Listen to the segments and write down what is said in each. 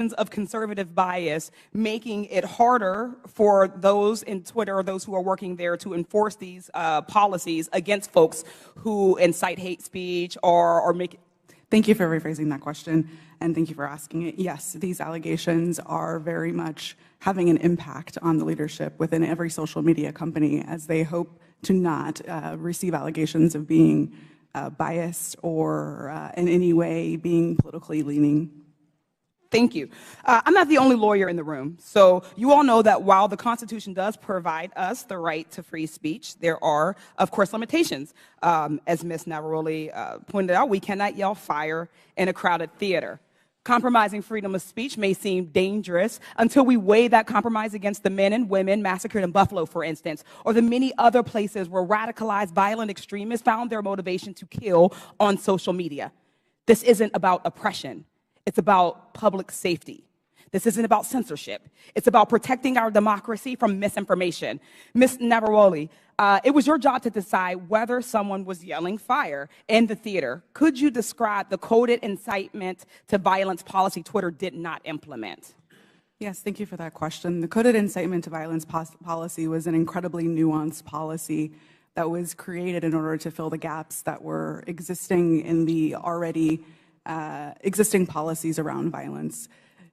of conservative bias, making it harder for those in Twitter or those who are working there to enforce these policies against folks who incite hate speech or make it. Thank you for rephrasing that question, and thank you for asking it. Yes, these allegations are very much having an impact on the leadership within every social media company, as they hope to not receive allegations of being biased or in any way being politically leaning. Thank you. I'm not the only lawyer in the room, so you all know that while the Constitution does provide us the right to free speech, there are, of course, limitations. As Ms. Navaroli pointed out, we cannot yell fire in a crowded theater. Compromising freedom of speech may seem dangerous until we weigh that compromise against the men and women massacred in Buffalo, for instance, or the many other places where radicalized violent extremists found their motivation to kill on social media. This isn't about oppression. It's about public safety. This isn't about censorship. It's about protecting our democracy from misinformation. Ms. Navaroli, it was your job to decide whether someone was yelling fire in the theater. Could you describe the coded incitement to violence policy Twitter did not implement? Yes, thank you for that question. The coded incitement to violence policy was an incredibly nuanced policy that was created in order to fill the gaps that were existing in the already existing policies around violence.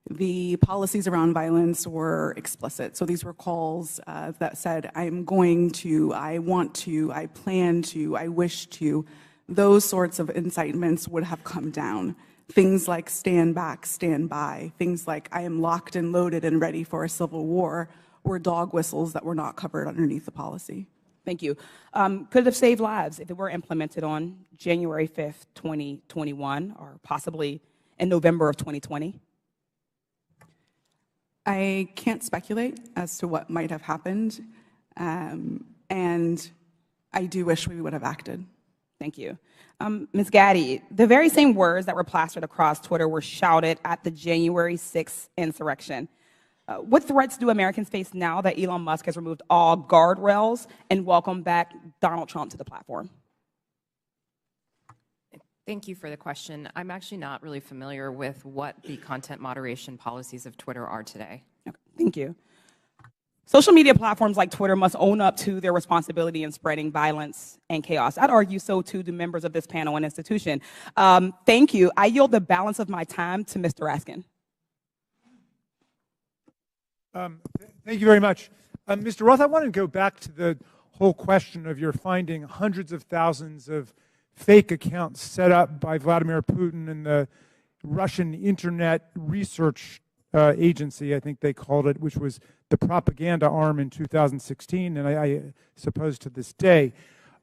The policies around violence were explicit. So these were calls that said, I'm going to, I want to, I plan to, I wish to. Those sorts of incitements would have come down. Things like stand back, stand by. Things like I am locked and loaded and ready for a civil war were dog whistles that were not covered underneath the policy. Thank you. Could it have saved lives if it were implemented on January 5th, 2021, or possibly in November of 2020? I can't speculate as to what might have happened, and I do wish we would have acted. Thank you. Ms. Gaddy, the very same words that were plastered across Twitter were shouted at the January 6th insurrection. What threats do Americans face now that Elon Musk has removed all guardrails and welcomed back Donald Trump to the platform? Thank you for the question. I'm actually not really familiar with what the content moderation policies of Twitter are today. Okay, thank you. Social media platforms like Twitter must own up to their responsibility in spreading violence and chaos. I'd argue so too do members of this panel and institution. Thank you. I yield the balance of my time to Mr. Raskin. Thank you very much. Mr. Roth, I want to go back to the whole question of your finding hundreds of thousands of fake accounts set up by Vladimir Putin and the Russian Internet Research Agency, I think they called it, which was the propaganda arm in 2016, and I suppose to this day.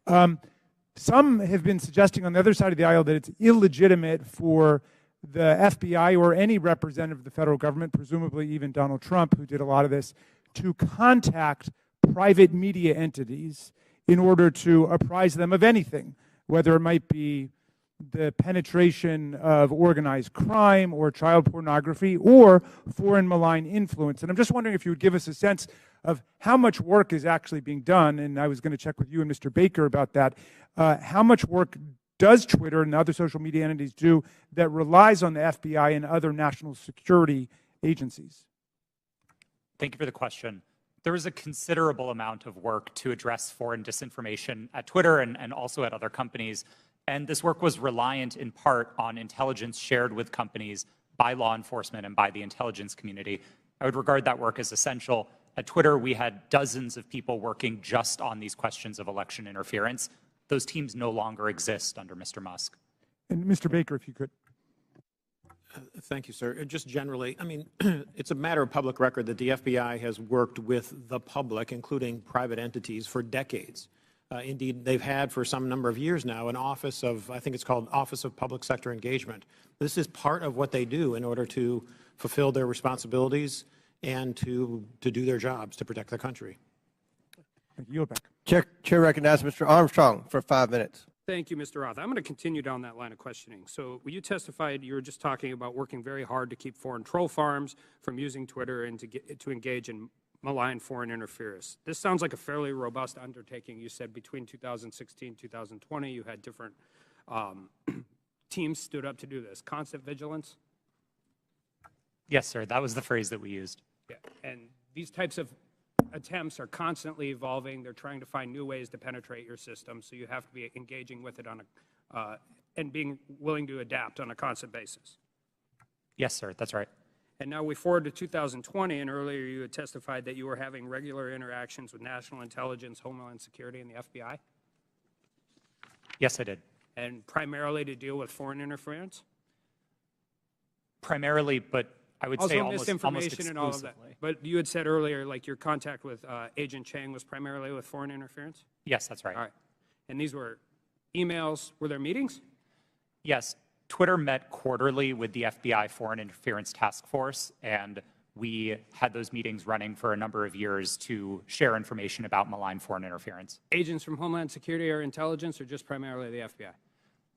Some have been suggesting on the other side of the aisle that it's illegitimate for the FBI or any representative of the federal government, presumably even Donald Trump, who did a lot of this, to contact private media entities in order to apprise them of anything, whether it might be the penetration of organized crime or child pornography or foreign malign influence. And I'm just wondering if you would give us a sense of how much work is actually being done, and I was going to check with you and Mr. Baker about that. How much work does Twitter and other social media entities do that relies on the FBI and other national security agencies? Thank you for the question. There is a considerable amount of work to address foreign disinformation at Twitter and also at other companies. And this work was reliant in part on intelligence shared with companies by law enforcement and by the intelligence community. I would regard that work as essential. At Twitter, we had dozens of people working just on these questions of election interference. Those teams no longer exist under Mr. Musk. And Mr. Baker, if you could. Thank you, sir. Just generally, I mean, it's a matter of public record that the FBI has worked with the public, including private entities, for decades. Indeed, they've had for some number of years now an office of, I think it's called Office of Public Sector Engagement. This is part of what they do in order to fulfill their responsibilities and to do their jobs to protect the country. Thank you. Yield back. Chair recognizes Mr. Armstrong for 5 minutes. Thank you, Mr. Roth. I'm going to continue down that line of questioning. So when you testified, you were just talking about working very hard to keep foreign troll farms from using Twitter and to engage in malign foreign interference. This sounds like a fairly robust undertaking. You said between 2016 and 2020, you had different teams stood up to do this. Constant vigilance? Yes, sir. That was the phrase that we used. Yeah. And these types of attempts are constantly evolving. They're trying to find new ways to penetrate your system, so you have to be engaging with it on a, and being willing to adapt on a constant basis. Yes, sir. That's right. And now we forward to 2020, and earlier you had testified that you were having regular interactions with National Intelligence, Homeland Security, and the FBI? Yes, I did. And primarily to deal with foreign interference? Primarily, but I would say almost misinformation and all of that. exclusively. But you had said earlier, like your contact with Agent Chang was primarily with foreign interference? Yes, that's right. All right. And these were emails. Were there meetings? Yes. Twitter met quarterly with the FBI Foreign Interference Task Force, and we had those meetings running for a number of years to share information about malign foreign interference. Agents from Homeland Security or intelligence, or just primarily the FBI?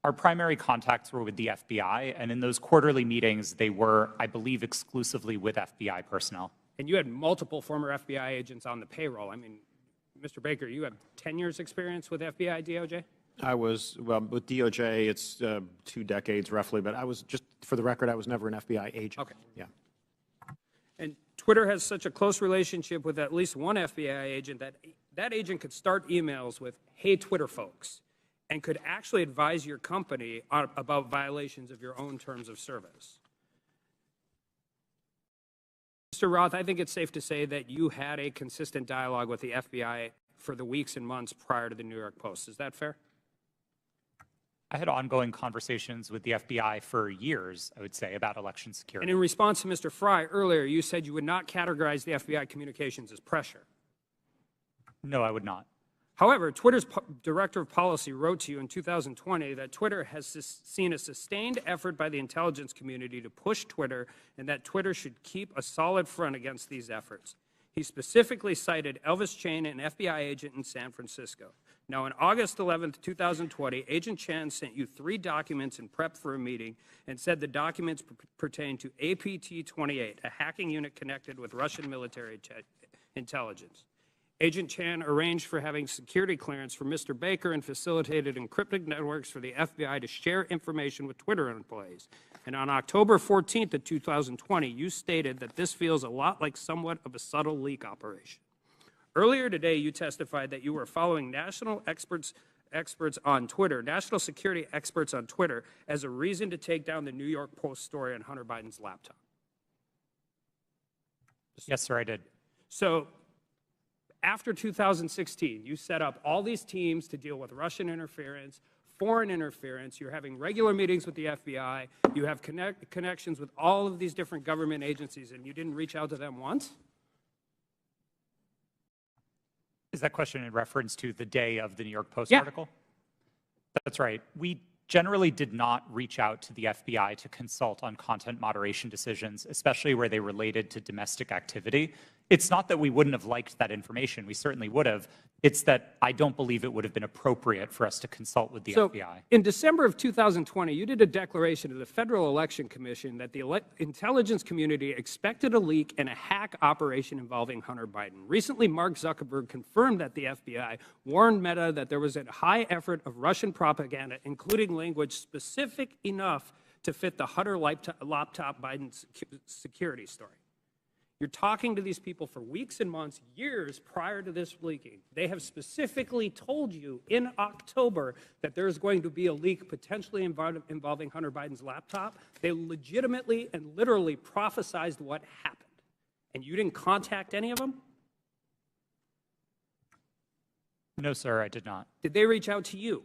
Our primary contacts were with the FBI, and in those quarterly meetings, they were, I believe, exclusively with FBI personnel. And you had multiple former FBI agents on the payroll. I mean, Mr. Baker, you have 10 years experience with FBI, DOJ? I was, well, with DOJ, it's 2 decades roughly, but I was just, for the record, I was never an FBI agent. Okay. Yeah. And Twitter has such a close relationship with at least one FBI agent that that agent could start emails with, hey, Twitter folks, and could actually advise your company about violations of your own terms of service. Mr. Roth, I think it's safe to say that you had a consistent dialogue with the FBI for the weeks and months prior to the New York Post. Is that fair? I had ongoing conversations with the FBI for years, I would say, about election security. And in response to Mr. Fry earlier, you said you would not categorize the FBI communications as pressure. No, I would not. However, Twitter's director of policy wrote to you in 2020 that Twitter has seen a sustained effort by the intelligence community to push Twitter and that Twitter should keep a solid front against these efforts. He specifically cited Elvis Chain, an FBI agent in San Francisco. Now, on August 11, 2020, Agent Chan sent you 3 documents in prep for a meeting and said the documents pertain to APT-28, a hacking unit connected with Russian military intelligence. Agent Chan arranged for having security clearance for Mr. Baker and facilitated encrypted networks for the FBI to share information with Twitter employees. And on October 14th of 2020, you stated that this feels a lot like somewhat of a subtle leak operation. Earlier today, you testified that you were following national experts on Twitter, national security experts on Twitter, as a reason to take down the New York Post story on Hunter Biden's laptop. Yes, sir, I did. So, after 2016, you set up all these teams to deal with Russian interference, foreign interference. You're having regular meetings with the FBI. You have connections with all of these different government agencies, and you didn't reach out to them once? Is that question in reference to the day of the New York Post Yeah. article? That's right. We generally did not reach out to the FBI to consult on content moderation decisions, especially where they related to domestic activity. It's not that we wouldn't have liked that information. We certainly would have. It's that I don't believe it would have been appropriate for us to consult with the FBI. In December of 2020, you did a declaration to the Federal Election Commission that the intelligence community expected a leak and a hack operation involving Hunter Biden. Recently, Mark Zuckerberg confirmed that the FBI warned Meta that there was a high effort of Russian propaganda, including language specific enough to fit the Hunter laptop Biden security story. You're talking to these people for weeks and months, years prior to this leaking. They have specifically told you in October that there's going to be a leak potentially involving Hunter Biden's laptop. They legitimately and literally prophesized what happened. And you didn't contact any of them? No, sir, I did not. Did they reach out to you?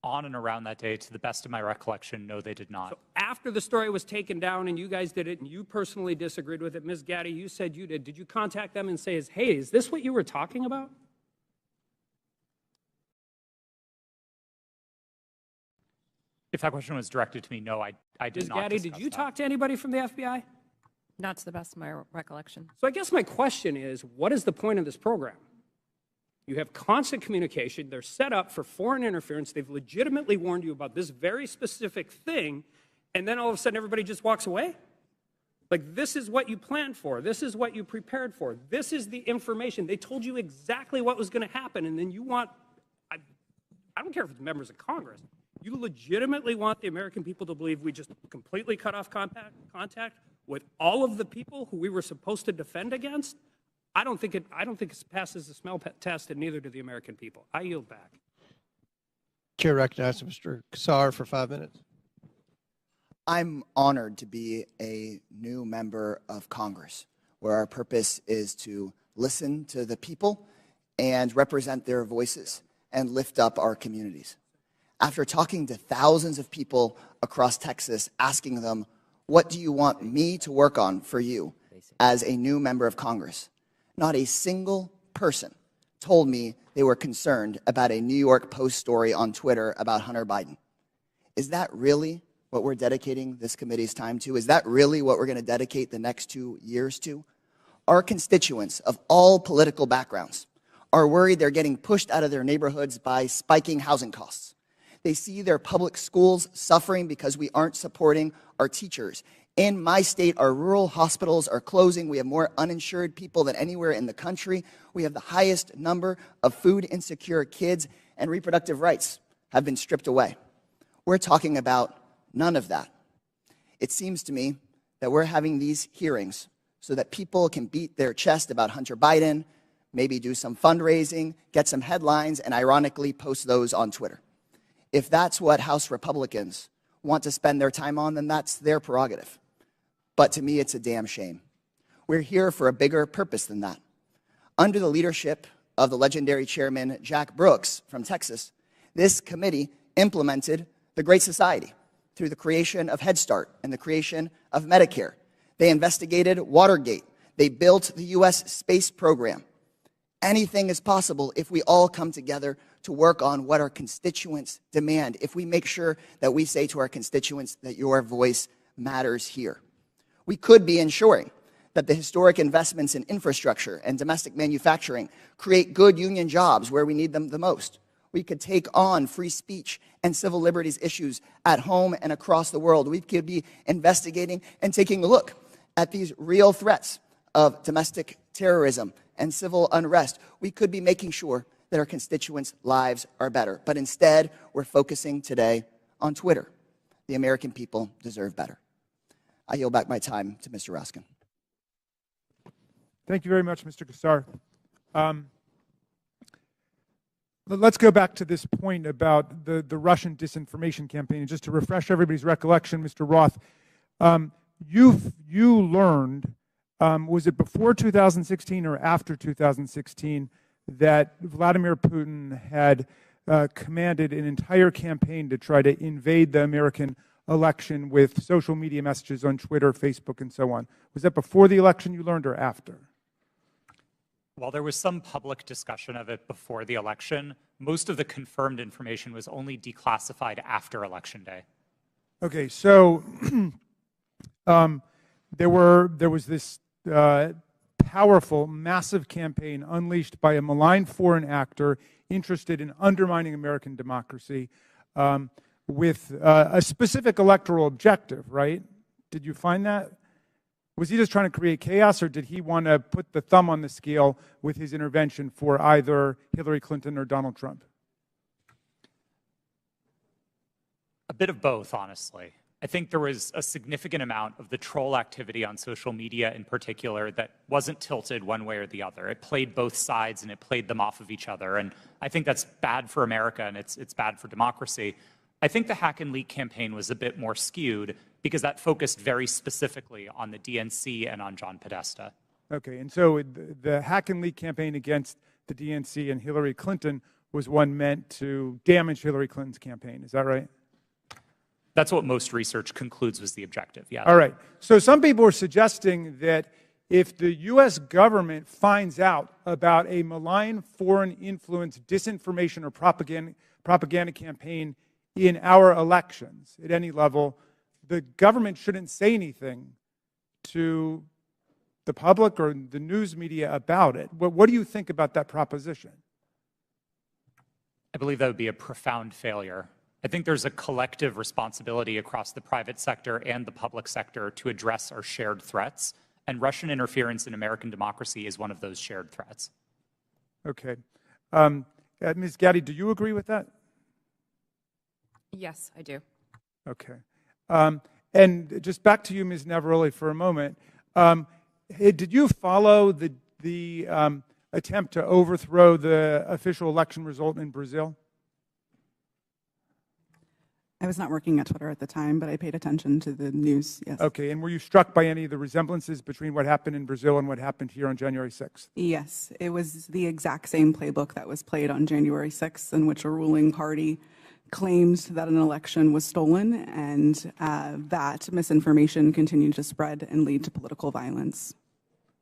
On and around that day, to the best of my recollection, no, they did not. So after the story was taken down and you guys did it and you personally disagreed with it, Ms. Gaddy, you said you did. Did you contact them and say, hey, is this what you were talking about? If that question was directed to me, no, I did Ms. not. Gaddy, did you talk to anybody from the FBI? Not to the best of my recollection. So I guess my question is, what is the point of this program? You have constant communication. They're set up for foreign interference. They've legitimately warned you about this very specific thing, and then all of a sudden everybody just walks away? Like, this is what you planned for. This is what you prepared for. This is the information. They told you exactly what was going to happen, and then you want, I don't care if it's members of Congress, You legitimately want the American people to believe we just completely cut off contact with all of the people who we were supposed to defend against? I don't think it passes the smell test, and neither do the American people. I yield back. Chair recognizes Mr. Kassar for 5 minutes. I'm honored to be a new member of Congress, where our purpose is to listen to the people and represent their voices and lift up our communities. After talking to thousands of people across Texas, asking them, what do you want me to work on for you as a new member of Congress? Not a single person told me they were concerned about a New York Post story on Twitter about Hunter Biden. Is that really what we're dedicating this committee's time to? Is that really what we're going to dedicate the next 2 years to? Our constituents of all political backgrounds are worried they're getting pushed out of their neighborhoods by spiking housing costs. They see their public schools suffering because we aren't supporting our teachers. In my state, our rural hospitals are closing. We have more uninsured people than anywhere in the country. We have the highest number of food insecure kids, and reproductive rights have been stripped away. We're talking about none of that. It seems to me that we're having these hearings so that people can beat their chest about Hunter Biden, maybe do some fundraising, get some headlines, and ironically post those on Twitter. If that's what House Republicans want to spend their time on, then that's their prerogative. But to me, it's a damn shame. We're here for a bigger purpose than that. Under the leadership of the legendary chairman, Jack Brooks from Texas, this committee implemented the Great Society through the creation of Head Start and the creation of Medicare. They investigated Watergate. They built the U.S. space program. Anything is possible if we all come together to work on what our constituents demand, if we make sure that we say to our constituents that your voice matters here. We could be ensuring that the historic investments in infrastructure and domestic manufacturing create good union jobs where we need them the most. We could take on free speech and civil liberties issues at home and across the world. We could be investigating and taking a look at these real threats of domestic terrorism and civil unrest. We could be making sure that our constituents' lives are better. But instead, we're focusing today on Twitter. The American people deserve better. I yield back my time to Mr. Raskin. Thank you very much, Mr. Kassar. Let's go back to this point about the Russian disinformation campaign. And just to refresh everybody's recollection, Mr. Roth, you learned, was it before 2016 or after 2016, that Vladimir Putin had commanded an entire campaign to try to invade the American election with social media messages on Twitter, Facebook, and so on? Was that before the election you learned or after? While there was some public discussion of it before the election, most of the confirmed information was only declassified after Election Day. Okay, so there was this powerful, massive campaign unleashed by a malign foreign actor interested in undermining American democracy with a specific electoral objective, right? Did you find that? Was he just trying to create chaos, or did he want to put the thumb on the scale with his intervention for either Hillary Clinton or Donald Trump? A bit of both, honestly. I think there was a significant amount of the troll activity on social media in particular that wasn't tilted one way or the other. It played both sides and it played them off of each other. And I think that's bad for America and it's bad for democracy. I think the hack and leak campaign was a bit more skewed because that focused very specifically on the DNC and on John Podesta. Okay, and so the hack and leak campaign against the DNC and Hillary Clinton was one meant to damage Hillary Clinton's campaign. Is that right? That's what most research concludes was the objective, yeah. All right. So some people are suggesting that if the U.S. government finds out about a malign foreign influence disinformation or propaganda campaign in our elections at any level, the government shouldn't say anything to the public or the news media about it. What do you think about that proposition? I believe that would be a profound failure. I think there's a collective responsibility across the private sector and the public sector to address our shared threats, and Russian interference in American democracy is one of those shared threats. Okay. Ms. Gaddy, do you agree with that? Yes, I do. Okay. And just back to you, Ms. Navaroli, for a moment. Did you follow the attempt to overthrow the official election result in Brazil? I was not working at Twitter at the time, but I paid attention to the news, yes. Okay, and were you struck by any of the resemblances between what happened in Brazil and what happened here on January 6th? Yes, it was the exact same playbook that was played on January 6th, in which a ruling party claimed that an election was stolen and that misinformation continued to spread and lead to political violence.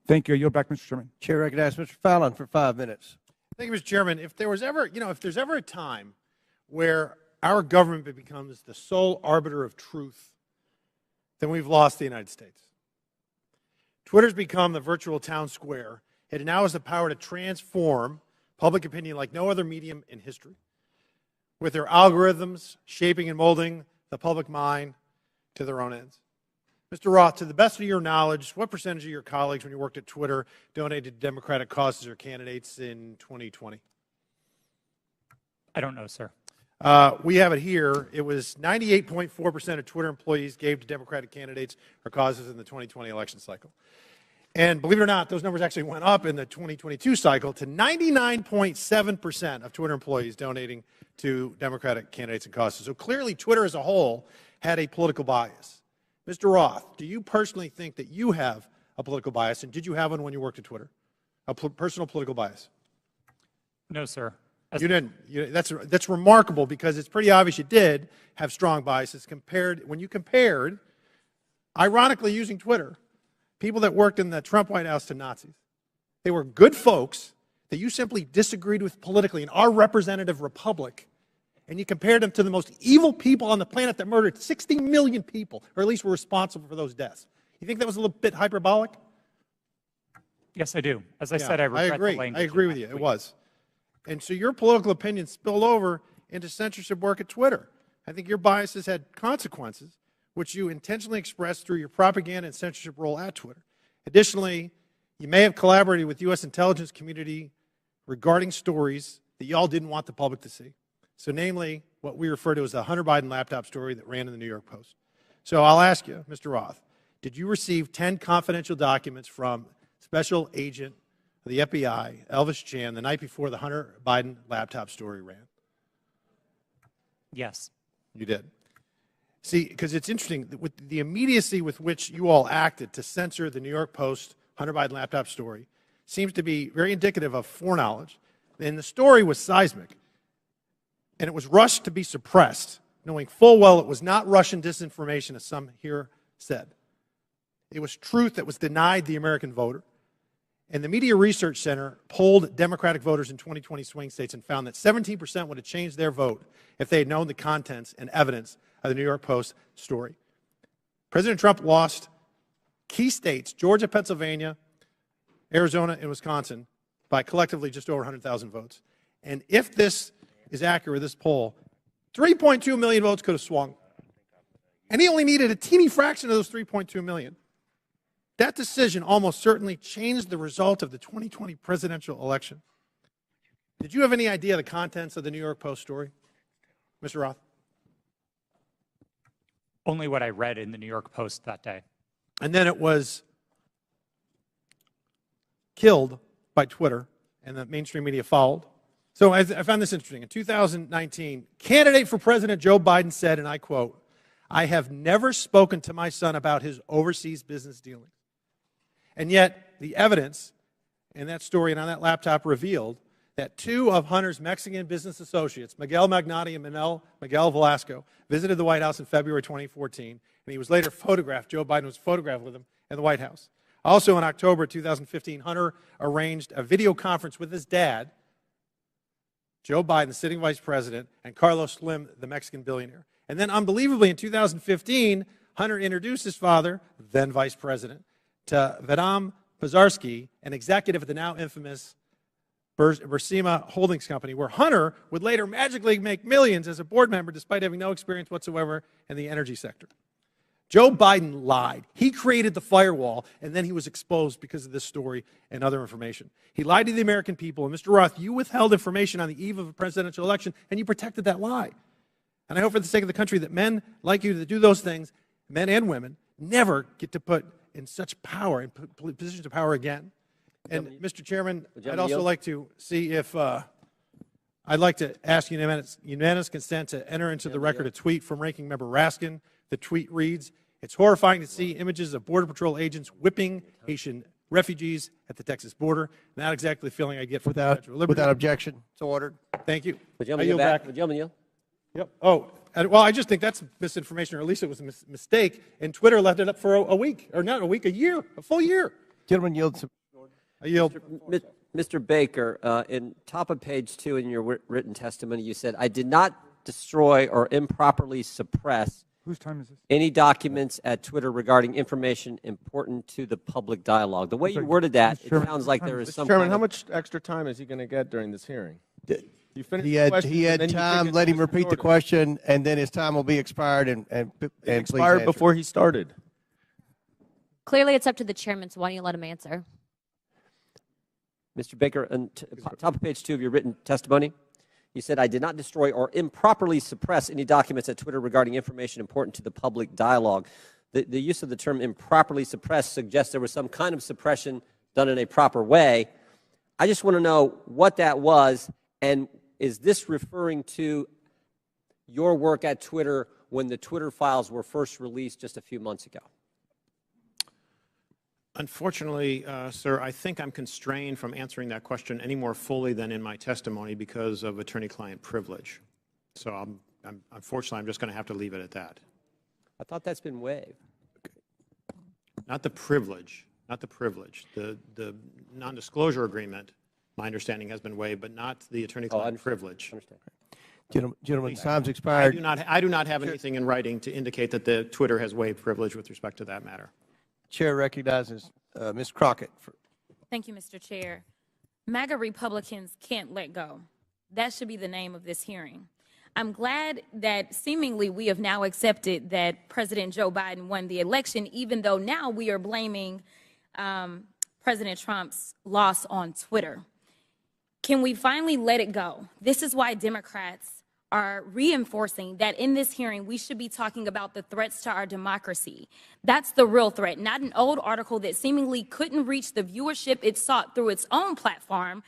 Thank you. I yield back, Mr. Chairman. Chair recognizes Mr. Fallon for 5 minutes. Thank you, Mr. Chairman. If there was ever, if there's ever a time where our government becomes the sole arbiter of truth, then we've lost the United States. Twitter's become the virtual town square. It now has the power to transform public opinion like no other medium in history, with their algorithms shaping and molding the public mind to their own ends. Mr. Roth, to the best of your knowledge, what percentage of your colleagues when you worked at Twitter donated to Democratic causes or candidates in 2020? I don't know, sir. We have it here. It was 98.4% of Twitter employees gave to Democratic candidates or causes in the 2020 election cycle. And believe it or not, those numbers actually went up in the 2022 cycle to 99.7% of Twitter employees donating to Democratic candidates and causes. So clearly, Twitter as a whole had a political bias. Mr. Roth, do you personally think that you have a political bias, and did you have one when you worked at Twitter? A personal political bias? No, sir. You didn't. That's remarkable because it's pretty obvious you did have strong biases when you compared, ironically using Twitter, people that worked in the Trump White House to Nazis. They were good folks that you simply disagreed with politically in our representative republic, and you compared them to the most evil people on the planet that murdered 60 million people, or at least were responsible for those deaths. You think that was a little bit hyperbolic? Yes, I do. As I said, I regret the language. I agree with you. It was. And so your political opinion spilled over into censorship work at Twitter. I think your biases had consequences, which you intentionally expressed through your propaganda and censorship role at Twitter. Additionally, you may have collaborated with U.S. intelligence community regarding stories that y'all didn't want the public to see. So namely, what we refer to as the Hunter Biden laptop story that ran in the New York Post. So I'll ask you, Mr. Roth, did you receive 10 confidential documents from Special Agent of the FBI, Elvis Chan, the night before the Hunter Biden laptop story ran? Yes. You did. See, because it's interesting, with the immediacy with which you all acted to censor the New York Post Hunter Biden laptop story seems to be very indicative of foreknowledge. And the story was seismic. And it was rushed to be suppressed, knowing full well it was not Russian disinformation, as some here said. It was truth that was denied the American voter. And the Media Research Center polled Democratic voters in 2020 swing states and found that 17% would have changed their vote if they had known the contents and evidence of the New York Post story. President Trump lost key states, Georgia, Pennsylvania, Arizona, and Wisconsin, by collectively just over 100,000 votes. And if this is accurate, this poll, 3.2 million votes could have swung. And he only needed a teeny fraction of those 3.2 million. That decision almost certainly changed the result of the 2020 presidential election. Did you have any idea the contents of the New York Post story, Mr. Roth? Only what I read in the New York Post that day. And then it was killed by Twitter, and the mainstream media followed. So I found this interesting. In 2019, candidate for President Joe Biden said, and I quote, "I have never spoken to my son about his overseas business dealings." And yet, the evidence in that story and on that laptop revealed that two of Hunter's Mexican business associates, Miguel Magnati and Miguel Velasco, visited the White House in February 2014, and he was later photographed. Joe Biden was photographed with him in the White House. Also in October 2015, Hunter arranged a video conference with his dad, Joe Biden, the sitting vice president, and Carlos Slim, the Mexican billionaire. And then unbelievably in 2015, Hunter introduced his father, then vice president, to Vadim Pozharsky, an executive at the now infamous Burisma Holdings Company, where Hunter would later magically make millions as a board member despite having no experience whatsoever in the energy sector. Joe Biden lied. He created the firewall, and then he was exposed because of this story and other information. He lied to the American people. And Mr. Roth, you withheld information on the eve of a presidential election, and you protected that lie. And I hope for the sake of the country that men like you that do those things, men and women, never get to put in such power, in positions of power again. And Mr. Chairman, I'd also like to see if, I'd like to ask unanimous consent to enter into the record a tweet from Ranking Member Raskin. The tweet reads, "It's horrifying to see images of Border Patrol agents whipping Haitian refugees at the Texas border. Not exactly the feeling I get from Without objection. It's ordered. Thank you. Would I you yield back? back. Would you yield? Yep. Oh, well, I just think that's misinformation, or at least it was a mistake, and Twitter left it up for a week, or not a week, a year, a full year. Gentleman yields. I yield. Mr. Baker, in top of page 2 in your written testimony, you said, "I did not destroy or improperly suppress Whose time is this? any documents at Twitter regarding information important to the public dialogue." The way you worded that, it sounds like there is some Chairman, kind how of- much extra time is he going to get during this hearing? You finished He the had, question, he and had then you time. figured Let it him was repeat the ordered. question, and then his time will be expired. And It please expired answer. before he started. Clearly, it's up to the chairman, so why don't you let him answer? Mr. Baker, on top of page 2 of your written testimony, you said, "I did not destroy or improperly suppress any documents at Twitter regarding information important to the public dialogue." The use of the term improperly suppressed suggests there was some kind of suppression done in a proper way. I just want to know what that was, and is this referring to your work at Twitter when the Twitter files were first released just a few months ago? Unfortunately, sir, I think I'm constrained from answering that question any more fully than in my testimony because of attorney-client privilege. So unfortunately, I'm just going to have to leave it at that. I thought that's been waived. Not the privilege, not the privilege. The non-disclosure agreement, my understanding, has been waived, but not the attorney-client privilege. Gentlemen, time's expired. I do not have anything in writing to indicate that the Twitter has waived privilege with respect to that matter. Chair recognizes Ms. Crockett. Thank you, Mr. Chair. MAGA Republicans can't let go. That should be the name of this hearing. I'm glad that seemingly we have now accepted that President Joe Biden won the election, even though now we are blaming President Trump's loss on Twitter. Can we finally let it go? This is why Democrats are reinforcing that in this hearing we should be talking about the threats to our democracy. That's the real threat, not an old article that seemingly couldn't reach the viewership it sought through its own platform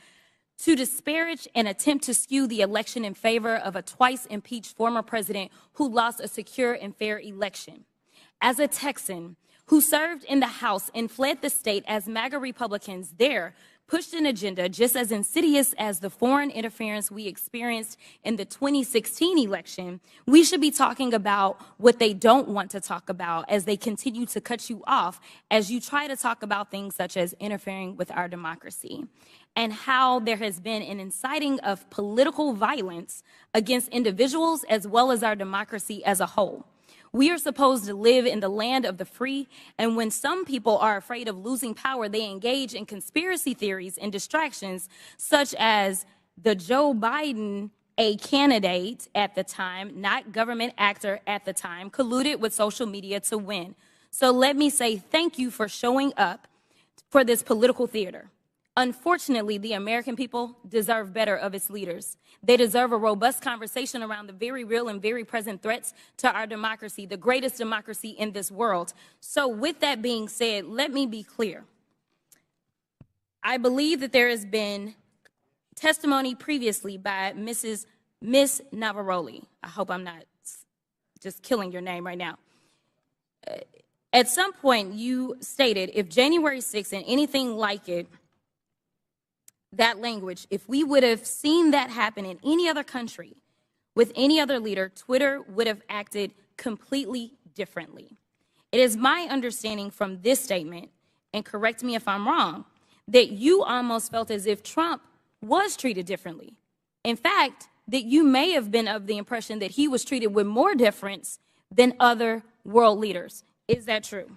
to disparage and attempt to skew the election in favor of a twice impeached former president who lost a secure and fair election. As a Texan who served in the House and fled the state as MAGA Republicans there pushed an agenda just as insidious as the foreign interference we experienced in the 2016 election, we should be talking about what they don't want to talk about as they continue to cut you off as you try to talk about things such as interfering with our democracy, and how there has been an inciting of political violence against individuals as well as our democracy as a whole. We are supposed to live in the land of the free, and when some people are afraid of losing power, they engage in conspiracy theories and distractions, such as the Joe Biden, a candidate at the time, not government actor at the time, colluded with social media to win. So let me say thank you for showing up for this political theater. Unfortunately, the American people deserve better of its leaders. They deserve a robust conversation around the very real and very present threats to our democracy, the greatest democracy in this world. So with that being said, let me be clear. I believe that there has been testimony previously by Miss Navaroli. I hope I'm not just killing your name right now. At some point, you stated if January 6th and anything like it, that language, if we would have seen that happen in any other country with any other leader, Twitter would have acted completely differently. It is my understanding from this statement, and correct me if I'm wrong, that you almost felt as if Trump was treated differently. In fact, that you may have been of the impression that he was treated with more deference than other world leaders. Is that true?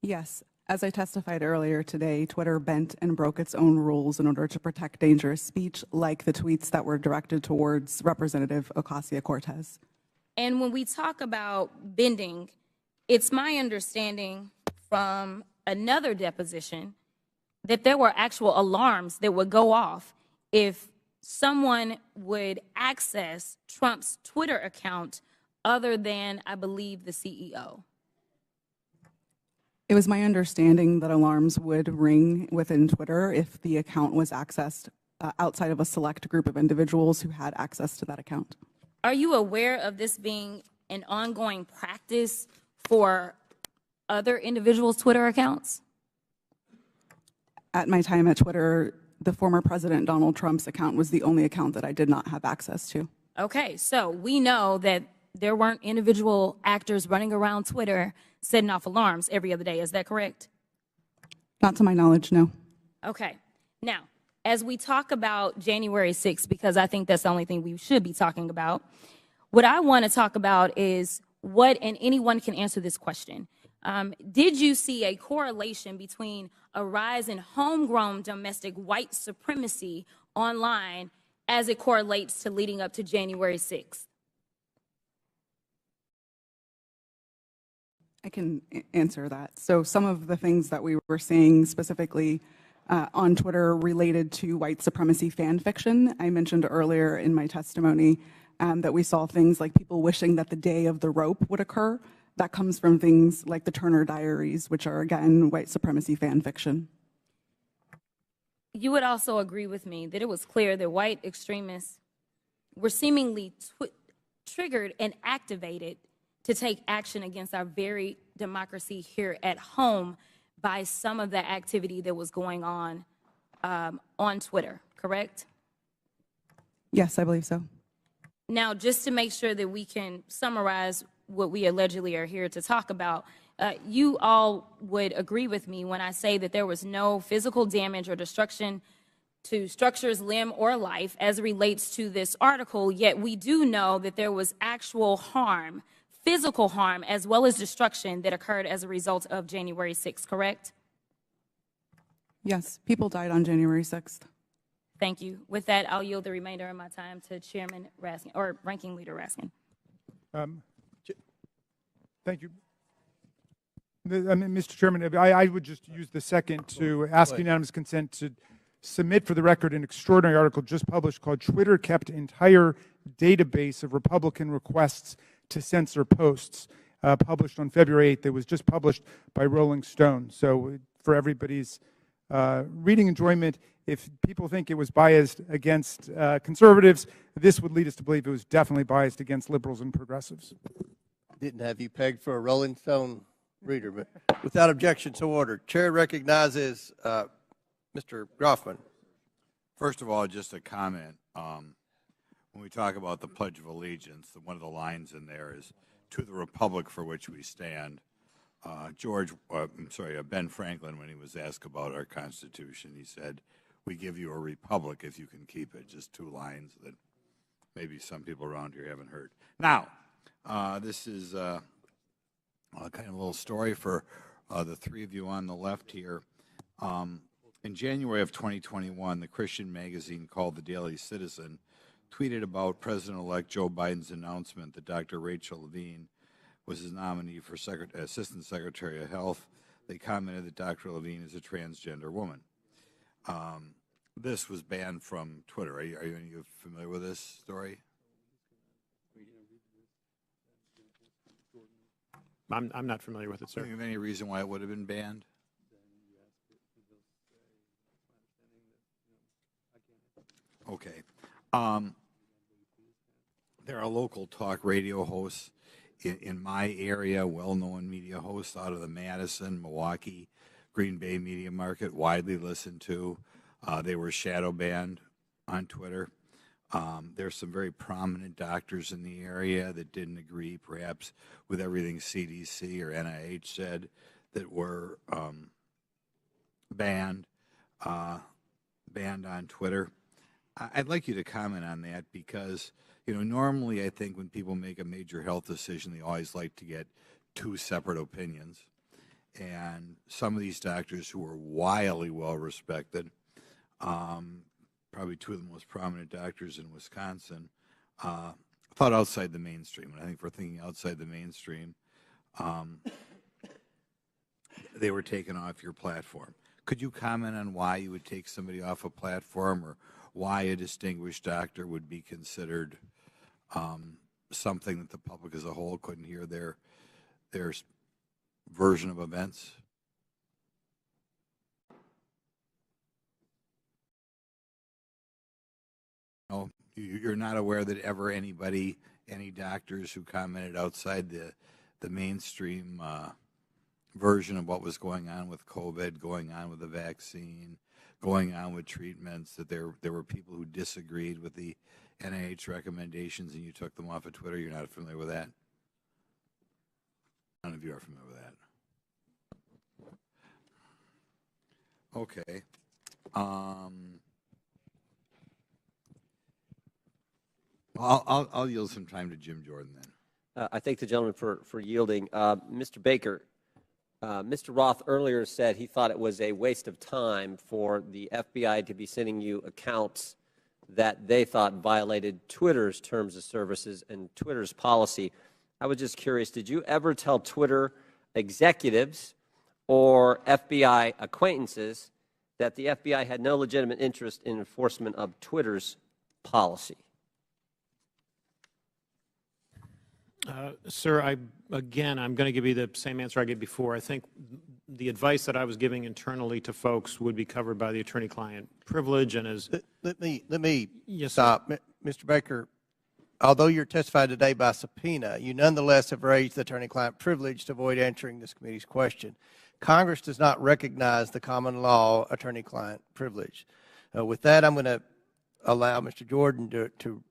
Yes. As I testified earlier today, Twitter bent and broke its own rules in order to protect dangerous speech, like the tweets that were directed towards Representative Ocasio-Cortez. And when we talk about bending, it's my understanding from another deposition that there were actual alarms that would go off if someone would access Trump's Twitter account other than, I believe, the CEO? It was my understanding that alarms would ring within Twitter if the account was accessed outside of a select group of individuals who had access to that account. Are you aware of this being an ongoing practice for other individuals' Twitter accounts? At my time at Twitter, the former President Donald Trump's account was the only account that I did not have access to. Okay, so we know that there weren't individual actors running around Twitter setting off alarms every other day. Is that correct? Not to my knowledge, no. Okay. Now, as we talk about January 6th, because I think that's the only thing we should be talking about, what I want to talk about is what, and anyone can answer this question. Did you see a correlation between a rise in homegrown domestic white supremacy online as it correlates to leading up to January 6th? I can answer that. So some of the things that we were seeing specifically on Twitter related to white supremacy fan fiction. I mentioned earlier in my testimony that we saw things like people wishing that the day of the rope would occur. That comes from things like the Turner Diaries, which are, again, white supremacy fan fiction. You would also agree with me that it was clear that white extremists were seemingly triggered and activated to take action against our very democracy here at home by some of the activity that was going on Twitter, correct? Yes, I believe so. Now, just to make sure that we can summarize what we allegedly are here to talk about, you all would agree with me when I say that there was no physical damage or destruction to structures, limb, or life as it relates to this article, yet we do know that there was actual harm, physical harm, as well as destruction that occurred as a result of January 6th, correct? Yes, people died on January 6th. Thank you. With that, I'll yield the remainder of my time to Chairman Raskin, or Ranking Leader Raskin. Thank you. Mr. Chairman, I would just use the second to ask unanimous consent to submit for the record an extraordinary article just published called "Twitter Kept Entire Database of Republican Requests to Censor Posts," published on February 8th. It was just published by Rolling Stone. So for everybody's reading enjoyment, if people think it was biased against conservatives, this would lead us to believe it was definitely biased against liberals and progressives. Didn't have you pegged for a Rolling Stone reader, but without objection, so ordered. Chair recognizes Mr. Groffman. First of all, just a comment. When we talk about the Pledge of Allegiance, one of the lines in there is, "To the Republic for which we stand." Ben Franklin, when he was asked about our Constitution, he said, "We give you a republic if you can keep it." Just two lines that maybe some people around here haven't heard. Now, this is kind of a little story for the three of you on the left here. In January of 2021, the Christian magazine called The Daily Citizen tweeted about President-elect Joe Biden's announcement that Dr. Rachel Levine was his nominee for Assistant Secretary of Health. They commented that Dr. Levine is a transgender woman. This was banned from Twitter. Are you familiar with this story? I'm not familiar with it, sir. Do you have any reason why it would have been banned? Okay. There are local talk radio hosts in my area, well-known media hosts out of the Madison, Milwaukee, Green Bay media market, widely listened to. They were shadow banned on Twitter. There's some very prominent doctors in the area that didn't agree, perhaps, with everything CDC or NIH said, that were banned on Twitter. I'd like you to comment on that because, normally I think when people make a major health decision, they always like to get two separate opinions. And some of these doctors who are wildly well-respected, probably two of the most prominent doctors in Wisconsin, thought outside the mainstream. And I think if we're thinking outside the mainstream, they were taken off your platform. Could you comment on why you would take somebody off a platform or why a distinguished doctor would be considered something that the public as a whole couldn't hear their version of events? No, you're not aware that ever any doctors who commented outside the mainstream version of what was going on with COVID, going on with the vaccine, going on with treatments, that there were people who disagreed with the NIH recommendations and you took them off of Twitter? You're not familiar with that? None of you are familiar with that. Okay. I'll yield some time to Jim Jordan then. I thank the gentleman for yielding. Mr. Baker, Mr. Roth earlier said he thought it was a waste of time for the FBI to be sending you accounts that they thought violated Twitter's terms of services and Twitter's policy. I was just curious, did you ever tell Twitter executives or FBI acquaintances that the FBI had no legitimate interest in enforcement of Twitter's policy? Sir, I'm going to give you the same answer I gave before. I think the advice that I was giving internally to folks would be covered by the attorney-client privilege, and as let me yes, stop, Mr. Baker. Although you're testified today by subpoena, you nonetheless have raised the attorney-client privilege to avoid answering this committee's question. Congress does not recognize the common law attorney-client privilege. With that, I'm going to allow Mr. Jordan to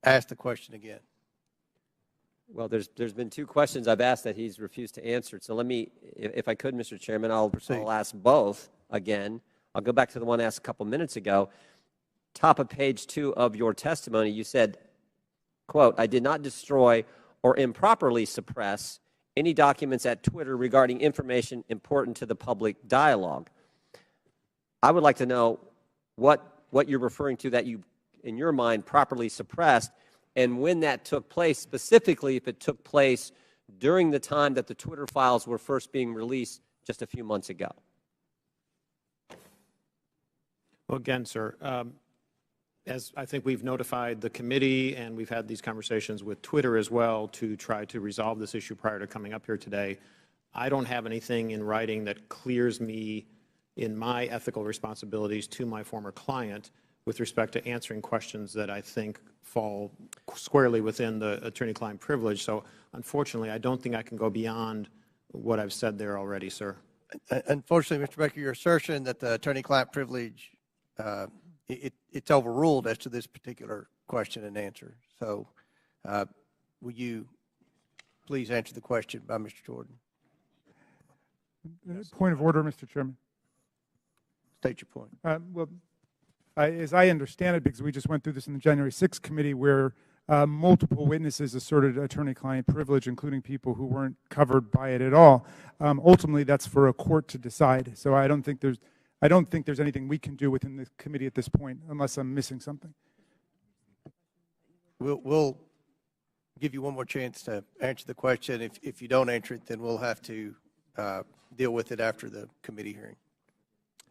ask the question again. Well, there's been two questions I've asked that he's refused to answer. So let me, if I could, Mr. Chairman, I'll ask both again. I'll go back to the one asked a couple minutes ago. Top of page 2 of your testimony, you said, quote, "I did not destroy or improperly suppress any documents at Twitter regarding information important to the public dialogue." I would like to know what you're referring to that you, in your mind, properly suppressed, and when that took place, specifically if it took place during the time that the Twitter files were first being released just a few months ago. well, again, sir, as I think we've notified the committee and we've had these conversations with Twitter as well to try to resolve this issue prior to coming up here today, I don't have anything in writing that clears me in my ethical responsibilities to my former client with respect to answering questions that I think fall squarely within the attorney-client privilege. So unfortunately, I don't think I can go beyond what I've said there already, sir. Unfortunately, Mr. Baker, your assertion that the attorney-client privilege, it's overruled as to this particular question and answer. So will you please answer the question by Mr. Jordan? Point of order, Mr. Chairman. State your point. Well, as I understand it, because we just went through this in the January 6th committee where multiple witnesses asserted attorney-client privilege, including people who weren't covered by it at all. Ultimately, that's for a court to decide. So I don't think there's anything we can do within the committee at this point, unless I'm missing something. We'll give you one more chance to answer the question. If you don't answer it, then we'll have to deal with it after the committee hearing.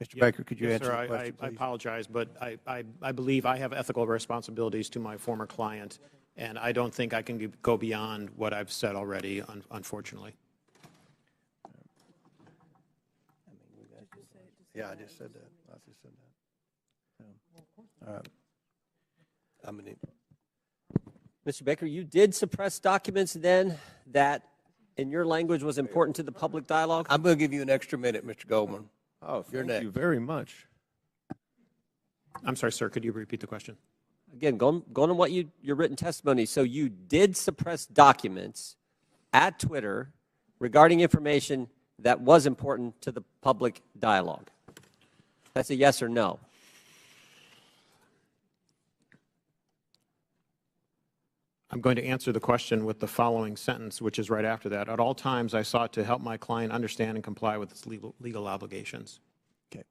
Mr. Baker, could you answer the question, I apologize, but I believe I have ethical responsibilities to my former client, and I don't think I can go beyond what I've said already, unfortunately. Yeah, I just said that. I just said that. Mr. Baker, you did suppress documents then that, in your language, was important to the public dialogue? I'm going to give you an extra minute, Mr. Goldman. Oh, thank you very much. I'm sorry, sir. Could you repeat the question? Again, going on what your written testimony. So you did suppress documents at Twitter regarding information that was important to the public dialogue. That's a yes or no. I'm going to answer the question with the following sentence, which is right after that. At all times, I sought to help my client understand and comply with its legal obligations. Okay.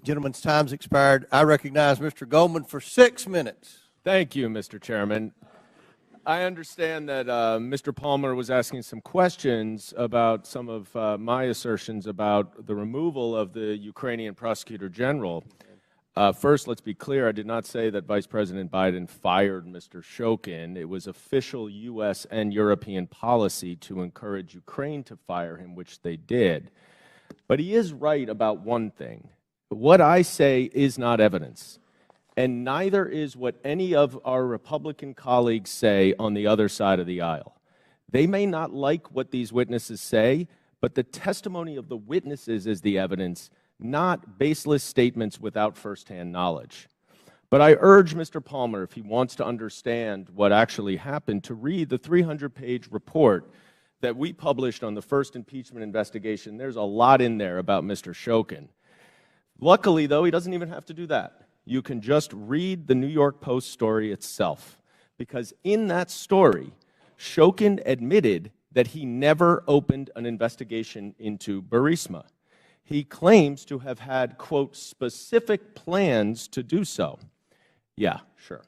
Gentlemen's time's expired. I recognize Mr. Goldman for 6 minutes. Thank you, Mr. Chairman. I understand that Mr. Palmer was asking some questions about some of my assertions about the removal of the Ukrainian prosecutor general. First, let's be clear, I did not say that Vice President Biden fired Mr. Shokin. It was official U.S. and European policy to encourage Ukraine to fire him, which they did. But he is right about one thing. What I say is not evidence, and neither is what any of our Republican colleagues say on the other side of the aisle. They may not like what these witnesses say, but the testimony of the witnesses is the evidence, not baseless statements without firsthand knowledge. But I urge Mr. Palmer, if he wants to understand what actually happened, to read the 300-page report that we published on the first impeachment investigation. There's a lot in there about Mr. Shokin. Luckily, though, he doesn't even have to do that. You can just read the New York Post story itself, because in that story, Shokin admitted that he never opened an investigation into Burisma. He claims to have had, quote, specific plans to do so. Yeah, sure.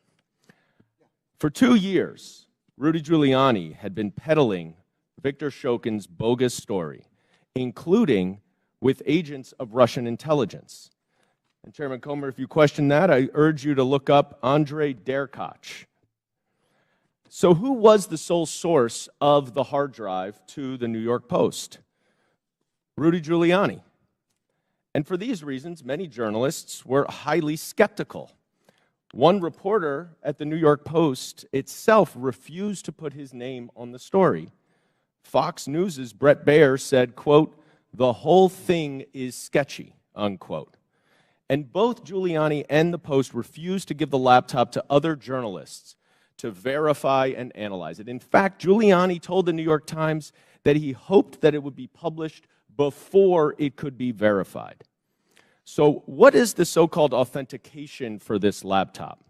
For 2 years, Rudy Giuliani had been peddling Victor Shokin's bogus story, including with agents of Russian intelligence. And Chairman Comer, if you question that, I urge you to look up Andrei Derkach. So who was the sole source of the hard drive to the New York Post? Rudy Giuliani. And for these reasons, many journalists were highly skeptical. One reporter at the New York Post itself refused to put his name on the story. Fox News' Brett Baer said, quote, "The whole thing is sketchy," unquote. And both Giuliani and the Post refused to give the laptop to other journalists to verify and analyze it. In fact, Giuliani told the New York Times that he hoped that it would be published before it could be verified. So what is the so-called authentication for this laptop?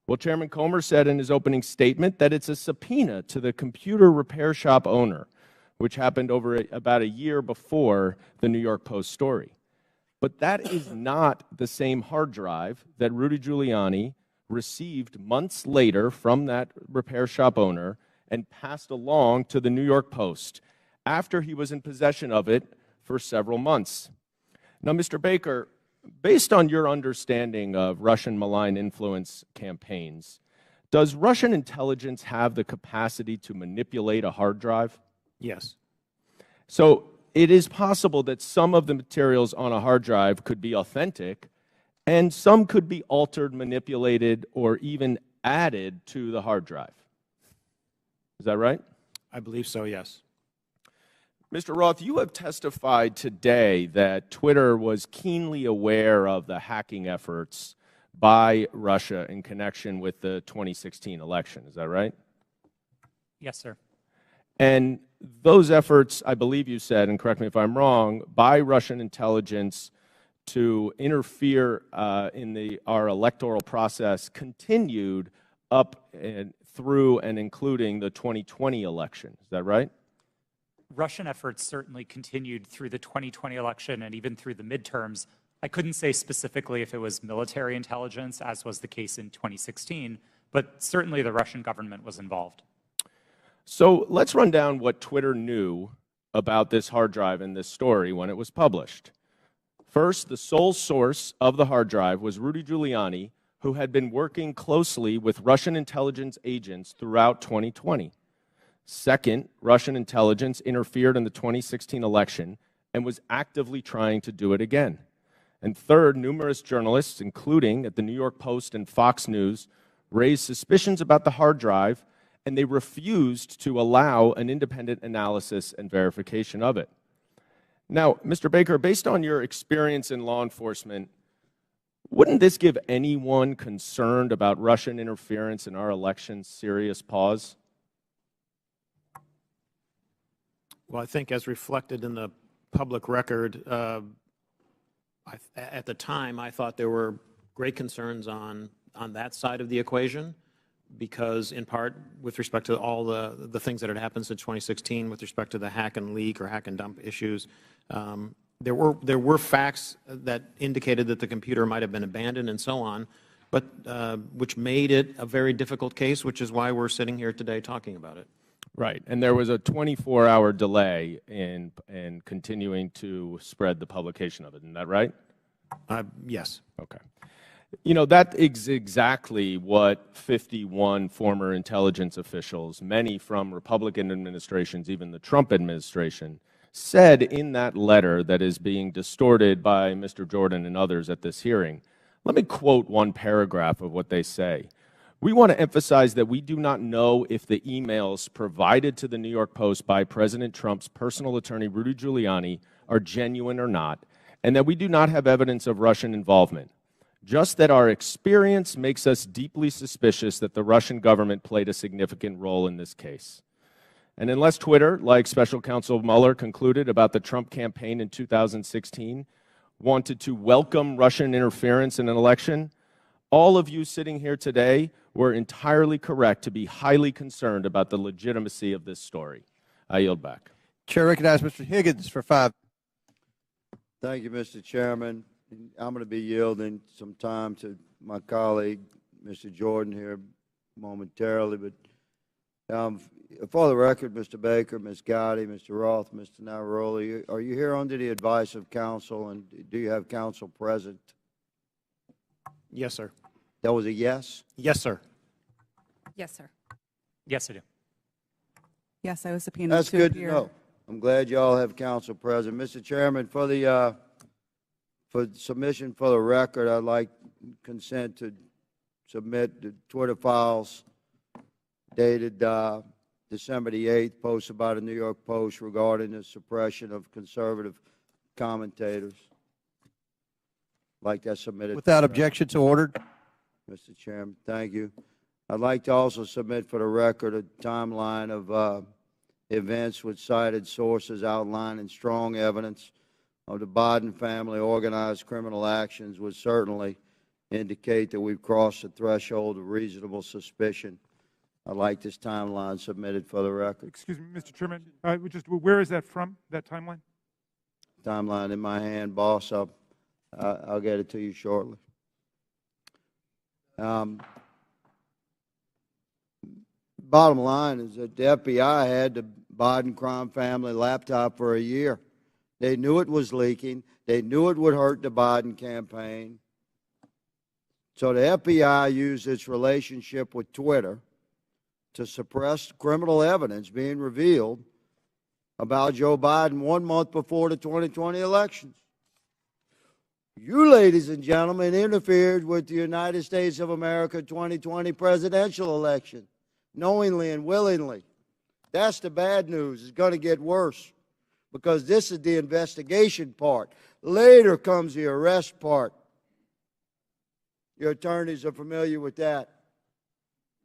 Well, Chairman Comer said in his opening statement that it's a subpoena to the computer repair shop owner, which happened about a year before the New York Post story. But that is not the same hard drive that Rudy Giuliani received months later from that repair shop owner and passed along to the New York Post after he was in possession of it for several months. Now, Mr. Baker, based on your understanding of Russian malign influence campaigns, does Russian intelligence have the capacity to manipulate a hard drive? Yes. So it is possible that some of the materials on a hard drive could be authentic, and some could be altered, manipulated, or even added to the hard drive. Is that right? I believe so, yes. Mr. Roth, you have testified today that Twitter was keenly aware of the hacking efforts by Russia in connection with the 2016 election. Is that right? Yes, sir. And those efforts, I believe you said, and correct me if I'm wrong, by Russian intelligence to interfere in our electoral process continued up and through and including the 2020 election. Is that right? Russian efforts certainly continued through the 2020 election and even through the midterms. I couldn't say specifically if it was military intelligence, as was the case in 2016, but certainly the Russian government was involved. So let's run down what Twitter knew about this hard drive in this story when it was published. First, the sole source of the hard drive was Rudy Giuliani, who had been working closely with Russian intelligence agents throughout 2020. Second, Russian intelligence interfered in the 2016 election and was actively trying to do it again. And third, numerous journalists, including at the New York Post and Fox News, raised suspicions about the hard drive, and they refused to allow an independent analysis and verification of it. Now, Mr. Baker, based on your experience in law enforcement, wouldn't this give anyone concerned about Russian interference in our elections serious pause? Well, I think as reflected in the public record, at the time, I thought there were great concerns on that side of the equation, because in part with respect to all the things that had happened since 2016 with respect to the hack and leak or hack and dump issues, there were facts that indicated that the computer might have been abandoned and so on, but which made it a very difficult case, which is why we're sitting here today talking about it. Right, and there was a 24-hour delay in continuing to spread the publication of it, isn't that right? Yes. Okay. You know, that is exactly what 51 former intelligence officials, many from Republican administrations, even the Trump administration, said in that letter that is being distorted by Mr. Jordan and others at this hearing. Let me quote one paragraph of what they say. We want to emphasize that we do not know if the emails provided to the New York Post by President Trump's personal attorney, Rudy Giuliani, are genuine or not, and that we do not have evidence of Russian involvement. Just that our experience makes us deeply suspicious that the Russian government played a significant role in this case. And unless Twitter, like Special Counsel Mueller concluded about the Trump campaign in 2016, wanted to welcome Russian interference in an election, all of you sitting here today were entirely correct to be highly concerned about the legitimacy of this story. I yield back. Chair recognizes Mr. Higgins for 5. Thank you, Mr. Chairman. I'm going to be yielding some time to my colleague, Mr. Jordan, here momentarily. But for the record, Mr. Baker, Ms. Gotti, Mr. Roth, Mr. Navaroli, are you here under the advice of counsel, and do you have counsel present? Yes, sir. That was a yes? Yes, sir. Yes, sir. Yes, I do. Yes, I was subpoenaed That's to good appear. to know. I'm glad you all have counsel present. Mr. Chairman, for submission for the record, I'd like consent to submit the Twitter files dated December the 8th, posted by the New York Post regarding the suppression of conservative commentators. Like that submitted. Without objection, so ordered. Mr. Chairman, thank you. I'd like to also submit for the record a timeline of events with cited sources outlining strong evidence of the Biden family organized criminal actions would certainly indicate that we've crossed the threshold of reasonable suspicion. I'd like this timeline submitted for the record. Excuse me, Mr. Chairman. Where is that from, that timeline? Timeline in my hand, boss. I'll get it to you shortly. Bottom line is that the FBI had the Biden crime family laptop for a year. They knew it was leaking. They knew it would hurt the Biden campaign. So the FBI used its relationship with Twitter to suppress criminal evidence being revealed about Joe Biden 1 month before the 2020 elections. You, ladies and gentlemen, interfered with the United States of America 2020 presidential election, knowingly and willingly. That's the bad news. It's going to get worse, because this is the investigation part. Later comes the arrest part. Your attorneys are familiar with that.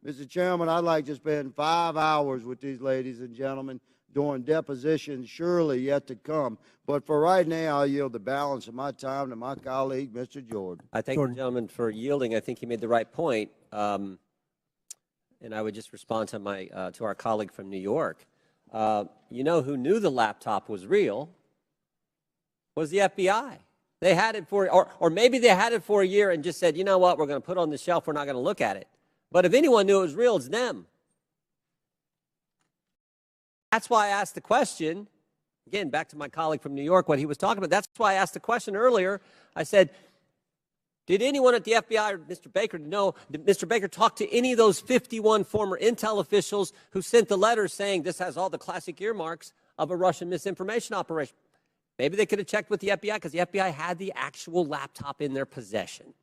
Mr. Chairman, I'd like to spend 5 hours with these ladies and gentlemen during depositions surely yet to come. But for right now, I'll yield the balance of my time to my colleague, Mr. Jordan. I thank the gentleman for yielding. I think he made the right point. And I would just respond to to our colleague from New York. You know who knew the laptop was real was the FBI. They had it for, or maybe they had it for a year and just said, you know what, we're going to put it on the shelf, we're not going to look at it. But if anyone knew it was real, it's them. That's why I asked the question, again, back to my colleague from New York, what he was talking about. That's why I asked the question earlier. I said, did anyone at the FBI or Mr. Baker know, did Mr. Baker talk to any of those 51 former intel officials who sent the letters saying this has all the classic earmarks of a Russian misinformation operation? Maybe they could have checked with the FBI because the FBI had the actual laptop in their possession.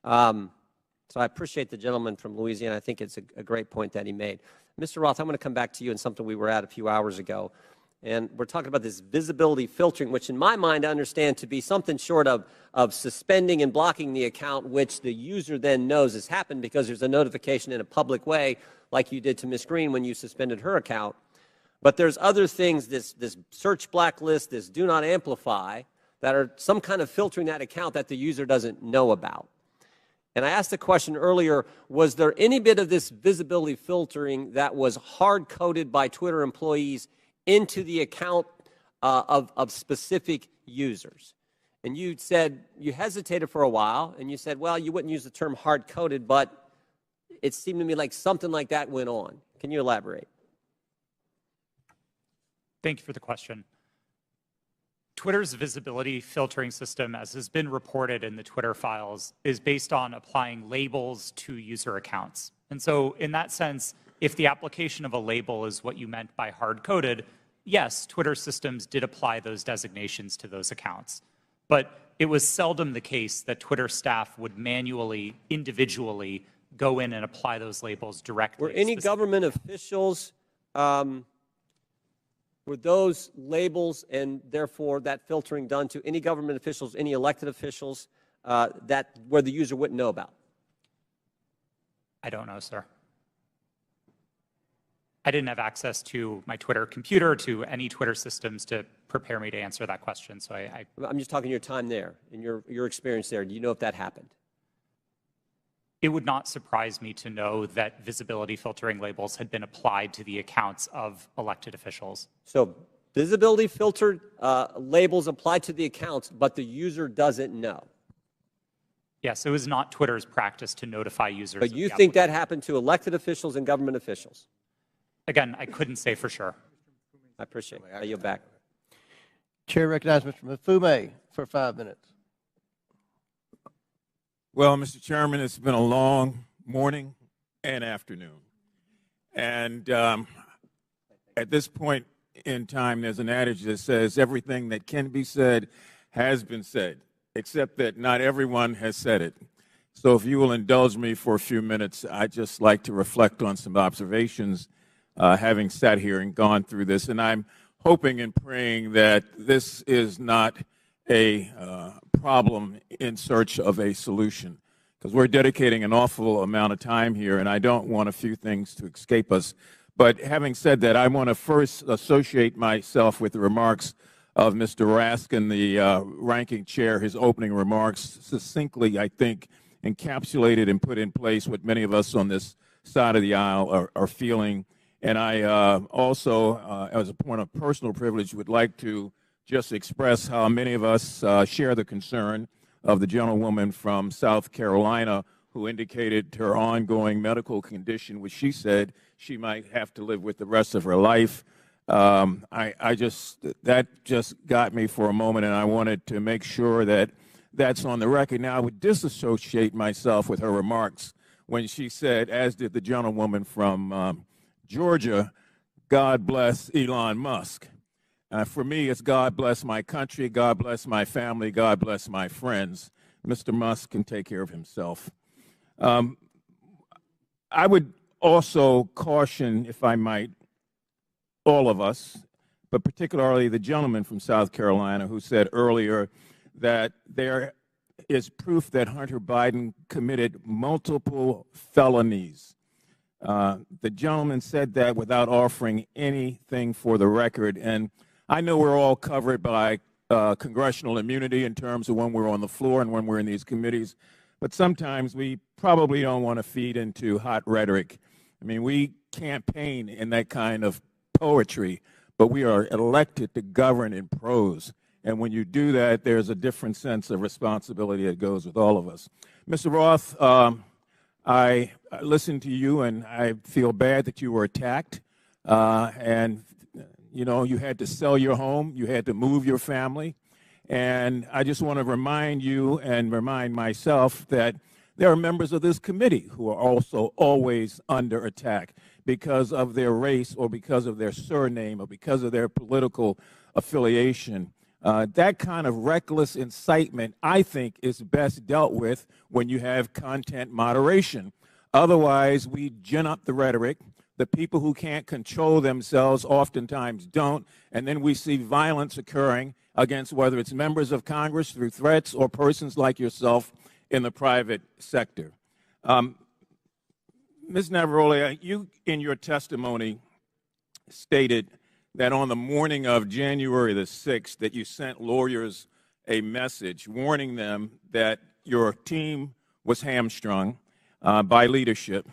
So I appreciate the gentleman from Louisiana. I think it's a great point that he made. Mr. Roth, I'm going to come back to you on something we were at a few hours ago. And we're talking about this visibility filtering, which in my mind I understand to be something short of suspending and blocking the account, which the user then knows has happened because there's a notification in a public way, like you did to Ms. Green when you suspended her account. But there's other things, this search blacklist, this do not amplify, that are some kind of filtering that account that the user doesn't know about. And I asked the question earlier, was there any bit of this visibility filtering that was hard-coded by Twitter employees into the account of specific users? And you said, you hesitated for a while, and you said, well, you wouldn't use the term hard-coded, but it seemed to me like something like that went on. Can you elaborate? Thank you for the question. Twitter's visibility filtering system, as has been reported in the Twitter files, is based on applying labels to user accounts. And so in that sense, if the application of a label is what you meant by hard-coded, yes, Twitter systems did apply those designations to those accounts. But it was seldom the case that Twitter staff would manually, individually go in and apply those labels directly. Were any government officials, were those labels and therefore that filtering done to any government officials, any elected officials where the user wouldn't know about? I don't know, sir. I didn't have access to my Twitter computer, to any Twitter systems to prepare me to answer that question. So I'm just talking your time there and your experience there. Do you know if that happened? It would not surprise me to know that visibility filtering labels had been applied to the accounts of elected officials. So visibility filtered labels applied to the accounts, but the user doesn't know. Yes, it was not Twitter's practice to notify users. But you think that happened to elected officials and government officials? Again, I couldn't say for sure. I appreciate it. I yield back. Chair recognizes Mr. Mfume for 5 minutes. Well, Mr. Chairman, it's been a long morning and afternoon. And at this point in time, there's an adage that says everything that can be said has been said, except that not everyone has said it. So if you will indulge me for a few minutes, I'd just like to reflect on some observations having sat here and gone through this. And I'm hoping and praying that this is not a problem in search of a solution, because we're dedicating an awful amount of time here, and I don't want a few things to escape us. But having said that, I want to first associate myself with the remarks of Mr. Raskin, the ranking chair. His opening remarks succinctly, I think, encapsulated and put in place what many of us on this side of the aisle are feeling. And I also, as a point of personal privilege, would like to just express how many of us share the concern of the gentlewoman from South Carolina who indicated her ongoing medical condition, which she said she might have to live with the rest of her life. That just got me for a moment, and I wanted to make sure that that's on the record. Now, I would disassociate myself with her remarks when she said, as did the gentlewoman from Georgia, God bless Elon Musk. For me, it's God bless my country, God bless my family, God bless my friends. Mr. Musk can take care of himself. I would also caution, if I might, all of us, but particularly the gentleman from South Carolina who said earlier that there is proof that Hunter Biden committed multiple felonies. The gentleman said that without offering anything for the record. And I know we're all covered by congressional immunity in terms of when we're on the floor and when we're in these committees, but sometimes we probably don't want to feed into hot rhetoric. I mean, we campaign in that kind of poetry, but we are elected to govern in prose. And when you do that, there's a different sense of responsibility that goes with all of us. Mr. Roth, I listened to you, and I feel bad that you were attacked. And, you know, you had to sell your home. You had to move your family. And I just want to remind you and remind myself that there are members of this committee who are also always under attack because of their race or because of their surname or because of their political affiliation. That kind of reckless incitement, I think, is best dealt with when you have content moderation. Otherwise, we gin up the rhetoric. The people who can't control themselves oftentimes don't, and then we see violence occurring against whether it's members of Congress through threats or persons like yourself in the private sector. Ms. Navarrete, you in your testimony stated that on the morning of January the 6th that you sent lawyers a message warning them that your team was hamstrung by leadership.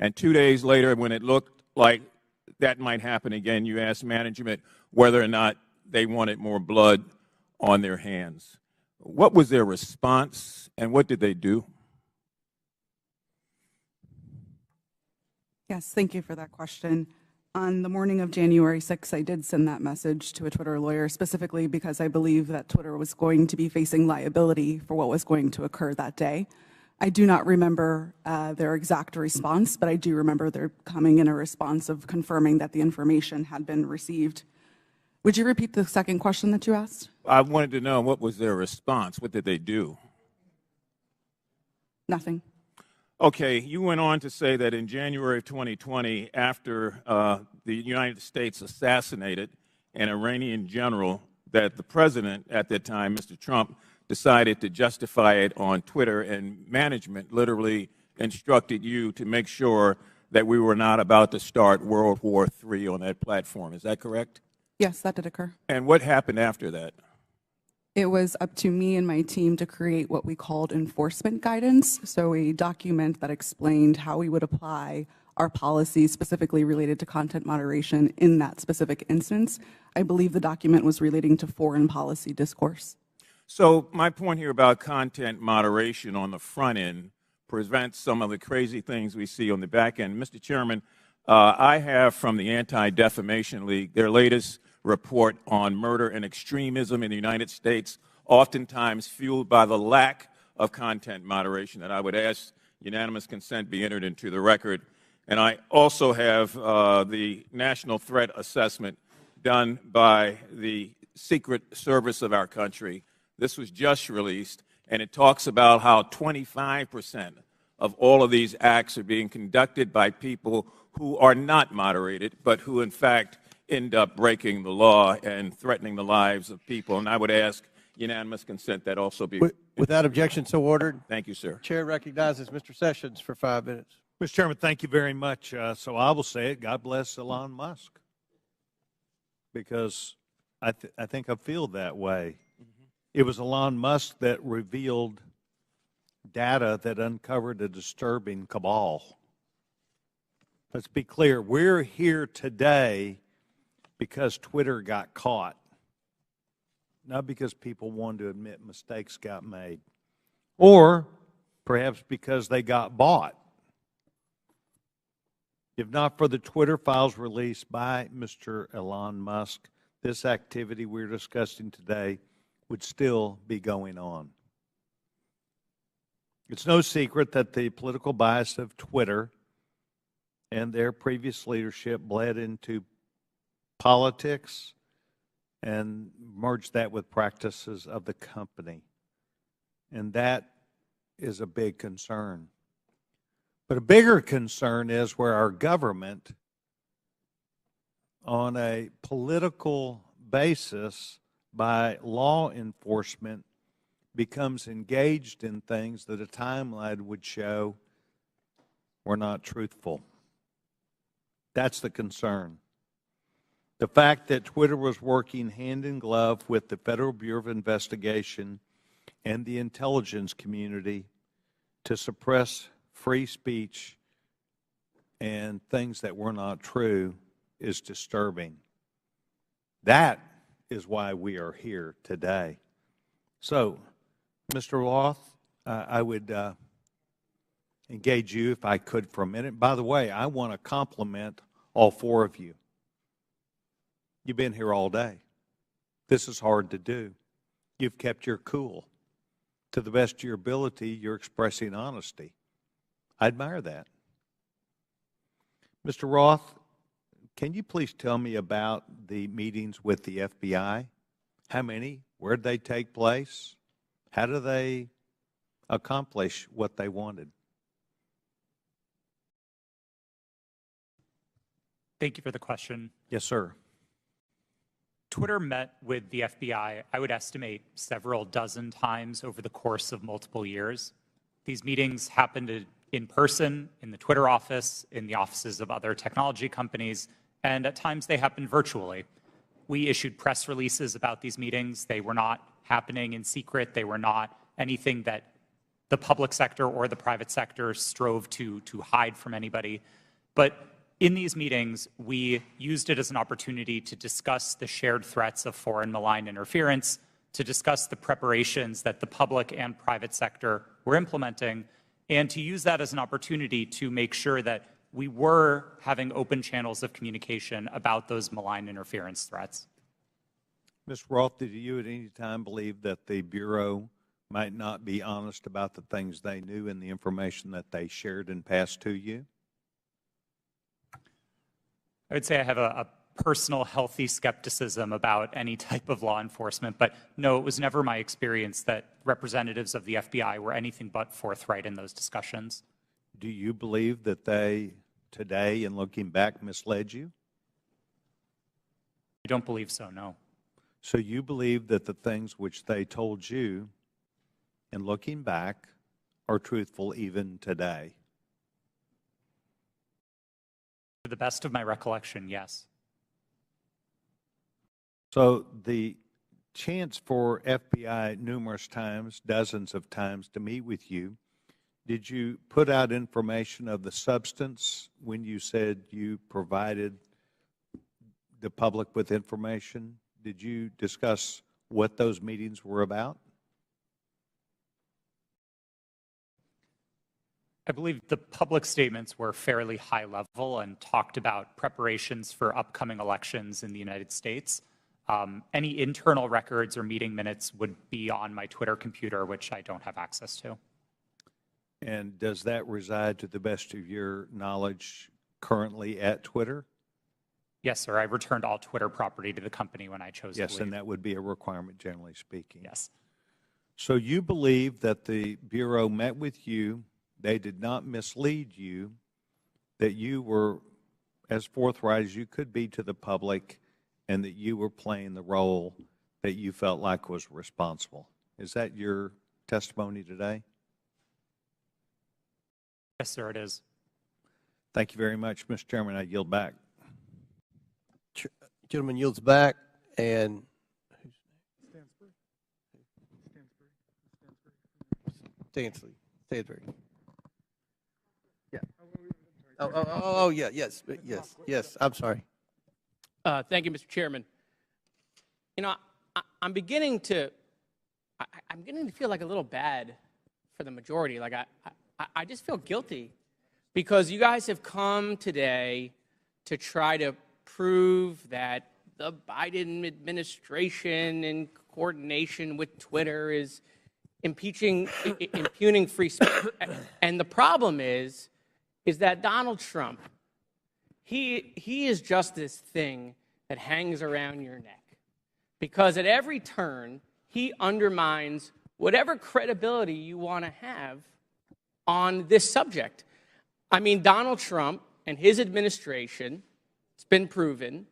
And 2 days later, when it looked like that might happen again, you asked management whether or not they wanted more blood on their hands. What was their response, and what did they do? Yes, thank you for that question. On the morning of January 6th, I did send that message to a Twitter lawyer specifically because I believe that Twitter was going to be facing liability for what was going to occur that day. I do not remember their exact response, but I do remember there coming in a response of confirming that the information had been received. Would you repeat the second question that you asked? I wanted to know what was their response. What did they do? Nothing. Okay, you went on to say that in January of 2020, after the United States assassinated an Iranian general, that the president at that time, Mr. Trump, decided to justify it on Twitter, and management literally instructed you to make sure that we were not about to start World War III on that platform. Is that correct? Yes, that did occur. And what happened after that? It was up to me and my team to create what we called enforcement guidance, so a document that explained how we would apply our policies specifically related to content moderation in that specific instance. I believe the document was relating to foreign policy discourse. So my point here about content moderation on the front end prevents some of the crazy things we see on the back end. Mr. Chairman, I have from the Anti-Defamation League their latest report on murder and extremism in the United States, oftentimes fueled by the lack of content moderation, that I would ask unanimous consent be entered into the record. And I also have the National Threat Assessment done by the Secret Service of our country. This was just released, and it talks about how 25% of all of these acts are being conducted by people who are not moderated, but who in fact end up breaking the law and threatening the lives of people. And I would ask unanimous consent that also be. Without objection, so ordered. Thank you, sir. Chair recognizes Mr. Sessions for 5 minutes. Mr. Chairman, thank you very much. So I will say it, God bless Elon Musk, because I think I feel that way. It was Elon Musk that revealed data that uncovered a disturbing cabal. Let's be clear, we're here today because Twitter got caught, not because people wanted to admit mistakes got made, or perhaps because they got bought. If not for the Twitter files released by Mr. Elon Musk, this activity we're discussing today would still be going on. It's no secret that the political bias of Twitter and their previous leadership bled into politics and merged that with practices of the company. And that is a big concern. But a bigger concern is where our government, on a political basis by law enforcement, becomes engaged in things that a timeline would show were not truthful. That's the concern. The fact that Twitter was working hand in glove with the Federal Bureau of Investigation and the intelligence community to suppress free speech and things that were not true is disturbing. That is why we are here today. So, Mr. Roth, I would engage you, if I could, for a minute. By the way, I want to compliment all four of you. You've been here all day. This is hard to do. You've kept your cool. To the best of your ability, you're expressing honesty. I admire that. Mr. Roth, can you please tell me about the meetings with the FBI? How many? Where did they take place? How do they accomplish what they wanted? Thank you for the question. Yes, sir. Twitter met with the FBI, I would estimate, several dozen times over the course of multiple years. These meetings happened in person, in the Twitter office, in the offices of other technology companies, and at times they happened virtually. We issued press releases about these meetings. They were not happening in secret. They were not anything that the public sector or the private sector strove to hide from anybody. But in these meetings, we used it as an opportunity to discuss the shared threats of foreign malign interference, to discuss the preparations that the public and private sector were implementing, and to use that as an opportunity to make sure that we were having open channels of communication about those malign interference threats. Ms. Roth, did you at any time believe that the Bureau might not be honest about the things they knew and the information that they shared and passed to you? I would say I have a personal healthy skepticism about any type of law enforcement, but no, it was never my experience that representatives of the FBI were anything but forthright in those discussions. Do you believe that they, today, in looking back, misled you? I don't believe so, no. So you believe that the things which they told you, in looking back, are truthful even today? To the best of my recollection, yes. So the chance for FBI numerous times, dozens of times, to meet with you, did you put out information of the substance when you said you provided the public with information? Did you discuss what those meetings were about? I believe the public statements were fairly high level and talked about preparations for upcoming elections in the United States. Any internal records or meeting minutes would be on my Twitter computer, which I don't have access to. And does that reside, to the best of your knowledge, currently at Twitter? Yes, sir. I returned all Twitter property to the company when I chose to leave. Yes, and that would be a requirement, generally speaking. Yes. So you believe that the Bureau met with you, they did not mislead you, that you were as forthright as you could be to the public, and that you were playing the role that you felt like was responsible. Is that your testimony today? Yes, sir, it is. Thank you very much, Mr. Chairman. I yield back. Gentleman yields back, and Stansbury. Yeah. Oh, yeah, yes. I'm sorry. Thank you, Mr. Chairman. You know, I'm beginning to feel like a little bad for the majority. Like I just feel guilty because you guys have come today to try to prove that the Biden administration, in coordination with Twitter, is impugning free speech. And the problem is that Donald Trump, he is just this thing that hangs around your neck. Because at every turn, he undermines whatever credibility you want to have on this subject. I mean, Donald Trump and his administration, it's been proven,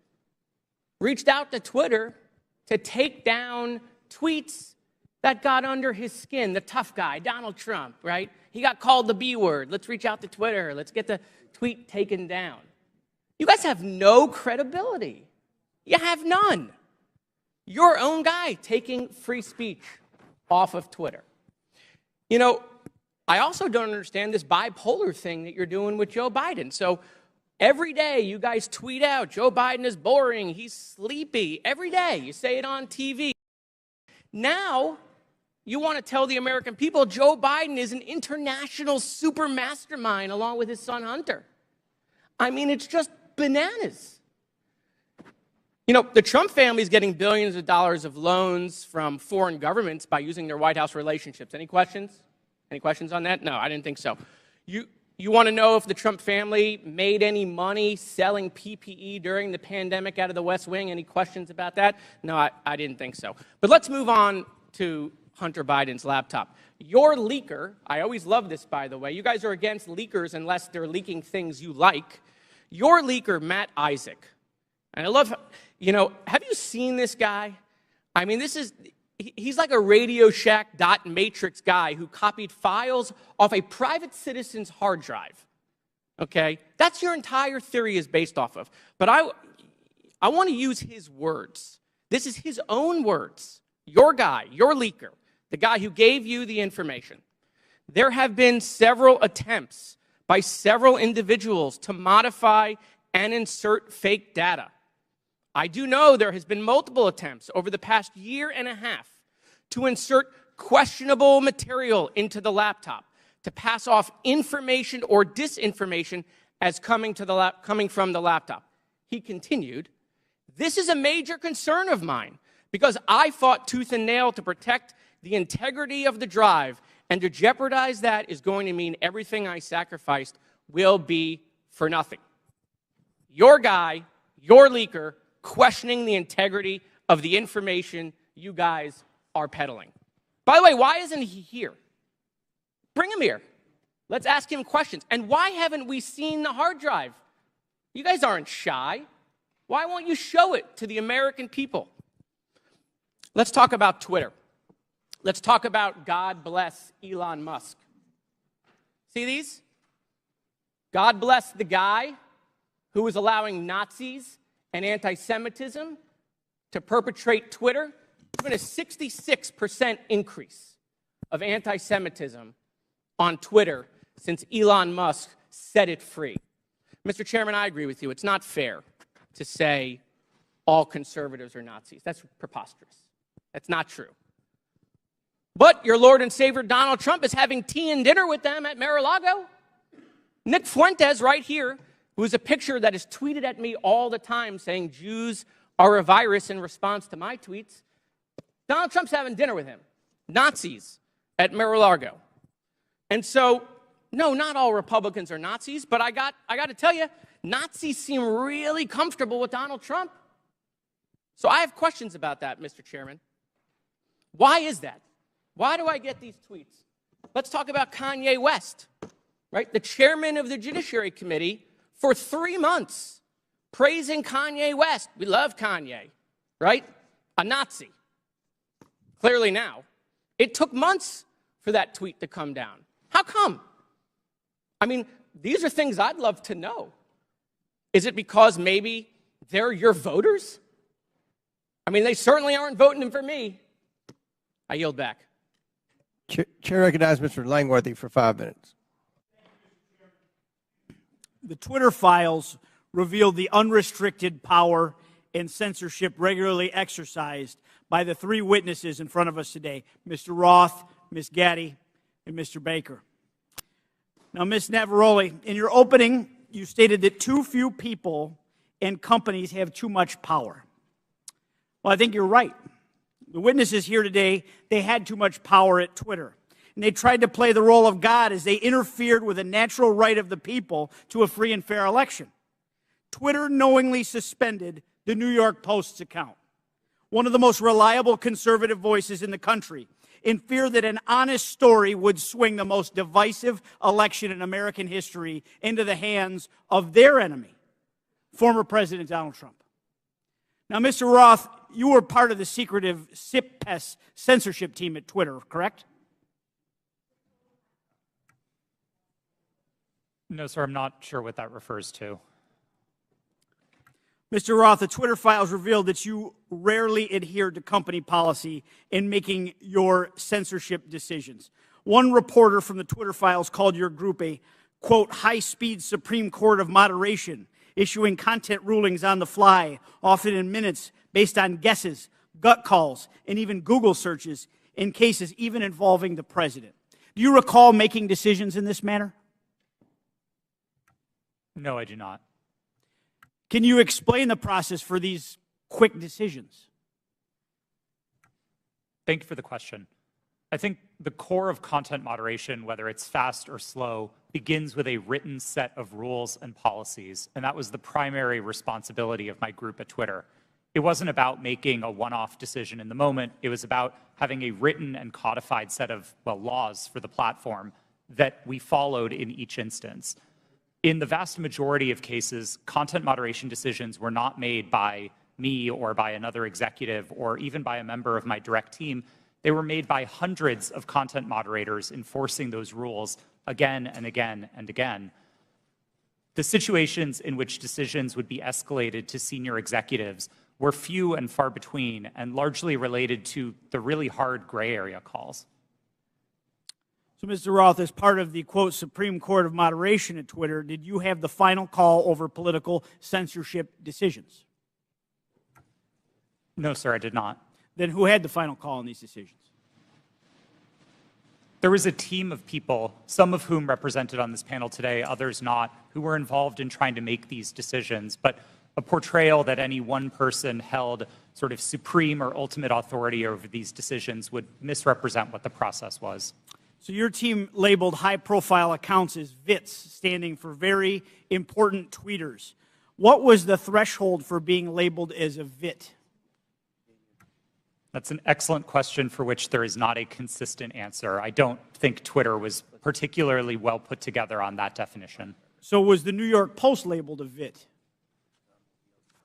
reached out to Twitter to take down tweets that got under his skin. The tough guy, Donald Trump, right? He got called the B word. Let's reach out to Twitter. Let's get the tweet taken down. You guys have no credibility. You have none. Your own guy taking free speech off of Twitter. You know, I also don't understand this bipolar thing that you're doing with Joe Biden. So every day you guys tweet out, Joe Biden is boring, he's sleepy. Every day you say it on TV. Now you want to tell the American people Joe Biden is an international super mastermind along with his son Hunter. I mean, it's just bananas. You know, the Trump family is getting billions of dollars of loans from foreign governments by using their White House relationships. Any questions? Any questions on that? No, I didn't think so. You want to know if the Trump family made any money selling PPE during the pandemic out of the West Wing? Any questions about that? No, I didn't think so. But let's move on to Hunter Biden's laptop. Your leaker, I always love this, by the way. You guys are against leakers unless they're leaking things you like. Your leaker, Matt Isaac, and I love, you know, have you seen this guy? I mean, he's like a Radio Shack dot matrix guy who copied files off a private citizen's hard drive. Okay? That's your entire theory is based off of. But I want to use his words. This is his own words. Your guy, your leaker, the guy who gave you the information. There have been several attempts by several individuals to modify and insert fake data. I do know there has been multiple attempts over the past year and a half to insert questionable material into the laptop, to pass off information or disinformation as coming from the laptop. He continued, "This is a major concern of mine because I fought tooth and nail to protect the integrity of the drive, and to jeopardize that is going to mean everything I sacrificed will be for nothing." Your guy, your leaker, questioning the integrity of the information you guys are peddling. By the way, why isn't he here? Bring him here. Let's ask him questions. And why haven't we seen the hard drive? You guys aren't shy. Why won't you show it to the American people? Let's talk about Twitter. Let's talk about God bless Elon Musk. See these? God bless the guy who is allowing Nazis and anti-Semitism to perpetrate Twitter. There's been a 66% increase of anti-Semitism on Twitter since Elon Musk set it free. Mr. Chairman, I agree with you. It's not fair to say all conservatives are Nazis. That's preposterous. That's not true. But your Lord and Savior Donald Trump is having tea and dinner with them at Mar-a-Lago. Nick Fuentes right here, who is a picture that is tweeted at me all the time saying Jews are a virus in response to my tweets. Donald Trump's having dinner with him. Nazis at Mar-a-Lago. And so, no, not all Republicans are Nazis, but I got to tell you, Nazis seem really comfortable with Donald Trump. So I have questions about that, Mr. Chairman. Why is that? Why do I get these tweets? Let's talk about Kanye West, right? The chairman of the Judiciary Committee for 3 months praising Kanye West. We love Kanye, right? A Nazi. Clearly now. It took months for that tweet to come down. How come? I mean, these are things I'd love to know. Is it because maybe they're your voters? I mean, they certainly aren't voting for me. I yield back. Chair recognizes Mr. Langworthy for 5 minutes. The Twitter files revealed the unrestricted power and censorship regularly exercised by the three witnesses in front of us today, Mr. Roth, Ms. Gaddy, and Mr. Baker. Now, Ms. Navaroli, in your opening, you stated that too few people and companies have too much power. Well, I think you're right. The witnesses here today, they had too much power at Twitter. And they tried to play the role of God as they interfered with the natural right of the people to a free and fair election. Twitter knowingly suspended the New York Post's account, one of the most reliable conservative voices in the country, in fear that an honest story would swing the most divisive election in American history into the hands of their enemy, former President Donald Trump. Now, Mr. Roth, you were part of the secretive SIPPES censorship team at Twitter, correct? No, sir, I'm not sure what that refers to. Mr. Roth, the Twitter files revealed that you rarely adhered to company policy in making your censorship decisions. One reporter from the Twitter files called your group a, quote, high-speed Supreme Court of moderation, issuing content rulings on the fly, often in minutes, based on guesses, gut calls, and even Google searches in cases even involving the president. Do you recall making decisions in this manner? No, I do not. Can you explain the process for these quick decisions? Thank you for the question. I think the core of content moderation, whether it's fast or slow, begins with a written set of rules and policies, and that was the primary responsibility of my group at Twitter. It wasn't about making a one-off decision in the moment. It was about having a written and codified set of, well, laws for the platform that we followed in each instance. In the vast majority of cases, content moderation decisions were not made by me or by another executive or even by a member of my direct team. They were made by hundreds of content moderators enforcing those rules again and again and again. The situations in which decisions would be escalated to senior executives were few and far between and largely related to the really hard gray area calls. So, Mr. Roth, as part of the, quote, Supreme Court of Moderation at Twitter, did you have the final call over political censorship decisions? No, sir, I did not. Then who had the final call on these decisions? There was a team of people, some of whom represented on this panel today, others not, who were involved in trying to make these decisions. But a portrayal that any one person held sort of supreme or ultimate authority over these decisions would misrepresent what the process was. So your team labeled high-profile accounts as VITs, standing for very important tweeters. What was the threshold for being labeled as a VIT? That's an excellent question for which there is not a consistent answer. I don't think Twitter was particularly well put together on that definition. So was the New York Post labeled a VIT?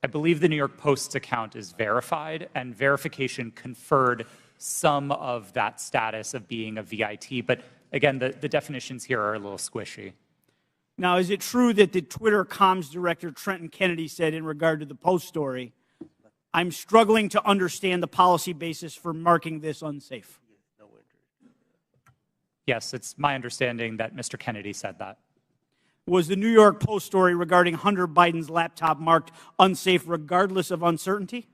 I believe the New York Post's account is verified, and verification conferred some of that status of being a VIT. But again, the definitions here are a little squishy. Now, is it true that the Twitter comms director, Trenton Kennedy, said in regard to the Post story, I'm struggling to understand the policy basis for marking this unsafe? Yes, it's my understanding that Mr. Kennedy said that. Was the New York Post story regarding Hunter Biden's laptop marked unsafe regardless of uncertainty?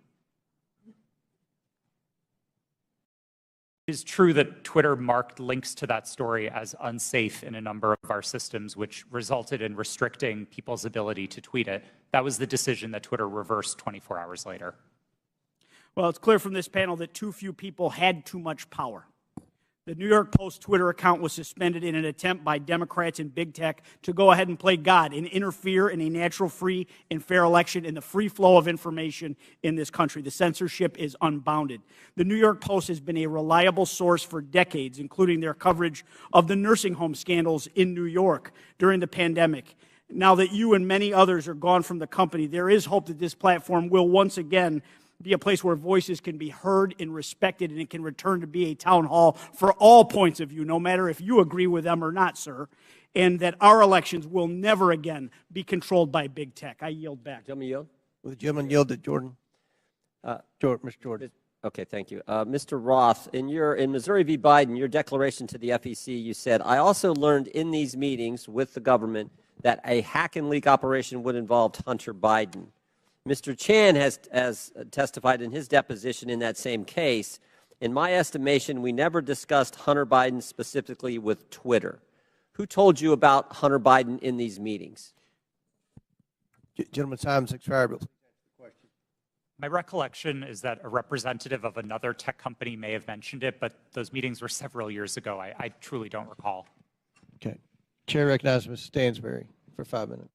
It is true that Twitter marked links to that story as unsafe in a number of our systems, which resulted in restricting people's ability to tweet it. That was the decision that Twitter reversed 24 hours later. Well, it's clear from this panel that too few people had too much power. The New York Post Twitter account was suspended in an attempt by Democrats and big tech to go ahead and play God and interfere in a natural, free, and fair election and the free flow of information in this country. The censorship is unbounded. The New York Post has been a reliable source for decades, including their coverage of the nursing home scandals in New York during the pandemic. Now that you and many others are gone from the company, there is hope that this platform will once again be a place where voices can be heard and respected, and it can return to be a town hall for all points of view, no matter if you agree with them or not, sir, and that our elections will never again be controlled by big tech. I yield back. Gentleman yield? Will the gentleman yield to Jordan? Mr. Jordan. Okay, thank you. Mr. Roth, in Missouri v. Biden, your declaration to the FEC, you said, I also learned in these meetings with the government that a hack and leak operation would involve Hunter Biden. Mr. Chan has testified in his deposition in that same case. In my estimation, we never discussed Hunter Biden specifically with Twitter. Who told you about Hunter Biden in these meetings? Gentleman's time has expired, but please answer the question. My recollection is that a representative of another tech company may have mentioned it, but those meetings were several years ago. I truly don't recall. Okay. Chair recognizes Ms. Stansberry for 5 minutes.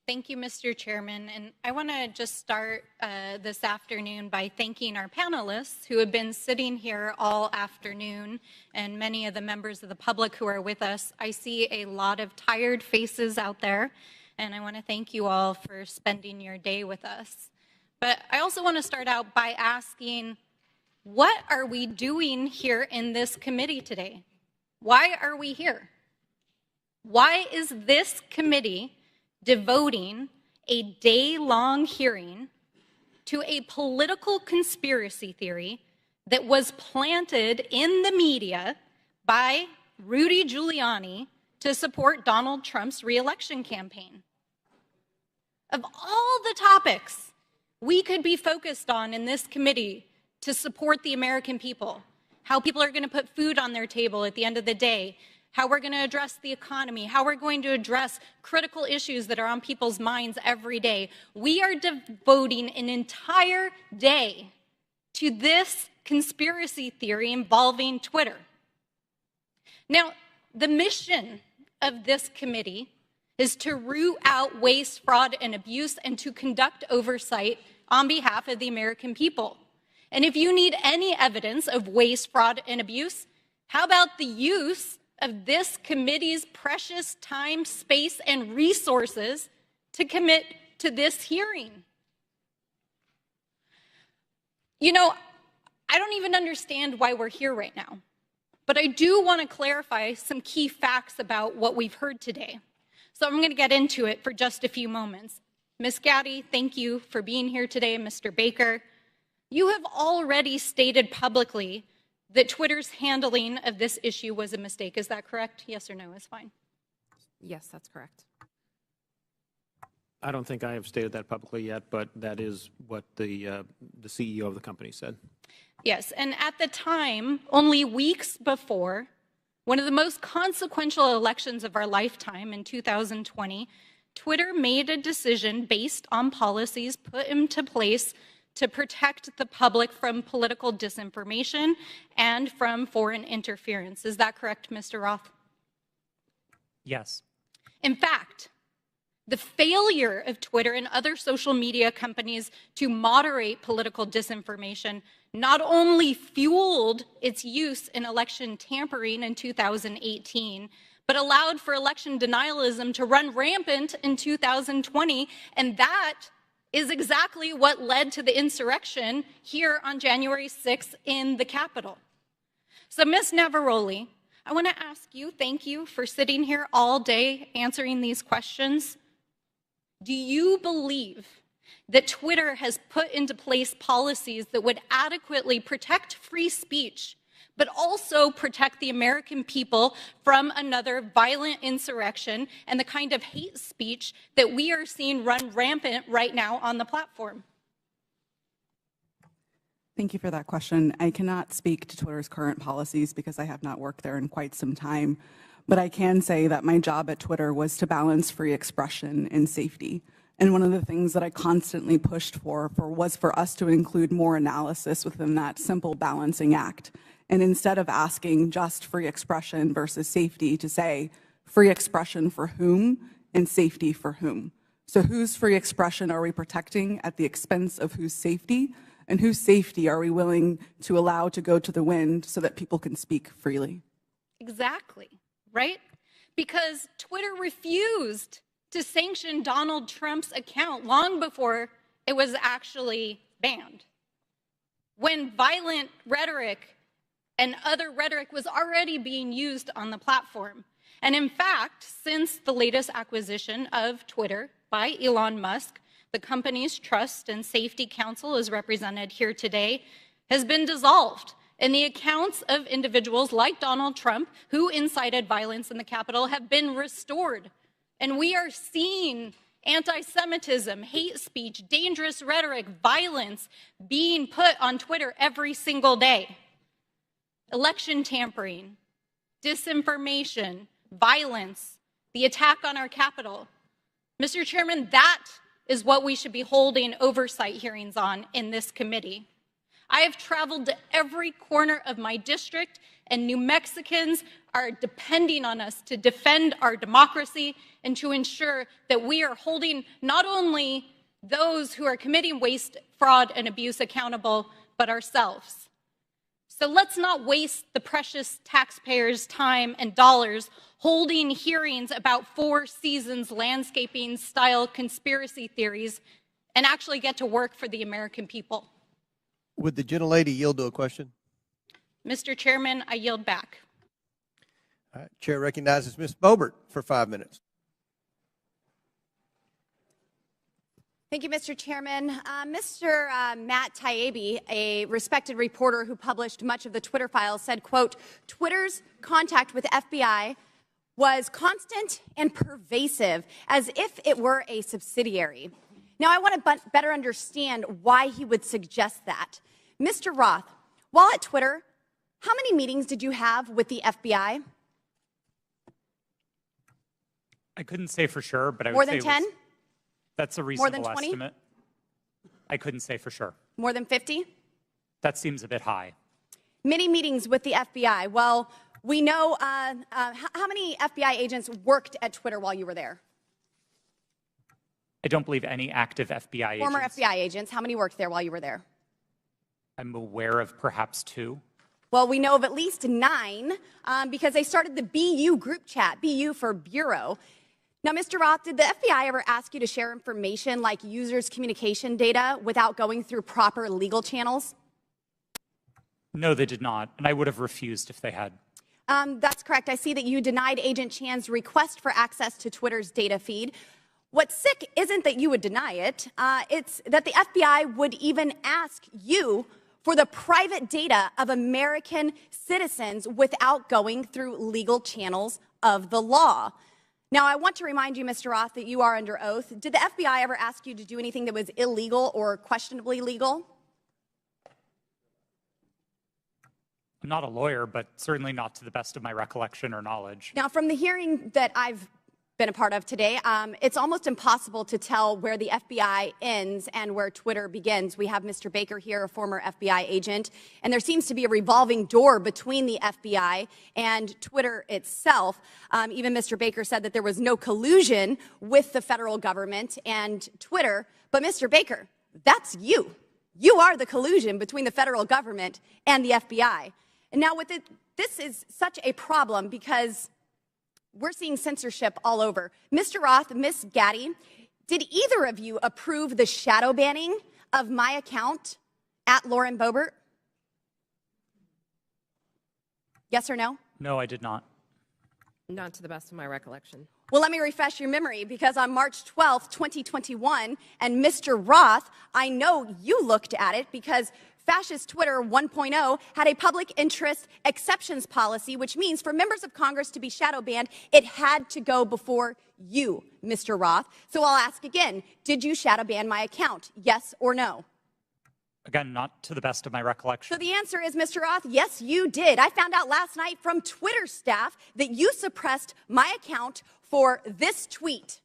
Thank you, Mr. Chairman. And I want to just start this afternoon by thanking our panelists who have been sitting here all afternoon, and many of the members of the public who are with us. I see a lot of tired faces out there, and I want to thank you all for spending your day with us. But I also want to start out by asking, what are we doing here in this committee today? Why are we here? Why is this committee devoting a day-long hearing to a political conspiracy theory that was planted in the media by Rudy Giuliani to support Donald Trump's re-election campaign? Of all the topics we could be focused on in this committee to support the American people, how people are going to put food on their table at the end of the day, how we're going to address the economy, how we're going to address critical issues that are on people's minds every day. We are devoting an entire day to this conspiracy theory involving Twitter. Now, the mission of this committee is to root out waste, fraud, and abuse, and to conduct oversight on behalf of the American people. And if you need any evidence of waste, fraud, and abuse, how about the use of this committee's precious time, space, and resources to commit to this hearing? You know, I don't even understand why we're here right now, but I do want to clarify some key facts about what we've heard today. So I'm going to get into it for just a few moments. Ms. Gaddy, thank you for being here today. Mr. Baker, you have already stated publicly that Twitter's handling of this issue was a mistake. Is that correct? Yes or no is fine. Yes, that's correct. I don't think I have stated that publicly yet, but that is what the CEO of the company said. Yes, and at the time, only weeks before One of the most consequential elections of our lifetime in 2020, Twitter made a decision based on policies put into place to protect the public from political disinformation and from foreign interference. Is that correct, Mr. Roth? Yes. In fact, the failure of Twitter and other social media companies to moderate political disinformation not only fueled its use in election tampering in 2018, but allowed for election denialism to run rampant in 2020, and that is exactly what led to the insurrection here on January 6th in the Capitol. So, Ms. Navaroli, I want to ask you, thank you for sitting here all day answering these questions. Do you believe that Twitter has put into place policies that would adequately protect free speech, but also protect the American people from another violent insurrection and the kind of hate speech that we are seeing run rampant right now on the platform? Thank you for that question. I cannot speak to Twitter's current policies because I have not worked there in quite some time, but I can say that my job at Twitter was to balance free expression and safety. And one of the things that I constantly pushed for was for us to include more analysis within that simple balancing act. And instead of asking just free expression versus safety, to say free expression for whom and safety for whom. So whose free expression are we protecting at the expense of whose safety? And whose safety are we willing to allow to go to the wind so that people can speak freely? Exactly, right? Because Twitter refused to sanction Donald Trump's account long before it was actually banned, when violent rhetoric and other rhetoric was already being used on the platform. And in fact, since the latest acquisition of Twitter by Elon Musk, the company's Trust and Safety Council, as represented here today, has been dissolved. And the accounts of individuals like Donald Trump, who incited violence in the Capitol, have been restored. And we are seeing anti-Semitism, hate speech, dangerous rhetoric, violence being put on Twitter every single day. Election tampering, disinformation, violence, the attack on our Capitol. Mr. Chairman, that is what we should be holding oversight hearings on in this committee. I have traveled to every corner of my district, and New Mexicans are depending on us to defend our democracy and to ensure that we are holding not only those who are committing waste, fraud, and abuse accountable, but ourselves. So let's not waste the precious taxpayers' time and dollars holding hearings about Four Seasons landscaping style conspiracy theories and actually get to work for the American people. Would the gentlelady yield to a question? Mr. Chairman, I yield back. All right. Chair recognizes Ms. Boebert for 5 minutes. Thank you, Mr. Chairman. Mr. Matt Taibbi, a respected reporter who published much of the Twitter files, said, quote, Twitter's contact with FBI was constant and pervasive, as if it were a subsidiary. Now, I want to better understand why he would suggest that. Mr. Roth, while at Twitter, how many meetings did you have with the FBI? I couldn't say for sure, but I would More say than 10? That's a More reasonable than 20? estimate. I couldn't say for sure. More than 50? That seems a bit high. Many meetings with the FBI. Well, we know how many FBI agents worked at Twitter while you were there? I don't believe any active FBI agents. Former FBI agents. How many worked there while you were there? I'm aware of perhaps 2. Well, we know of at least 9 because they started the BU group chat, BU for Bureau. Now, Mr. Roth, did the FBI ever ask you to share information like users' communication data without going through proper legal channels? No, they did not, and I would have refused if they had. That's correct. I see that you denied Agent Chan's request for access to Twitter's data feed. What's sick isn't that you would deny it, it's that the FBI would even ask you for the private data of American citizens without going through legal channels of the law. Now, I want to remind you, Mr. Roth, that you are under oath. Did the FBI ever ask you to do anything that was illegal or questionably legal? I'm not a lawyer, but certainly not to the best of my recollection or knowledge. Now, from the hearing that I've been a part of today, it's almost impossible to tell where the FBI ends and where Twitter begins. We have Mr. Baker here, a former FBI agent, and there seems to be a revolving door between the FBI and Twitter itself. Even Mr. Baker said that there was no collusion with the federal government and Twitter. But Mr. Baker, that's you. You are the collusion between the federal government and the FBI. And now with it, this is such a problem because we're seeing censorship all over. Mr. Roth, Ms. Gaddy, did either of you approve the shadow banning of my account at Lauren Boebert? Yes or no? No, I did not. Not to the best of my recollection. Well, let me refresh your memory, because on March 12th, 2021, and Mr. Roth, I know you looked at it because Fascist Twitter 1.0 had a public interest exceptions policy, which means for members of Congress to be shadow banned, it had to go before you, Mr. Roth. So I'll ask again, did you shadow ban my account? Yes or no? Again, not to the best of my recollection. So the answer is, Mr. Roth, yes, you did. I found out last night from Twitter staff that you suppressed my account for this tweet.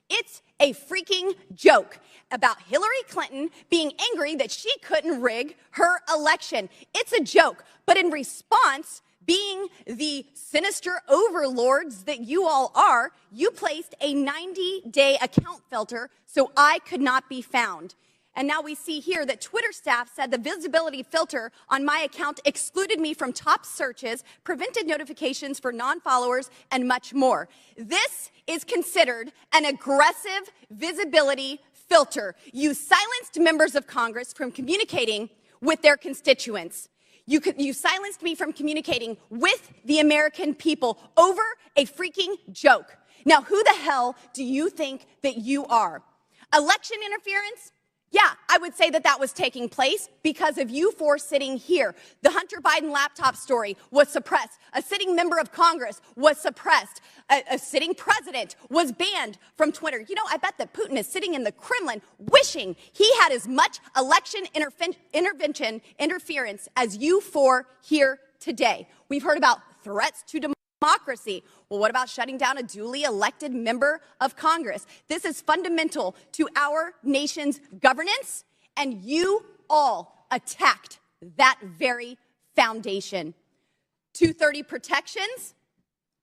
It's a freaking joke about Hillary Clinton being angry that she couldn't rig her election. It's a joke. But in response, being the sinister overlords that you all are, you placed a 90-day account filter so I could not be found. And now we see here that Twitter staff said the visibility filter on my account excluded me from top searches, prevented notifications for non-followers, and much more. This is considered an aggressive visibility filter. You silenced members of Congress from communicating with their constituents. You silenced me from communicating with the American people over a freaking joke. Now, who the hell do you think that you are? Election interference? Yeah, I would say that that was taking place because of you four sitting here. The Hunter Biden laptop story was suppressed. A sitting member of Congress was suppressed. A sitting president was banned from Twitter. You know, I bet that Putin is sitting in the Kremlin wishing he had as much election interference as you four here today. We've heard about threats to democracy. Well, what about shutting down a duly elected member of Congress? This is fundamental to our nation's governance, and you all attacked that very foundation. 230 protections?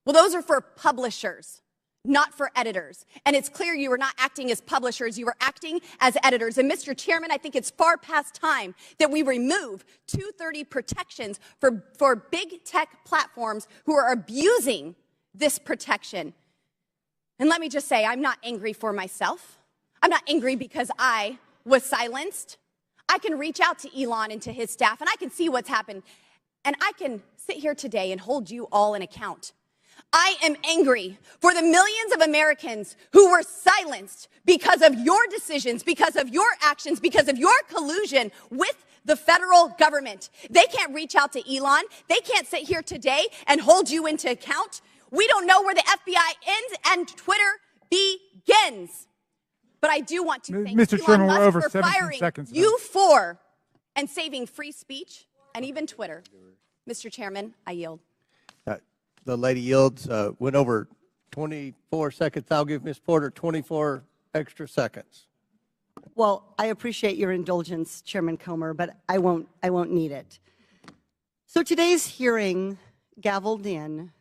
Well, those are for publishers, not for editors. And it's clear you were not acting as publishers, you were acting as editors. And Mr. Chairman, I think it's far past time that we remove 230 protections for big tech platforms who are abusing this protection. And let me just say, I'm not angry for myself. I'm not angry because I was silenced. I can reach out to Elon and to his staff, and I can see what's happened. And I can sit here today and hold you all in account. I am angry for the millions of Americans who were silenced because of your decisions, because of your actions, because of your collusion with the federal government. They can't reach out to Elon. They can't sit here today and hold you into account. We don't know where the FBI ends and Twitter begins. But I do want to thank Mr. Elon Chairman, we're Musk over for 17 firing seconds now. you four and saving free speech and even Twitter. Mr. Chairman, I yield. The lady yields. Went over 24 seconds. I'll give Ms. Porter 24 extra seconds. Well, I appreciate your indulgence, Chairman Comer, but I won't need it. So today's hearing gavelled in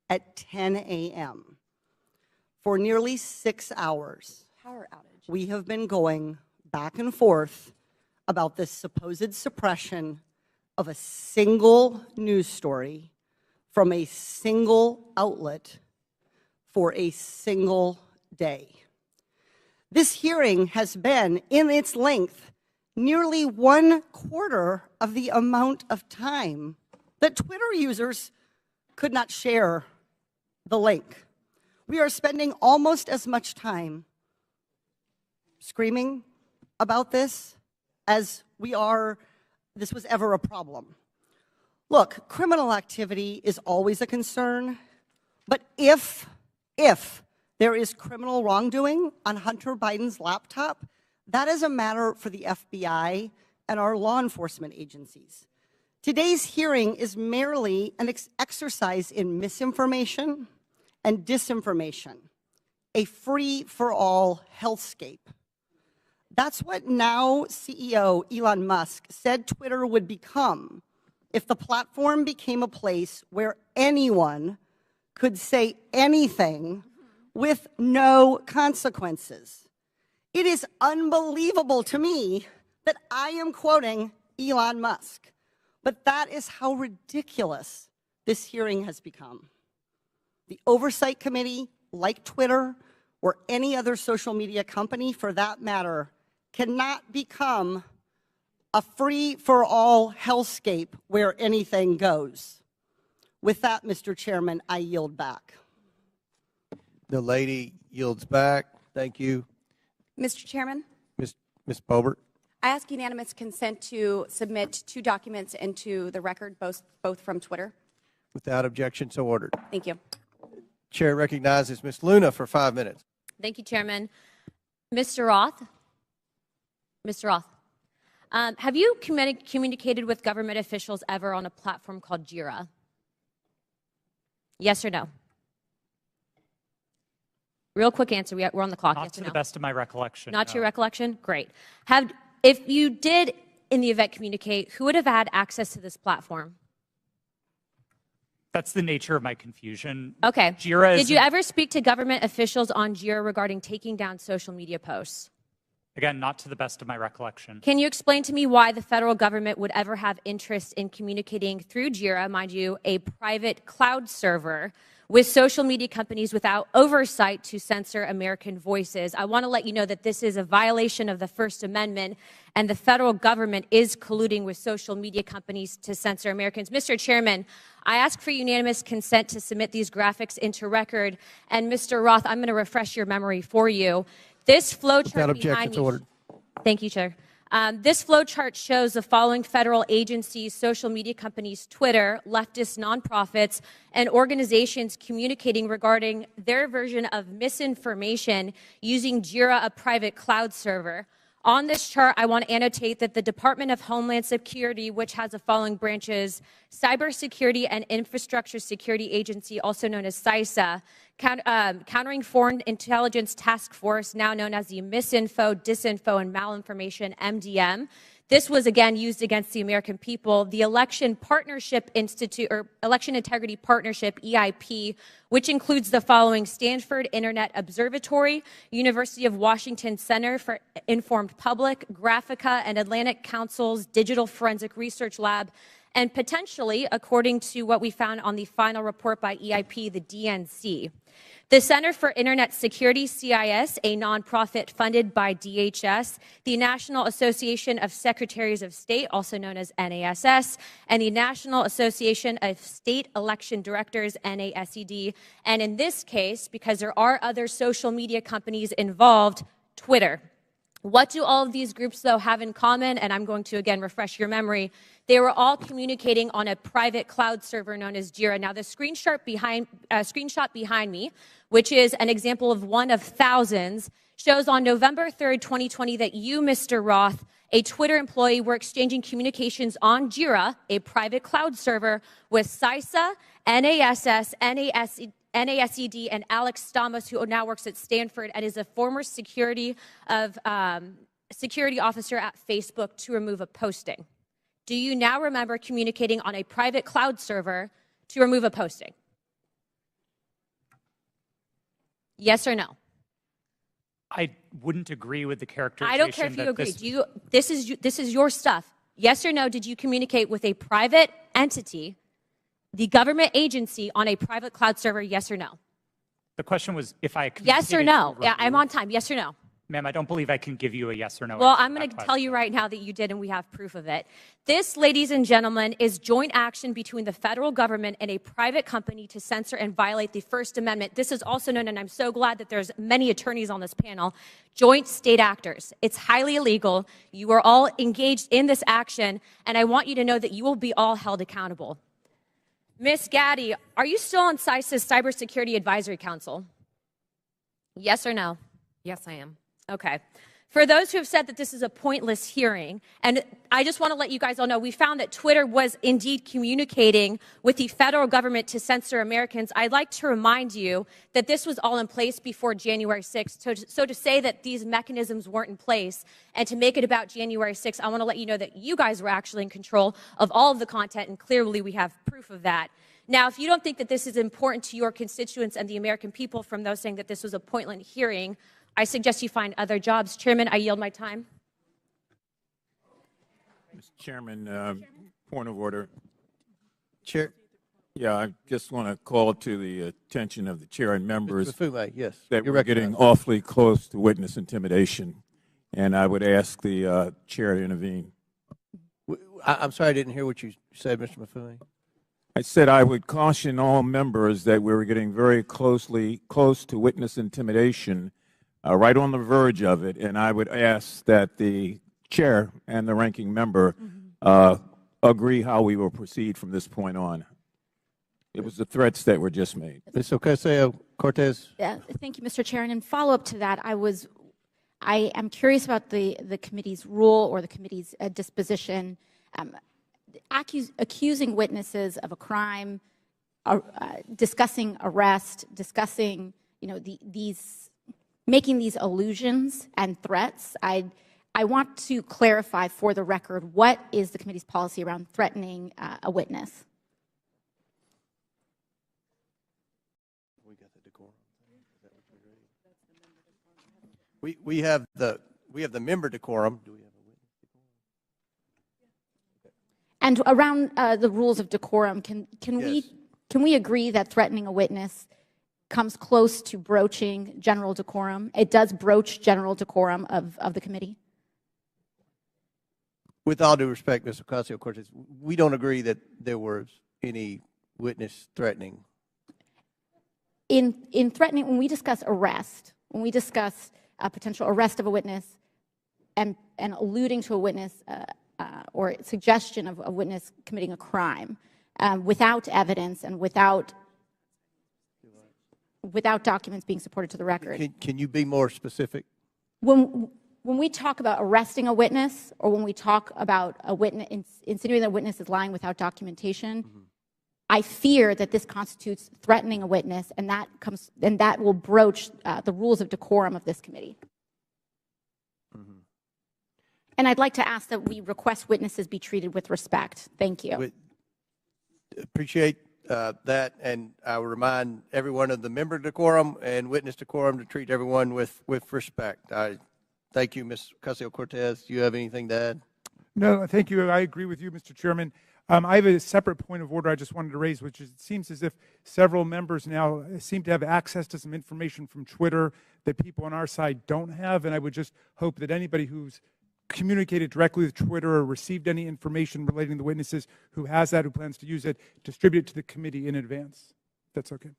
at 10 a.m. For nearly 6 hours. Power outage. We have been going back and forth about this supposed suppression of a single news story from a single outlet for a single day. This hearing has been, in its length, nearly 1/4 of the amount of time that Twitter users could not share the link. We are spending almost as much time screaming about this as this was ever a problem. Look, criminal activity is always a concern, but if there is criminal wrongdoing on Hunter Biden's laptop, that is a matter for the FBI and our law enforcement agencies. Today's hearing is merely an exercise in misinformation and disinformation, a free-for-all hellscape. That's what now CEO Elon Musk said Twitter would become if the platform became a place where anyone could say anything with no consequences. It is unbelievable to me that I am quoting Elon Musk, but that is how ridiculous this hearing has become. The Oversight Committee, like Twitter or any other social media company for that matter, cannot become a free-for-all hellscape where anything goes. With that, Mr. Chairman, I yield back. The lady yields back. Thank you. Mr. Chairman, Ms. Boebert. I ask unanimous consent to submit 2 documents into the record, both from Twitter. Without objection, so ordered. Thank you. Chair recognizes Ms. Luna for 5 minutes. Thank you, Chairman. Mr. Roth? Mr. Roth, have you communicated with government officials ever on a platform called Jira? Yes or no? Real quick answer. We're on the clock. Not yes to or the no? best of my recollection. Not no. to your recollection? Great. If you did, in the event, communicate, who would have had access to this platform? That's the nature of my confusion. Okay. Jira is Did you ever speak to government officials on Jira regarding taking down social media posts? Again, not to the best of my recollection. Can you explain to me why the federal government would ever have interest in communicating through Jira, mind you, a private cloud server, with social media companies without oversight to censor American voices? I want to let you know that this is a violation of the First Amendment, and the federal government is colluding with social media companies to censor Americans. Mr. Chairman, I ask for unanimous consent to submit these graphics into record. And Mr. Roth, I'm going to refresh your memory for you. This flowchart behind me. Ordered. Thank you, Chair. This flowchart shows the following federal agencies, social media companies, Twitter, leftist nonprofits, and organizations communicating regarding their version of misinformation using Jira, a private cloud server. On this chart, I want to annotate that the Department of Homeland Security, which has the following branches: Cybersecurity and Infrastructure Security Agency, also known as CISA, Countering Foreign Intelligence Task Force, now known as the Misinfo, Disinfo, and Malinformation, MDM. This was again used against the American people. The Election Partnership Institute, or Election Integrity Partnership, EIP, which includes the following: Stanford Internet Observatory, University of Washington Center for Informed Public, Graphica, and Atlantic Council's Digital Forensic Research Lab, and potentially, according to what we found on the final report by EIP, the DNC. The Center for Internet Security, CIS, a nonprofit funded by DHS, the National Association of Secretaries of State, also known as NASS, and the National Association of State Election Directors, NASED, and in this case, because there are other social media companies involved, Twitter. What do all of these groups, though, have in common? And I'm going to, again, refresh your memory. They were all communicating on a private cloud server known as Jira. Now, the screenshot behind me, which is an example of one of thousands, shows on November 3rd, 2020, that you, Mr. Roth, a Twitter employee, were exchanging communications on Jira, a private cloud server, with CISA, NASS, NASED, and Alex Stamos, who now works at Stanford and is a former security officer at Facebook, to remove a posting. Do you now remember communicating on a private cloud server to remove a posting? Yes or no? I wouldn't agree with the characterization. I don't care if you agree. This is your stuff. Yes or no, did you communicate with a private entity, the government agency, on a private cloud server? Yes or no? The question was if I Yes or no? Yeah, I'm on time. Yes or no? Ma'am, I don't believe I can give you a yes or no. Well, I'm going to tell you right now that you did, and we have proof of it. This, ladies and gentlemen, is joint action between the federal government and a private company to censor and violate the First Amendment. This is also known, and I'm so glad that there's many attorneys on this panel, joint state actors. It's highly illegal. You are all engaged in this action, and I want you to know that you will be all held accountable. Ms. Gaddy, are you still on CISA's Cybersecurity Advisory Council? Yes or no? Yes, I am. Okay. For those who have said that this is a pointless hearing, and I just want to let you guys all know, we found that Twitter was indeed communicating with the federal government to censor Americans. I'd like to remind you that this was all in place before January 6th. So to say that these mechanisms weren't in place and to make it about January 6th, I want to let you know that you guys were actually in control of all of the content, and clearly we have proof of that. Now, if you don't think that this is important to your constituents and the American people from those saying that this was a pointless hearing, I suggest you find other jobs. Chairman, I yield my time. Mr. Chairman, point of order. Chair. Yeah, I just want to call to the attention of the chair and members yes, that we're getting awfully close to witness intimidation, and I would ask the chair to intervene. I'm sorry, I didn't hear what you said, Mr. Mafui. I said I would caution all members that we were getting very close to witness intimidation, right on the verge of it, and I would ask that the chair and the ranking member agree how we will proceed from this point on. It was the threats that were just made. Ms. Ocasio-Cortez. Thank you, Mr. Chair. And in follow-up to that, I am curious about the committee's rule or the committee's disposition, accusing witnesses of a crime, discussing arrest, discussing, making these allusions and threats. I want to clarify for the record, what is the committee's policy around threatening a witness? We have the member decorum. Do we have a witness decorum? And around the rules of decorum, can we agree that threatening a witness comes close to broaching general decorum? It does broach general decorum of the committee? With all due respect, Ms. Ocasio-Cortez, we don't agree that there was any witness threatening. In threatening, when we discuss arrest, when we discuss a potential arrest of a witness and alluding to a witness or suggestion of a witness committing a crime without evidence and without documents being supported to the record. Can you be more specific? When we talk about arresting a witness, or when we talk about a witness, insinuating that a witness is lying without documentation, I fear that this constitutes threatening a witness, and that will broach the rules of decorum of this committee. And I'd like to ask that we request witnesses be treated with respect. Thank you. Appreciate that, and I will remind everyone of the member decorum and witness decorum to treat everyone with respect. Thank you, Ms. Ocasio-Cortez. Do you have anything to add? No, thank you. I agree with you, Mr. Chairman. I have a separate point of order I just wanted to raise, which is it seems as if several members now seem to have access to some information from Twitter that people on our side don't have, and I would just hope that anybody who's communicated directly with Twitter or received any information relating to the witnesses who has that, who plans to use it, distribute it to the committee in advance. That's okay.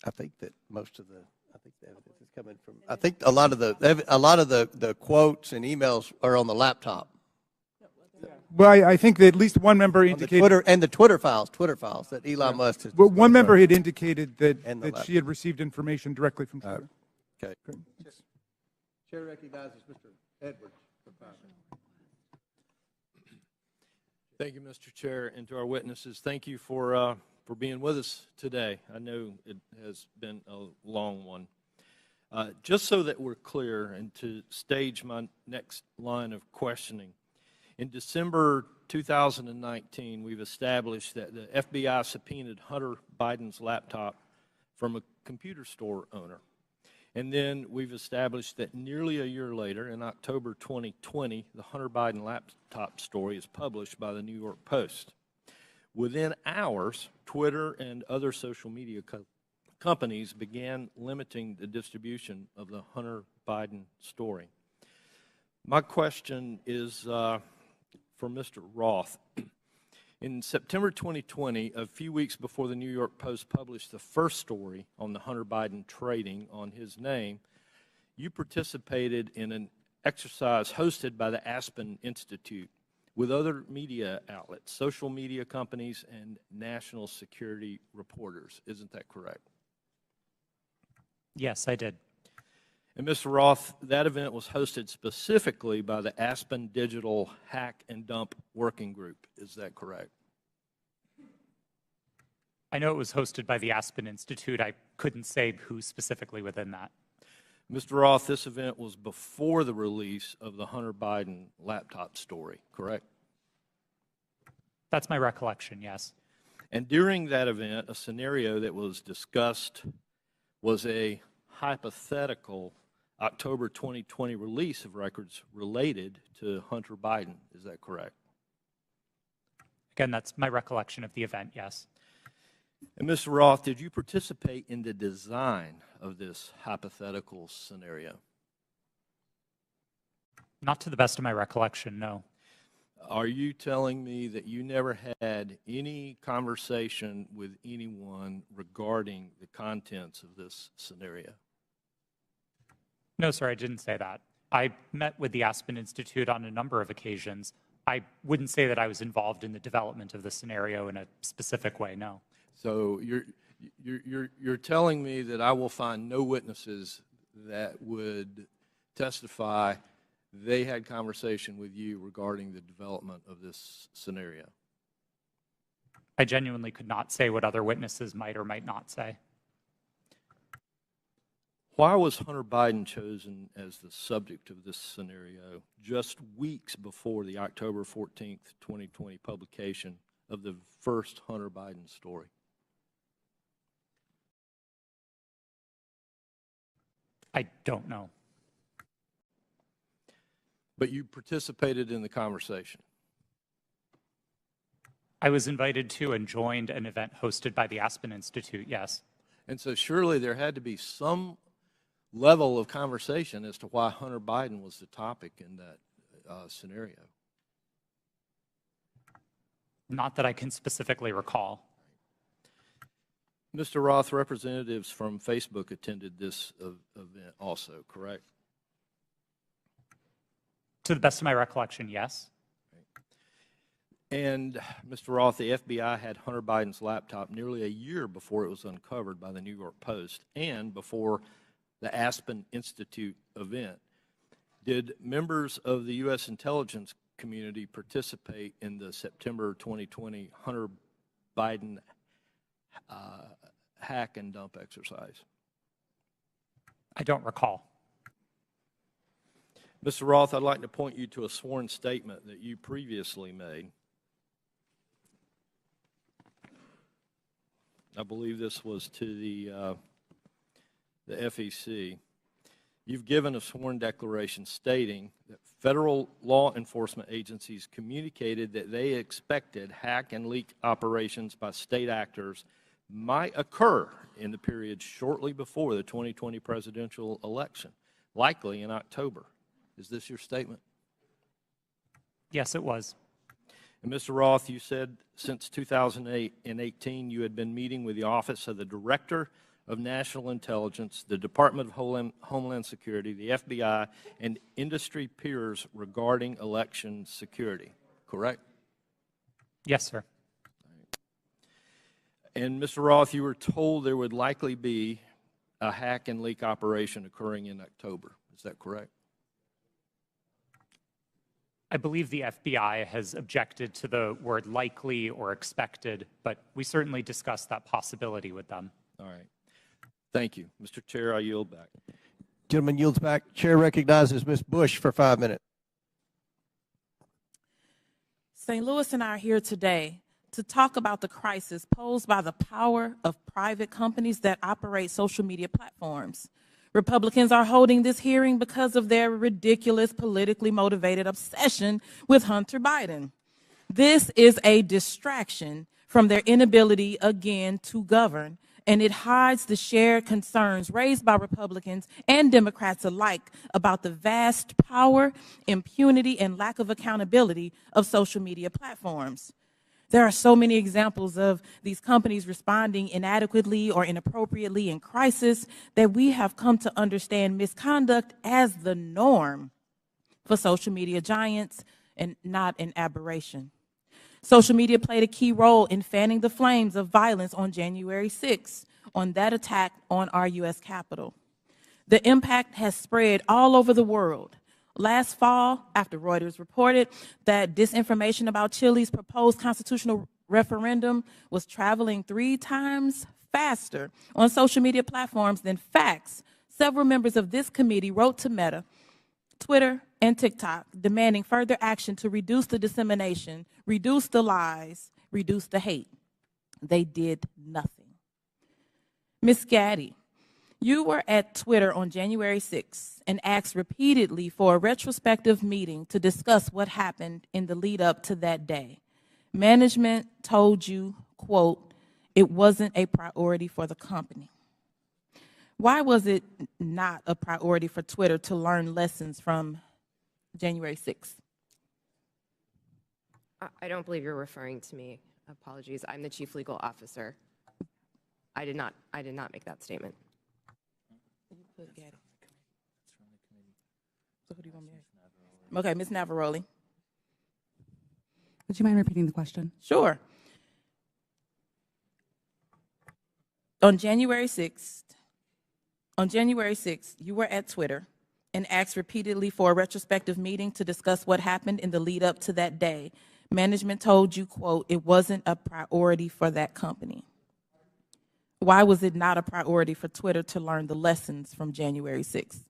I think that most of the evidence is coming from. I think a lot of the quotes and emails are on the laptop. Well, I think that at least one member indicated the Twitter files that Elon Musk has. Well, one member had indicated that she had received information directly from Twitter. Okay. Chair recognizes Mr. Edwards. Thank you, Mr. Chair, and to our witnesses, thank you for being with us today. I know it has been a long one. Just so that we're clear, and to stage my next line of questioning, in December 2019, we've established that the FBI subpoenaed Hunter Biden's laptop from a computer store owner. And then we've established that nearly a year later, in October 2020, the Hunter Biden laptop story is published by the New York Post. Within hours, Twitter and other social media companies began limiting the distribution of the Hunter Biden story. My question is for Mr. Roth. In September 2020, a few weeks before the New York Post published the first story on the Hunter Biden trading on his name, you participated in an exercise hosted by the Aspen Institute with other media outlets, social media companies, and national security reporters. Isn't that correct? Yes, I did. And Mr. Roth, that event was hosted specifically by the Aspen Digital Hack and Dump Working Group. Is that correct? I know it was hosted by the Aspen Institute. I couldn't say who specifically within that. Mr. Roth, this event was before the release of the Hunter Biden laptop story, correct? That's my recollection, yes. And during that event, a scenario that was discussed was a hypothetical October 2020 release of records related to Hunter Biden. Is that correct? Again, that's my recollection of the event, yes. And Mr. Roth, did you participate in the design of this hypothetical scenario? Not to the best of my recollection, no. Are you telling me that you never had any conversation with anyone regarding the contents of this scenario? No, sir, I didn't say that. I met with the Aspen Institute on a number of occasions. I wouldn't say that I was involved in the development of the scenario in a specific way, no. So you're telling me that I will find no witnesses that would testify they had conversation with you regarding the development of this scenario? I genuinely could not say what other witnesses might or might not say. Why was Hunter Biden chosen as the subject of this scenario just weeks before the October 14th, 2020 publication of the first Hunter Biden story? I don't know. But you participated in the conversation. I was invited to and joined an event hosted by the Aspen Institute, yes. And so surely there had to be some level of conversation as to why Hunter Biden was the topic in that scenario. Not that I can specifically recall. Mr. Roth, representatives from Facebook attended this event also, correct? To the best of my recollection, yes. And Mr. Roth, the FBI had Hunter Biden's laptop nearly a year before it was uncovered by the New York Post and before the Aspen Institute event. Did members of the U.S. intelligence community participate in the September 2020 Hunter Biden hack and dump exercise? I don't recall. Mr. Roth, I'd like to point you to a sworn statement that you previously made. I believe this was to the FEC. You've given a sworn declaration stating that federal law enforcement agencies communicated that they expected hack and leak operations by state actors might occur in the period shortly before the 2020 presidential election, likely in October. Is this your statement? Yes, it was. And Mr. Roth, you said since 2018 you had been meeting with the Office of the Director of National Intelligence, the Department of Homeland Security, the FBI, and industry peers regarding election security, correct? Yes, sir. And Mr. Roth, you were told there would likely be a hack and leak operation occurring in October. Is that correct? I believe the FBI has objected to the word likely or expected, but we certainly discussed that possibility with them. All right. Thank you. Mr. Chair, I yield back. Gentleman yields back. Chair recognizes Ms. Bush for 5 minutes. St. Louis and I are here today to talk about the crisis posed by the power of private companies that operate social media platforms. Republicans are holding this hearing because of their ridiculous, politically motivated obsession with Hunter Biden. This is a distraction from their inability, again, to govern, and it hides the shared concerns raised by Republicans and Democrats alike about the vast power, impunity, and lack of accountability of social media platforms. There are so many examples of these companies responding inadequately or inappropriately in crisis that we have come to understand misconduct as the norm for social media giants and not an aberration. Social media played a key role in fanning the flames of violence on January 6th, on that attack on our U.S. Capitol. The impact has spread all over the world. Last fall, after Reuters reported that disinformation about Chile's proposed constitutional referendum was traveling 3 times faster on social media platforms than facts, several members of this committee wrote to Meta, Twitter, and TikTok demanding further action to reduce the dissemination, reduce the lies, reduce the hate. They did nothing. Ms. Gaddy, you were at Twitter on January 6th and asked repeatedly for a retrospective meeting to discuss what happened in the lead up to that day. Management told you, quote, it wasn't a priority for the company. Why was it not a priority for Twitter to learn lessons from January 6th? I don't believe you're referring to me. Apologies. I'm the chief legal officer. I did not make that statement. Okay, Ms. Navaroli. Would you mind repeating the question? Sure. On January 6th, you were at Twitter and asked repeatedly for a retrospective meeting to discuss what happened in the lead up to that day. Management told you, quote, it wasn't a priority for that company. Why was it not a priority for Twitter to learn the lessons from January 6th?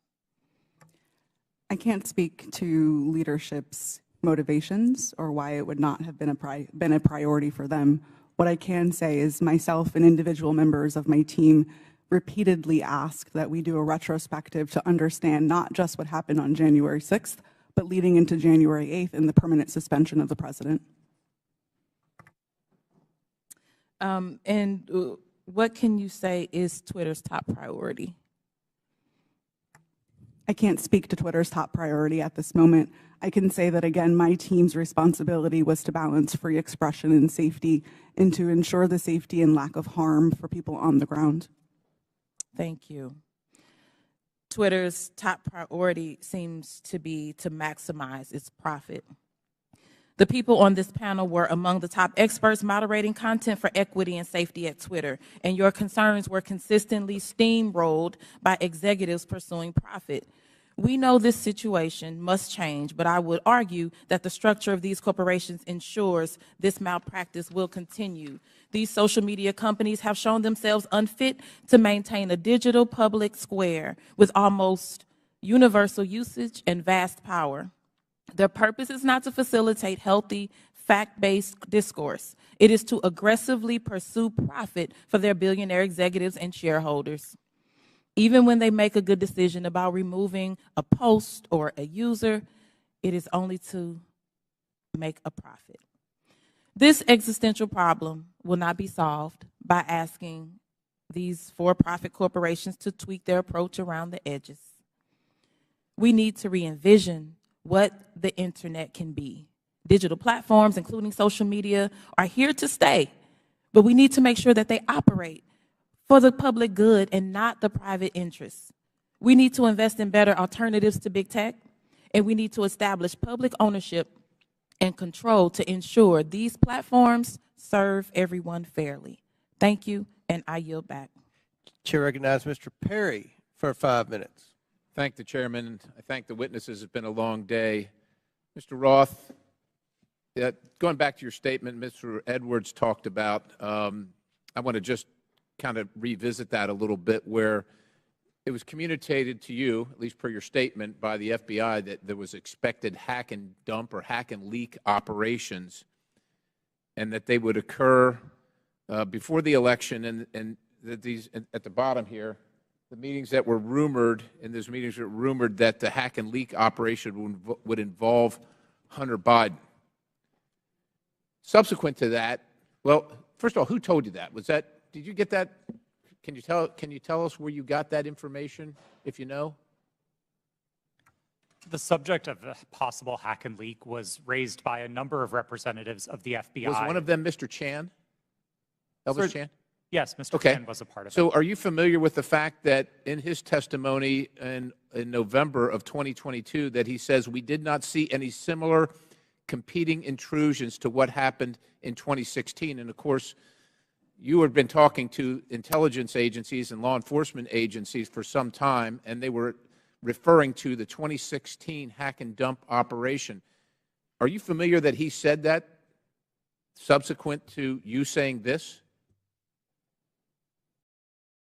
I can't speak to leadership's motivations or why it would not have been a priority for them. What I can say is myself and individual members of my team repeatedly asked that we do a retrospective to understand not just what happened on January 6th, but leading into January 8th and the permanent suspension of the president. What can you say is Twitter's top priority? I can't speak to Twitter's top priority at this moment. I can say that, again, my team's responsibility was to balance free expression and safety and to ensure the safety and lack of harm for people on the ground. Thank you. Twitter's top priority seems to be to maximize its profit. The people on this panel were among the top experts moderating content for equity and safety at Twitter, and your concerns were consistently steamrolled by executives pursuing profit. We know this situation must change, but I would argue that the structure of these corporations ensures this malpractice will continue. These social media companies have shown themselves unfit to maintain a digital public square with almost universal usage and vast power. Their purpose is not to facilitate healthy, fact-based discourse. It is to aggressively pursue profit for their billionaire executives and shareholders. Even when they make a good decision about removing a post or a user, it is only to make a profit. This existential problem will not be solved by asking these for-profit corporations to tweak their approach around the edges. We need to re-envision what the internet can be. Digital platforms, including social media, are here to stay, but we need to make sure that they operate for the public good and not the private interests. We need to invest in better alternatives to big tech, and we need to establish public ownership and control to ensure these platforms serve everyone fairly. Thank you, and I yield back. Chair recognizes Mr. Perry for 5 minutes. Thank the chairman. I thank the witnesses. It's been a long day. Mr. Roth, going back to your statement Mr. Edwards talked about, I want to just kind of revisit that a little bit, where it was communicated to you, at least per your statement, by the FBI that there was expected hack and dump or hack and leak operations, and that they would occur before the election, and that these, at the bottom here, the meetings that were rumored, and those meetings were rumored that the hack and leak operation would involve Hunter Biden. Subsequent to that, well, first of all, who told you that? Was that, did you get that? Can you tell us where you got that information, if you know? The subject of a possible hack and leak was raised by a number of representatives of the FBI. Was one of them Mr. Chan? Elvis Chan? Yes, Mr. Chan was a part of it. So are you familiar with the fact that in his testimony in November of 2022 that he says we did not see any similar competing intrusions to what happened in 2016? And of course, you had been talking to intelligence agencies and law enforcement agencies for some time, and they were referring to the 2016 hack and dump operation. Are you familiar that he said that subsequent to you saying this?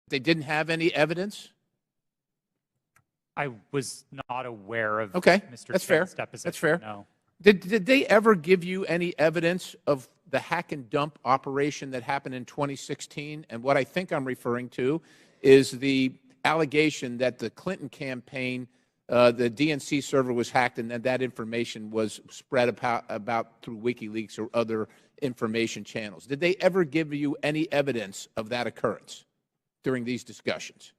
They didn't have any evidence? I was not aware of Okay, Mr. that's fair. Chan's deposition. That's fair. No. Did they ever give you any evidence of the hack and dump operation that happened in 2016? And what I think I'm referring to is the allegation that the Clinton campaign, the DNC server was hacked and that information was spread about through WikiLeaks or other information channels. Did they ever give you any evidence of that occurrence during these discussions?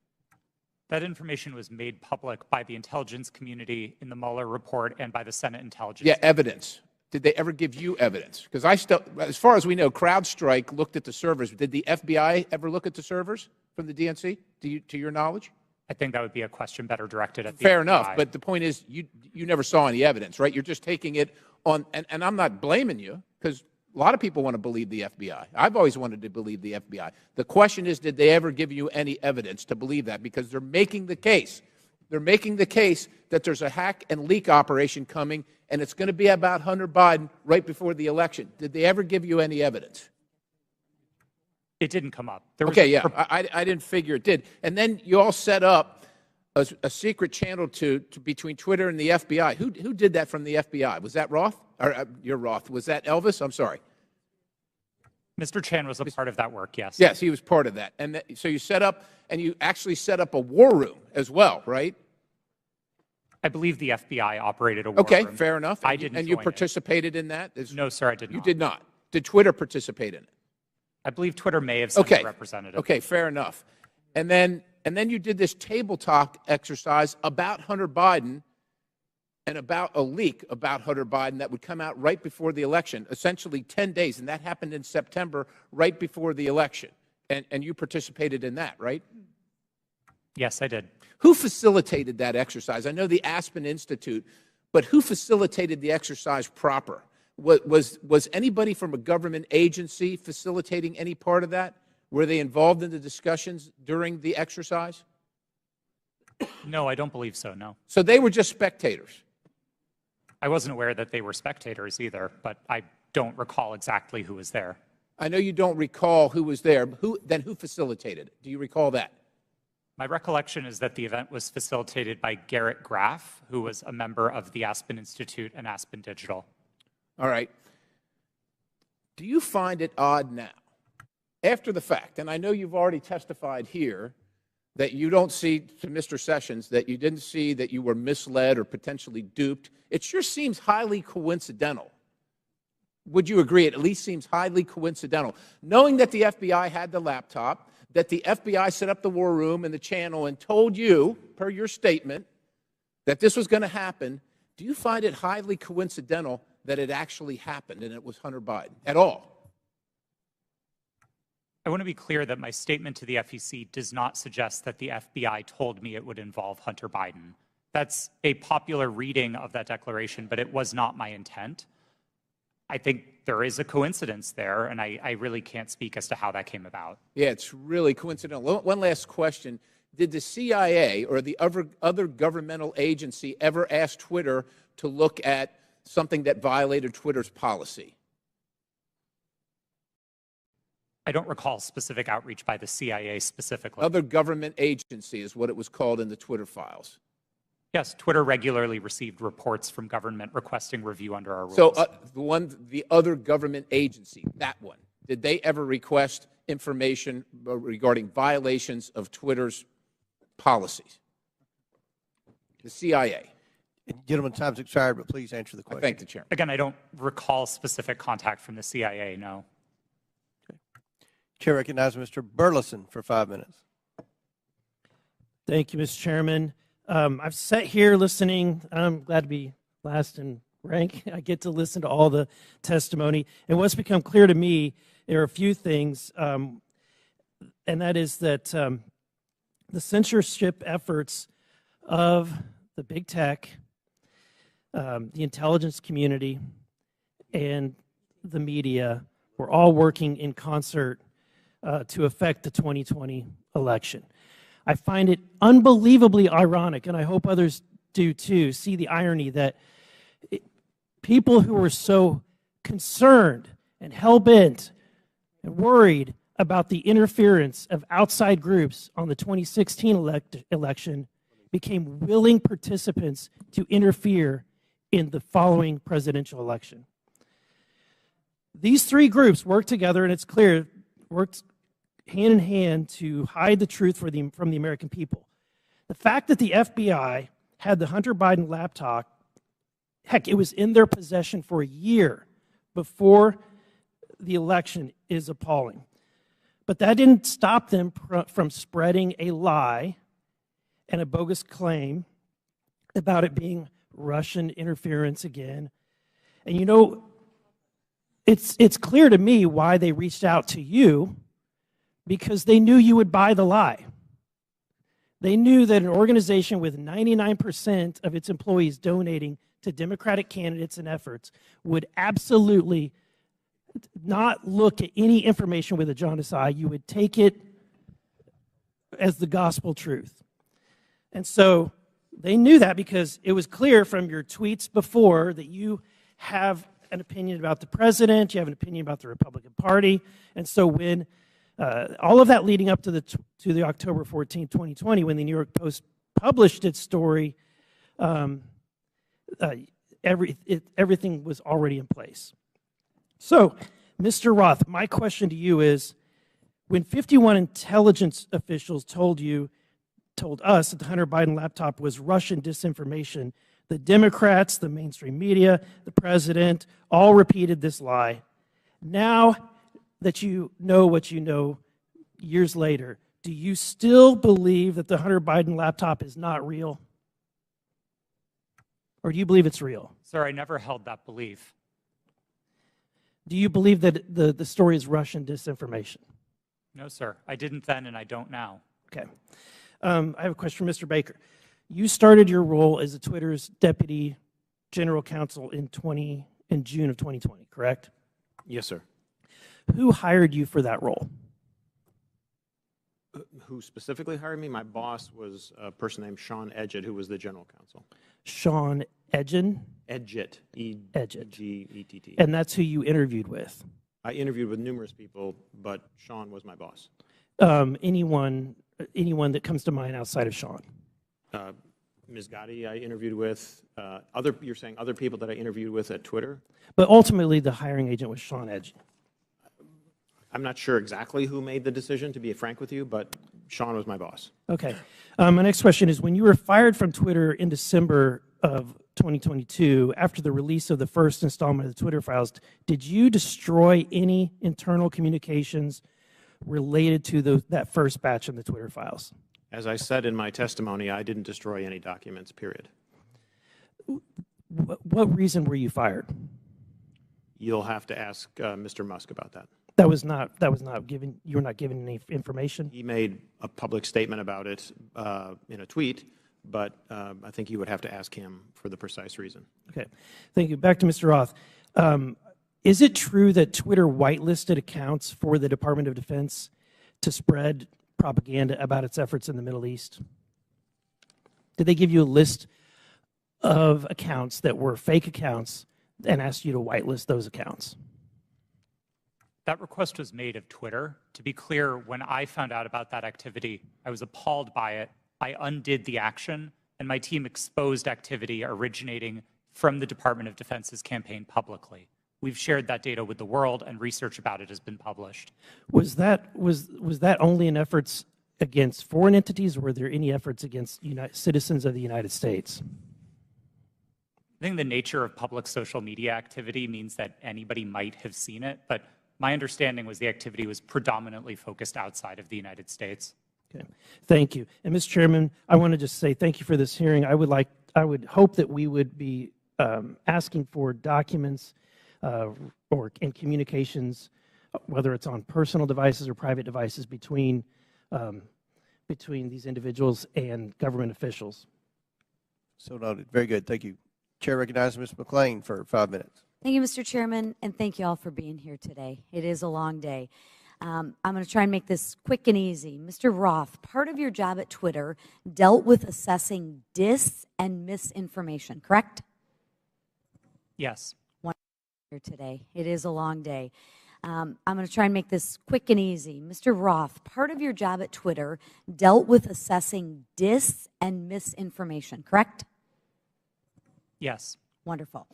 That information was made public by the intelligence community in the Mueller report and by the Senate Intelligence. Yeah, evidence. Did they ever give you evidence? Because as far as we know, CrowdStrike looked at the servers. Did the FBI ever look at the servers from the DNC, to your knowledge? I think that would be a question better directed at the Fair FBI. enough, but the point is you never saw any evidence, right? You're just taking it on, and I'm not blaming you, because a lot of people want to believe the FBI. I've always wanted to believe the FBI. The question is, did they ever give you any evidence to believe that? Because they're making the case. They're making the case that there's a hack and leak operation coming, and it's going to be about Hunter Biden right before the election. Did they ever give you any evidence? It didn't come up. Okay, yeah, I didn't figure it did. And then you all set up a secret channel between Twitter and the FBI. Who did that from the FBI? Was that Roth? Or you're Roth. Was that Elvis? I'm sorry. Mr. Chan was a part of that work, yes. Yes, he was part of that. And so you set up, and you actually set up a war room as well, right? I believe the FBI operated a war Okay, room. fair enough. I didn't And you join it. participated in that? No, sir, I did not. You did not. Did Twitter participate in it? I believe Twitter may have sent a representative. Okay, fair enough. And then you did this table talk exercise about Hunter Biden and about a leak about Hunter Biden that would come out right before the election, essentially 10 days, and that happened in September, right before the election. And you participated in that, right? Yes, I did. Who facilitated that exercise? I know the Aspen Institute, but who facilitated the exercise proper? Was anybody from a government agency facilitating any part of that? Were they involved in the discussions during the exercise? No, I don't believe so, no. So they were just spectators? I wasn't aware that they were spectators either, but I don't recall exactly who was there. I know you don't recall who was there. Then who facilitated it? Do you recall that? My recollection is that the event was facilitated by Garrett Graff, who was a member of the Aspen Institute and Aspen Digital. All right. Do you find it odd now, after the fact, and I know you've already testified here, that you don't see, to Mr. Sessions, that you didn't see that you were misled or potentially duped? It sure seems highly coincidental. Would you agree? It at least seems highly coincidental. Knowing that the FBI had the laptop, that the FBI set up the war room and the channel and told you, per your statement, that this was going to happen, do you find it highly coincidental that it actually happened and it was Hunter Biden at all? I want to be clear that my statement to the FEC does not suggest that the FBI told me it would involve Hunter Biden. That's a popular reading of that declaration, but it was not my intent. I think there is a coincidence there, and I really can't speak as to how that came about. Yeah, it's really coincidental. One last question. Did the CIA or the other governmental agency ever ask Twitter to look at something that violated Twitter's policy? I don't recall specific outreach by the CIA specifically. Other government agency is what it was called in the Twitter files. Yes, Twitter regularly received reports from government requesting review under our rules. So the other government agency, that one, did they ever request information regarding violations of Twitter's policies? The CIA. Gentlemen, time's expired, but please answer the question. I thank the chairman. Again, I don't recall specific contact from the CIA, no. Okay. Chair recognizes Mr. Burleson for 5 minutes. Thank you, Mr. Chairman. I've sat here listening. I'm glad to be last in rank. I get to listen to all the testimony. And what's become clear to me, there are a few things, and that is that the censorship efforts of the big tech, the intelligence community, and the media were all working in concert to affect the 2020 election. I find it unbelievably ironic, and I hope others do too, see the irony that people who were so concerned and hell-bent and worried about the interference of outside groups on the 2016 election became willing participants to interfere in the following presidential election. These three groups worked together, and it's clear, worked hand in hand to hide the truth from the American people. The fact that the FBI had the Hunter Biden laptop, heck, it was in their possession for a year before the election, is appalling. But that didn't stop them from spreading a lie and a bogus claim about it being Russian interference again. And you know, it's clear to me why they reached out to you, because they knew you would buy the lie. They knew that an organization with 99% of its employees donating to Democratic candidates and efforts would absolutely not look at any information with a jaundiced eye. You would take it as the gospel truth. And so they knew that, because it was clear from your tweets before that you have an opinion about the president, you have an opinion about the Republican Party. And so when all of that leading up to the October 14, 2020, when the New York Post published its story, everything was already in place. So, Mr. Roth, my question to you is, when 51 intelligence officials told us that the Hunter Biden laptop was Russian disinformation, the Democrats, the mainstream media, the president, all repeated this lie. Now that you know what you know years later, do you still believe that the Hunter Biden laptop is not real? Or do you believe it's real? Sir, I never held that belief. Do you believe that the story is Russian disinformation? No, sir. I didn't then, and I don't now. Okay. I have a question for Mr. Baker. You started your role as Twitter's deputy general counsel in June of 2020, correct? Yes, sir. Who hired you for that role? Who specifically hired me? My boss was a person named Sean Edgett, who was the general counsel. Sean Edgett? Edgett. Edgett. E-G-E-T-T. And that's who you interviewed with? I interviewed with numerous people, but Sean was my boss. Anyone that comes to mind outside of Sean? Ms. Gotti I interviewed with. You're saying other people that I interviewed with at Twitter? But ultimately, the hiring agent was Sean Edgett. I'm not sure exactly who made the decision, to be frank with you, but Sean was my boss. Okay. My next question is, when you were fired from Twitter in December of 2022, after the release of the first installment of the Twitter files, did you destroy any internal communications related to that first batch of the Twitter files? As I said in my testimony, I didn't destroy any documents, period. What reason were you fired? You'll have to ask Mr. Musk about that. That was not given. You were not given any information. He made a public statement about it in a tweet, but I think you would have to ask him for the precise reason. Okay, thank you. Back to Mr. Roth. Is it true that Twitter whitelisted accounts for the Department of Defense to spread propaganda about its efforts in the Middle East? Did they give you a list of accounts that were fake accounts and asked you to whitelist those accounts? That request was made of Twitter. To be clear, when I found out about that activity, I was appalled by it. I undid the action, and my team exposed activity originating from the Department of Defense's campaign publicly. We've shared that data with the world, and research about it has been published. Was that only in efforts against foreign entities, or were there any efforts against citizens of the United States? I think the nature of public social media activity means that anybody might have seen it, but my understanding was the activity was predominantly focused outside of the United States. Okay, thank you. And Mr. Chairman, I want to just say thank you for this hearing. I would hope that we would be asking for documents and communications, whether it's on personal devices or private devices, between these individuals and government officials. So noted. Very good. Thank you. Chair recognizes Ms. McClain for 5 minutes. Thank you, Mr. Chairman, and thank you all for being here today. It is a long day. I'm going to try and make this quick and easy. Mr. Roth, part of your job at Twitter dealt with assessing dis and misinformation, correct? Yes. One here today. It is a long day. I'm going to try and make this quick and easy. Mr. Roth, part of your job at Twitter dealt with assessing dis and misinformation, correct? Yes. Wonderful.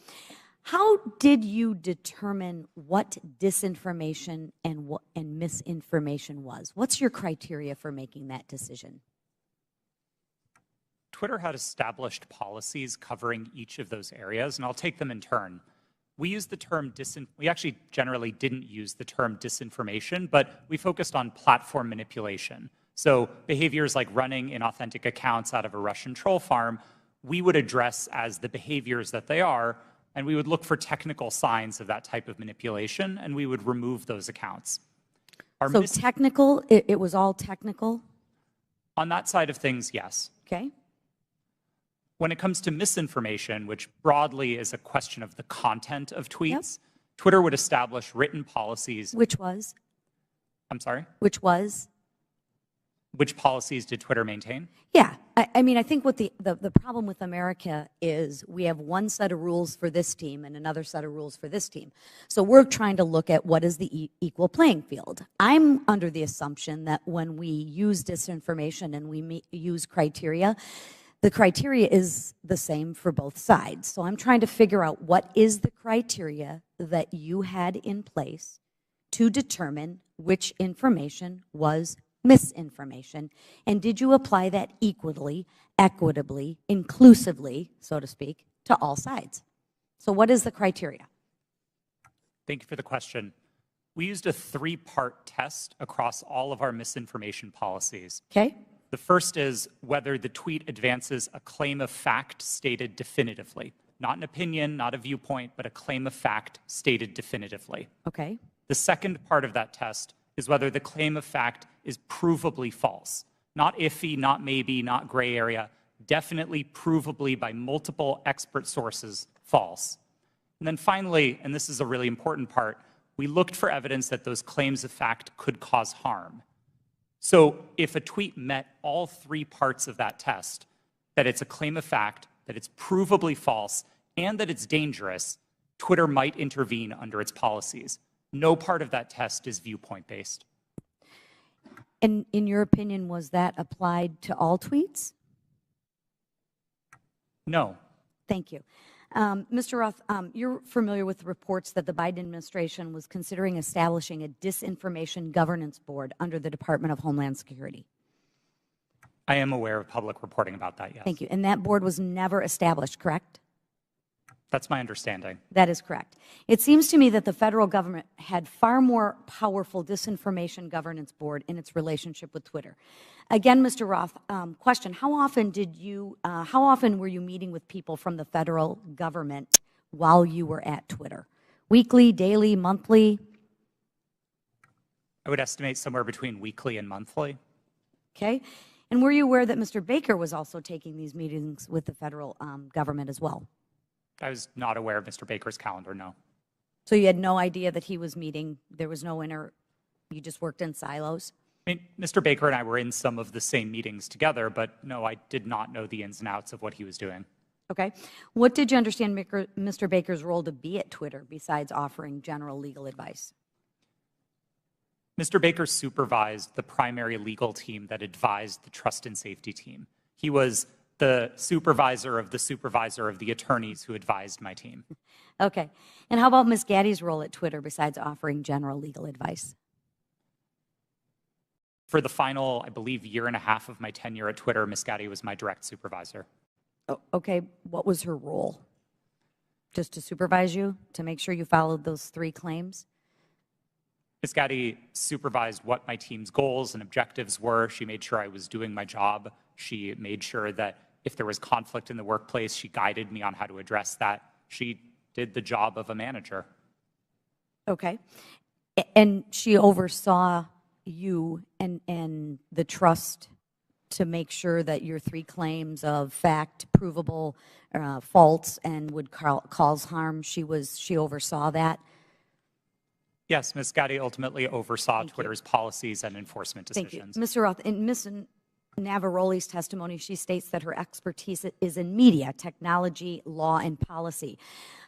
How did you determine what disinformation and misinformation was? What's your criteria for making that decision? Twitter had established policies covering each of those areas, and I'll take them in turn. We used the term we actually generally didn't use the term disinformation, but we focused on platform manipulation. So behaviors like running inauthentic accounts out of a Russian troll farm, we would address as the behaviors that they are, and we would look for technical signs of that type of manipulation, and we would remove those accounts. So technical, it was all technical? On that side of things, yes. Okay. When it comes to misinformation, which broadly is a question of the content of tweets, Twitter would establish written policies. Which was? I'm sorry? Which was? Which policies did Twitter maintain? Yeah. I mean, I think what the problem with America is we have one set of rules for this team and another set of rules for this team. So we're trying to look at what is the equal playing field. I'm under the assumption that when we use disinformation and we use criteria, the criteria is the same for both sides. So I'm trying to figure out what is the criteria that you had in place to determine which information was misinformation, and did you apply that equitably, inclusively, so to speak, to all sides? So what is the criteria? Thank you for the question. We used a three-part test across all of our misinformation policies. Okay. The first is whether the tweet advances a claim of fact stated definitively. Not an opinion, not a viewpoint, but a claim of fact stated definitively. Okay. The second part of that test is whether the claim of fact is provably false. Not iffy, not maybe, not gray area, definitely provably by multiple expert sources false. And then finally, and this is a really important part, we looked for evidence that those claims of fact could cause harm. So if a tweet met all three parts of that test, that it's a claim of fact, that it's provably false, and that it's dangerous, Twitter might intervene under its policies. No part of that test is viewpoint-based. And in your opinion, was that applied to all tweets? No. Thank you. Mr. Roth, you're familiar with the reports that the Biden administration was considering establishing a disinformation governance board under the Department of Homeland Security. I am aware of public reporting about that, yes. Thank you. And that board was never established, correct? That's my understanding. That is correct. It seems to me that the federal government had far more powerful disinformation governance board in its relationship with Twitter. Again, Mr. Roth, question, how often were you meeting with people from the federal government while you were at Twitter? Weekly, daily, monthly? I would estimate somewhere between weekly and monthly. Okay. And were you aware that Mr. Baker was also taking these meetings with the federal government as well? I was not aware of Mr. Baker's calendar, no. So you had no idea that he was meeting, there was no you just worked in silos? I mean, Mr. Baker and I were in some of the same meetings together, but no, I did not know the ins and outs of what he was doing. Okay. What did you understand Mr. Baker's role to be at Twitter besides offering general legal advice? Mr. Baker supervised the primary legal team that advised the trust and safety team. He was the supervisor of the attorneys who advised my team. Okay. And how about Ms. Gaddy's role at Twitter besides offering general legal advice? For the final, I believe, year and a half of my tenure at Twitter, Ms. Gaddy was my direct supervisor. Oh, okay. What was her role? Just to supervise you, to make sure you followed those three claims? Ms. Gaddy supervised what my team's goals and objectives were. She made sure I was doing my job. She made sure that if there was conflict in the workplace, she guided me on how to address that. She did the job of a manager. Okay. And she oversaw you and the trust to make sure that your three claims of fact, provable, false, and would cause harm, she oversaw that? Yes, Ms. Gaddy ultimately oversaw Twitter's policies and enforcement decisions. Thank you. Mr. Roth, in Ms. Navaroli's testimony, she states that her expertise is in media, technology, law, and policy.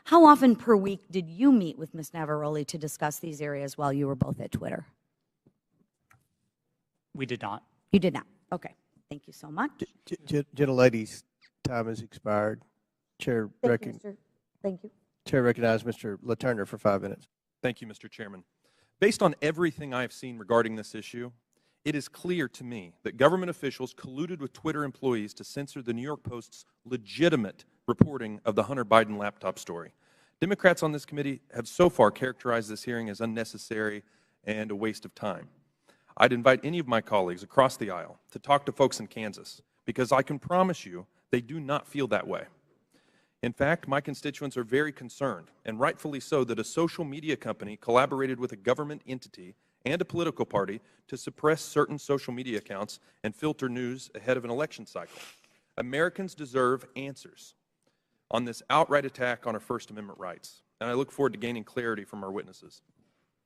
How often per week did you meet with Ms. Navaroli to discuss these areas while you were both at Twitter? We did not. You did not. Okay. Thank you so much. Gentlelady's time has expired. Chair Thank you. Chair recognizes Mr. LaTurner for 5 minutes. Thank you, Mr. Chairman. Based on everything I have seen regarding this issue, it is clear to me that government officials colluded with Twitter employees to censor the New York Post's legitimate reporting of the Hunter Biden laptop story. Democrats on this committee have so far characterized this hearing as unnecessary and a waste of time. I'd invite any of my colleagues across the aisle to talk to folks in Kansas, because I can promise you they do not feel that way. In fact, my constituents are very concerned, and rightfully so, that a social media company collaborated with a government entity and a political party to suppress certain social media accounts and filter news ahead of an election cycle. Americans deserve answers on this outright attack on our First Amendment rights, and I look forward to gaining clarity from our witnesses.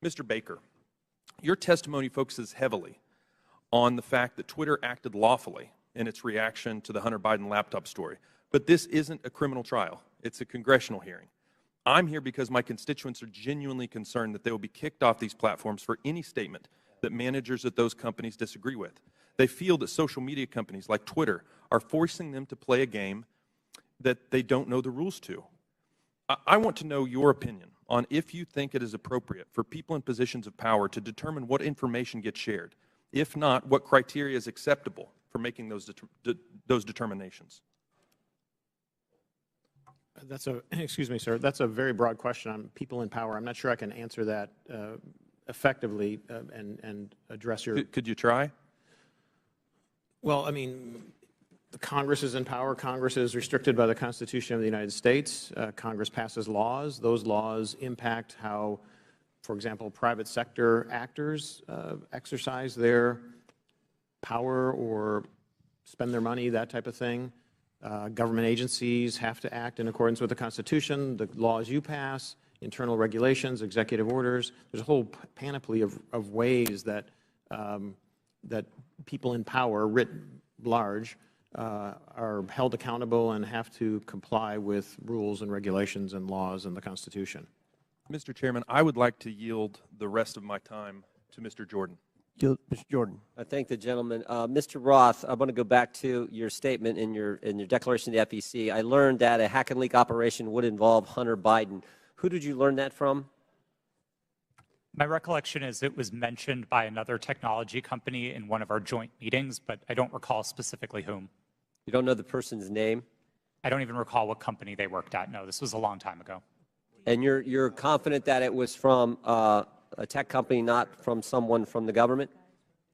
Mr. Baker, your testimony focuses heavily on the fact that Twitter acted lawfully in its reaction to the Hunter Biden laptop story. But this isn't a criminal trial. It's a congressional hearing. I'm here because my constituents are genuinely concerned that they will be kicked off these platforms for any statement that managers at those companies disagree with. They feel that social media companies like Twitter are forcing them to play a game that they don't know the rules to. I want to know your opinion on if you think it is appropriate for people in positions of power to determine what information gets shared. If not, what criteria is acceptable for making those determinations? That's a, excuse me, sir, that's a very broad question on people in power. I'm not sure I can answer that effectively and address your... Could you try? Well, I mean, the Congress is in power. Congress is restricted by the Constitution of the United States. Congress passes laws. Those laws impact how, for example, private sector actors exercise their power or spend their money, that type of thing. Government agencies have to act in accordance with the Constitution, the laws you pass, internal regulations, executive orders. There's a whole panoply of ways that that people in power, writ large, are held accountable and have to comply with rules and regulations and laws and the Constitution. Mr. Chairman, I would like to yield the rest of my time to Mr. Jordan. Mr. Jordan. I thank the gentleman. Mr. Roth, I want to go back to your statement in your declaration to the FEC. I learned that a hack and leak operation would involve Hunter Biden. Who did you learn that from? My recollection is it was mentioned by another technology company in one of our joint meetings, but I don't recall specifically whom. You don't know the person's name? I don't even recall what company they worked at. No, this was a long time ago. And you're confident that it was from a tech company, not from someone from the government?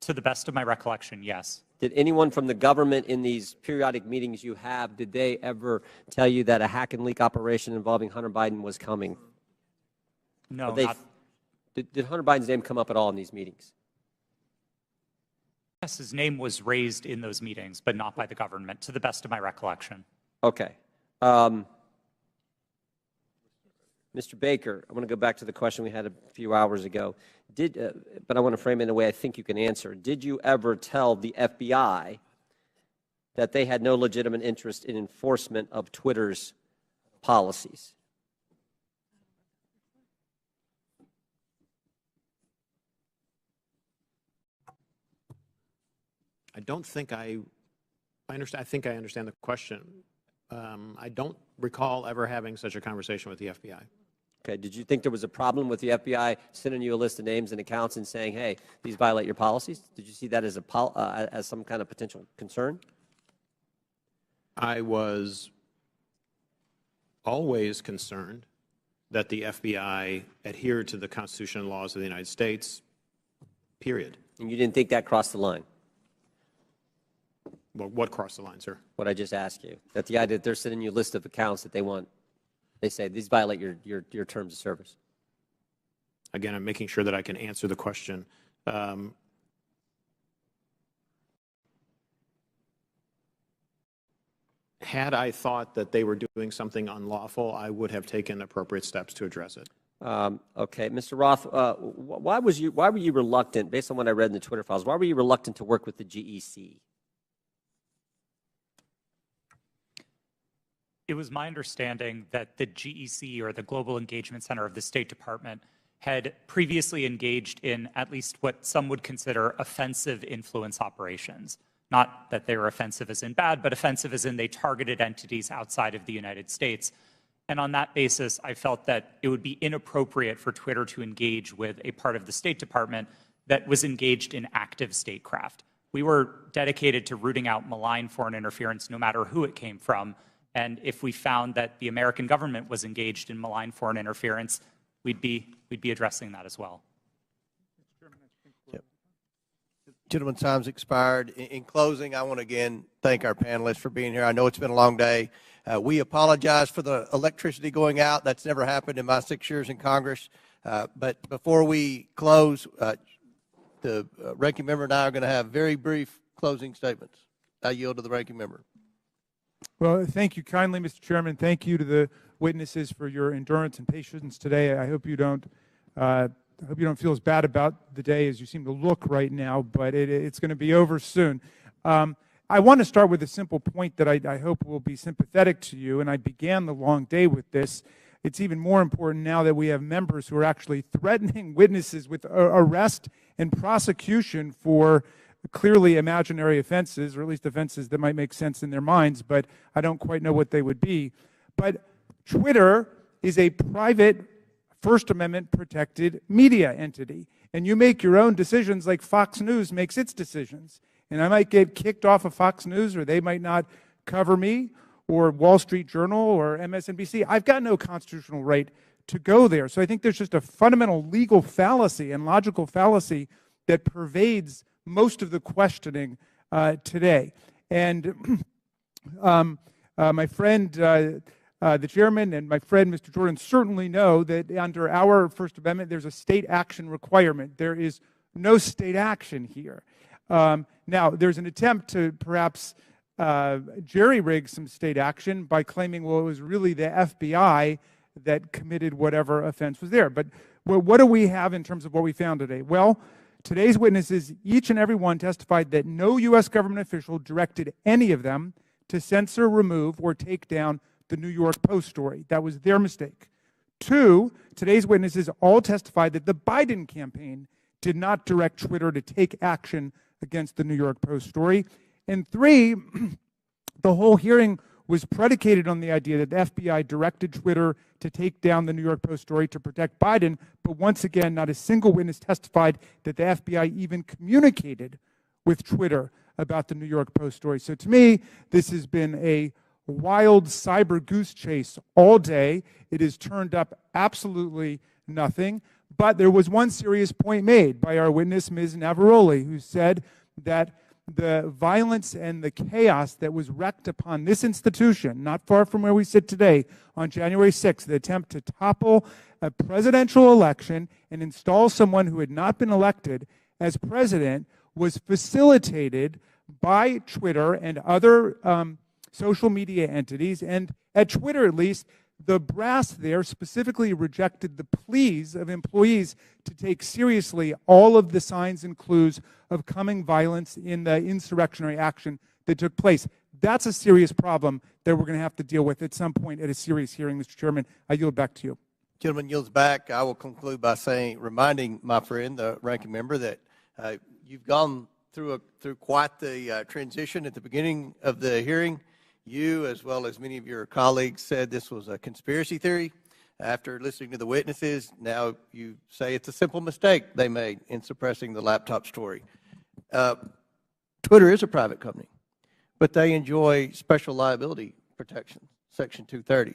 To the best of my recollection, yes. Did anyone from the government in these periodic meetings you have, did they ever tell you that a hack and leak operation involving Hunter Biden was coming? No, not. Did Hunter Biden's name come up at all in these meetings? Yes, his name was raised in those meetings, but not by the government, to the best of my recollection. Okay. Mr. Baker, I want to go back to the question we had a few hours ago. But I want to frame it in a way I think you can answer. Did you ever tell the FBI that they had no legitimate interest in enforcement of Twitter's policies? I don't think I understand. I think I understand the question. I don't recall ever having such a conversation with the FBI. Okay. Did you think there was a problem with the FBI sending you a list of names and accounts and saying, hey, these violate your policies? Did you see that as as some kind of potential concern? I was always concerned that the FBI adhered to the Constitution and laws of the United States, period. And you didn't think that crossed the line? Well, what crossed the line, sir? What I just asked you. That the idea that they're sending you a list of accounts that they say these violate your terms of service. Again, I'm making sure that I can answer the question. Had I thought that they were doing something unlawful, I would have taken appropriate steps to address it. Okay, Mr. Roth, why were you reluctant, based on what I read in the Twitter files, why were you reluctant to work with the GEC? It was my understanding that the GEC, or the Global Engagement Center of the State Department, had previously engaged in at least what some would consider offensive influence operations. Not that they were offensive as in bad, but offensive as in they targeted entities outside of the United States. And on that basis, I felt that it would be inappropriate for Twitter to engage with a part of the State Department that was engaged in active statecraft. We were dedicated to rooting out malign foreign interference no matter who it came from. And if we found that the American government was engaged in malign foreign interference, we'd be addressing that as well. Yep. Gentlemen's time's expired. In closing, I want to again thank our panelists for being here. I know it's been a long day. We apologize for the electricity going out. That's never happened in my 6 years in Congress. But before we close, the ranking member and I are going to have very brief closing statements. I yield to the ranking member. Well, thank you kindly, Mr. Chairman. Thank you to the witnesses for your endurance and patience today. I hope you don't feel as bad about the day as you seem to look right now, but it's going to be over soon. I want to start with a simple point that I hope will be sympathetic to you, and I began the long day with this. It's even more important now that we have members who are actually threatening witnesses with arrest and prosecution for clearly imaginary offenses, or at least offenses that might make sense in their minds, but I don't quite know what they would be. But Twitter is a private First Amendment protected media entity, and you make your own decisions like Fox News makes its decisions. And I might get kicked off of Fox News, or they might not cover me, or Wall Street Journal, or MSNBC. I've got no constitutional right to go there. So I think there's just a fundamental legal fallacy and logical fallacy that pervades most of the questioning today. And my friend, the chairman, and my friend, Mr. Jordan, certainly know that under our First Amendment, there's a state action requirement. There is no state action here. Now, there's an attempt to perhaps jerry-rig some state action by claiming, well, it was really the FBI that committed whatever offense was there. But what do we have in terms of what we found today? Well, today's witnesses, each and every one, testified that no U.S. government official directed any of them to censor, remove, or take down the New York Post story. That was their mistake. 2, today's witnesses all testified that the Biden campaign did not direct Twitter to take action against the New York Post story. And 3, the whole hearing was predicated on the idea that the FBI directed Twitter to take down the New York Post story to protect Biden, but once again, not a single witness testified that the FBI even communicated with Twitter about the New York Post story. So to me, this has been a wild cyber goose chase all day. It has turned up absolutely nothing. But there was one serious point made by our witness, Ms. Navaroli, who said that the violence and the chaos that was wreaked upon this institution, not far from where we sit today, on January 6th, the attempt to topple a presidential election and install someone who had not been elected as president, was facilitated by Twitter and other social media entities. And at Twitter, at least, the brass there specifically rejected the pleas of employees to take seriously all of the signs and clues of coming violence in the insurrectionary action that took place. That's a serious problem that we're going to have to deal with at some point at a serious hearing, Mr. Chairman. I yield back to you. Gentleman yields back. I will conclude by reminding my friend, the ranking member, that you've gone through quite the transition at the beginning of the hearing. You, as well as many of your colleagues, said this was a conspiracy theory. After listening to the witnesses, now you say it's a simple mistake they made in suppressing the laptop story. Twitter is a private company, but they enjoy special liability protection, Section 230.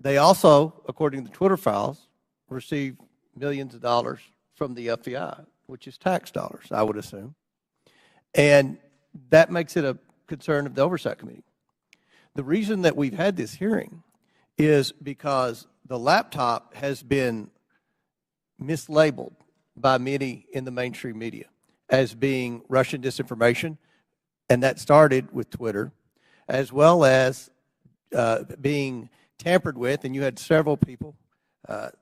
They also, according to the Twitter files, receive millions of dollars from the FBI, which is tax dollars, I would assume. And that makes it a concern of the Oversight Committee. The reason that we've had this hearing is because the laptop has been mislabeled by many in the mainstream media as being Russian disinformation, and that started with Twitter, as well as being tampered with, and you had several people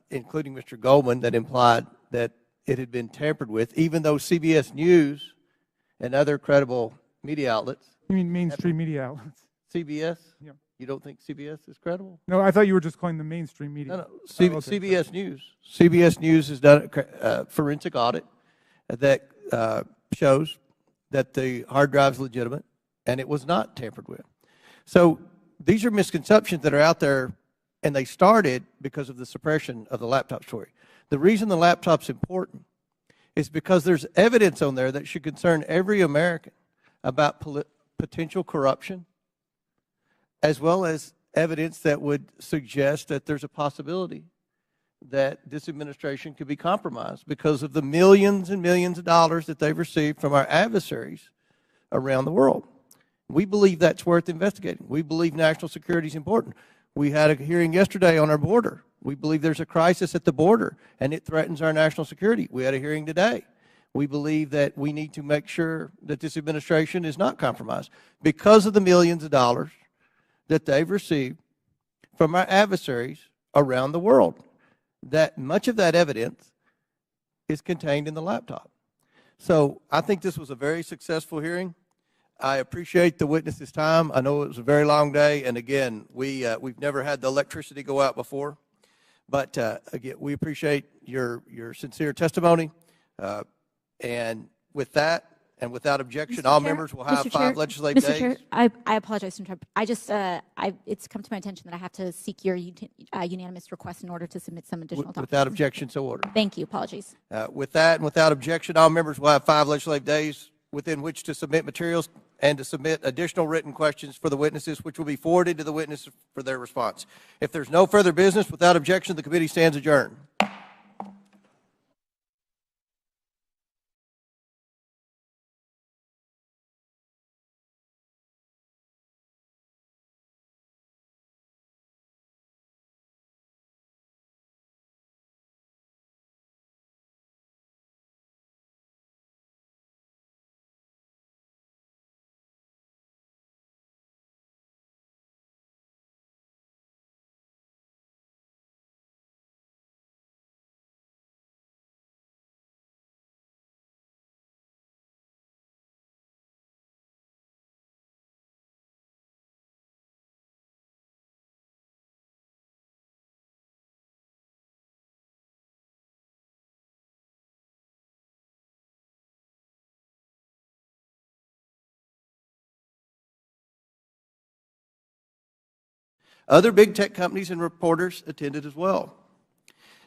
including Mr. Goldman, that implied that it had been tampered with, even though CBS News and other credible media outlets. You mean mainstream media outlets? CBS? Yeah. You don't think CBS is credible? No, I thought you were just calling the mainstream media. No. Okay. CBS News. CBS News has done a forensic audit that shows that the hard drive is legitimate and it was not tampered with. So these are misconceptions that are out there, and they started because of the suppression of the laptop story. The reason the laptop's important is because there's evidence on there that should concern every American about potential corruption, as well as evidence that would suggest that there's a possibility that this administration could be compromised because of the millions and millions of dollars that they've received from our adversaries around the world. We believe that's worth investigating. We believe national security is important. We had a hearing yesterday on our border. We believe there's a crisis at the border, and it threatens our national security. We had a hearing today. We believe that we need to make sure that this administration is not compromised because of the millions of dollars that they've received from our adversaries around the world. That much of that evidence is contained in the laptop. So I think this was a very successful hearing. I appreciate the witnesses' time. I know it was a very long day, and again, we've never had the electricity go out before. But again, we appreciate your sincere testimony. And with that, and without objection, all members will have 5 legislative days. Mr. Chair, I apologize to interrupt. It's come to my attention that I have to seek your unanimous request in order to submit some additional documents. Without objection, so ordered. Thank you. Apologies. With that, and without objection, all members will have 5 legislative days within which to submit materials and to submit additional written questions for the witnesses, which will be forwarded to the witnesses for their response. If there's no further business, without objection, the committee stands adjourned. Other big tech companies and reporters attended as well.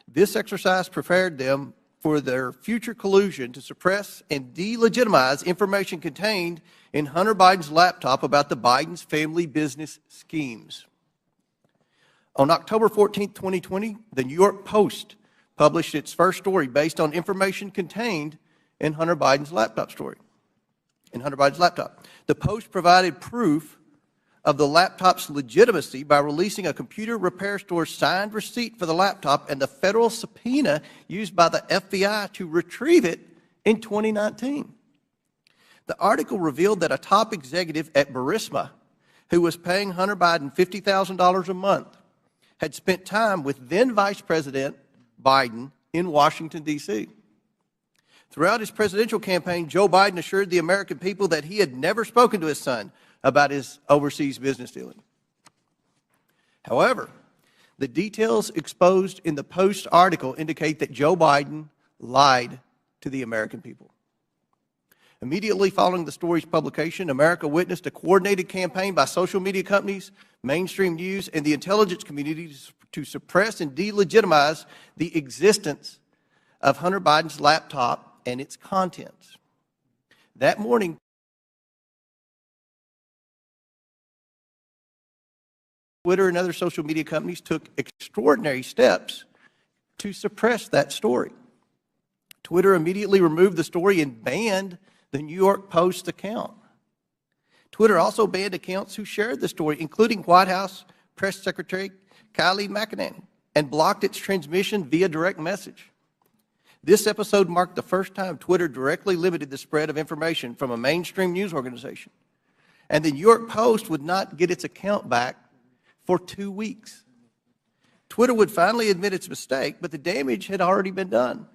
This exercise prepared them for their future collusion to suppress and delegitimize information contained in Hunter Biden's laptop about the Biden's family business schemes. On October 14, 2020, the New York Post published its first story based on information contained in Hunter Biden's laptop story. The Post provided proof of the laptop's legitimacy by releasing a computer repair store's signed receipt for the laptop and the federal subpoena used by the FBI to retrieve it in 2019. The article revealed that a top executive at Burisma, who was paying Hunter Biden $50,000 a month, had spent time with then Vice President Biden in Washington, D.C. Throughout his presidential campaign, Joe Biden assured the American people that he had never spoken to his son about his overseas business dealing. However, the details exposed in the Post article indicate that Joe Biden lied to the American people. Immediately following the story's publication, America witnessed a coordinated campaign by social media companies, mainstream news, and the intelligence community to suppress and delegitimize the existence of Hunter Biden's laptop and its contents. That morning, Twitter and other social media companies took extraordinary steps to suppress that story. Twitter immediately removed the story and banned the New York Post account. Twitter also banned accounts who shared the story, including White House Press Secretary Kayleigh McEnany, and blocked its transmission via direct message. This episode marked the first time Twitter directly limited the spread of information from a mainstream news organization. And the New York Post would not get its account back for 2 weeks. Twitter would finally admit its mistake, but the damage had already been done.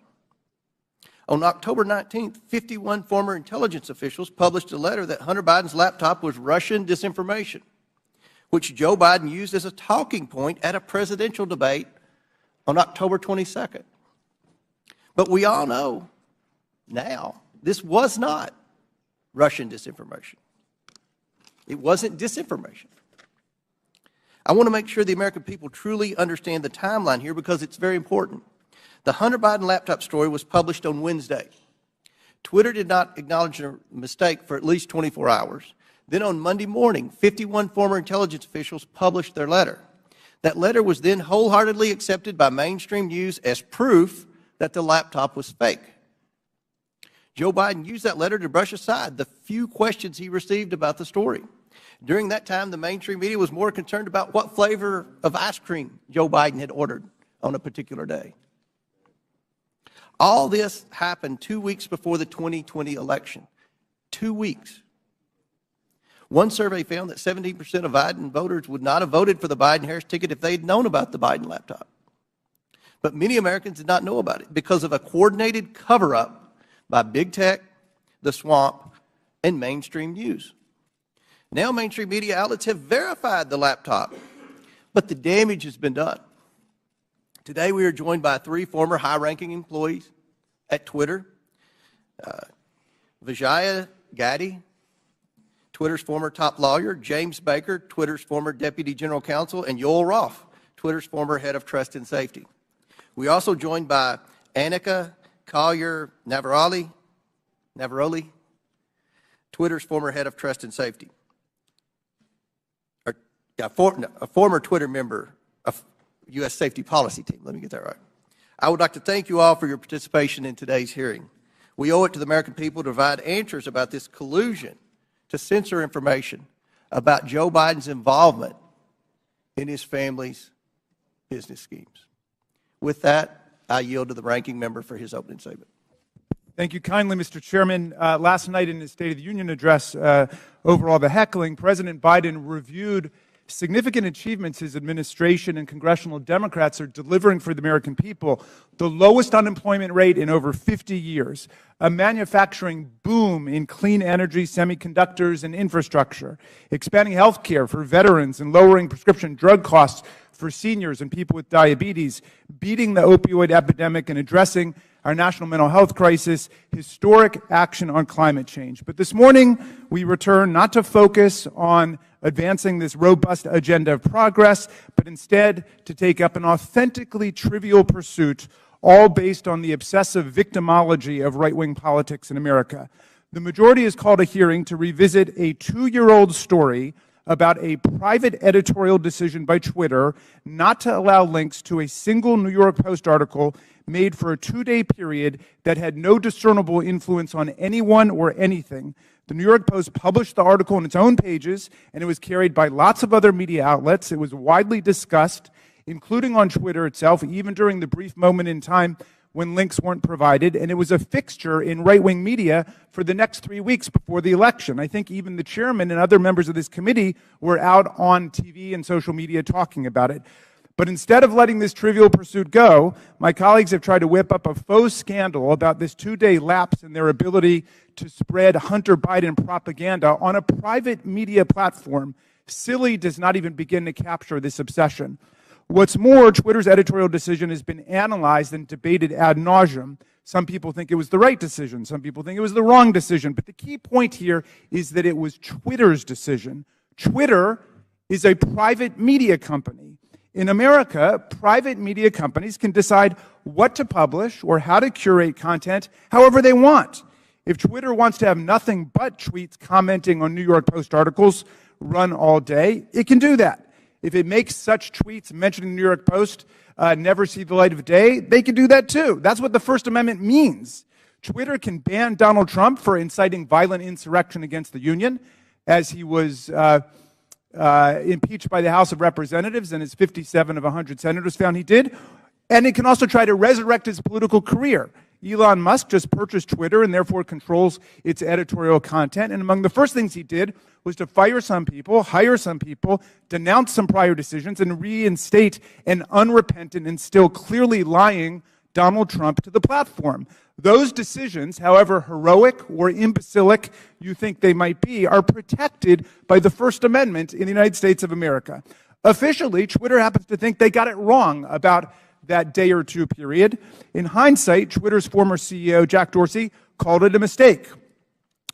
On October 19th, 51 former intelligence officials published a letter that Hunter Biden's laptop was Russian disinformation, which Joe Biden used as a talking point at a presidential debate on October 22nd. But we all know now this was not Russian disinformation. It wasn't disinformation. I want to make sure the American people truly understand the timeline here because it's very important. The Hunter Biden laptop story was published on Wednesday. Twitter did not acknowledge a mistake for at least 24 hours. Then on Monday morning, 51 former intelligence officials published their letter. That letter was then wholeheartedly accepted by mainstream news as proof that the laptop was fake. Joe Biden used that letter to brush aside the few questions he received about the story. During that time, the mainstream media was more concerned about what flavor of ice cream Joe Biden had ordered on a particular day. All this happened 2 weeks before the 2020 election. 2 weeks. One survey found that 17% of Biden voters would not have voted for the Biden-Harris ticket if they'd known about the Biden laptop. But many Americans did not know about it because of a coordinated cover-up by big tech, the swamp, and mainstream news. Now mainstream media outlets have verified the laptop, but the damage has been done. Today we are joined by 3 former high-ranking employees at Twitter. Vijaya Gadde, Twitter's former top lawyer, James Baker, Twitter's former deputy general counsel, and Yoel Roth, Twitter's former head of trust and safety. We are also joined by Annika Collier-Navaroli, Twitter's former head of trust and safety. A former Twitter member of U.S. safety policy team. Let me get that right. I would like to thank you all for your participation in today's hearing. We owe it to the American people to provide answers about this collusion to censor information about Joe Biden's involvement in his family's business schemes. With that, I yield to the ranking member for his opening statement. Thank you kindly, Mr. Chairman. Last night in his State of the Union address, over all the heckling, President Biden reviewed significant achievements his administration and congressional Democrats are delivering for the American people. The lowest unemployment rate in over 50 years, a manufacturing boom in clean energy, semiconductors, and infrastructure, expanding health care for veterans and lowering prescription drug costs for seniors and people with diabetes, beating the opioid epidemic and addressing our national mental health crisis, historic action on climate change. But this morning, we return not to focus on advancing this robust agenda of progress, but instead to take up an authentically trivial pursuit, all based on the obsessive victimology of right-wing politics in America. The majority has called a hearing to revisit a 2-year-old story about a private editorial decision by Twitter not to allow links to a single New York Post article made for a 2-day period that had no discernible influence on anyone or anything. The New York Post published the article on its own pages, and it was carried by lots of other media outlets. It was widely discussed, including on Twitter itself, even during the brief moment in time when links weren't provided, and it was a fixture in right-wing media for the next 3 weeks before the election. I think even the chairman and other members of this committee were out on TV and social media talking about it. But instead of letting this trivial pursuit go, my colleagues have tried to whip up a faux scandal about this 2-day lapse in their ability to spread Hunter Biden propaganda on a private media platform. Silly does not even begin to capture this obsession. What's more, Twitter's editorial decision has been analyzed and debated ad nauseum. Some people think it was the right decision. Some people think it was the wrong decision. But the key point here is that it was Twitter's decision. Twitter is a private media company. In America, private media companies can decide what to publish or how to curate content however they want. If Twitter wants to have nothing but tweets commenting on New York Post articles run all day, it can do that. If it makes such tweets mentioning the New York Post never see the light of day, they can do that too. That's what the First Amendment means. Twitter can ban Donald Trump for inciting violent insurrection against the Union, as he was impeached by the House of Representatives, and as 57 of 100 senators found he did. And it can also try to resurrect his political career. Elon Musk just purchased Twitter and therefore controls its editorial content. And among the first things he did was to fire some people, hire some people, denounce some prior decisions, and reinstate an unrepentant and still clearly lying Donald Trump to the platform. Those decisions, however heroic or imbecilic you think they might be, are protected by the First Amendment in the United States of America. Officially, Twitter happens to think they got it wrong about that day or two period. In hindsight, Twitter's former CEO, Jack Dorsey, called it a mistake.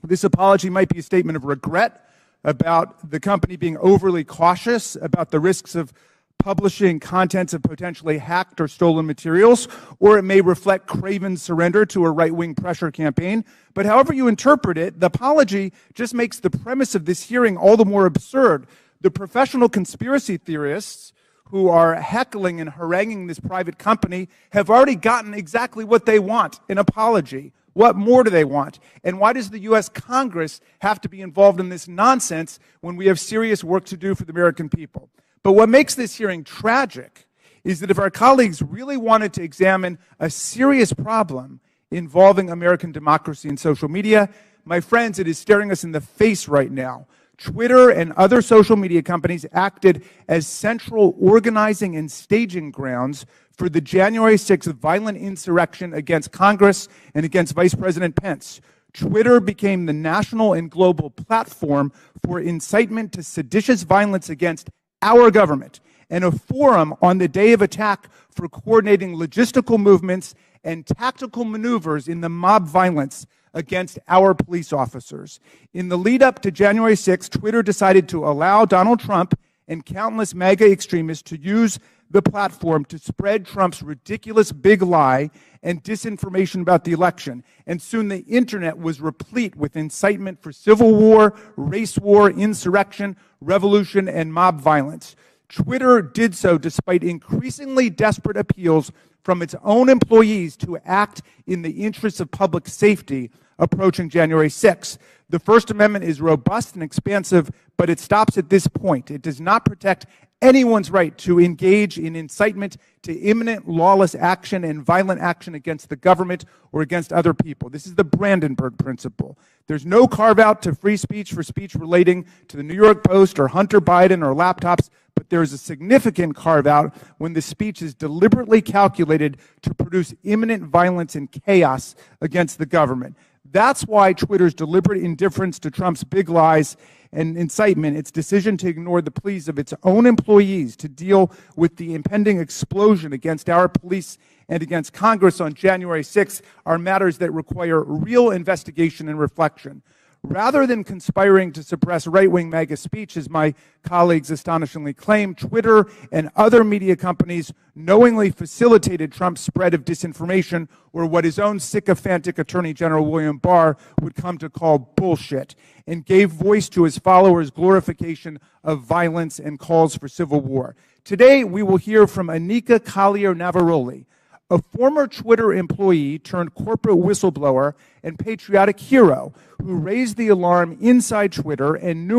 This apology might be a statement of regret about the company being overly cautious about the risks of publishing contents of potentially hacked or stolen materials, or it may reflect craven surrender to a right-wing pressure campaign. But however you interpret it, the apology just makes the premise of this hearing all the more absurd. The professional conspiracy theorists who are heckling and haranguing this private company have already gotten exactly what they want, an apology. What more do they want? And why does the U.S. Congress have to be involved in this nonsense when we have serious work to do for the American people? But what makes this hearing tragic is that if our colleagues really wanted to examine a serious problem involving American democracy and social media, my friends, it is staring us in the face right now. Twitter and other social media companies acted as central organizing and staging grounds for the January 6th violent insurrection against Congress and against Vice President Pence. Twitter became the national and global platform for incitement to seditious violence against our government, and a forum on the day of attack for coordinating logistical movements and tactical maneuvers in the mob violence against our police officers. In the lead up to January 6th, Twitter decided to allow Donald Trump and countless MAGA extremists to use the platform to spread Trump's ridiculous big lie and disinformation about the election. And soon the internet was replete with incitement for civil war, race war, insurrection, revolution, and mob violence. Twitter did so despite increasingly desperate appeals from its own employees to act in the interests of public safety approaching January 6th. The First Amendment is robust and expansive, but it stops at this point. It does not protect anyone's right to engage in incitement to imminent lawless action and violent action against the government or against other people. This is the Brandenburg Principle. There's no carve-out to free speech for speech relating to the New York Post or Hunter Biden or laptops, but there is a significant carve-out when the speech is deliberately calculated to produce imminent violence and chaos against the government. That's why Twitter's deliberate indifference to Trump's big lies and incitement, its decision to ignore the pleas of its own employees to deal with the impending explosion against our police and against Congress on January 6th, are matters that require real investigation and reflection. Rather than conspiring to suppress right-wing MAGA speech, as my colleagues astonishingly claim, Twitter and other media companies knowingly facilitated Trump's spread of disinformation, or what his own sycophantic Attorney General William Barr would come to call bullshit, and gave voice to his followers' glorification of violence and calls for civil war. Today, we will hear from Anika Collier-Navaroli, a former Twitter employee turned corporate whistleblower and patriotic hero who raised the alarm inside Twitter and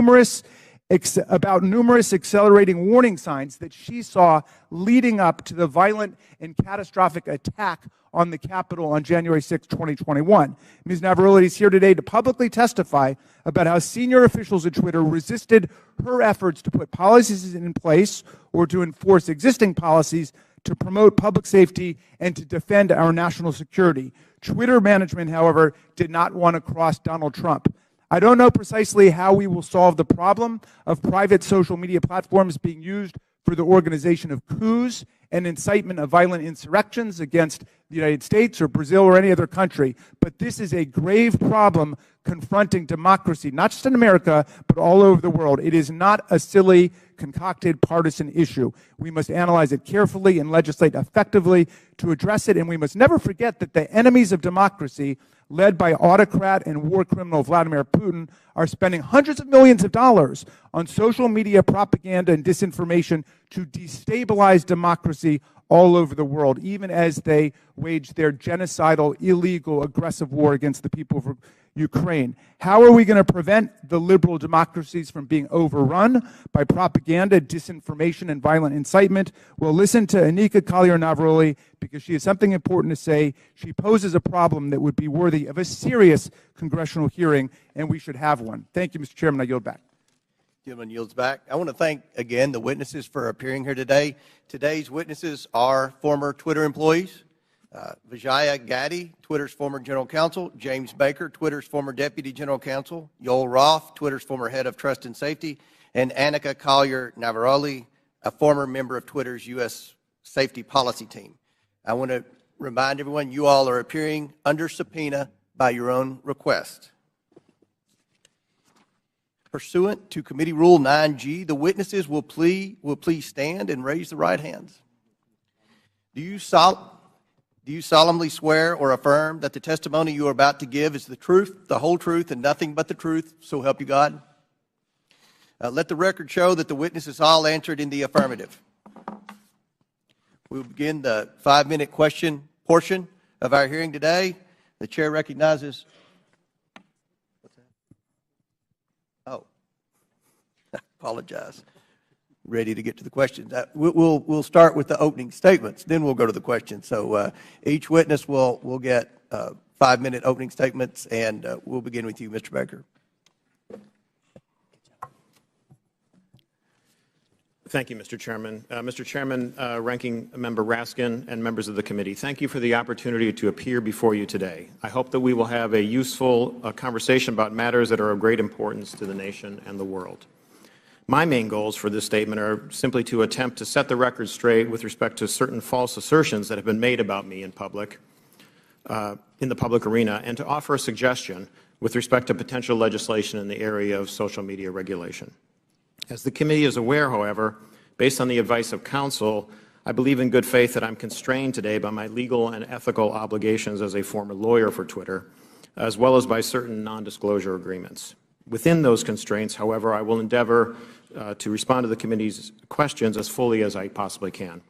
about numerous accelerating warning signs that she saw leading up to the violent and catastrophic attack on the Capitol on January 6, 2021. Ms. Navaroli is here today to publicly testify about how senior officials at Twitter resisted her efforts to put policies in place or to enforce existing policies to promote public safety and to defend our national security. Twitter management, however, did not want to cross Donald Trump. I don't know precisely how we will solve the problem of private social media platforms being used for the organization of coups and incitement of violent insurrections against the United States or Brazil or any other country. But this is a grave problem confronting democracy, not just in America, but all over the world. It is not a silly, concocted partisan issue. We must analyze it carefully and legislate effectively to address it. And we must never forget that the enemies of democracy, led by autocrat and war criminal Vladimir Putin, are spending hundreds of millions of dollars on social media propaganda and disinformation to destabilize democracy all over the world, even as they wage their genocidal, illegal, aggressive war against the people of Ukraine? How are we going to prevent the liberal democracies from being overrun by propaganda, disinformation, and violent incitement? We'll listen to Anika Collier-Navaroli because she has something important to say. She poses a problem that would be worthy of a serious congressional hearing, and we should have one. Thank you, Mr. Chairman. I yield back. Gentleman yields back. I want to thank again the witnesses for appearing here today. Today's witnesses are former Twitter employees. Vijaya Gaddy, Twitter's former general counsel; James Baker, Twitter's former deputy general counsel; Yoel Roth, Twitter's former head of trust and safety; and Anika Collier-Navaroli, a former member of Twitter's U.S. safety policy team. I want to remind everyone you all are appearing under subpoena by your own request. Pursuant to Committee Rule 9G, the witnesses will please stand and raise the right hands. Do you solemnly swear or affirm that the testimony you are about to give is the truth, the whole truth, and nothing but the truth, so help you God? Let the record show that the witnesses all answered in the affirmative. We will begin the 5-minute question portion of our hearing today. The chair recognizes. What's that? Oh, I apologize. Ready to get to the questions. We'll start with the opening statements, then we'll go to the questions. So each witness will get 5-minute opening statements, and we'll begin with you, Mr. Baker. Thank you, Mr. Chairman. Mr. Chairman, Ranking Member Raskin, and members of the committee, thank you for the opportunity to appear before you today. I hope that we will have a useful conversation about matters that are of great importance to the nation and the world. My main goals for this statement are simply to attempt to set the record straight with respect to certain false assertions that have been made about me in the public arena, and to offer a suggestion with respect to potential legislation in the area of social media regulation. As the committee is aware, however, based on the advice of counsel, I believe in good faith that I'm constrained today by my legal and ethical obligations as a former lawyer for Twitter, as well as by certain non-disclosure agreements. Within those constraints, however, I will endeavor to respond to the committee's questions as fully as I possibly can.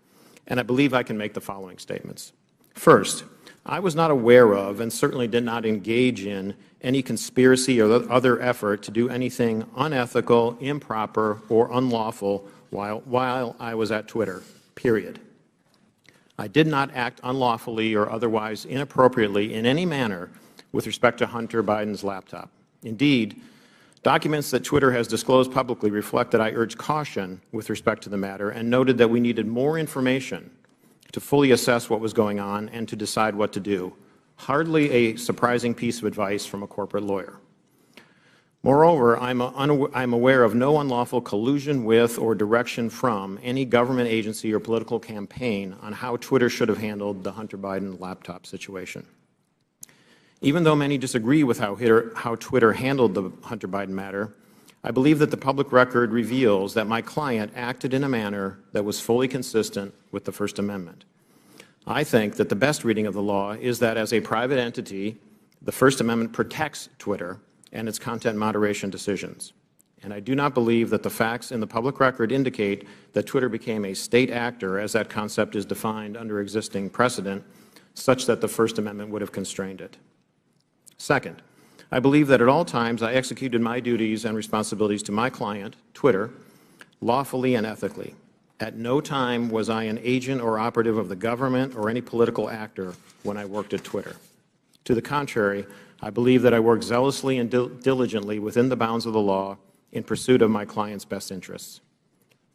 And I believe I can make the following statements. First, I was not aware of and certainly did not engage in any conspiracy or other effort to do anything unethical, improper, or unlawful while I was at Twitter, period. I did not act unlawfully or otherwise inappropriately in any manner with respect to Hunter Biden's laptop. Indeed, documents that Twitter has disclosed publicly reflect that I urged caution with respect to the matter and noted that we needed more information to fully assess what was going on and to decide what to do. Hardly a surprising piece of advice from a corporate lawyer. Moreover, I'm aware of no unlawful collusion with or direction from any government agency or political campaign on how Twitter should have handled the Hunter Biden laptop situation. Even though many disagree with how Twitter handled the Hunter Biden matter, I believe that the public record reveals that my client acted in a manner that was fully consistent with the First Amendment. I think that the best reading of the law is that as a private entity, the First Amendment protects Twitter and its content moderation decisions. And I do not believe that the facts in the public record indicate that Twitter became a state actor as that concept is defined under existing precedent, such that the First Amendment would have constrained it. Second, I believe that at all times I executed my duties and responsibilities to my client, Twitter, lawfully and ethically. At no time was I an agent or operative of the government or any political actor when I worked at Twitter. To the contrary, I believe that I worked zealously and diligently within the bounds of the law in pursuit of my client's best interests.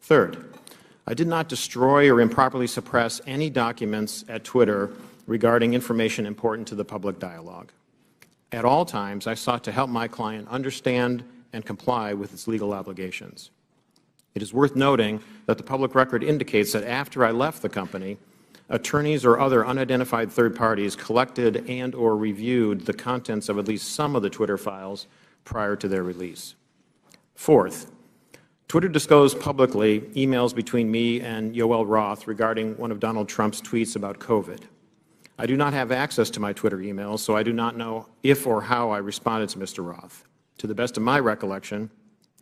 Third, I did not destroy or improperly suppress any documents at Twitter regarding information important to the public dialogue. At all times, I sought to help my client understand and comply with its legal obligations. It is worth noting that the public record indicates that after I left the company, attorneys or other unidentified third parties collected and or reviewed the contents of at least some of the Twitter files prior to their release. Fourth, Twitter disclosed publicly emails between me and Yoel Roth regarding one of Donald Trump's tweets about COVID. I do not have access to my Twitter emails, so I do not know if or how I responded to Mr. Roth. To the best of my recollection,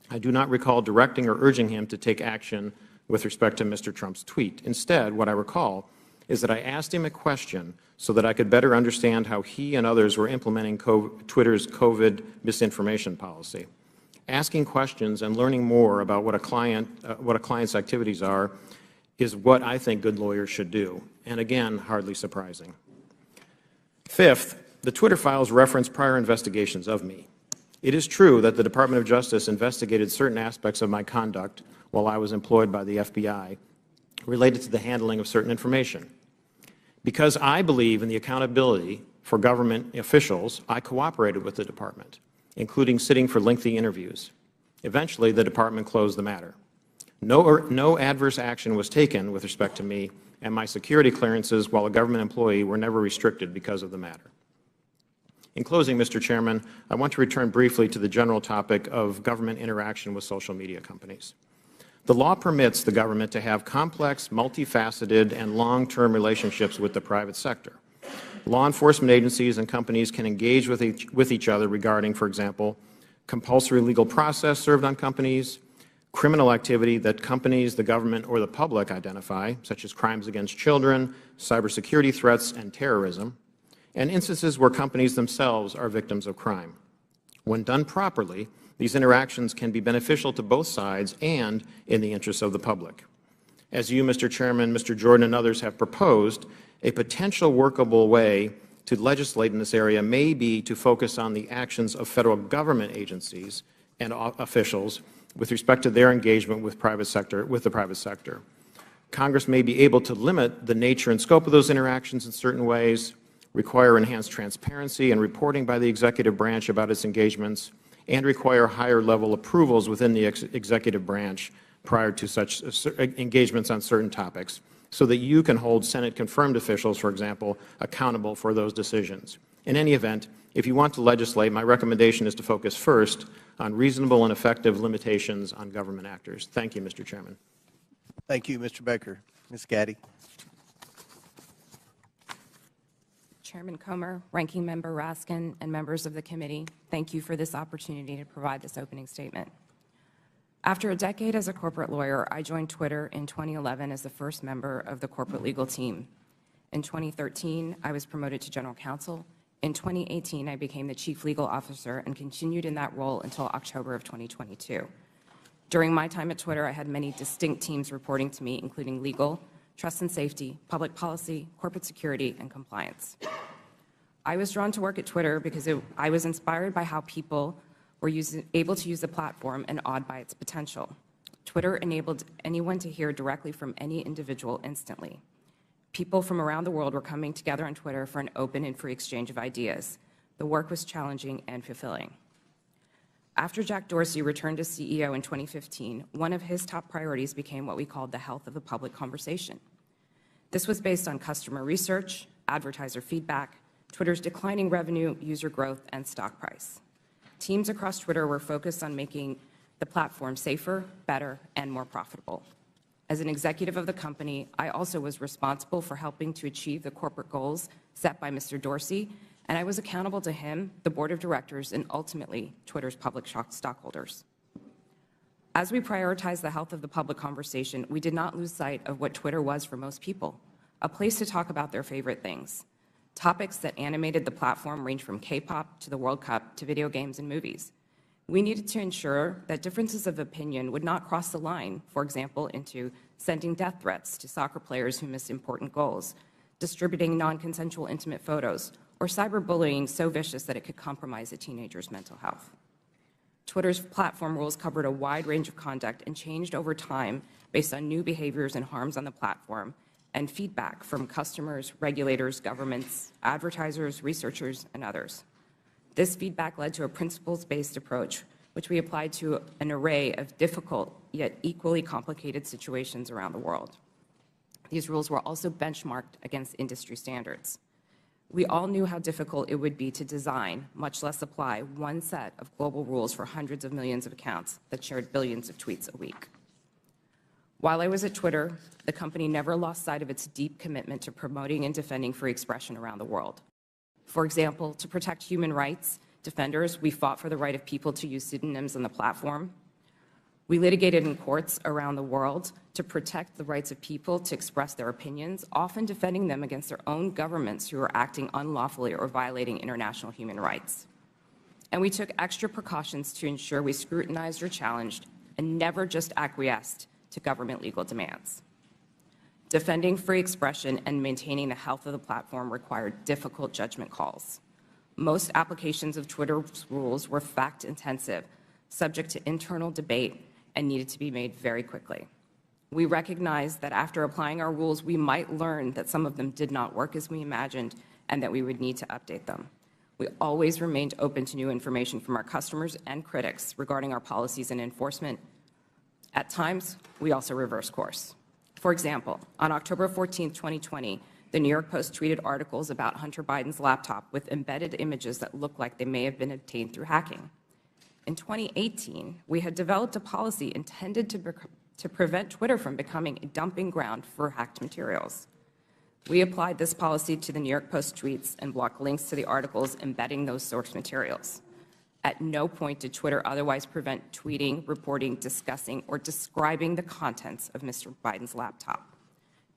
I do not recall directing or urging him to take action with respect to Mr. Trump's tweet. Instead, what I recall is that I asked him a question so that I could better understand how he and others were implementing Twitter's COVID misinformation policy. Asking questions and learning more about what a client's activities are is what I think good lawyers should do, and again, hardly surprising. Fifth, the Twitter files reference prior investigations of me. It is true that the Department of Justice investigated certain aspects of my conduct while I was employed by the FBI related to the handling of certain information. Because I believe in the accountability for government officials, I cooperated with the department, including sitting for lengthy interviews. Eventually, the department closed the matter. No adverse action was taken with respect to me, and my security clearances while a government employee were never restricted because of the matter. In closing, Mr. Chairman, I want to return briefly to the general topic of government interaction with social media companies. The law permits the government to have complex, multifaceted, and long-term relationships with the private sector. Law enforcement agencies and companies can engage with each other regarding, for example, compulsory legal process served on companies, criminal activity that companies, the government, or the public identify, such as crimes against children, cybersecurity threats, and terrorism, and instances where companies themselves are victims of crime. When done properly, these interactions can be beneficial to both sides and in the interests of the public. As you, Mr. Chairman, Mr. Jordan, and others have proposed, a potential workable way to legislate in this area may be to focus on the actions of federal government agencies and officials with respect to their engagement with the private sector. Congress may be able to limit the nature and scope of those interactions in certain ways, require enhanced transparency and reporting by the executive branch about its engagements, and require higher-level approvals within the executive branch prior to such engagements on certain topics, so that you can hold Senate-confirmed officials, for example, accountable for those decisions. In any event, if you want to legislate, my recommendation is to focus first on reasonable and effective limitations on government actors. Thank you, Mr. Chairman. Thank you, Mr. Baker. Ms. Gaddy. Chairman Comer, Ranking Member Raskin, and members of the committee, thank you for this opportunity to provide this opening statement. After a decade as a corporate lawyer, I joined Twitter in 2011 as the first member of the corporate legal team. In 2013, I was promoted to general counsel. In 2018, I became the chief legal officer and continued in that role until October of 2022. During my time at Twitter, I had many distinct teams reporting to me, including legal, trust and safety, public policy, corporate security, and compliance. I was drawn to work at Twitter because I was inspired by how people were able to use the platform and awed by its potential. Twitter enabled anyone to hear directly from any individual instantly. People from around the world were coming together on Twitter for an open and free exchange of ideas. The work was challenging and fulfilling. After Jack Dorsey returned as CEO in 2015, one of his top priorities became what we called the health of the public conversation. This was based on customer research, advertiser feedback, Twitter's declining revenue, user growth, and stock price. Teams across Twitter were focused on making the platform safer, better, and more profitable. As an executive of the company, I also was responsible for helping to achieve the corporate goals set by Mr. Dorsey, and I was accountable to him, the board of directors, and ultimately Twitter's public stockholders. As we prioritized the health of the public conversation, we did not lose sight of what Twitter was for most people, a place to talk about their favorite things. Topics that animated the platform range from K-pop to the World Cup to video games and movies. We needed to ensure that differences of opinion would not cross the line, for example, into sending death threats to soccer players who missed important goals, distributing non-consensual intimate photos, or cyberbullying so vicious that it could compromise a teenager's mental health. Twitter's platform rules covered a wide range of conduct and changed over time based on new behaviors and harms on the platform and feedback from customers, regulators, governments, advertisers, researchers, and others. This feedback led to a principles-based approach, which we applied to an array of difficult yet equally complicated situations around the world. These rules were also benchmarked against industry standards. We all knew how difficult it would be to design, much less apply, one set of global rules for hundreds of millions of accounts that shared billions of tweets a week. While I was at Twitter, the company never lost sight of its deep commitment to promoting and defending free expression around the world. For example, to protect human rights defenders, we fought for the right of people to use pseudonyms on the platform. We litigated in courts around the world to protect the rights of people to express their opinions, often defending them against their own governments who are acting unlawfully or violating international human rights. And we took extra precautions to ensure we scrutinized or challenged and never just acquiesced to government legal demands. Defending free expression and maintaining the health of the platform required difficult judgment calls. Most applications of Twitter's rules were fact-intensive, subject to internal debate, and needed to be made very quickly. We recognized that after applying our rules, we might learn that some of them did not work as we imagined and that we would need to update them. We always remained open to new information from our customers and critics regarding our policies and enforcement. At times, we also reversed course. For example, on October 14, 2020, the New York Post tweeted articles about Hunter Biden's laptop with embedded images that looked like they may have been obtained through hacking. In 2018, we had developed a policy intended to prevent Twitter from becoming a dumping ground for hacked materials. We applied this policy to the New York Post tweets and blocked links to the articles embedding those source materials. At no point did Twitter otherwise prevent tweeting, reporting, discussing, or describing the contents of Mr. Biden's laptop.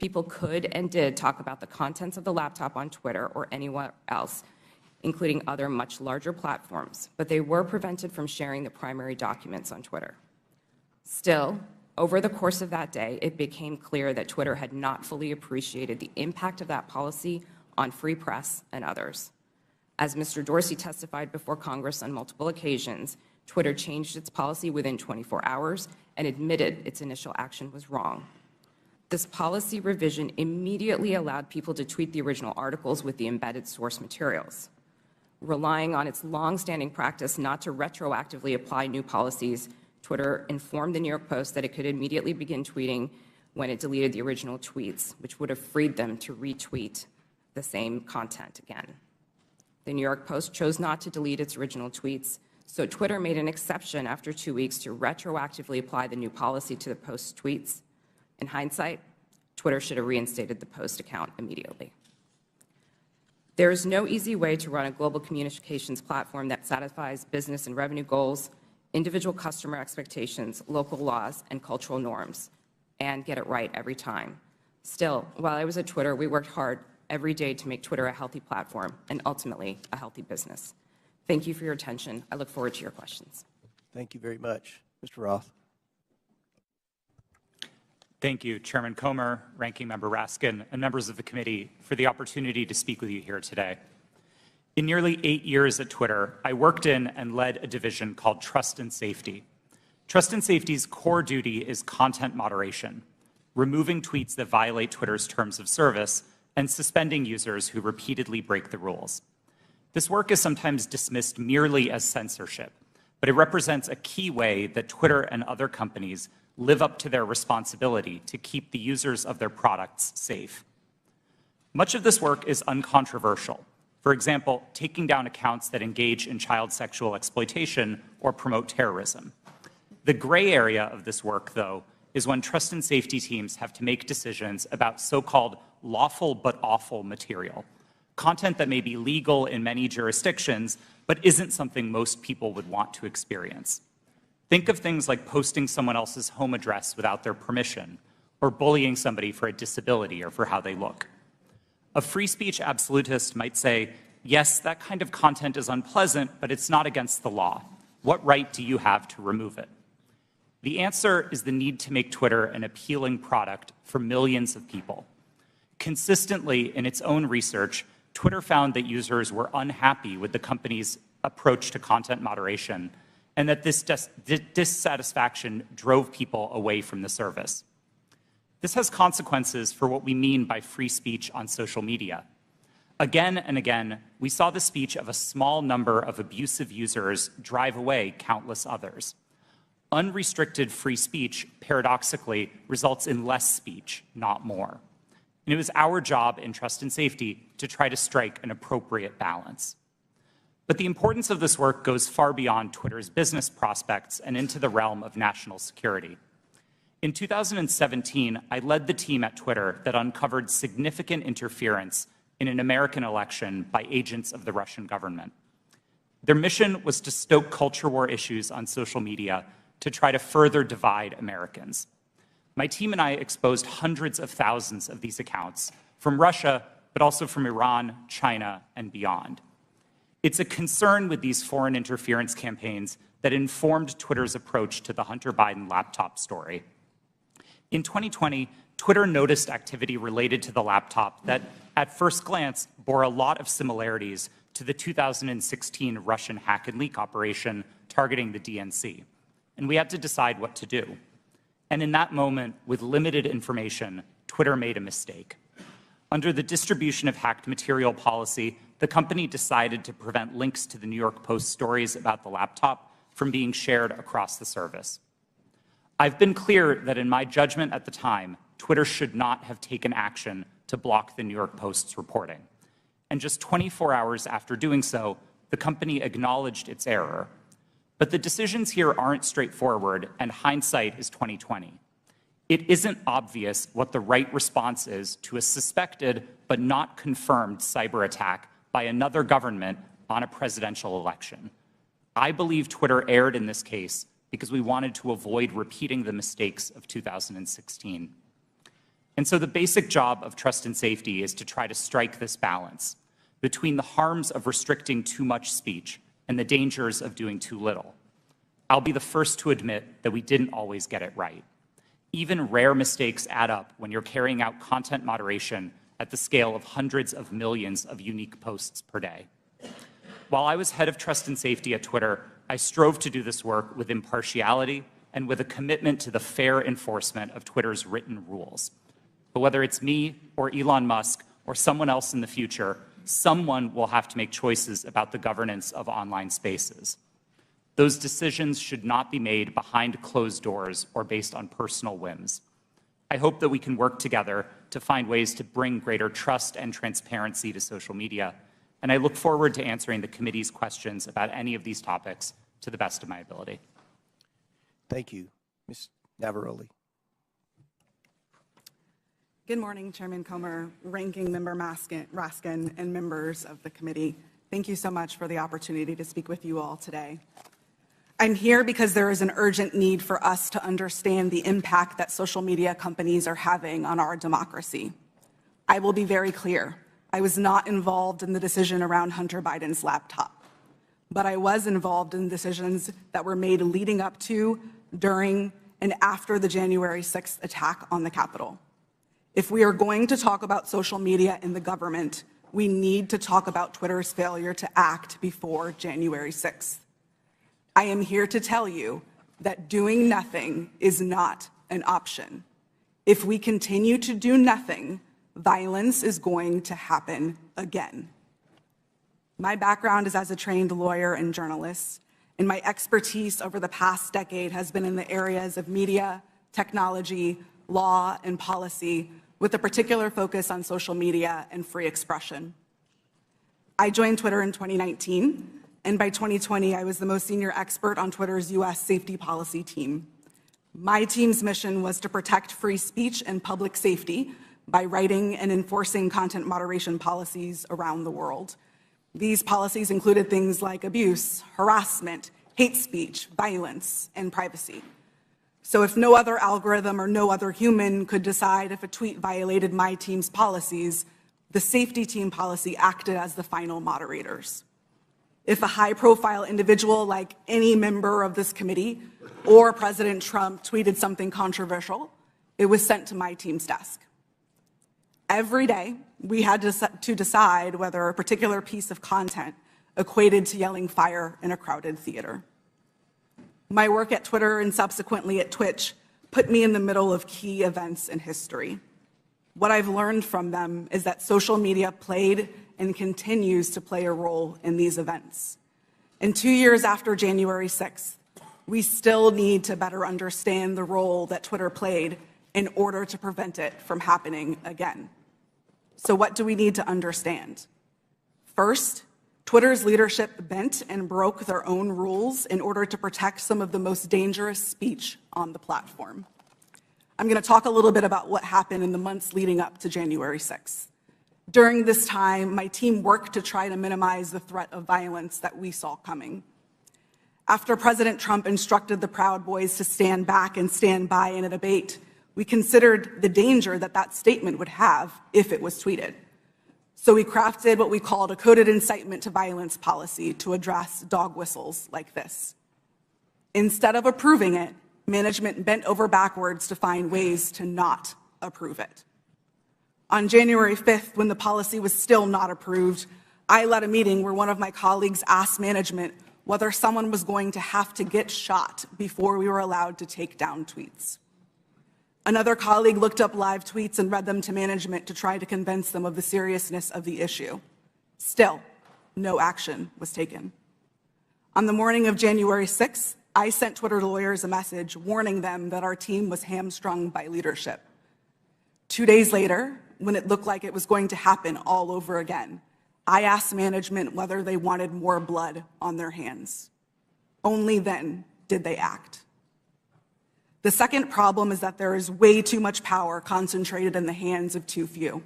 People could and did talk about the contents of the laptop on Twitter or anywhere else, including other much larger platforms, but they were prevented from sharing the primary documents on Twitter. Still, over the course of that day, it became clear that Twitter had not fully appreciated the impact of that policy on free press and others. As Mr. Dorsey testified before Congress on multiple occasions, Twitter changed its policy within 24 hours and admitted its initial action was wrong. This policy revision immediately allowed people to tweet the original articles with the embedded source materials. Relying on its long-standing practice not to retroactively apply new policies, Twitter informed the New York Post that it could immediately begin tweeting when it deleted the original tweets, which would have freed them to retweet the same content again. The New York Post chose not to delete its original tweets, so Twitter made an exception after 2 weeks to retroactively apply the new policy to the Post's tweets. In hindsight, Twitter should have reinstated the Post account immediately. There is no easy way to run a global communications platform that satisfies business and revenue goals, individual customer expectations, local laws, and cultural norms, and get it right every time. Still, while I was at Twitter, we worked hard every day to make Twitter a healthy platform and ultimately a healthy business. Thank you for your attention. I look forward to your questions. Thank you very much. Mr. Roth. Thank you, Chairman Comer, Ranking Member Raskin, and members of the committee for the opportunity to speak with you here today. In nearly 8 years at Twitter, I worked in and led a division called Trust and Safety. Trust and Safety's core duty is content moderation, removing tweets that violate Twitter's terms of service and suspending users who repeatedly break the rules. This work is sometimes dismissed merely as censorship, but it represents a key way that Twitter and other companies live up to their responsibility to keep the users of their products safe. Much of this work is uncontroversial. For example, taking down accounts that engage in child sexual exploitation or promote terrorism. The gray area of this work, though, is when trust and safety teams have to make decisions about so-called lawful but awful material, content that may be legal in many jurisdictions, but isn't something most people would want to experience. Think of things like posting someone else's home address without their permission, or bullying somebody for a disability or for how they look. A free speech absolutist might say, yes, that kind of content is unpleasant, but it's not against the law. What right do you have to remove it? The answer is the need to make Twitter an appealing product for millions of people. Consistently, in its own research, Twitter found that users were unhappy with the company's approach to content moderation, and that this dissatisfaction drove people away from the service. This has consequences for what we mean by free speech on social media. Again and again, we saw the speech of a small number of abusive users drive away countless others. Unrestricted free speech, paradoxically, results in less speech, not more. And it was our job in Trust and Safety to try to strike an appropriate balance. But the importance of this work goes far beyond Twitter's business prospects and into the realm of national security. In 2017, I led the team at Twitter that uncovered significant interference in an American election by agents of the Russian government. Their mission was to stoke culture war issues on social media to try to further divide Americans. My team and I exposed hundreds of thousands of these accounts from Russia, but also from Iran, China, and beyond. It's a concern with these foreign interference campaigns that informed Twitter's approach to the Hunter Biden laptop story. In 2020, Twitter noticed activity related to the laptop that, at first glance, bore a lot of similarities to the 2016 Russian hack and leak operation targeting the DNC, and we had to decide what to do. And in that moment, with limited information, Twitter made a mistake. Under the distribution of hacked material policy, the company decided to prevent links to the New York Post stories about the laptop from being shared across the service. I've been clear that in my judgment at the time, Twitter should not have taken action to block the New York Post's reporting. And just 24 hours after doing so, the company acknowledged its error. But the decisions here aren't straightforward, and hindsight is 2020. It isn't obvious what the right response is to a suspected but not confirmed cyber attack by another government on a presidential election. I believe Twitter erred in this case because we wanted to avoid repeating the mistakes of 2016. And so the basic job of trust and safety is to try to strike this balance between the harms of restricting too much speech and the dangers of doing too little. I'll be the first to admit that we didn't always get it right. Even rare mistakes add up when you're carrying out content moderation at the scale of hundreds of millions of unique posts per day. While I was head of trust and safety at Twitter, I strove to do this work with impartiality and with a commitment to the fair enforcement of Twitter's written rules. But whether it's me or Elon Musk or someone else in the future, someone will have to make choices about the governance of online spaces. Those decisions should not be made behind closed doors or based on personal whims. I hope that we can work together to find ways to bring greater trust and transparency to social media, and I look forward to answering the committee's questions about any of these topics to the best of my ability. Thank you. Ms. Navaroli. Good morning, Chairman Comer, Ranking Member Raskin, and members of the committee. Thank you so much for the opportunity to speak with you all today. I'm here because there is an urgent need for us to understand the impact that social media companies are having on our democracy. I will be very clear. I was not involved in the decision around Hunter Biden's laptop, but I was involved in decisions that were made leading up to, during, and after the January 6th attack on the Capitol. If we are going to talk about social media in the government, we need to talk about Twitter's failure to act before January 6th. I am here to tell you that doing nothing is not an option. If we continue to do nothing, violence is going to happen again. My background is as a trained lawyer and journalist, and my expertise over the past decade has been in the areas of media, technology, law, and policy, with a particular focus on social media and free expression. I joined Twitter in 2019, and by 2020, I was the most senior expert on Twitter's US safety policy team. My team's mission was to protect free speech and public safety by writing and enforcing content moderation policies around the world. These policies included things like abuse, harassment, hate speech, violence, and privacy. So if no other algorithm or no other human could decide if a tweet violated my team's policies, the safety team policy acted as the final moderators. If a high-profile individual like any member of this committee or President Trump tweeted something controversial, it was sent to my team's desk. Every day, we had to decide whether a particular piece of content equated to yelling fire in a crowded theater. My work at Twitter and subsequently at Twitch put me in the middle of key events in history. What I've learned from them is that social media played and continues to play a role in these events. And 2 years after January 6th, we still need to better understand the role that Twitter played in order to prevent it from happening again. So what do we need to understand? First, Twitter's leadership bent and broke their own rules in order to protect some of the most dangerous speech on the platform. I'm going to talk a little bit about what happened in the months leading up to January 6th. During this time, my team worked to try to minimize the threat of violence that we saw coming. After President Trump instructed the Proud Boys to stand back and stand by in a debate, we considered the danger that that statement would have if it was tweeted. So we crafted what we called a coded incitement to violence policy to address dog whistles like this. Instead of approving it, management bent over backwards to find ways to not approve it. On January 5th, when the policy was still not approved, I led a meeting where one of my colleagues asked management whether someone was going to have to get shot before we were allowed to take down tweets. Another colleague looked up live tweets and read them to management to try to convince them of the seriousness of the issue. Still, no action was taken. On the morning of January 6th, I sent Twitter lawyers a message warning them that our team was hamstrung by leadership. 2 days later, when it looked like it was going to happen all over again, I asked management whether they wanted more blood on their hands. Only then did they act. The second problem is that there is way too much power concentrated in the hands of too few.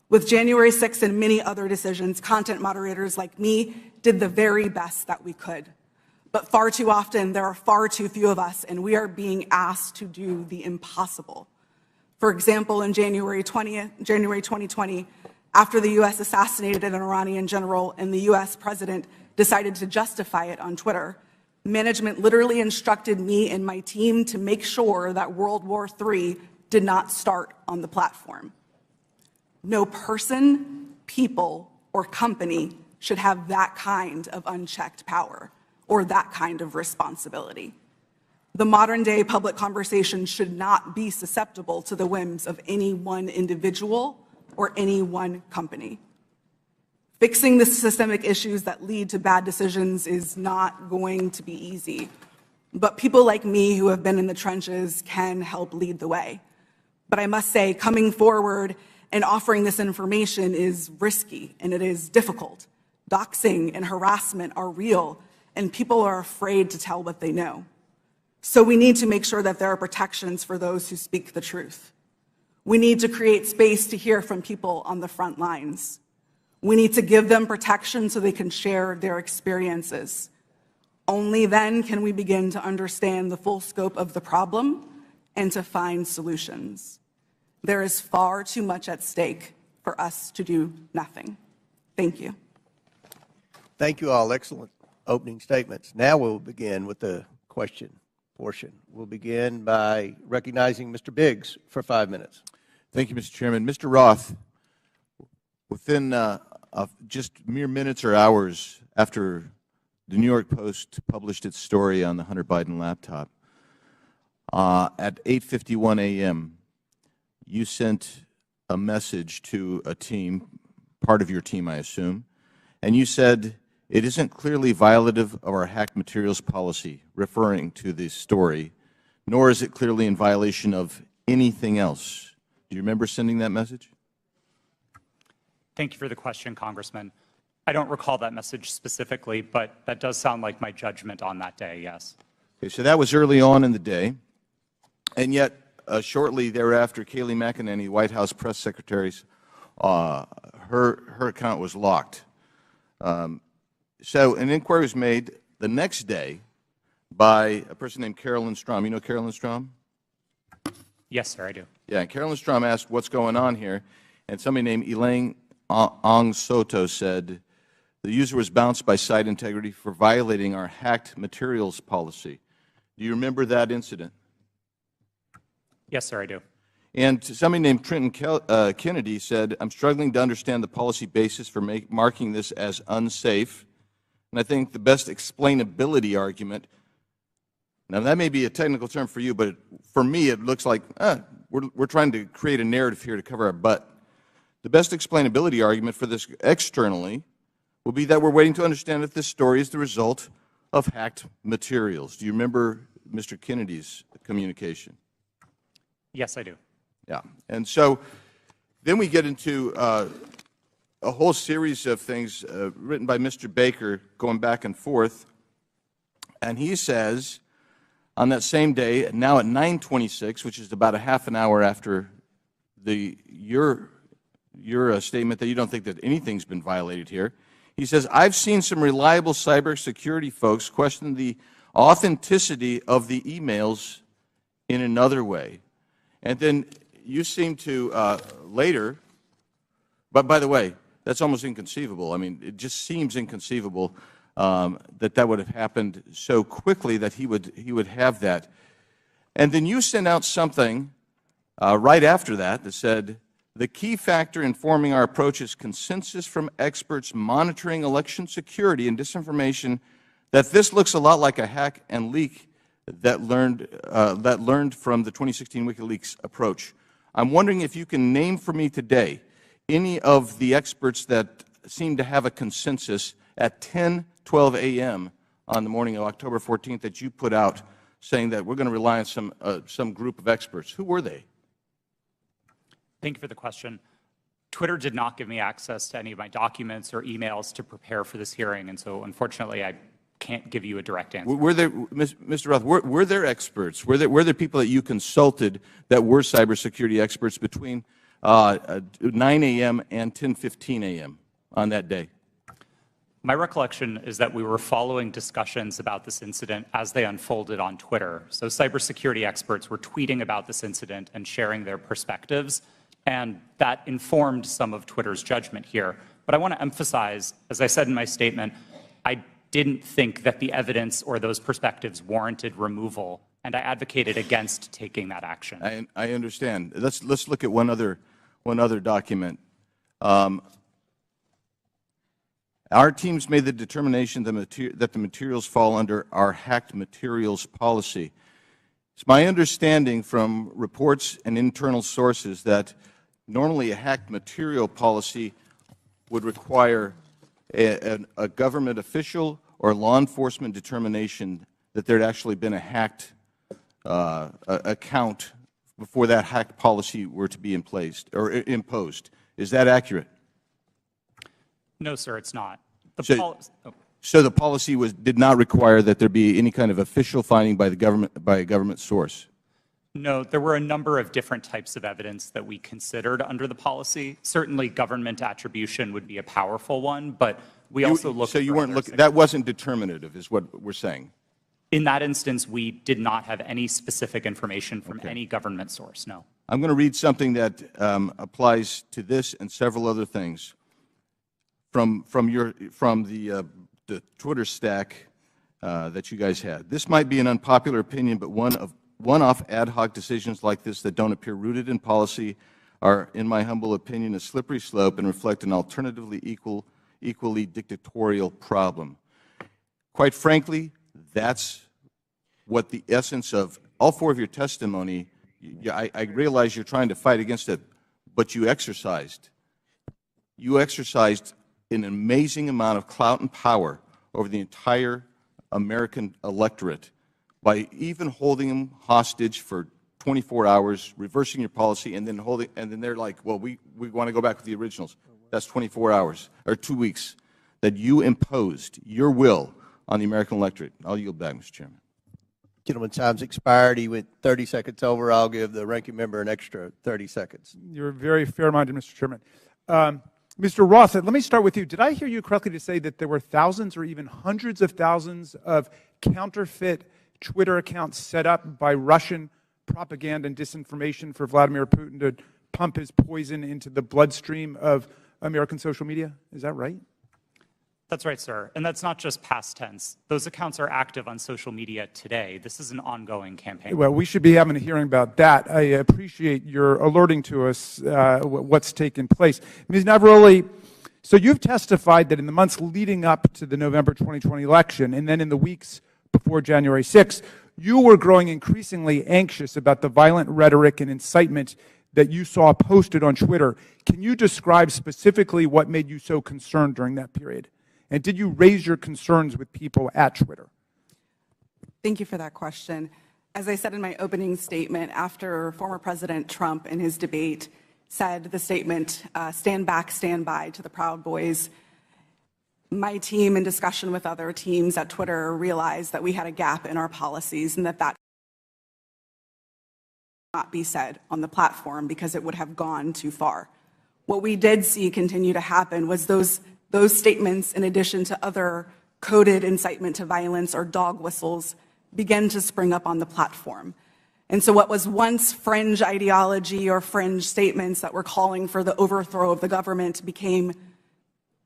With January 6th and many other decisions, content moderators like me did the very best that we could. But far too often, there are far too few of us, and we are being asked to do the impossible. For example, in January 2020, after the U.S. assassinated an Iranian general and the U.S. president decided to justify it on Twitter, management literally instructed me and my team to make sure that World War III did not start on the platform. No person, people, or company should have that kind of unchecked power or that kind of responsibility. The modern-day public conversation should not be susceptible to the whims of any one individual or any one company. Fixing the systemic issues that lead to bad decisions is not going to be easy, but people like me who have been in the trenches can help lead the way. But I must say, coming forward and offering this information is risky and it is difficult. Doxing and harassment are real, and people are afraid to tell what they know. So we need to make sure that there are protections for those who speak the truth. We need to create space to hear from people on the front lines. We need to give them protection so they can share their experiences. Only then can we begin to understand the full scope of the problem and to find solutions. There is far too much at stake for us to do nothing. Thank you. Thank you all. Excellent opening statements. Now we'll begin with the question portion. We'll begin by recognizing Mr. Biggs for 5 minutes. Thank you, Mr. Chairman. Mr. Roth, within just mere minutes or hours after the New York Post published its story on the Hunter Biden laptop, at 8:51 a.m., you sent a message to a team, part of your team, I assume, and you said, "It isn't clearly violative of our hacked materials policy," referring to the story, "nor is it clearly in violation of anything else." Do you remember sending that message? Thank you for the question, Congressman. I don't recall that message specifically, but that does sound like my judgment on that day, yes. Okay, so that was early on in the day, and yet shortly thereafter, Kayleigh McEnany, White House press secretary's, her account was locked. So an inquiry was made the next day by a person named Carolyn Strom. You know Carolyn Strom? Yes, sir, I do. Yeah, and Carolyn Strom asked what's going on here, and somebody named Elaine Ong Soto said the user was bounced by site integrity for violating our hacked materials policy. Do you remember that incident? Yes, sir, I do. And somebody named Trenton Kennedy said, "I'm struggling to understand the policy basis for marking this as unsafe. And I think the best explainability argument," now that may be a technical term for you, but for me it looks like we're trying to create a narrative here to cover our butt. The best explainability argument for this externally will be that we're waiting to understand if this story is the result of hacked materials. Do you remember Mr. Kennedy's communication? Yes, I do. Yeah. And so then we get into a whole series of things written by Mr. Baker going back and forth. And he says on that same day, now at 9:26, which is about a half an hour after your statement that you don't think that anything's been violated here, He says, I've seen some reliable cybersecurity folks question the authenticity of the emails in another way. And then you seem to later, but by the way, that's almost inconceivable. I mean, it just seems inconceivable that would have happened so quickly that he would have that. And then you sent out something right after that said, the key factor informing our approach is consensus from experts monitoring election security and disinformation that this looks a lot like a hack and leak that learned from the 2016 WikiLeaks approach. I'm wondering if you can name for me today any of the experts that seem to have a consensus at 10:12 a.m. on the morning of October 14th that you put out saying that we're going to rely on some group of experts. Who were they? Thank you for the question. Twitter did not give me access to any of my documents or emails to prepare for this hearing, and so unfortunately I can't give you a direct answer. Were there, Mr. Roth, were there experts? Were there people that you consulted that were cybersecurity experts between 9 a.m. and 10:15 a.m. on that day? My recollection is that we were following discussions about this incident as they unfolded on Twitter. So cybersecurity experts were tweeting about this incident and sharing their perspectives, and that informed some of Twitter's judgment here. But I want to emphasize, as I said in my statement, I didn't think that the evidence or those perspectives warranted removal, and I advocated against taking that action. I understand. Let's look at one other document. Our teams made the determination that the materials fall under our hacked materials policy. It's my understanding from reports and internal sources that normally a hacked material policy would require a government official or law enforcement determination that there had actually been a hacked account before that hacked policy were to be in place or imposed. Is that accurate? No, sir, it's not. So the policy did not require that there be any kind of official finding by the government, by a government source? No, there were a number of different types of evidence that we considered under the policy. Certainly government attribution would be a powerful one, but we also looked So you weren't looking, that wasn't determinative is what we're saying? In that instance, we did not have any specific information from any government source, no. I'm going to read something that applies to this and several other things from the Twitter stack that you guys had. This might be an unpopular opinion, but one-off ad hoc decisions like this that don't appear rooted in policy are, in my humble opinion, a slippery slope and reflect an alternatively equally dictatorial problem. Quite frankly, that's what the essence of all four of your testimony, I realize you're trying to fight against it, but you exercised an amazing amount of clout and power over the entire American electorate by even holding them hostage for 24 hours, reversing your policy, and then they're like, well, we want to go back with the originals. That's 24 hours, or 2 weeks, that you imposed your will on the American electorate. I'll yield back, Mr. Chairman. Gentleman's time's expired. He went 30 seconds over. I'll give the ranking member an extra 30 seconds. You're very fair-minded, Mr. Chairman. Mr. Roth, let me start with you. Did I hear you correctly to say that there were thousands or even hundreds of thousands of counterfeit Twitter accounts set up by Russian propaganda and disinformation for Vladimir Putin to pump his poison into the bloodstream of American social media? Is that right? That's right, sir. And that's not just past tense. Those accounts are active on social media today. This is an ongoing campaign. Well, we should be having a hearing about that. I appreciate your alerting to us what's taken place. Ms. Navaroli, so you've testified that in the months leading up to the November 2020 election and then in the weeks before January 6th, you were growing increasingly anxious about the violent rhetoric and incitement that you saw posted on Twitter. Can you describe specifically what made you so concerned during that period? And did you raise your concerns with people at Twitter? Thank you for that question. As I said in my opening statement, after former President Trump in his debate said the statement, stand back, stand by to the Proud Boys, my team, in discussion with other teams at Twitter, realized that we had a gap in our policies and that that not be said on the platform because it would have gone too far. What we did see continue to happen was those those statements, in addition to other coded incitement to violence or dog whistles, began to spring up on the platform. And so what was once fringe ideology or fringe statements that were calling for the overthrow of the government became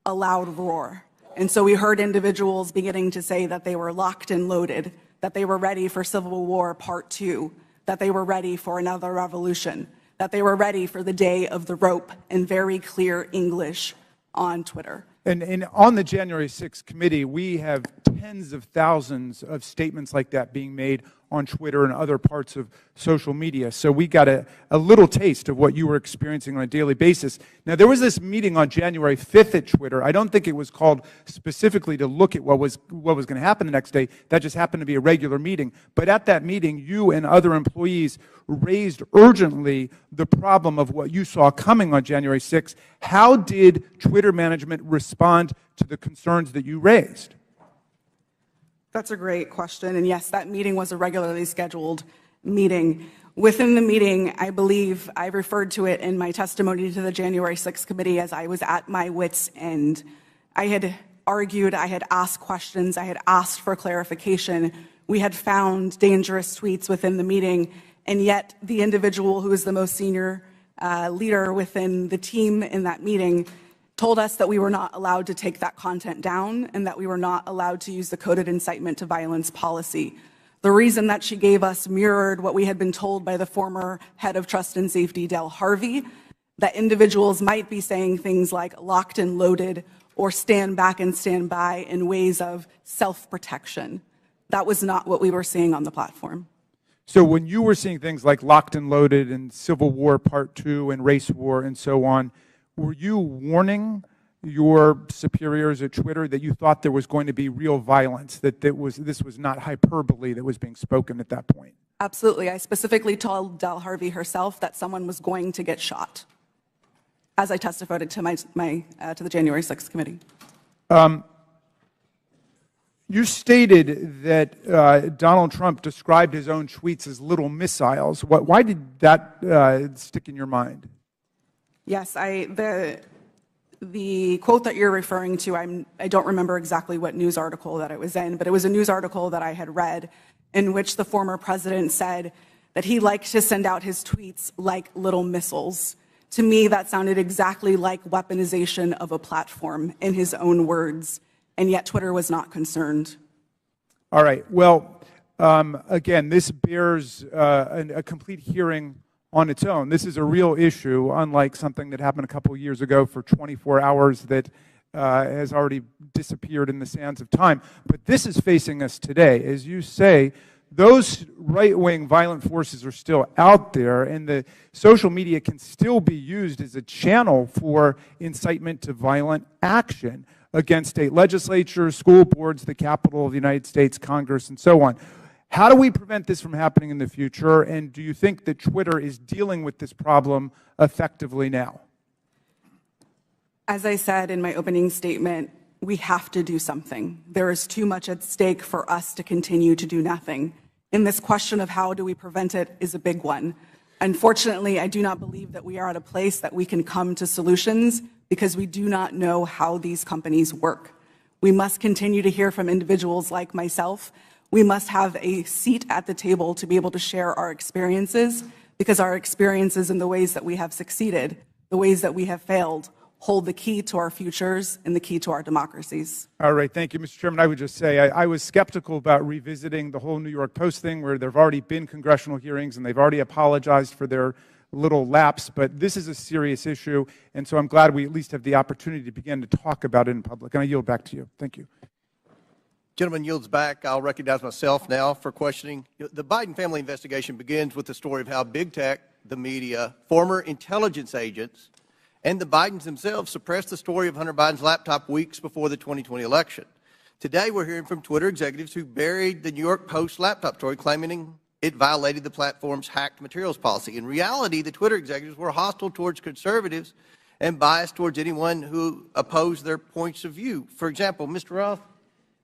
a loud roar. And so we heard individuals beginning to say that they were locked and loaded, that they were ready for Civil War Part 2, that they were ready for another revolution, that they were ready for the day of the rope in very clear English on Twitter. And on the January 6th committee, we have tens of thousands of statements like that being made on Twitter and other parts of social media. So we got a little taste of what you were experiencing on a daily basis. Now, there was this meeting on January 5th at Twitter. I don't think it was called specifically to look at what was going to happen the next day. That just happened to be a regular meeting. But at that meeting, you and other employees raised urgently the problem of what you saw coming on January 6th. How did Twitter management respond to the concerns that you raised? That's a great question. And yes, that meeting was a regularly scheduled meeting. Within the meeting, I believe I referred to it in my testimony to the January 6th committee as I was at my wit's end. I had argued, I had asked questions, I had asked for clarification. We had found dangerous tweets within the meeting, and yet the individual who was the most senior leader within the team in that meeting told us that we were not allowed to take that content down and that we were not allowed to use the coded incitement to violence policy. The reason that she gave us mirrored what we had been told by the former head of trust and safety, Del Harvey, that individuals might be saying things like locked and loaded or stand back and stand by in ways of self-protection. That was not what we were seeing on the platform. So when you were seeing things like locked and loaded and Civil War Part 2 and race war and so on, were you warning your superiors at Twitter that you thought there was going to be real violence, that this was not hyperbole that was being spoken at that point? Absolutely. I specifically told Del Harvey herself that someone was going to get shot, as I testified to to the January 6th committee. You stated that Donald Trump described his own tweets as little missiles. Why did that stick in your mind? Yes, the quote that you're referring to, I don't remember exactly what news article that it was in, but it was a news article that I had read in which the former president said that he liked to send out his tweets like little missiles. To me, that sounded exactly like weaponization of a platform, in his own words, and yet Twitter was not concerned. All right. Well, again, this bears a complete hearing on its own. This is a real issue, unlike something that happened a couple of years ago for 24 hours that has already disappeared in the sands of time. But this is facing us today. As you say, those right-wing violent forces are still out there, and the social media can still be used as a channel for incitement to violent action against state legislatures, school boards, the Capitol of the United States, Congress, and so on. How do we prevent this from happening in the future, and do you think that Twitter is dealing with this problem effectively now? As I said in my opening statement, we have to do something. There is too much at stake for us to continue to do nothing. And this question of how do we prevent it is a big one. Unfortunately, I do not believe that we are at a place that we can come to solutions because we do not know how these companies work. We must continue to hear from individuals like myself. We must have a seat at the table to be able to share our experiences, because our experiences and the ways that we have succeeded, the ways that we have failed, hold the key to our futures and the key to our democracies. All right, thank you, Mr. Chairman. I would just say I was skeptical about revisiting the whole New York Post thing, where there have already been congressional hearings and they've already apologized for their little lapse, but this is a serious issue, and so I'm glad we at least have the opportunity to begin to talk about it in public. And I yield back to you. Thank you. Gentleman yields back. I'll recognize myself now for questioning. The Biden family investigation begins with the story of how big tech, the media, former intelligence agents, and the Bidens themselves suppressed the story of Hunter Biden's laptop weeks before the 2020 election. Today, we're hearing from Twitter executives who buried the New York Post laptop story, claiming it violated the platform's hacked materials policy. In reality, the Twitter executives were hostile towards conservatives and biased towards anyone who opposed their points of view. For example, Mr. Roth,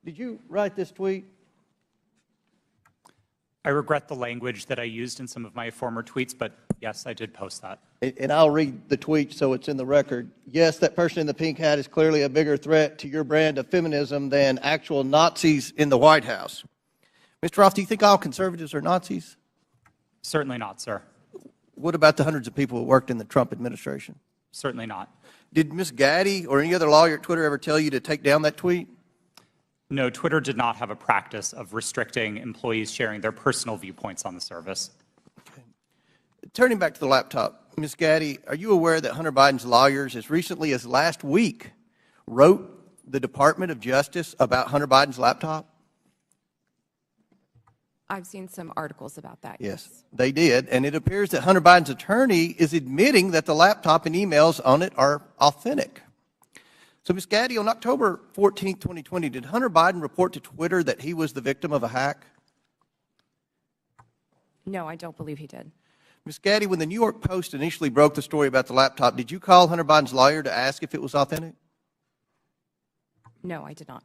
did you write this tweet? I regret the language that I used in some of my former tweets, but Yes, I did post that. And I'll read the tweet so it's in the record. Yes, that person in the pink hat is clearly a bigger threat to your brand of feminism than actual Nazis in the White House. Mr. Roth, do you think all conservatives are Nazis? Certainly not, sir. What about the hundreds of people who worked in the Trump administration? Certainly not. Did Ms. Gaddy or any other lawyer at Twitter ever tell you to take down that tweet? No, Twitter did not have a practice of restricting employees sharing their personal viewpoints on the service. Turning back to the laptop, Ms. Gaddy, are you aware that Hunter Biden's lawyers, as recently as last week, wrote the Department of Justice about Hunter Biden's laptop? I've seen some articles about that. Yes, they did. And it appears that Hunter Biden's attorney is admitting that the laptop and emails on it are authentic. So, Ms. Gaddy, on October 14, 2020, did Hunter Biden report to Twitter that he was the victim of a hack? No, I don't believe he did. Ms. Gaddy, when the New York Post initially broke the story about the laptop, did you call Hunter Biden's lawyer to ask if it was authentic? No, I did not.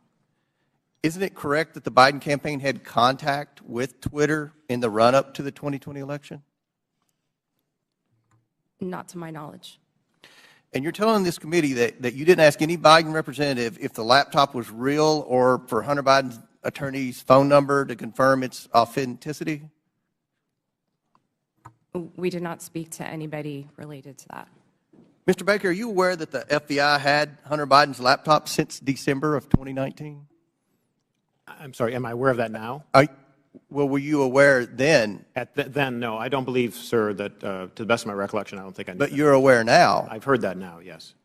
Isn't it correct that the Biden campaign had contact with Twitter in the run-up to the 2020 election? Not to my knowledge. And you're telling this committee that you didn't ask any Biden representative if the laptop was real or for Hunter Biden's attorney's phone number to confirm its authenticity? We did not speak to anybody related to that. Mr. Baker, are you aware that the FBI had Hunter Biden's laptop since December of 2019? I'm sorry, am I aware of that now? Well, were you aware then? Then, no. I don't believe, sir, that to the best of my recollection, I don't think I knew. But you're aware now? I've heard that now, yes.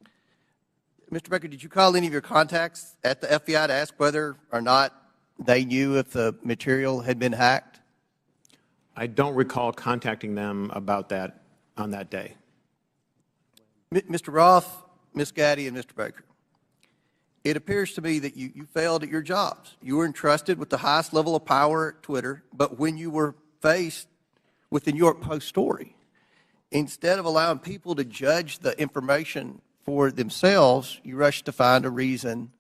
Mr. Baker, did you call any of your contacts at the FBI to ask whether or not they knew if the material had been hacked? I don't recall contacting them about that on that day. Mr. Roth, Ms. Gaddy, and Mr. Baker, it appears to me that you failed at your jobs. You were entrusted with the highest level of power at Twitter, but when you were faced with the New York Post story, instead of allowing people to judge the information for themselves, you rushed to find a reason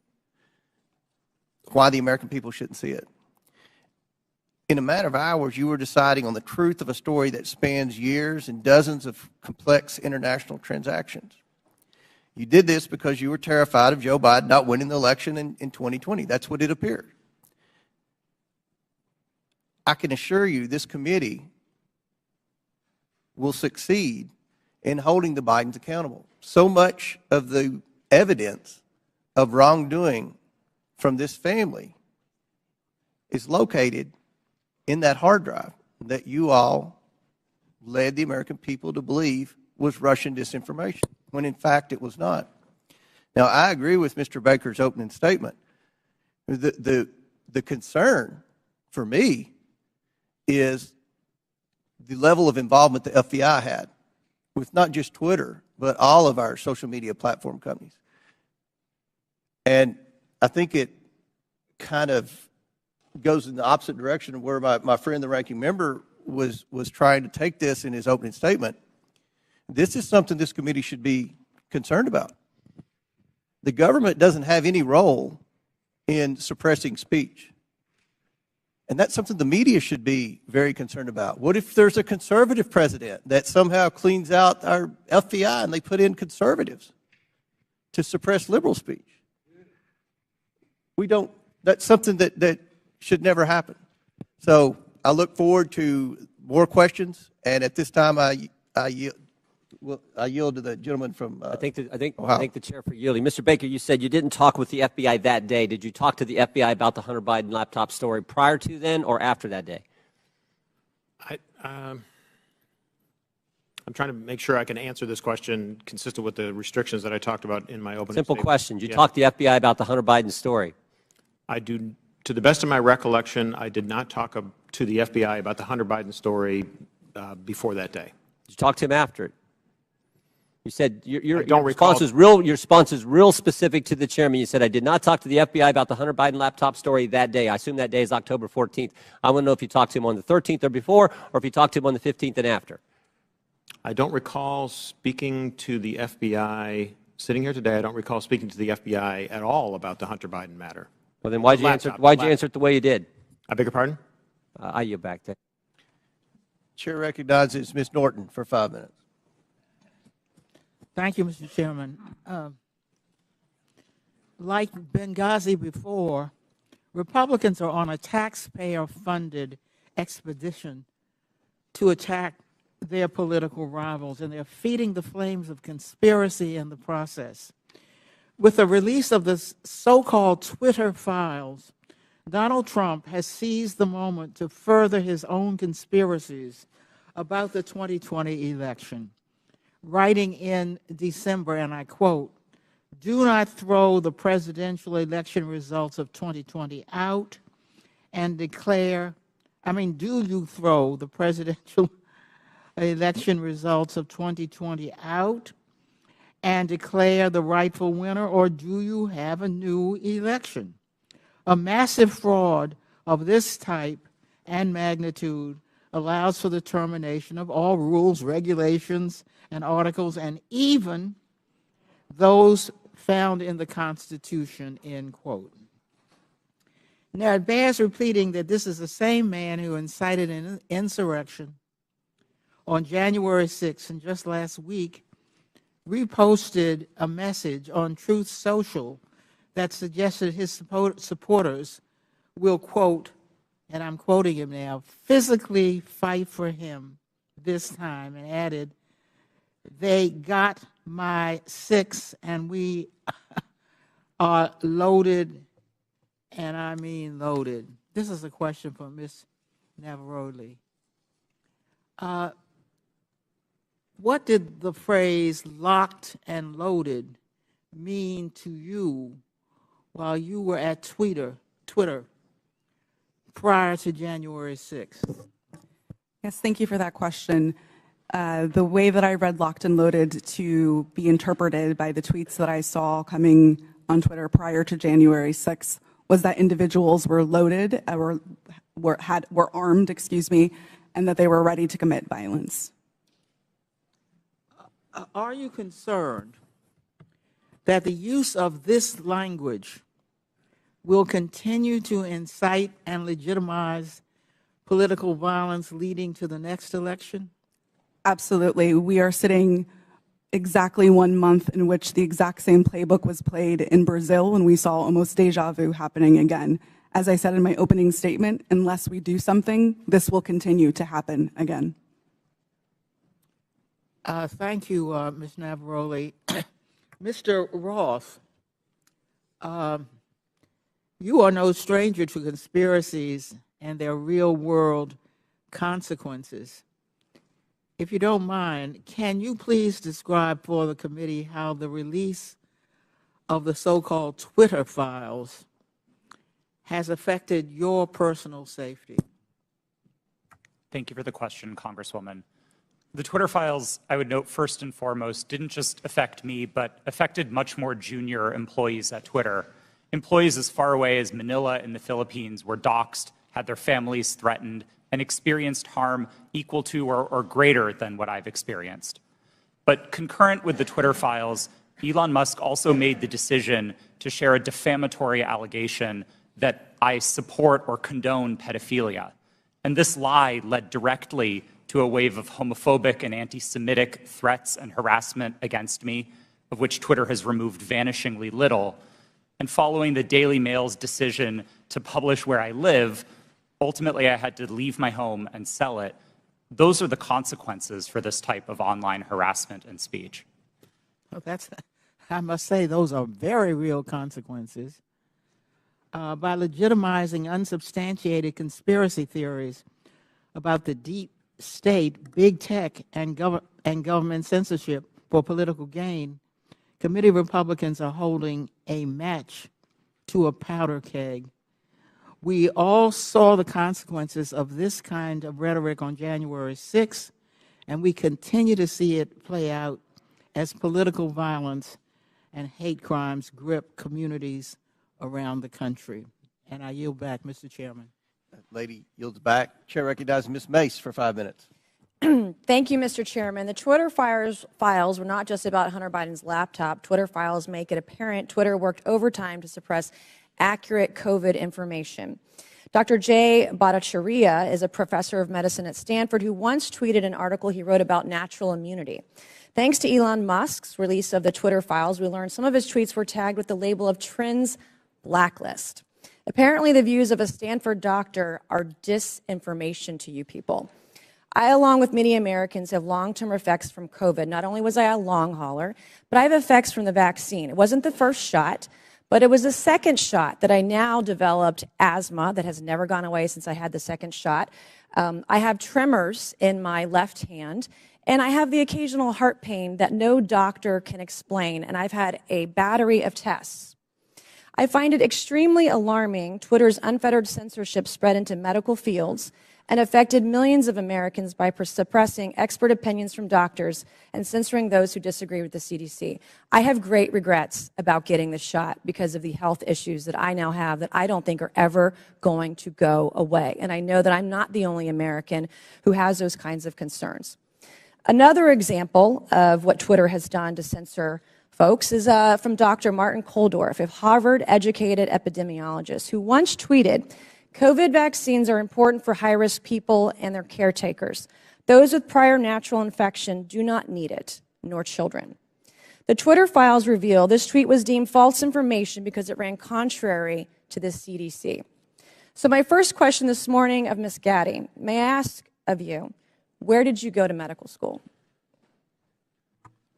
why the American people shouldn't see it. In a matter of hours, you were deciding on the truth of a story that spans years and dozens of complex international transactions. You did this because you were terrified of Joe Biden not winning the election in 2020. That's what it appeared. I can assure you this committee will succeed in holding the Bidens accountable. So much of the evidence of wrongdoing from this family is located in that hard drive that you all led the American people to believe was Russian disinformation, when in fact it was not. Now, I agree with Mr. Baker's opening statement. The concern for me is the level of involvement the FBI had with not just Twitter, but all of our social media platform companies. And I think it kind of goes in the opposite direction of where my friend, the ranking member, was trying to take this in his opening statement. This is something this committee should be concerned about. The government doesn't have any role in suppressing speech. And that's something the media should be very concerned about. What if there's a conservative president that somehow cleans out our FBI and they put in conservatives to suppress liberal speech? That's something that should never happen. So I look forward to more questions, and at this time I yield to the gentleman from I think Ohio. the chair for yielding. Mr. Baker, you said you didn't talk with the FBI that day. Did you talk to the FBI about the Hunter Biden laptop story prior to then or after that day? I'm trying to make sure I can answer this question consistent with the restrictions that I talked about in my opening Simple statement. question. Did you talk to the FBI about the Hunter Biden story? I do. To the best of my recollection, I did not talk to the FBI about the Hunter Biden story before that day. Did you talk to him after it? You said your response is real specific to the chairman. You said, I did not talk to the FBI about the Hunter Biden laptop story that day. I assume that day is October 14th. I want to know if you talked to him on the 13th or before, or if you talked to him on the 15th and after. I don't recall speaking to the FBI, sitting here today, I don't recall speaking to the FBI at all about the Hunter Biden matter. Well, then why'd you answer it the way you did? I beg your pardon? I yield back there. Chair recognizes Ms. Norton for 5 minutes. Thank you, Mr. Chairman. Like Benghazi before, Republicans are on a taxpayer-funded expedition to attack their political rivals, and they're feeding the flames of conspiracy in the process. With the release of the so-called Twitter files, Donald Trump has seized the moment to further his own conspiracies about the 2020 election, writing in December, and I quote, "Do not throw the presidential election results of 2020 out and declare, do you throw the presidential election results of 2020 out and declare the rightful winner, or do you have a new election?" A massive fraud of this type and magnitude allows for the termination of all rules, regulations, and articles, and even those found in the Constitution, end quote. Now, it bears repeating that this is the same man who incited an insurrection on January 6th, and just last week reposted a message on Truth Social that suggested his supporters will, quote, and I'm quoting him now, physically fight for him this time, and added, "They got my 6 and we are loaded, and I mean loaded." This is a question for Ms. Navaroli. What did the phrase locked and loaded mean to you while you were at Twitter prior to January 6th? Yes, thank you for that question. The way that I read locked and loaded to be interpreted by the tweets that I saw coming on Twitter prior to January 6th was that individuals were loaded, were armed, and that they were ready to commit violence. Are you concerned that the use of this language will continue to incite and legitimize political violence leading to the next election? Absolutely. We are sitting exactly 1 month in which the exact same playbook was played in Brazil when we saw almost deja vu happening again. As I said in my opening statement, unless we do something, this will continue to happen again. Thank you, Ms. Navaroli. Mr. Roth, you are no stranger to conspiracies and their real-world consequences. If you don't mind, can you please describe for the committee how the release of the so-called Twitter files has affected your personal safety? Thank you for the question, Congresswoman. The Twitter files, I would note first and foremost, didn't just affect me, but affected much more junior employees at Twitter. Employees as far away as Manila in the Philippines were doxxed, had their families threatened, and experienced harm equal to or greater than what I've experienced. But concurrent with the Twitter files, Elon Musk also made the decision to share a defamatory allegation that I support or condone pedophilia. And this lie led directly to a wave of homophobic and anti-Semitic threats and harassment against me, of which Twitter has removed vanishingly little. And following the Daily Mail's decision to publish where I live, ultimately I had to leave my home and sell it. Those are the consequences for this type of online harassment and speech. Well, I must say, those are very real consequences. By legitimizing unsubstantiated conspiracy theories about the deep state, big tech, and government censorship for political gain, committee Republicans are holding a match to a powder keg. We all saw the consequences of this kind of rhetoric on January 6th, and we continue to see it play out as political violence and hate crimes grip communities around the country. And I yield back, Mr. Chairman. Lady yields back. Chair recognizes Ms. Mace for 5 minutes. Thank you, Mr. Chairman. The Twitter files were not just about Hunter Biden's laptop. Twitter files make it apparent Twitter worked overtime to suppress accurate COVID information. Dr. Jay Bhattacharya is a professor of medicine at Stanford who once tweeted an article he wrote about natural immunity. Thanks to Elon Musk's release of the Twitter files, we learned some of his tweets were tagged with the label of Trends Blacklist. Apparently, the views of a Stanford doctor are disinformation to you people. I, along with many Americans, have long-term effects from COVID. Not only was I a long hauler, but I have effects from the vaccine. It wasn't the first shot, but it was the second shot that I now developed asthma that has never gone away since I had the second shot. I have tremors in my left hand, and I have the occasional heart pain that no doctor can explain, and I've had a battery of tests. I find it extremely alarming Twitter's unfettered censorship spread into medical fields and affected millions of Americans by suppressing expert opinions from doctors and censoring those who disagree with the CDC. I have great regrets about getting the shot because of the health issues that I now have that I don't think are ever going to go away. And I know that I'm not the only American who has those kinds of concerns. Another example of what Twitter has done to censor folks is from Dr. Martin Koldorf, a Harvard-educated epidemiologist who once tweeted, "COVID vaccines are important for high-risk people and their caretakers. Those with prior natural infection do not need it, nor children." The Twitter files reveal this tweet was deemed false information because it ran contrary to the CDC. So my first question this morning of Ms. Gaddy, may I ask of you, where did you go to medical school?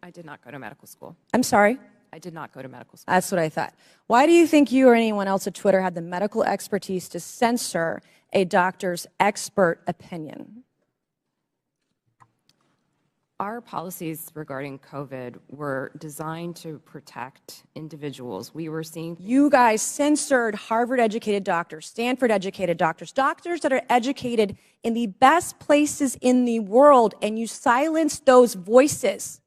I did not go to medical school. I'm sorry? I did not go to medical school. That's what I thought. Why do you think you or anyone else at Twitter had the medical expertise to censor a doctor's expert opinion? Our policies regarding COVID were designed to protect individuals. We were seeing... You guys censored Harvard-educated doctors, Stanford-educated doctors, doctors that are educated in the best places in the world, and you silenced those voices.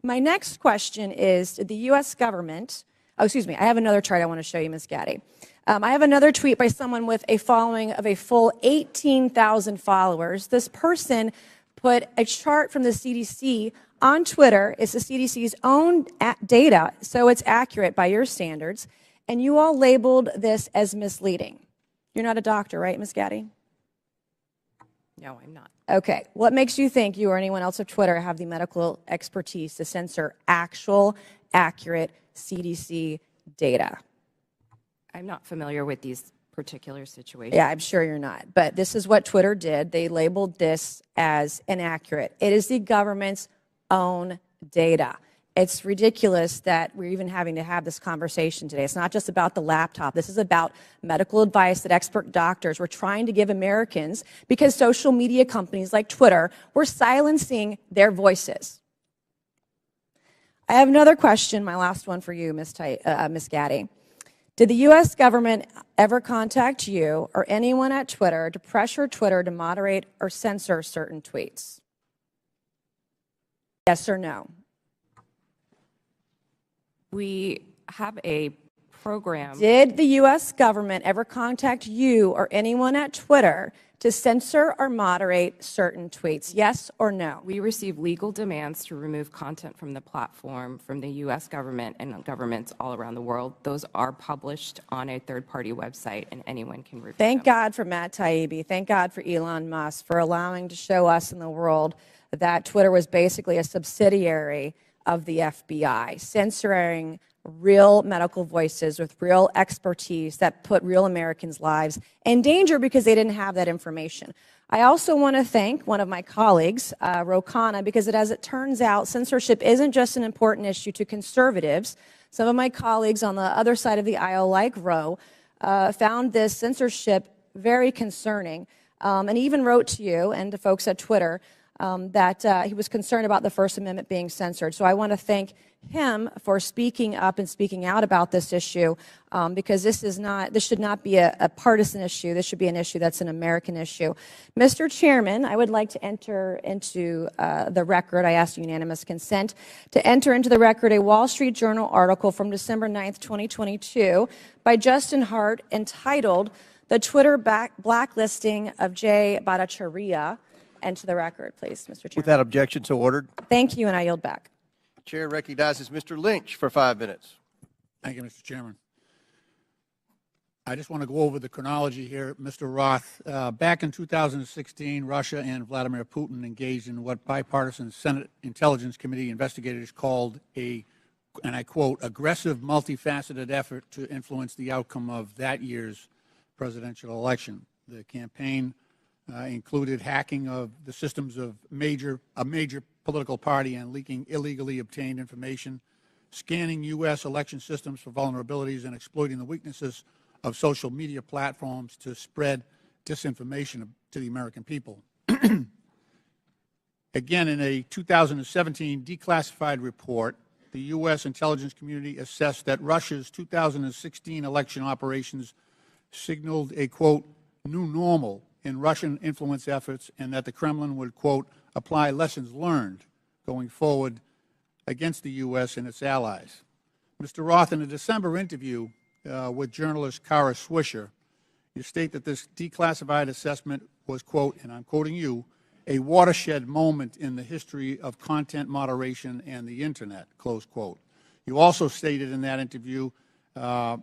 My next question is, did the U.S. government, I have another chart I want to show you, Ms. Gaddy. I have another tweet by someone with a following of a full 18,000 followers. This person put a chart from the CDC on Twitter. It's the CDC's own data, so it's accurate by your standards, and you all labeled this as misleading. You're not a doctor, right, Ms. Gaddy? No, I'm not. Okay. What makes you think you or anyone else at Twitter have the medical expertise to censor actual, accurate CDC data? I'm not familiar with these particular situations. Yeah, I'm sure you're not. But this is what Twitter did. They labeled this as inaccurate. It is the government's own data. It's ridiculous that we're even having to have this conversation today. It's not just about the laptop. This is about medical advice that expert doctors were trying to give Americans because social media companies like Twitter were silencing their voices. I have another question, my last one for you, Ms. Gaddy. Did the U.S. government ever contact you or anyone at Twitter to pressure Twitter to moderate or censor certain tweets? Yes or no? We have a program. Did the U.S. government ever contact you or anyone at Twitter to censor or moderate certain tweets? Yes or no? We receive legal demands to remove content from the platform from the U.S. government and governments all around the world. Those are published on a third-party website, and anyone can review Thank God for Matt Taibbi. Thank God for Elon Musk for allowing to show us in the world that Twitter was basically a subsidiary of the FBI, censoring real medical voices with real expertise that put real Americans' lives in danger because they didn't have that information. I also want to thank one of my colleagues, Ro Khanna, because as it turns out, censorship isn't just an important issue to conservatives. Some of my colleagues on the other side of the aisle, like Ro, found this censorship very concerning, and even wrote to you and to folks at Twitter that he was concerned about the First Amendment being censored. So I want to thank him for speaking up and speaking out about this issue, because this should not be a partisan issue. This should be an issue that's an American issue. Mr. Chairman, I would like to enter into the record, I ask unanimous consent, to enter into the record a Wall Street Journal article from December 9th, 2022 by Justin Hart entitled "The Twitter Blacklisting of Jay Bhattacharya." Enter the record, please, Mr. Chairman. Without objection, so ordered. Thank you, and I yield back. Chair recognizes Mr. Lynch for 5 minutes. Thank you, Mr. Chairman. I just want to go over the chronology here, Mr. Roth. Back in 2016, Russia and Vladimir Putin engaged in what bipartisan Senate Intelligence Committee investigators called a, and I quote, aggressive, multifaceted effort to influence the outcome of that year's presidential election. The campaign included hacking of the systems of a major political party and leaking illegally obtained information, scanning U.S. election systems for vulnerabilities, and exploiting the weaknesses of social media platforms to spread disinformation to the American people. Again, in a 2017 declassified report, the U.S. intelligence community assessed that Russia's 2016 election operations signaled a, quote, new normal in Russian influence efforts, and that the Kremlin would, quote, apply lessons learned going forward against the U.S. and its allies. Mr. Roth, in a December interview with journalist Kara Swisher, you state that this declassified assessment was, quote, and I'm quoting you, a watershed moment in the history of content moderation and the Internet, close quote. You also stated in that interview that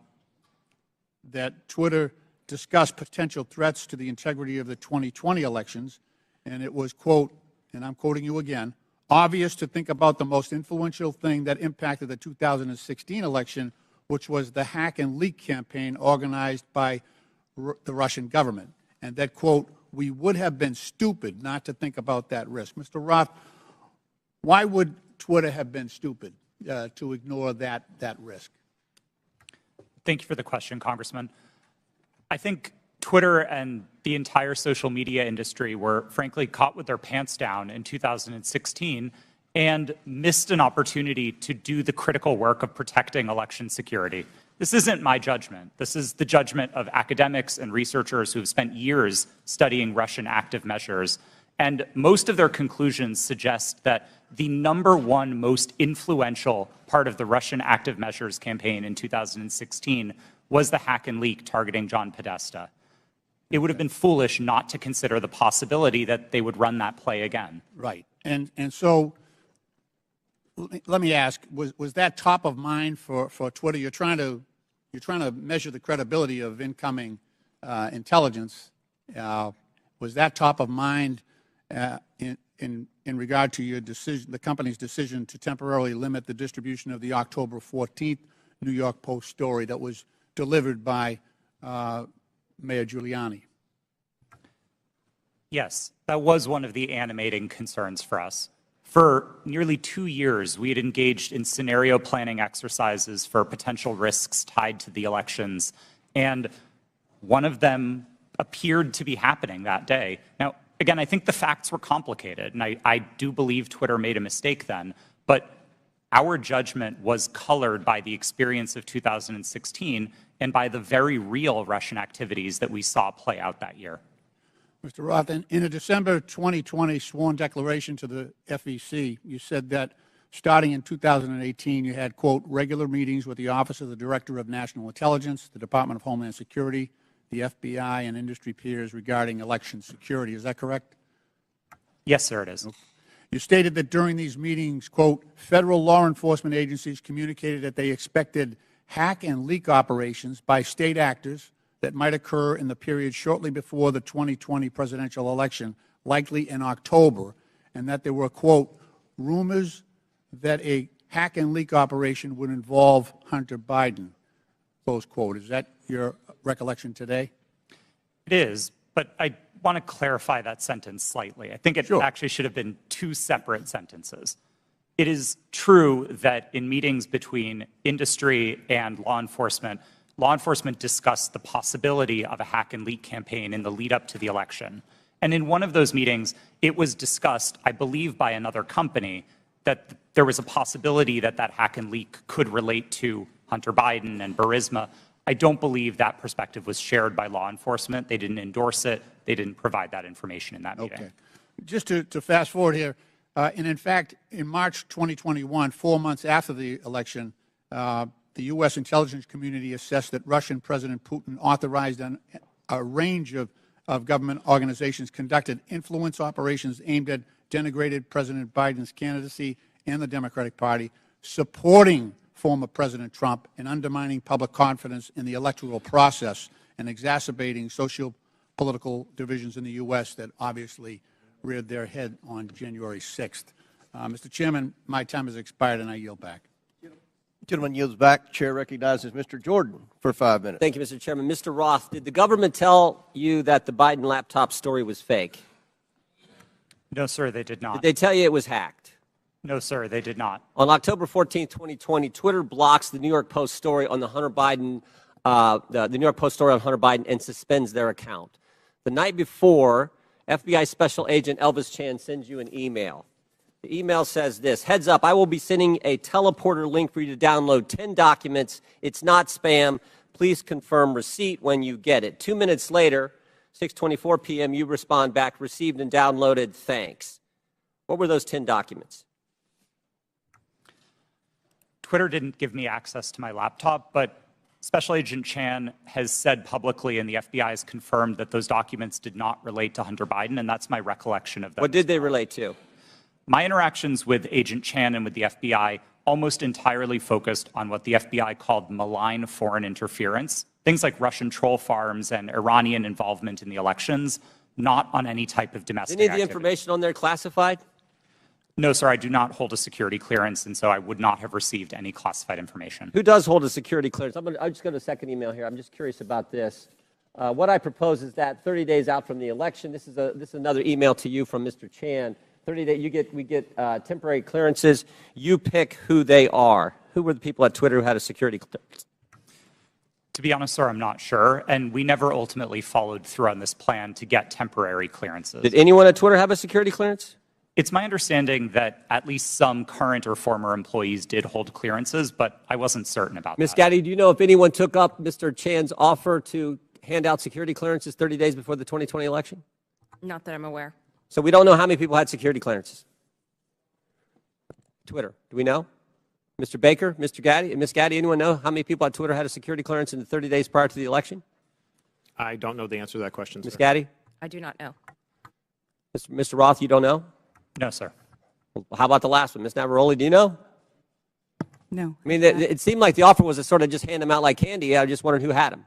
Twitter discussed potential threats to the integrity of the 2020 elections, and it was, quote, and I'm quoting you again, obvious to think about the most influential thing that impacted the 2016 election, which was the hack and leak campaign organized by the Russian government, and that, quote, we would have been stupid not to think about that risk. Mr. Roth, why would Twitter have been stupid to ignore that risk? Thank you for the question, Congressman. I think Twitter and the entire social media industry were, frankly, caught with their pants down in 2016 and missed an opportunity to do the critical work of protecting election security. This isn't my judgment. This is the judgment of academics and researchers who have spent years studying Russian active measures. And most of their conclusions suggest that the #1 most influential part of the Russian active measures campaign in 2016 was the hack and leak targeting John Podesta. It would have been foolish not to consider the possibility that they would run that play again. Right. And so let me ask, was that top of mind for Twitter? You're trying to measure the credibility of incoming intelligence. Was that top of mind in regard to your decision, the company's decision to temporarily limit the distribution of the October 14th New York Post story that was delivered by Mayor Giuliani? Yes, that was one of the animating concerns for us. For nearly 2 years, we had engaged in scenario planning exercises for potential risks tied to the elections, and one of them appeared to be happening that day. Now, again, I think the facts were complicated, and I do believe Twitter made a mistake then, but our judgment was colored by the experience of 2016 and by the very real Russian activities that we saw play out that year. Mr. Roth, in a December 2020 sworn declaration to the FEC, you said that starting in 2018, you had, quote, regular meetings with the Office of the Director of National Intelligence, the Department of Homeland Security, the FBI, and industry peers regarding election security. Is that correct? Yes, sir, it is. You stated that during these meetings, quote, federal law enforcement agencies communicated that they expected hack and leak operations by state actors that might occur in the period shortly before the 2020 presidential election, likely in October, and that there were, quote, rumors that a hack and leak operation would involve Hunter Biden, close quote. Is that your recollection today? It is, but I want to clarify that sentence slightly. I think it actually should have been 2 separate sentences. It is true that in meetings between industry and law enforcement discussed the possibility of a hack and leak campaign in the lead up to the election. And in one of those meetings, it was discussed, I believe by another company, that there was a possibility that that hack and leak could relate to Hunter Biden and Burisma. I don't believe that perspective was shared by law enforcement. They didn't endorse it. They didn't provide that information in that meeting. Okay. Just to fast forward here, and in fact, in March 2021, 4 months after the election, the U.S. intelligence community assessed that Russian President Putin authorized a range of government organizations conducted influence operations aimed at denigrated President Biden's candidacy and the Democratic Party, supporting former President Trump and undermining public confidence in the electoral process and exacerbating socio-political divisions in the U.S. that obviously reared their head on January 6th. Mr. Chairman, my time has expired, and I yield back. Gentleman yields back. Chair recognizes Mr. Jordan for 5 minutes. Thank you, Mr. Chairman. Mr. Roth, did the government tell you that the Biden laptop story was fake? No, sir, they did not. Did they tell you it was hacked? No, sir, they did not. On October 14, 2020, Twitter blocks the New York Post story on the Hunter Biden, the New York Post story on Hunter Biden, and suspends their account. The night before, FBI Special Agent Elvis Chan sends you an email. The email says this: heads up, I will be sending a teleporter link for you to download 10 documents. It's not spam. Please confirm receipt when you get it. 2 minutes later, 6:24 p.m., you respond back, received and downloaded, thanks. What were those 10 documents? Twitter didn't give me access to my laptop, but Special Agent Chan has said publicly, and the FBI has confirmed, that those documents did not relate to Hunter Biden, and that's my recollection of them. What did they relate to? My interactions with Agent Chan and with the FBI almost entirely focused on what the FBI called malign foreign interference, things like Russian troll farms and Iranian involvement in the elections, not on any type of domestic Any of the activity. information on there classified? No, sir, I do not hold a security clearance, and so I would not have received any classified information. Who does hold a security clearance? I'll just go to the second email here. I'm just curious about this. What I propose is that 30 days out from the election, this is another email to you from Mr. Chan. 30 days, we get temporary clearances. You pick who they are. Who were the people at Twitter who had a security clearance? To be honest, sir, I'm not sure, and we never ultimately followed through on this plan to get temporary clearances. Did anyone at Twitter have a security clearance? It's my understanding that at least some current or former employees did hold clearances, but I wasn't certain about Ms. that. Gaddy, do you know if anyone took up Mr. Chan's offer to hand out security clearances 30 days before the 2020 election? Not that I'm aware. So we don't know how many people had security clearances. Twitter, do we know? Mr. Baker, Mr. Gaddy, Ms. Gaddy, anyone know how many people at Twitter had a security clearance in the 30 days prior to the election? I don't know the answer to that question, Ms. sir. Gaddy? I do not know. Mr. Roth, you don't know? No, sir. Well, how about the last one? Ms. Navaroli, do you know? No. I mean, it seemed like the offer was to sort of just hand them out like candy. I just wondered who had them.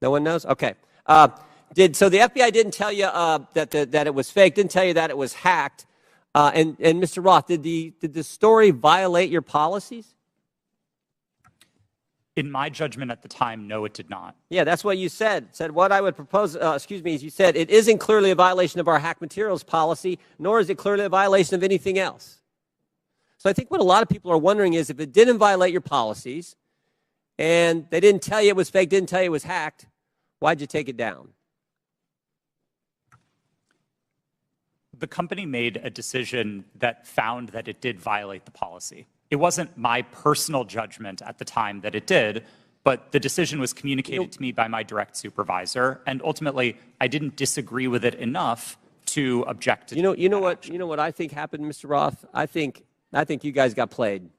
No one knows? Okay. So the FBI didn't tell you that it was fake, didn't tell you that it was hacked. And Mr. Roth, did the story violate your policies? In my judgment at the time, no, it did not. Yeah, that's what you said. Said what I would propose, is you said it isn't clearly a violation of our hack materials policy, nor is it clearly a violation of anything else. So I think what a lot of people are wondering is if it didn't violate your policies and they didn't tell you it was fake, didn't tell you it was hacked, why'd you take it down? The company made a decision that found that it did violate the policy. It wasn't my personal judgment at the time that it did, but the decision was communicated to me by my direct supervisor, and ultimately I didn't disagree with it enough to object to You know what I think happened, Mr. Roth? I think you guys got played.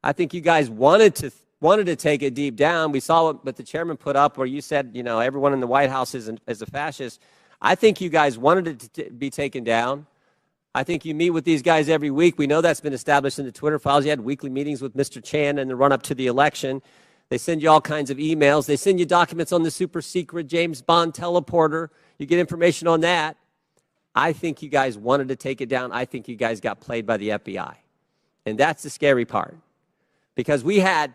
I think you guys wanted to take it deep down. We saw what the chairman put up where you said, everyone in the White House is a fascist. I think you guys wanted it to be taken down. I think you meet with these guys every week. We know that's been established in the Twitter files. You had weekly meetings with Mr. Chan in the run-up to the election. They send you all kinds of emails. They send you documents on the super secret James Bond teleporter. You get information on that. I think you guys wanted to take it down. I think you guys got played by the FBI. And that's the scary part. Because we had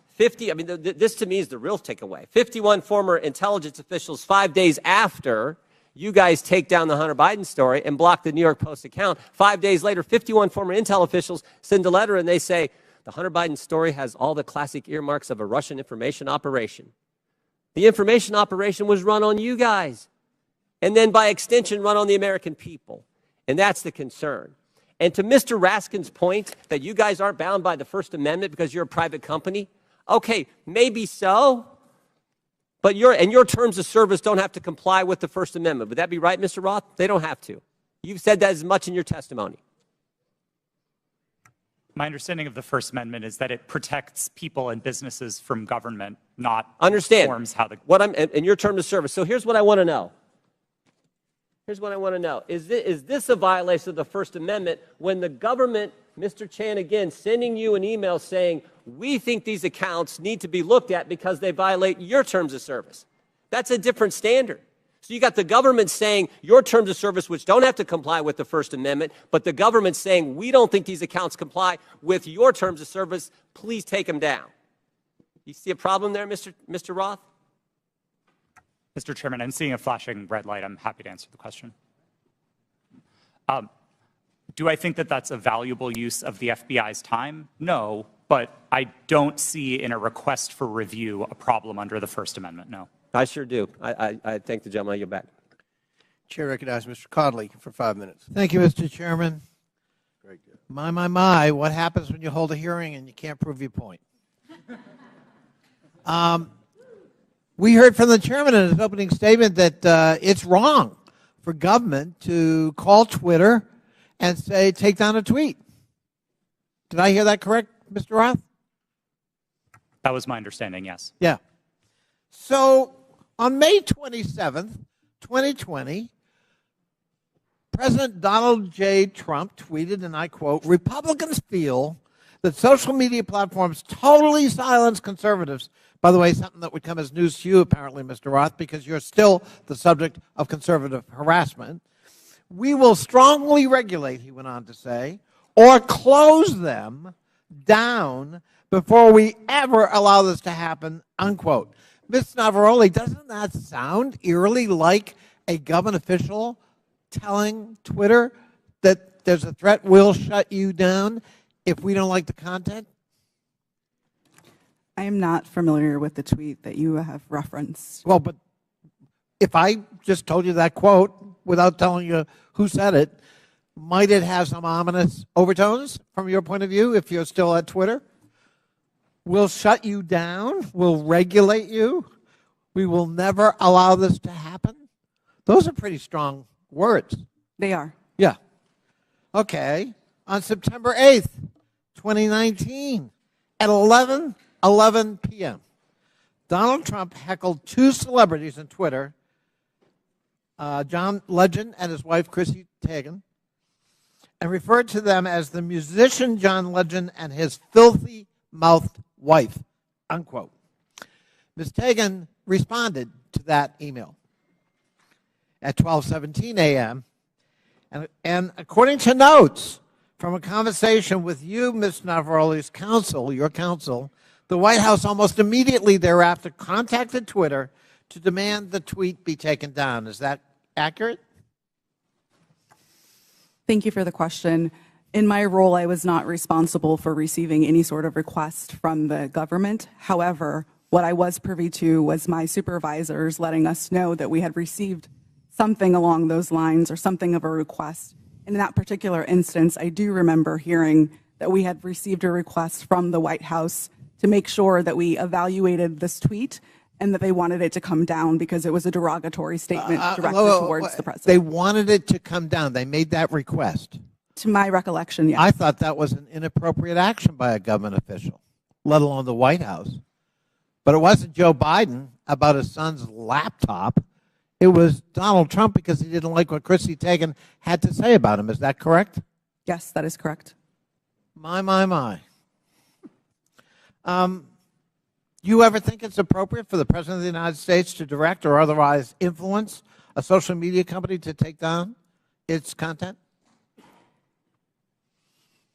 50, this to me is the real takeaway. 51 former intelligence officials 5 days after you guys take down the Hunter Biden story and block the New York Post account. 5 days later, 51 former intel officials send a letter and they say, the Hunter Biden story has all the classic earmarks of a Russian information operation. The information operation was run on you guys. And then by extension, run on the American people. And that's the concern. And to Mr. Raskin's point that you guys aren't bound by the First Amendment because you're a private company, okay, maybe so. But your terms of service don't have to comply with the First Amendment. Would that be right, Mr. Roth? They don't have to. You've said that as much in your testimony. My understanding of the First Amendment is that it protects people and businesses from government, not Understand informs how the... in your terms of service. So here's what I want to know. Here's what I want to know. Is this a violation of the First Amendment when the government Mr. Chan again sending you an email saying, we think these accounts need to be looked at because they violate your terms of service. That's a different standard. So you got the government saying your terms of service, which don't have to comply with the First Amendment, but the government saying we don't think these accounts comply with your terms of service, please take them down. You see a problem there, Mr. Roth? Mr. Chairman, I'm seeing a flashing red light. I'm happy to answer the question. Do I think that that's a valuable use of the FBI's time? No, but I don't see in a request for review a problem under the First Amendment, no. I sure do. I thank the gentleman. I yield back. Chair recognizes Mr. Conley for 5 minutes. Thank you, Mr. Chairman. Very good. My, what happens when you hold a hearing and you can't prove your point? We heard from the chairman in his opening statement that it's wrong for government to call Twitter and say, take down a tweet. Did I hear that correct, Mr. Roth? That was my understanding, yes. Yeah. So on May 27th, 2020, President Donald J. Trump tweeted, and I quote, Republicans feel that social media platforms totally silence conservatives. By the way, something that would come as news to you, apparently, Mr. Roth, because you're still the subject of conservative harassment. We will strongly regulate, he went on to say, or close them down before we ever allow this to happen, unquote. Ms. Navaroli, doesn't that sound eerily like a government official telling Twitter that there's a threat, we'll shut you down if we don't like the content? I am not familiar with the tweet that you have referenced. Well, but if I just told you that quote without telling you who said it, might it have some ominous overtones from your point of view if you're still at Twitter? We'll shut you down. We'll regulate you. We will never allow this to happen. Those are pretty strong words. They are. Yeah. Okay. On September 8th, 2019, at 11:11 p.m., Donald Trump heckled two celebrities on Twitter, John Legend and his wife, Chrissy Teigen, and referred to them as the musician John Legend and his filthy-mouthed wife, unquote. Ms. Teigen responded to that email at 12:17 a.m., and according to notes from a conversation with you, Ms. Navaroli's counsel, your counsel, the White House almost immediately thereafter contacted Twitter to demand the tweet be taken down. Is that accurate? Thank you for the question. In my role, I was not responsible for receiving any sort of request from the government. However, what I was privy to was my supervisors letting us know that we had received something along those lines or something of a request. And in that particular instance, I do remember hearing that we had received a request from the White House to make sure that we evaluated this tweet and that they wanted it to come down because it was a derogatory statement directed towards the president. They wanted it to come down. They made that request. To my recollection, yes. I thought that was an inappropriate action by a government official, let alone the White House. But it wasn't Joe Biden about his son's laptop. It was Donald Trump because he didn't like what Chrissy Teigen had to say about him. Is that correct? Yes, that is correct. My. You ever think it's appropriate for the President of the United States to direct or otherwise influence a social media company to take down its content?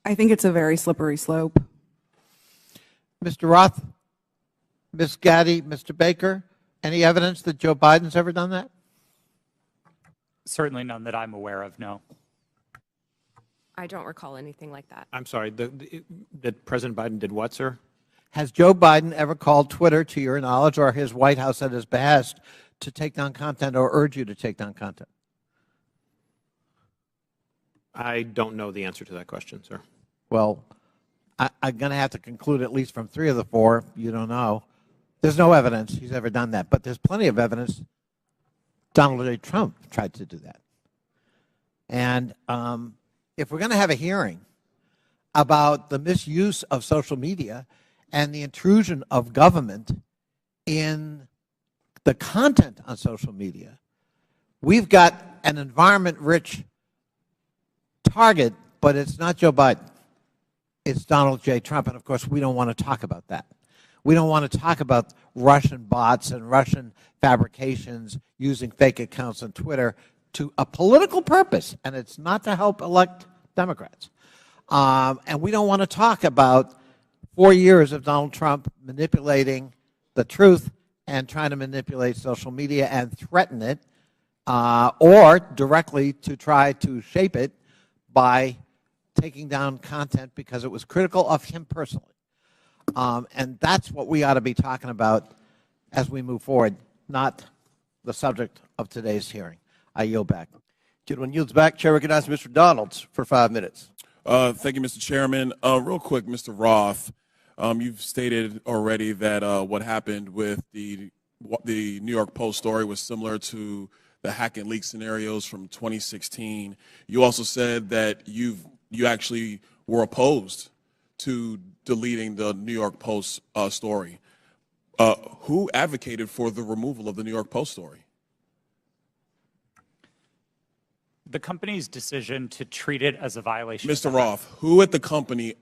I think it's a very slippery slope. Mr. Roth, Ms. Gaddy, Mr. Baker, any evidence that Joe Biden's ever done that? Certainly none that I'm aware of, no. I don't recall anything like that. I'm sorry, that President Biden did what, sir? Has Joe Biden ever called Twitter, to your knowledge, or his White House at his behest to take down content or urge you to take down content? I don't know the answer to that question, sir. Well, I'm going to have to conclude at least from 3 of the 4, you don't know. There's no evidence he's ever done that, but there's plenty of evidence Donald J. Trump tried to do that. And if we're going to have a hearing about the misuse of social media and the intrusion of government in the content on social media, we've got an environment-rich target, but it's not Joe Biden. it's Donald J. Trump. And of course, we don't want to talk about that. We don't want to talk about Russian bots and Russian fabrications using fake accounts on Twitter to a political purpose, and it's not to help elect Democrats. And we don't want to talk about 4 years of Donald Trump manipulating the truth and trying to manipulate social media and threaten it, or directly to try to shape it by taking down content because it was critical of him personally. And that's what we ought to be talking about as we move forward, not the subject of today's hearing. I yield back. Gentleman yields back. Chair recognizes Mr. Donalds for 5 minutes. Thank you, Mr. Chairman. Real quick, Mr. Roth, you've stated already that what happened with the New York Post story was similar to the hack and leak scenarios from 2016. You also said that you actually were opposed to deleting the New York Post story. Who advocated for the removal of the New York Post story? The company's decision to treat it as a violation. Mr. Roth, who at the company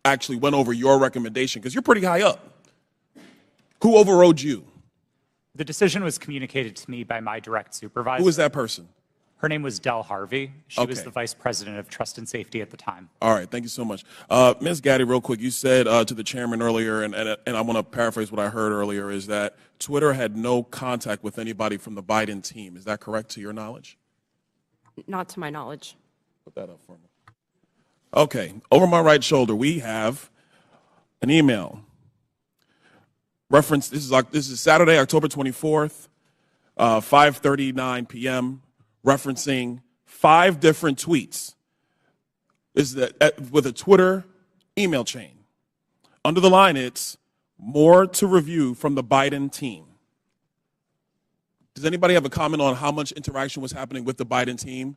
actually went over your recommendation? Because you're pretty high up. Who overrode you? The decision was communicated to me by my direct supervisor. Who was that person? Her name was Del Harvey. She was the vice president of trust and safety at the time. All right, thank you so much. Ms. Gaddy, real quick, you said to the chairman earlier, and I want to paraphrase what I heard earlier, is that Twitter had no contact with anybody from the Biden team. Is that correct to your knowledge? Not to my knowledge. Put that up for me. Okay, over my right shoulder, we have an email. Reference, this is Saturday, October 24th, 5:39 p.m., referencing 5 different tweets. This is with a Twitter email chain. Under the line, it's more to review from the Biden team. Does anybody have a comment on how much interaction was happening with the Biden team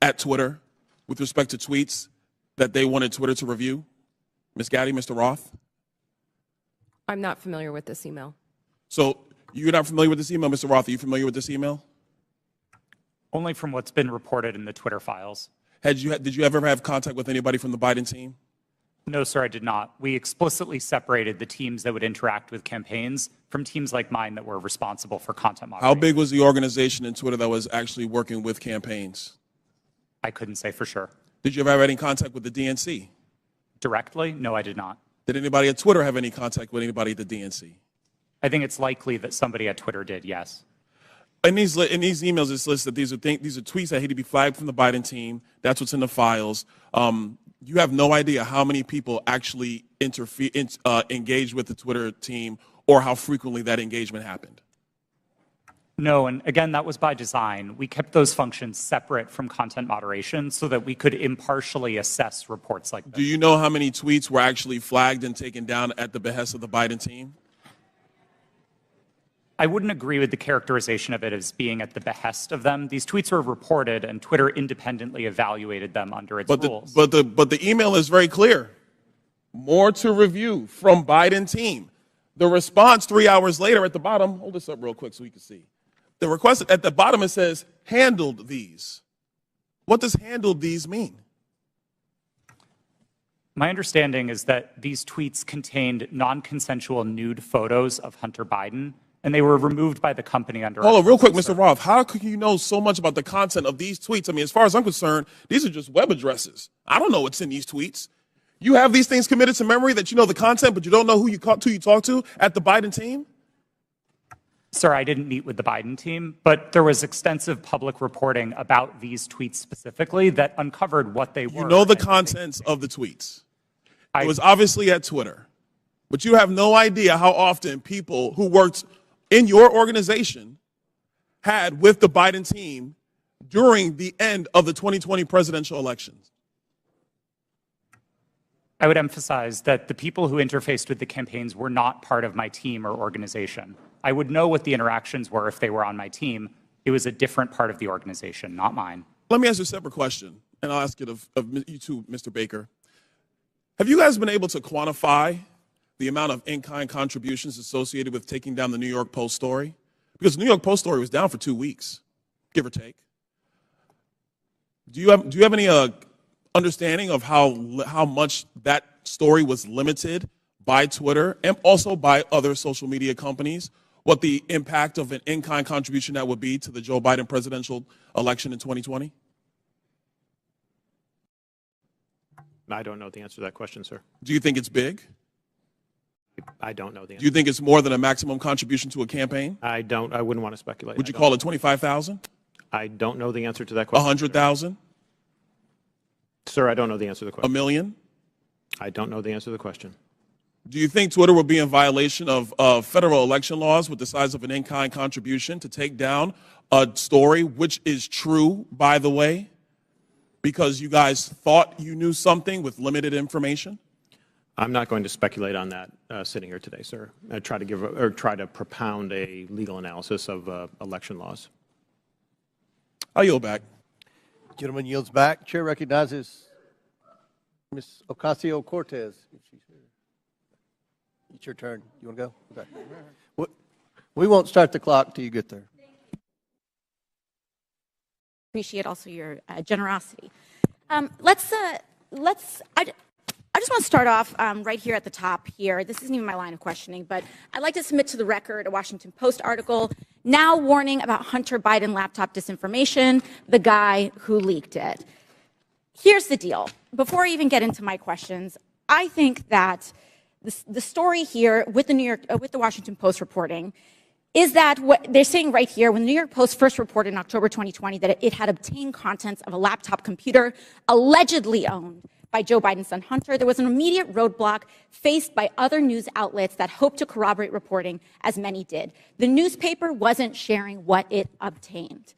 at Twitter with respect to tweets that they wanted Twitter to review? Ms. Gaddy, Mr. Roth? I'm not familiar with this email. So you're not familiar with this email, Mr. Roth? Are you familiar with this email? Only from what's been reported in the Twitter files. Did you ever have contact with anybody from the Biden team? No, sir, I did not. We explicitly separated the teams that would interact with campaigns from teams like mine that were responsible for content moderation. How big was the organization in Twitter that was actually working with campaigns? I couldn't say for sure. Did you ever have any contact with the DNC? Directly? No, I did not. Did anybody at Twitter have any contact with anybody at the DNC? I think it's likely that somebody at Twitter did, yes. In these emails, it's listed that these are tweets that had to be flagged from the Biden team. That's what's in the files. You have no idea how many people actually engaged with the Twitter team or how frequently that engagement happened. No, and again, that was by design. We kept those functions separate from content moderation so that we could impartially assess reports like this. Do you know how many tweets were actually flagged and taken down at the behest of the Biden team? I wouldn't agree with the characterization of it as being at the behest of them. These tweets were reported, and Twitter independently evaluated them under its rules. But the email is very clear. More to review from Biden team. The response 3 hours later at the bottom, hold this up real quick so we can see. The request at the bottom, it says, handled these. What does handled these mean? My understanding is that these tweets contained non-consensual nude photos of Hunter Biden, and they were removed by the company under. Hold on, real quick, Mr. Roth. How could you know so much about the content of these tweets? I mean, as far as I'm concerned, these are just web addresses. I don't know what's in these tweets. You have these things committed to memory that you know the content, but you don't know who you talk to at the Biden team? Sir, I didn't meet with the Biden team, but there was extensive public reporting about these tweets specifically that uncovered what they were. You know the contents of the tweets. It was obviously at Twitter, but you have no idea how often people who worked in your organization had with the Biden team during the end of the 2020 presidential elections. I would emphasize that the people who interfaced with the campaigns were not part of my team or organization. I would know what the interactions were if they were on my team. It was a different part of the organization, not mine. Let me ask you a separate question, and I'll ask it of you too, Mr. Baker. Have you guys been able to quantify the amount of in-kind contributions associated with taking down the New York Post story? Because the New York Post story was down for 2 weeks, give or take. Do you have any understanding of how much that story was limited by Twitter and also by other social media companies? What the impact of an in-kind contribution that would be to the Joe Biden presidential election in 2020? I don't know the answer to that question, sir. Do you think it's big? I don't know the answer. Do you think it's more than a maximum contribution to a campaign? I wouldn't want to speculate. Would you call it 25,000? I don't know the answer to that question. 100,000? Sir, I don't know the answer to the question. $1 million? I don't know the answer to the question. Do you think Twitter will be in violation of federal election laws with the size of an in-kind contribution to take down a story, which is true, by the way, because you guys thought you knew something with limited information? I'm not going to speculate on that sitting here today, sir. I try to propound a legal analysis of election laws. I'll yield back. Gentleman yields back. Chair recognizes Ms. Ocasio-Cortez. If she's here. It's your turn. You want to go? Okay. We won't start the clock till you get there. Appreciate also your generosity. I just want to start off right here at the top here. This isn't even my line of questioning, but I'd like to submit to the record a Washington Post article now warning about Hunter Biden laptop disinformation, the guy who leaked it. Here's the deal. Before I even get into my questions, I think that the story here with the Washington Post reporting is that what they're saying right here, when the New York Post first reported in October 2020 that it had obtained contents of a laptop computer allegedly owned by Joe Biden's son Hunter, there was an immediate roadblock faced by other news outlets that hoped to corroborate reporting, as many did. The newspaper wasn't sharing what it obtained.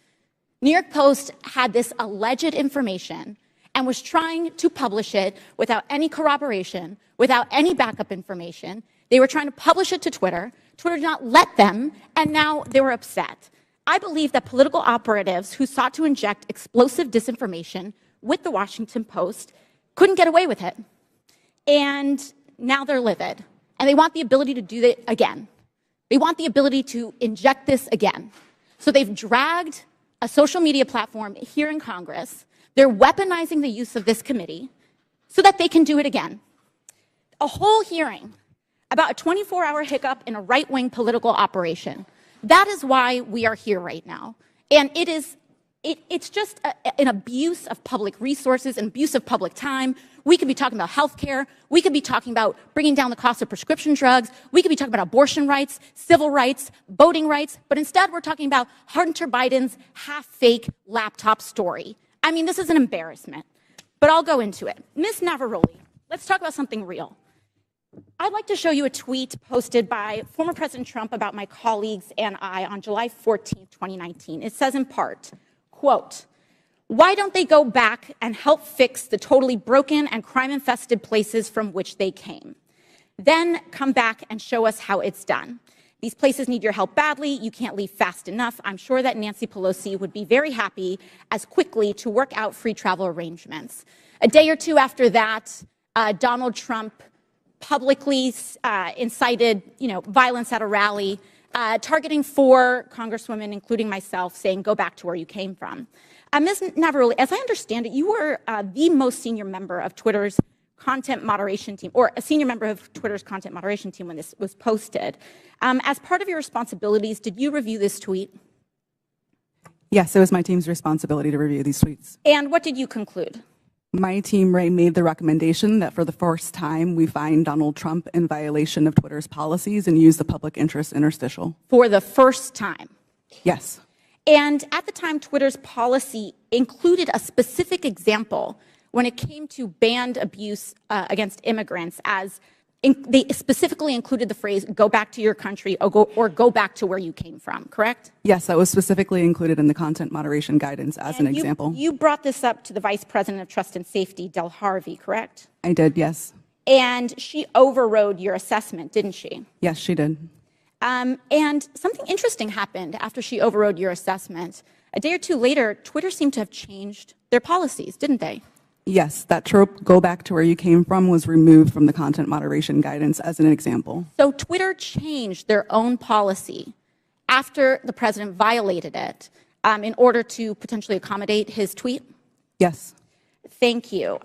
New York Post had this alleged information and was trying to publish it without any corroboration, without any backup information. They were trying to publish it to Twitter. Twitter did not let them, and now they were upset. I believe that political operatives who sought to inject explosive disinformation with the Washington Post couldn't get away with it. And now they're livid. And they want the ability to do it again. They want the ability to inject this again. So they've dragged a social media platform here in Congress. They're weaponizing the use of this committee so that they can do it again. A whole hearing about a 24-hour hiccup in a right-wing political operation. That is why we are here right now. And it's just an abuse of public resources, an abuse of public time. We could be talking about health care. We could be talking about bringing down the cost of prescription drugs. We could be talking about abortion rights, civil rights, voting rights. But instead, we're talking about Hunter Biden's half-fake laptop story. I mean, this is an embarrassment. But I'll go into it. Ms. Navarrete, let's talk about something real. I'd like to show you a tweet posted by former President Trump about my colleagues and I on July 14, 2019. It says in part, quote, "Why don't they go back and help fix the totally broken and crime-infested places from which they came? Then come back and show us how it's done. These places need your help badly. You can't leave fast enough. I'm sure that Nancy Pelosi would be very happy as quickly to work out free travel arrangements." A day or two after that, Donald Trump publicly incited, violence at a rally, targeting 4 congresswomen, including myself, saying, "Go back to where you came from." Ms. Navarrete, as I understand it, you were the most senior member of Twitter's content moderation team, or a senior member of Twitter's content moderation team when this was posted. As part of your responsibilities, did you review this tweet? Yes, it was my team's responsibility to review these tweets. And what did you conclude? My team, Ray, made the recommendation that for the first time we find Donald Trump in violation of Twitter's policies and use the public interest interstitial. For the first time? Yes. And at the time, Twitter's policy included a specific example when it came to banned abuse against immigrants, as they specifically included the phrase, "Go back to your country," or go back to where you came from, correct? Yes, that was specifically included in the content moderation guidance as an example. You brought this up to the Vice President of Trust and Safety, Del Harvey, correct? I did, yes. And she overrode your assessment, didn't she? Yes, she did. And something interesting happened after she overrode your assessment. A day or two later, Twitter seemed to have changed their policies, didn't they? Yes, that trope, "go back to where you came from," was removed from the content moderation guidance as an example. So Twitter changed their own policy after the president violated it in order to potentially accommodate his tweet? Yes. Thank you.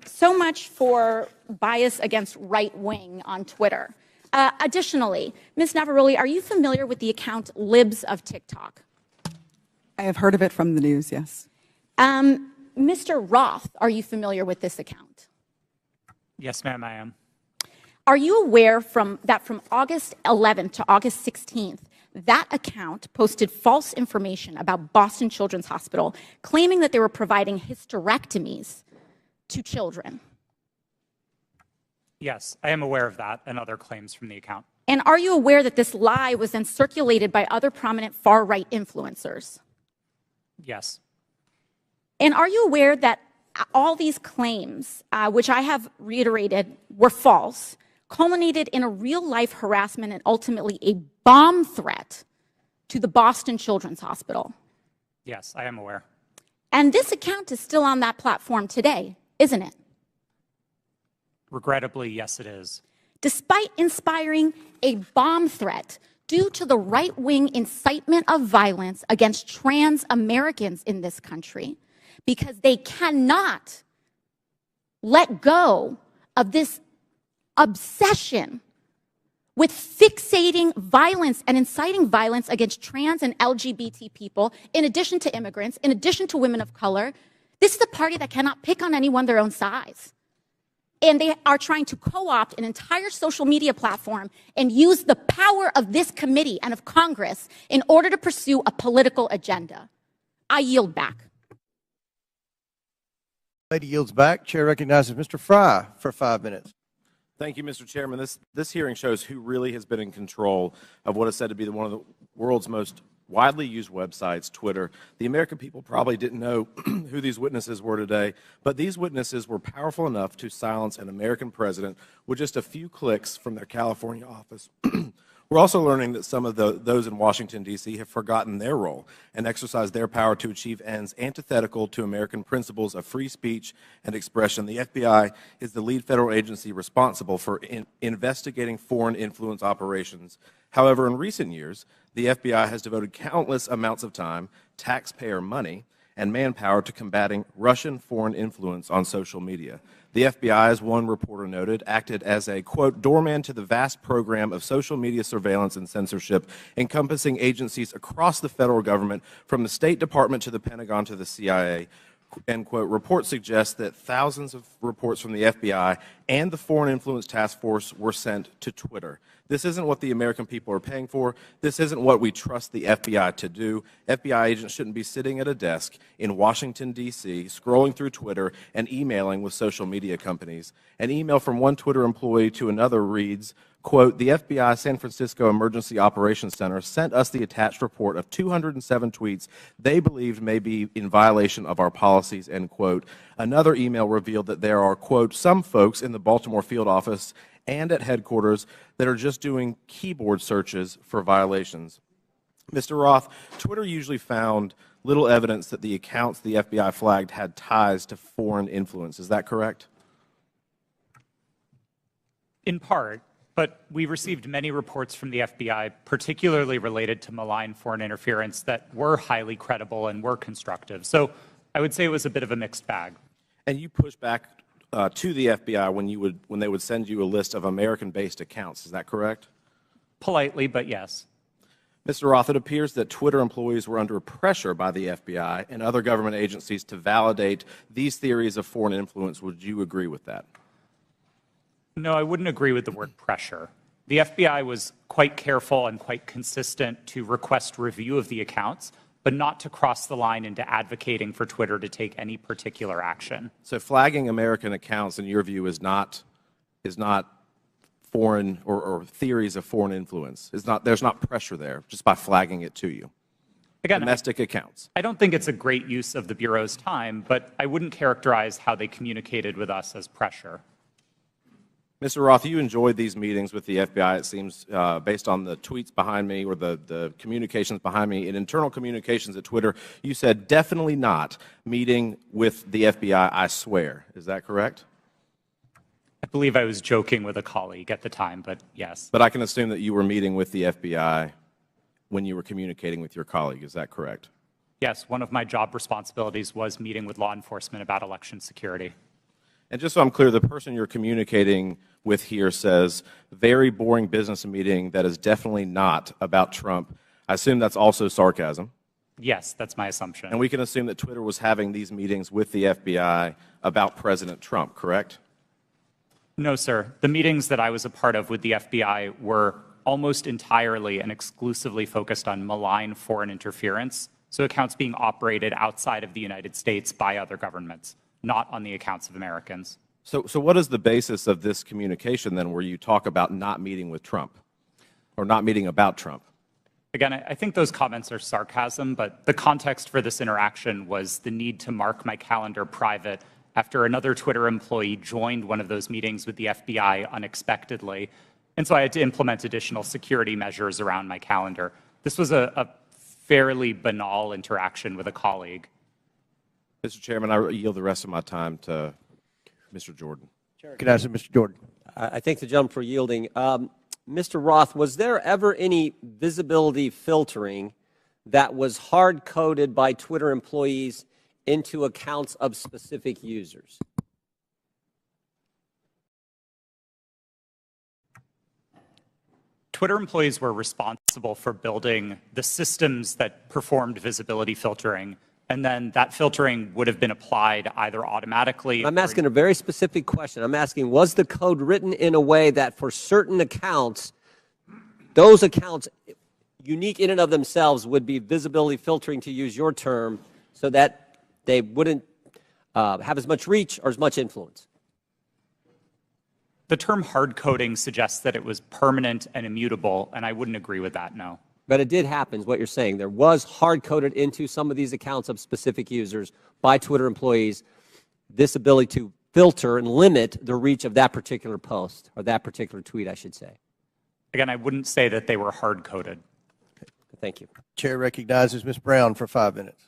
So much for bias against right wing on Twitter. Additionally, Ms. Navaroli, are you familiar with the account Libs of TikTok? I have heard of it from the news, yes. Mr. Roth, are you familiar with this account? Yes, ma'am, I am. Are you aware that from August 11th to August 16th, that account posted false information about Boston Children's Hospital, claiming that they were providing hysterectomies to children? Yes, I am aware of that and other claims from the account. And are you aware that this lie was then circulated by other prominent far-right influencers? Yes. And are you aware that all these claims, which I have reiterated were false, culminated in a real-life harassment and ultimately a bomb threat to the Boston Children's Hospital? Yes, I am aware. And this account is still on that platform today, isn't it? Regrettably, yes, it is. Despite inspiring a bomb threat due to the right-wing incitement of violence against trans Americans in this country, because they cannot let go of this obsession with fixating violence and inciting violence against trans and LGBT people, in addition to immigrants, in addition to women of color. This is a party that cannot pick on anyone their own size. And they are trying to co-opt an entire social media platform and use the power of this committee and of Congress in order to pursue a political agenda. I yield back. Lady yields back. Chair recognizes Mr. Fry for 5 minutes. Thank you, Mr. Chairman. This hearing shows who really has been in control of what is said to be one of the world's most widely used websites, Twitter. The American people probably didn't know who these witnesses were today, but these witnesses were powerful enough to silence an American president with just a few clicks from their California office. We're also learning that some of those in Washington, D.C. have forgotten their role and exercised their power to achieve ends antithetical to American principles of free speech and expression. The FBI is the lead federal agency responsible for investigating foreign influence operations. However, in recent years, the FBI has devoted countless amounts of time, taxpayer money, and manpower to combating Russian foreign influence on social media. The FBI, as one reporter noted, acted as a, quote, doorman to the vast program of social media surveillance and censorship encompassing agencies across the federal government, from the State Department to the Pentagon to the CIA. End quote. Reports suggest that thousands of reports from the FBI and the Foreign Influence Task Force were sent to Twitter. This isn't what the American people are paying for. This isn't what we trust the FBI to do. FBI agents shouldn't be sitting at a desk in Washington, D.C., scrolling through Twitter and emailing with social media companies. An email from one Twitter employee to another reads, quote, the FBI San Francisco Emergency Operations Center sent us the attached report of 207 tweets they believed may be in violation of our policies, end quote. Another email revealed that there are, quote, some folks in the Baltimore field office and at headquarters that are just doing keyboard searches for violations. Mr. Roth, Twitter usually found little evidence that the accounts the FBI flagged had ties to foreign influence. Is that correct? In part, but we received many reports from the FBI, particularly related to malign foreign interference, that were highly credible and were constructive. So I would say it was a bit of a mixed bag. And you pushed back to the FBI when they would send you a list of American-based accounts. Is that correct? Politely, but yes. Mr. Roth, it appears that Twitter employees were under pressure by the FBI and other government agencies to validate these theories of foreign influence. Would you agree with that? No, I wouldn't agree with the word pressure. The FBI was quite careful and quite consistent to request review of the accounts, but not to cross the line into advocating for Twitter to take any particular action. So flagging American accounts, in your view, is not foreign or theories of foreign influence. There's not pressure there just by flagging it to you. Again, domestic accounts. I don't think it's a great use of the Bureau's time, but I wouldn't characterize how they communicated with us as pressure. Mr. Roth, you enjoyed these meetings with the FBI, it seems, based on the tweets behind me or the communications behind me. In internal communications at Twitter, you said, definitely not meeting with the FBI, I swear. Is that correct? I believe I was joking with a colleague at the time, but yes. But I can assume that you were meeting with the FBI when you were communicating with your colleague. Is that correct? Yes, one of my job responsibilities was meeting with law enforcement about election security. And just so I'm clear, the person you're communicating with here says, very boring business meeting that is definitely not about Trump. I assume that's also sarcasm. Yes, that's my assumption. And we can assume that Twitter was having these meetings with the FBI about President Trump, correct? No, sir. The meetings that I was a part of with the FBI were almost entirely and exclusively focused on malign foreign interference, so accounts being operated outside of the United States by other governments, not on the accounts of Americans. So what is the basis of this communication then where you talk about not meeting with Trump or not meeting about Trump? Again, I think those comments are sarcasm, but the context for this interaction was the need to mark my calendar private after another Twitter employee joined one of those meetings with the FBI unexpectedly. And so I had to implement additional security measures around my calendar. This was a fairly banal interaction with a colleague. Mr. Chairman, I yield the rest of my time to Mr. Jordan. Can I ask Mr. Jordan? I thank the gentleman for yielding. Mr. Roth, was there ever any visibility filtering that was hard-coded by Twitter employees into accounts of specific users? Twitter employees were responsible for building the systems that performed visibility filtering, and then that filtering would have been applied either automatically. I'm asking a very specific question. I'm asking, was the code written in a way that for certain accounts, those accounts, unique in and of themselves, would be visibility filtering, to use your term, so that they wouldn't have as much reach or as much influence? The term hard coding suggests that it was permanent and immutable, and I wouldn't agree with that, no. But it did happen, is what you're saying. There was hard-coded into some of these accounts of specific users by Twitter employees this ability to filter and limit the reach of that particular post, or that particular tweet, I should say. Again, I wouldn't say that they were hard-coded. Thank you. Chair recognizes Ms. Brown for 5 minutes.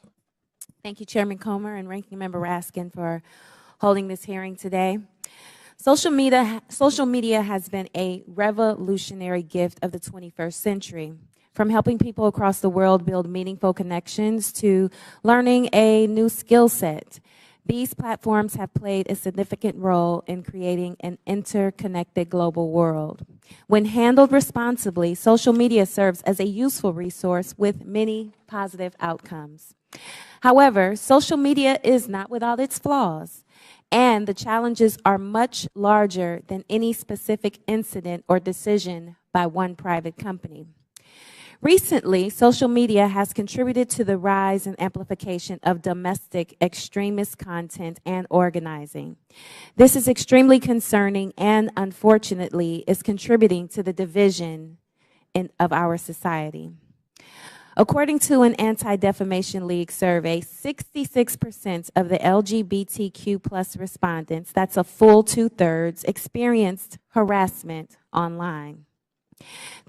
Thank you, Chairman Comer and Ranking Member Raskin, for holding this hearing today. Social media has been a revolutionary gift of the 21st century. From helping people across the world build meaningful connections to learning a new skill set, these platforms have played a significant role in creating an interconnected global world. When handled responsibly, social media serves as a useful resource with many positive outcomes. However, social media is not without its flaws, and the challenges are much larger than any specific incident or decision by one private company. Recently, social media has contributed to the rise and amplification of domestic extremist content and organizing. This is extremely concerning and, unfortunately, is contributing to the division of our society. According to an Anti-Defamation League survey, 66% of the LGBTQ+ respondents, that's a full 2/3, experienced harassment online.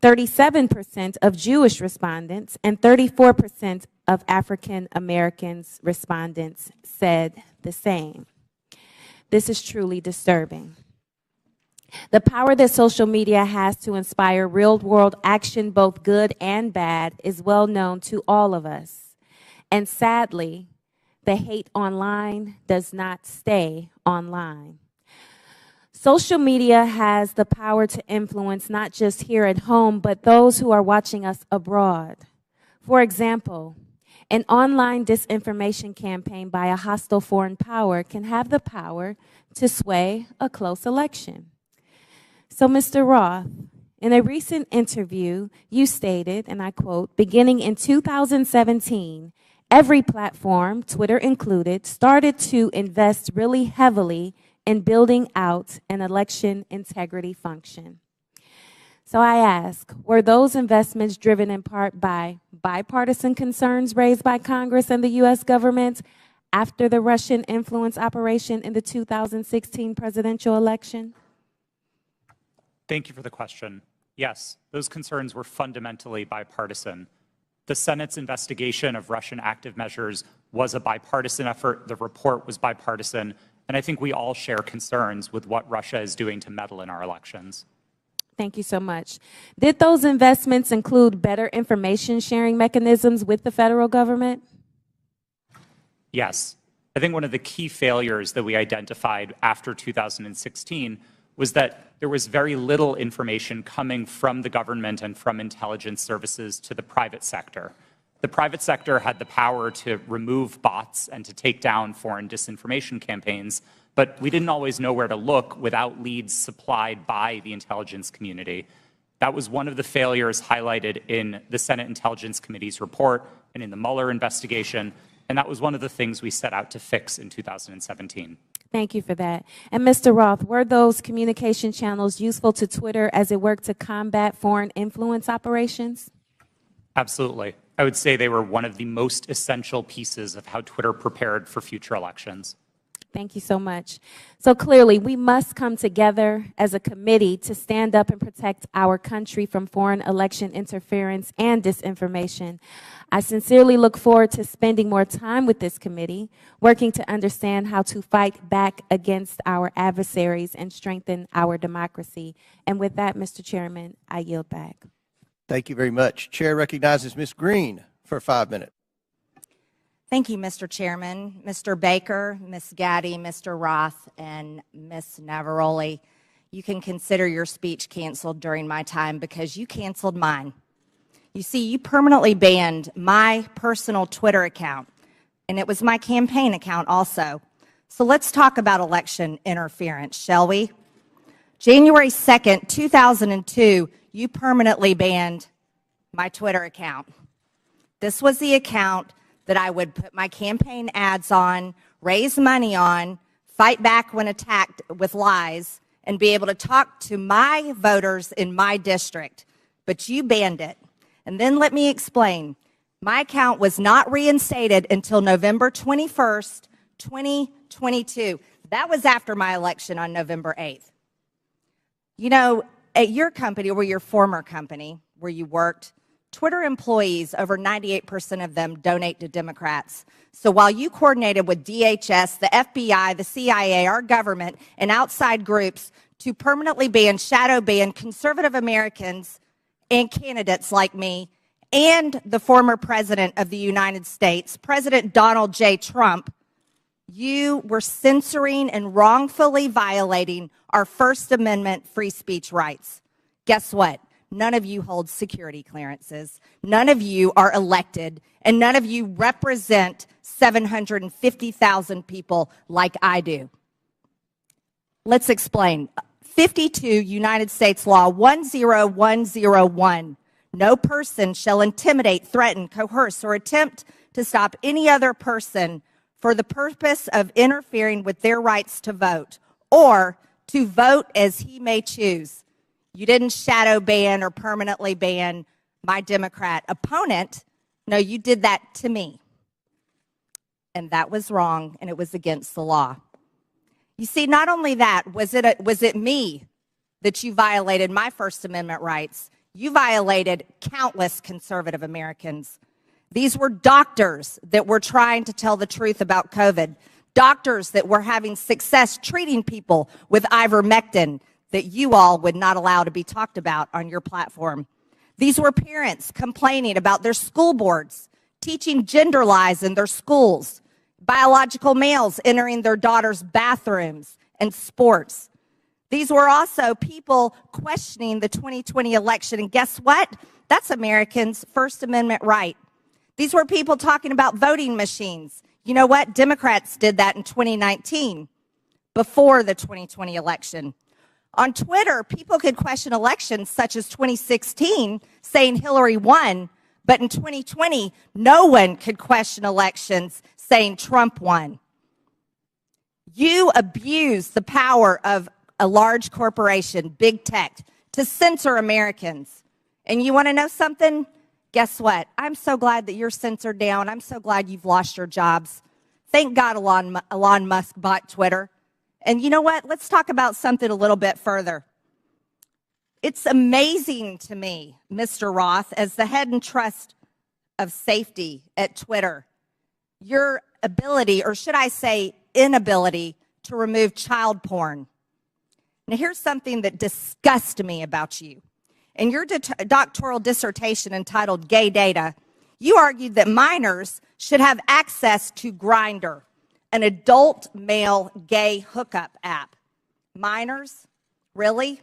37% of Jewish respondents and 34% of African Americans respondents said the same. This is truly disturbing. The power that social media has to inspire real-world action, both good and bad, is well known to all of us. And sadly, the hate online does not stay online. Social media has the power to influence not just here at home, but those who are watching us abroad. For example, an online disinformation campaign by a hostile foreign power can have the power to sway a close election. So, Mr. Roth, in a recent interview, you stated, and I quote, beginning in 2017, every platform, Twitter included, started to invest really heavily in building out an election integrity function. So I ask, were those investments driven in part by bipartisan concerns raised by Congress and the U.S. government after the Russian influence operation in the 2016 presidential election? Thank you for the question. Yes, those concerns were fundamentally bipartisan. The Senate's investigation of Russian active measures was a bipartisan effort. The report was bipartisan. And I think we all share concerns with what Russia is doing to meddle in our elections. Thank you so much. Did those investments include better information sharing mechanisms with the federal government? Yes. I think one of the key failures that we identified after 2016 was that there was very little information coming from the government and from intelligence services to the private sector. The private sector had the power to remove bots and to take down foreign disinformation campaigns, but we didn't always know where to look without leads supplied by the intelligence community. That was one of the failures highlighted in the Senate Intelligence Committee's report and in the Mueller investigation, and that was one of the things we set out to fix in 2017. Thank you for that. And Mr. Roth, were those communication channels useful to Twitter as it worked to combat foreign influence operations? Absolutely. I would say they were one of the most essential pieces of how Twitter prepared for future elections. Thank you so much. So clearly, we must come together as a committee to stand up and protect our country from foreign election interference and disinformation. I sincerely look forward to spending more time with this committee, working to understand how to fight back against our adversaries and strengthen our democracy. And with that, Mr. Chairman, I yield back. Thank you very much. Chair recognizes Ms. Green for 5 minutes. Thank you, Mr. Chairman. Mr. Baker, Ms. Gaddy, Mr. Roth, and Ms. Navaroli, you can consider your speech canceled during my time because you canceled mine. You see, you permanently banned my personal Twitter account, and it was my campaign account also. So let's talk about election interference, shall we? January 2nd, 2002, you permanently banned my Twitter account. This was the account that I would put my campaign ads on, raise money on, fight back when attacked with lies, and be able to talk to my voters in my district. But you banned it. And then let me explain. My account was not reinstated until November 21st, 2022. That was after my election on November 8th. You know, at your company, or your former company where you worked, Twitter employees, over 98% of them donate to Democrats. So while you coordinated with DHS, the FBI, the CIA, our government, and outside groups to permanently ban, shadow ban conservative Americans and candidates like me and the former president of the United States, President Donald J. Trump, you were censoring and wrongfully violating our First Amendment free speech rights. Guess what? None of you hold security clearances. None of you are elected, and none of you represent 750,000 people like I do. Let's explain. 52 United States Law 10101. No person shall intimidate, threaten, coerce, or attempt to stop any other person for the purpose of interfering with their rights to vote or to vote as he may choose. You didn't shadow ban or permanently ban my Democrat opponent. No, you did that to me. And that was wrong, and it was against the law. You see, not only that, was it me that you violated my First Amendment rights? You violated countless conservative Americans. These were doctors that were trying to tell the truth about COVID, doctors that were having success treating people with ivermectin that you all would not allow to be talked about on your platform. These were parents complaining about their school boards, teaching gender lies in their schools, biological males entering their daughters' bathrooms and sports. These were also people questioning the 2020 election, and guess what? That's Americans' First Amendment right. These were people talking about voting machines. You know what? Democrats did that in 2019, before the 2020 election. On Twitter, people could question elections such as 2016, saying Hillary won, but in 2020, no one could question elections saying Trump won. You abuse the power of a large corporation, big tech, to censor Americans. And you want to know something? Guess what? I'm so glad that you're censored down. I'm so glad you've lost your jobs. Thank God Elon Musk bought Twitter. And you know what? Let's talk about something a little bit further. It's amazing to me, Mr. Roth, as the head and trust of safety at Twitter, your ability, or should I say inability, to remove child porn. Now, here's something that disgusts me about you. In your doctoral dissertation entitled Gay Data, You argued that minors should have access to Grindr, an adult male gay hookup app. Minors? Really?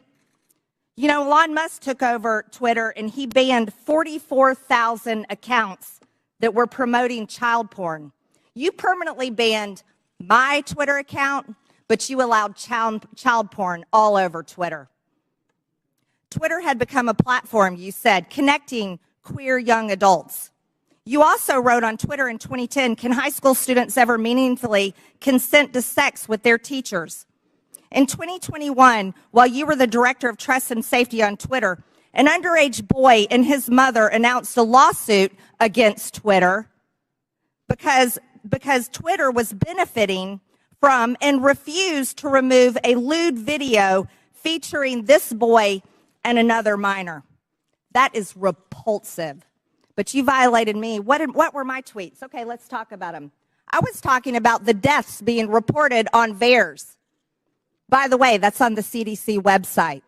You know, Elon Musk took over Twitter and he banned 44,000 accounts that were promoting child porn. You permanently banned my Twitter account, but you allowed child porn all over Twitter. Twitter had become a platform, you said, connecting queer young adults. You also wrote on Twitter in 2010, can high school students ever meaningfully consent to sex with their teachers? In 2021, while you were the director of trust and safety on Twitter, an underage boy and his mother announced a lawsuit against Twitter because Twitter was benefiting from and refused to remove a lewd video featuring this boy and another minor. That is repulsive. But you violated me. What were my tweets? Okay, let's talk about them. I was talking about the deaths being reported on VAERS. By the way, that's on the CDC website.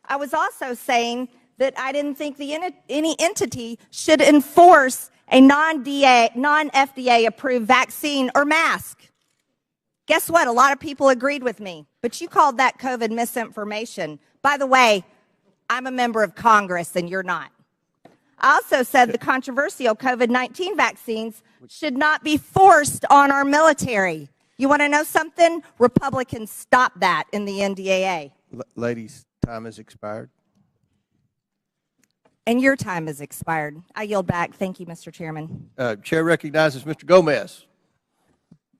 I was also saying that I didn't think any entity should enforce a non-FDA approved vaccine or mask. Guess what? A lot of people agreed with me, but you called that COVID misinformation. By the way, I'm a member of Congress and you're not. I also said the controversial COVID-19 vaccines should not be forced on our military. You want to know something? Republicans stopped that in the NDAA. Ladies, time has expired. And your time has expired. I yield back. Thank you, Mr. Chairman. Chair recognizes Mr. Gomez.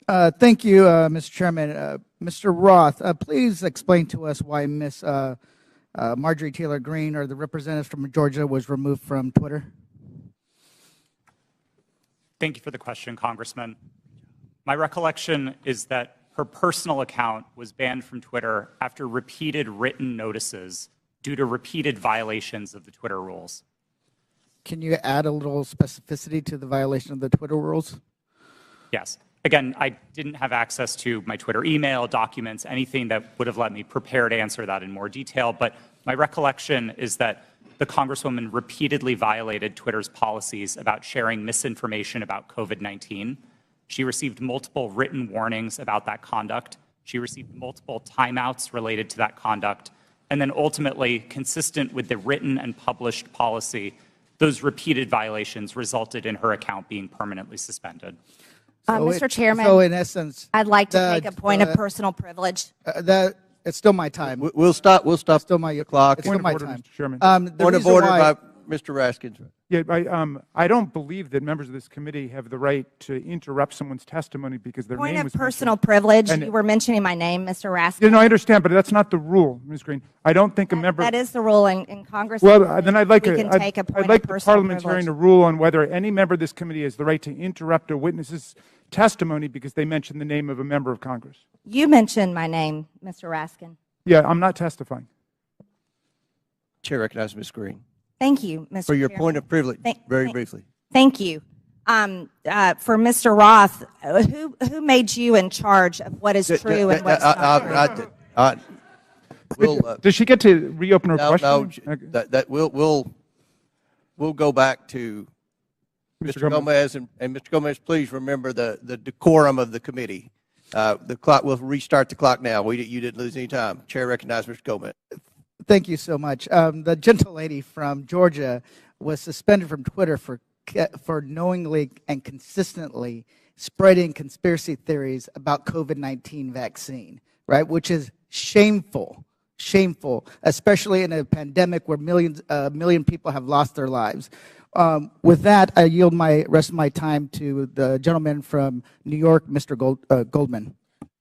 Thank you, Mr. Chairman. Mr. Roth, please explain to us why Ms. Marjorie Taylor Greene, or the representative from Georgia, was removed from Twitter. Thank you for the question, Congressman. My recollection is that her personal account was banned from Twitter after repeated written notices due to repeated violations of the Twitter rules. Can you add a little specificity to the violation of the Twitter rules? Yes. Again, I didn't have access to my Twitter email, documents, anything that would have let me prepare to answer that in more detail, but my recollection is that the Congresswoman repeatedly violated Twitter's policies about sharing misinformation about COVID-19. She received multiple written warnings about that conduct. She received multiple timeouts related to that conduct. And then ultimately, consistent with the written and published policy, those repeated violations resulted in her account being permanently suspended. Mr. Chairman, so in essence, I'd like to make a point of personal privilege. It's still my time. We'll stop. Still my clock. It's still my time. Mr. Chairman. Point of order by Mr. Raskins. Yeah, I don't believe that members of this committee have the right to interrupt someone's testimony because their name was Point of mentioned. personal privilege. You were mentioning my name, Mr. Raskin. Yeah, no, I understand, but that's not the rule, Ms. Green. I don't think a member. That is the rule in Congress. Well, then I'd like we can take a point I'd like of the personal parliamentarian privilege. to rule on whether any member of this committee has the right to interrupt a witness's testimony because they mentioned the name of a member of Congress. You mentioned my name, Mr. Raskin. Yeah, I'm not testifying. Chair recognizes Ms. Green. Thank you, Mr. For your Chairman. point of privilege, very briefly. Thank you. For Mr. Roth, who made you in charge of what is true and what's not true? Does she get to reopen her question? No, we'll go back to Mr. Gomez, and Mr. Gomez, please remember the decorum of the committee. The clock. We'll restart the clock now. You didn't lose any time. Chair recognizes Mr. Gomez. Thank you so much. The gentle lady from Georgia was suspended from Twitter for knowingly and consistently spreading conspiracy theories about COVID-19 vaccine, right? Which is shameful, especially in a pandemic where a million people have lost their lives. With that, I yield my rest of my time to the gentleman from New York, Mr. Goldman.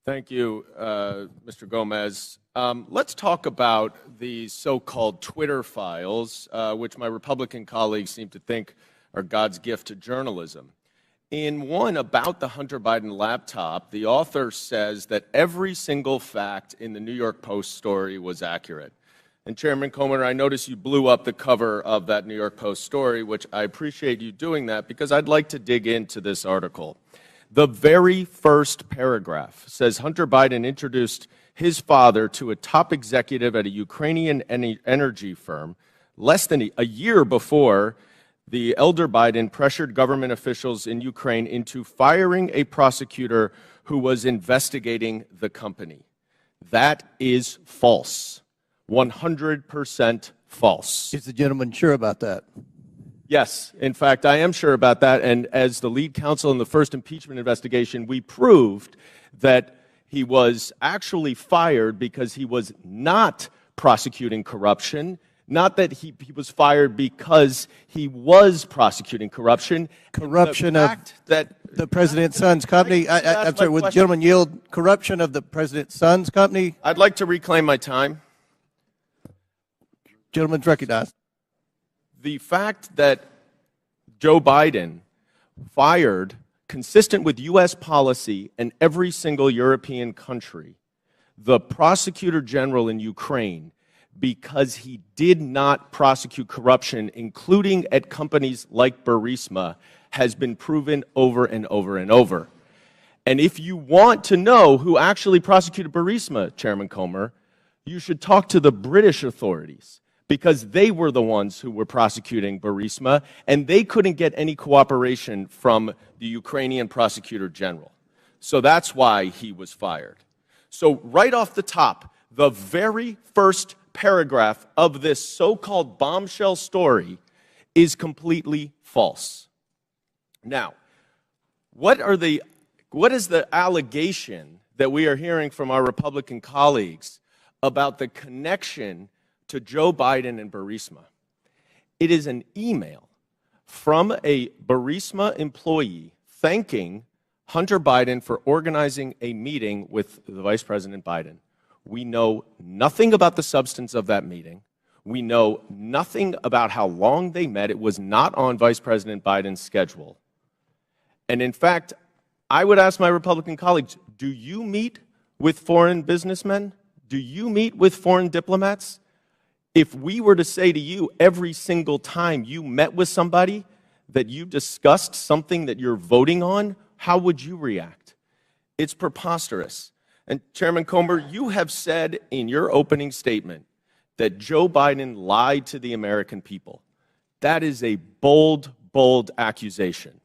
Thank you, Mr. Gomez. Let's talk about the so-called Twitter files, which my Republican colleagues seem to think are God's gift to journalism. In one about the Hunter Biden laptop, the author says that every single fact in the New York Post story was accurate. And Chairman Comer, I notice you blew up the cover of that New York Post story, which I appreciate you doing that because I'd like to dig into this article. The very first paragraph says Hunter Biden introduced his father to a top executive at a Ukrainian energy firm less than a year before the elder Biden pressured government officials in Ukraine into firing a prosecutor who was investigating the company. That is false. 100% false. Is the gentleman sure about that? Yes. In fact, I am sure about that. And as the lead counsel in the first impeachment investigation, we proved that he was actually fired because he was not prosecuting corruption, not that he was fired because he was prosecuting corruption. Corruption of the president's son's company. I'm sorry, would the gentleman yield? Corruption of the president's son's company? I'd like to reclaim my time. Gentleman's recognized. The fact that Joe Biden fired, consistent with U.S. policy and every single European country, the prosecutor general in Ukraine because he did not prosecute corruption, including at companies like Burisma, has been proven over and over and over. And if you want to know who actually prosecuted Burisma, Chairman Comer, you should talk to the British authorities, because they were the ones who were prosecuting Burisma, and they couldn't get any cooperation from the Ukrainian prosecutor general. So that's why he was fired. So right off the top, the very first paragraph of this so-called bombshell story is completely false. Now, what is the allegation that we are hearing from our Republican colleagues about the connection to Joe Biden and Burisma? It is an email from a Burisma employee thanking Hunter Biden for organizing a meeting with the Vice President Biden. We know nothing about the substance of that meeting. We know nothing about how long they met. It was not on Vice President Biden's schedule. And in fact, I would ask my Republican colleagues, do you meet with foreign businessmen? Do you meet with foreign diplomats? If we were to say to you every single time you met with somebody that you discussed something that you're voting on, how would you react? It's preposterous. And Chairman Comer, you have said in your opening statement that Joe Biden lied to the American people. That is a bold, bold accusation.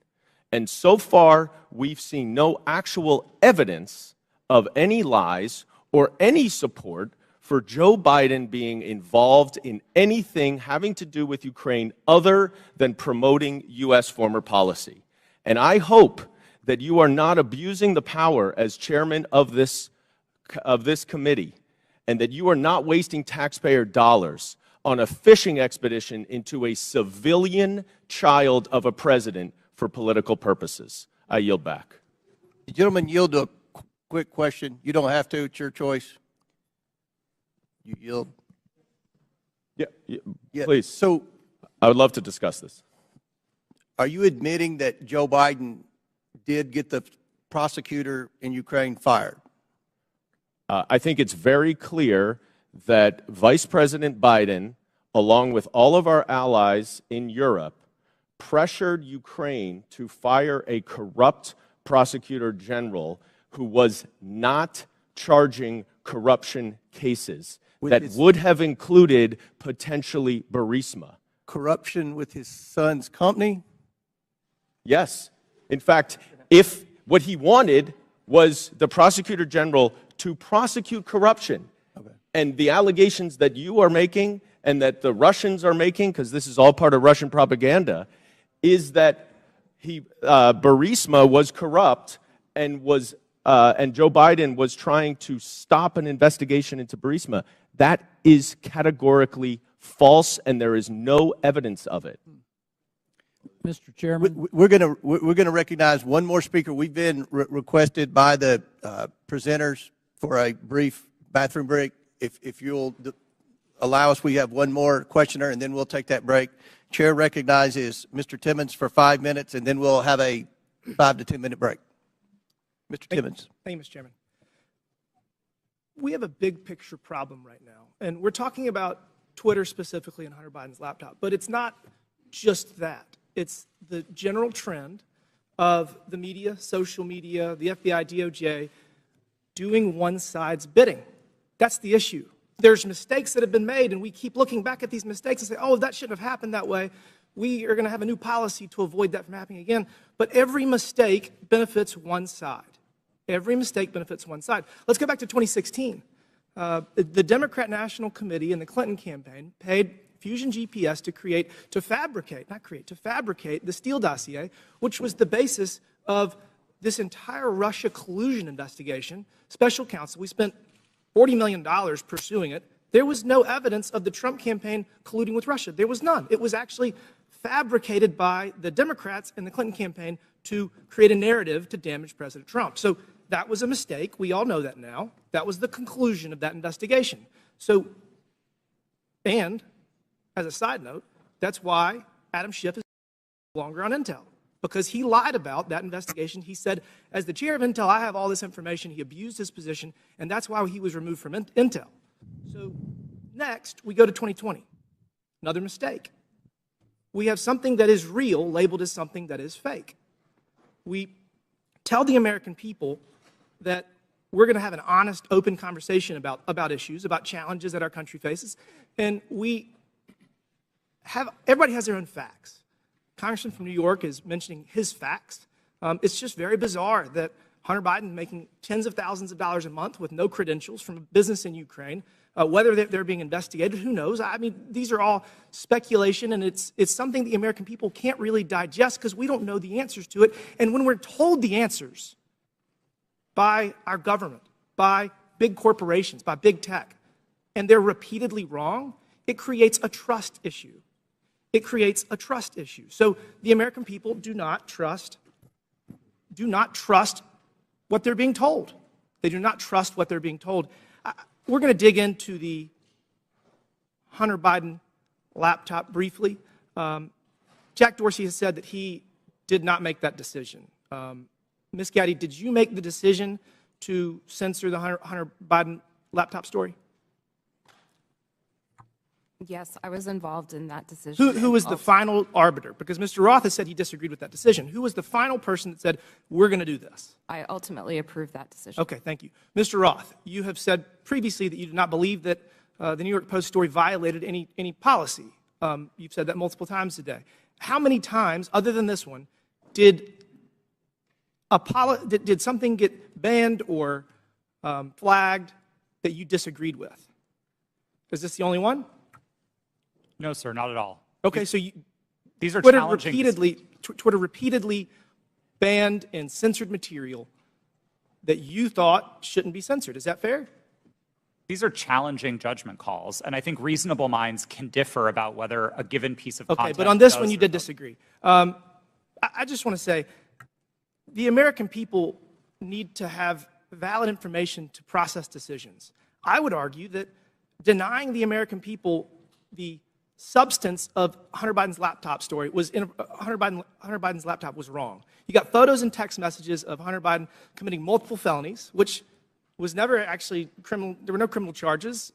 And so far, we've seen no actual evidence of any lies or any support for Joe Biden being involved in anything having to do with Ukraine other than promoting U.S. foreign policy. And I hope that you are not abusing the power as chairman of this committee, and that you are not wasting taxpayer dollars on a fishing expedition into a civilian child of a president for political purposes. I yield back. The gentleman yield to a quick question. You don't have to. It's your choice. You yield? Yeah, please. So I would love to discuss this. Are you admitting that Joe Biden did get the prosecutor in Ukraine fired? I think it's very clear that Vice President Biden, along with all of our allies in Europe, pressured Ukraine to fire a corrupt prosecutor general who was not charging corruption cases that would have included potentially Burisma. Corruption with his son's company? Yes. In fact, if what he wanted was the prosecutor general to prosecute corruption, and the allegations that you are making and that the Russians are making, because this is all part of Russian propaganda, is that Burisma was corrupt and Joe Biden was trying to stop an investigation into Burisma. That is categorically false, and there is no evidence of it. Mr. Chairman, we're going to recognize one more speaker. We've been requested by the presenters for a brief bathroom break. If you'll allow us, we have one more questioner, and then we'll take that break. Chair recognizes Mr. Timmons for 5 minutes, and then we'll have a 5 to 10 minute break. Mr. Timmons. Thank you, Mr. Chairman. We have a big picture problem right now, and we're talking about Twitter specifically and Hunter Biden's laptop, but it's not just that. It's the general trend of the media, social media, the FBI, DOJ, doing one side's bidding. That's the issue. There's mistakes that have been made, and we keep looking back at these mistakes and say, oh, that shouldn't have happened that way. we are going to have a new policy to avoid that from happening again. But every mistake benefits one side. Every mistake benefits one side. Let's go back to 2016. The Democrat National Committee and the Clinton campaign paid Fusion GPS to fabricate the Steele dossier, which was the basis of this entire Russia collusion investigation. Special counsel, we spent $40 million pursuing it. There was no evidence of the Trump campaign colluding with Russia. There was none. It was actually fabricated by the Democrats and the Clinton campaign to create a narrative to damage President Trump. So that was a mistake. We all know that now. That was the conclusion of that investigation. So, and as a side note, that's why Adam Schiff is no longer on Intel, because he lied about that investigation. He said, as the chair of Intel, I have all this information. He abused his position, and that's why he was removed from Intel. So next, we go to 2020. Another mistake. We have something that is real labeled as something that is fake. We tell the American people that we're going to have an honest, open conversation about issues, about challenges that our country faces, and everybody has their own facts. Congressman from New York is mentioning his facts. It's just very bizarre that Hunter Biden making tens of thousands of dollars a month with no credentials from a business in Ukraine, whether they're being investigated, who knows? I mean, these are all speculation, and it's something the American people can't really digest because we don't know the answers to it. And when we're told the answers by our government, by big corporations, by big tech, and they're repeatedly wrong, it creates a trust issue. It creates a trust issue. So the American people do not trust what they're being told. They do not trust what they're being told. We're going to dig into the Hunter Biden laptop briefly. Jack Dorsey has said that he did not make that decision. Ms. Gaddy, did you make the decision to censor the Hunter Biden laptop story? Yes, I was involved in that decision. Who was the final arbiter? Because Mr. Roth has said he disagreed with that decision. Who was the final person that said, we're going to do this? I ultimately approved that decision. Okay, thank you. Mr. Roth, you have said previously that you did not believe that the New York Post story violated any policy. You've said that multiple times today. How many times, other than this one, did something get banned or flagged that you disagreed with? Is this the only one? No, sir, not at all. Okay, so these are Twitter challenging. Twitter repeatedly banned and censored material that you thought shouldn't be censored. Is that fair? These are challenging judgment calls, and I think reasonable minds can differ about whether a given piece of content. Okay, but on this one you did disagree. I just want to say the American people need to have valid information to process decisions. I would argue that denying the American people the substance of Hunter Biden's laptop story was Hunter Biden's laptop was wrong. You got photos and text messages of Hunter Biden committing multiple felonies, which was never actually criminal. There were no criminal charges.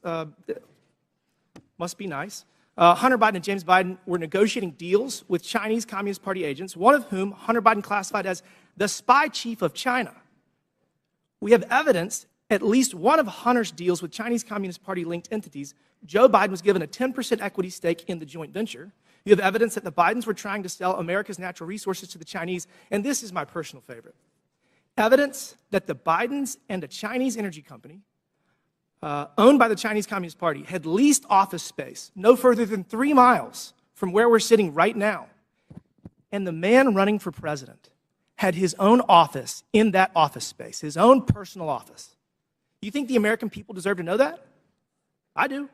Must be nice. Hunter Biden and James Biden were negotiating deals with Chinese Communist Party agents, one of whom Hunter Biden classified as the spy chief of China. We have evidence at least one of Hunter's deals with Chinese Communist Party linked entities. Joe Biden was given a 10% equity stake in the joint venture. You have evidence that the Bidens were trying to sell America's natural resources to the Chinese, and this is my personal favorite. Evidence that the Bidens and a Chinese energy company owned by the Chinese Communist Party had leased office space no further than 3 miles from where we're sitting right now. And the man running for president had his own office in that office space, his own personal office. You think the American people deserve to know that? I do.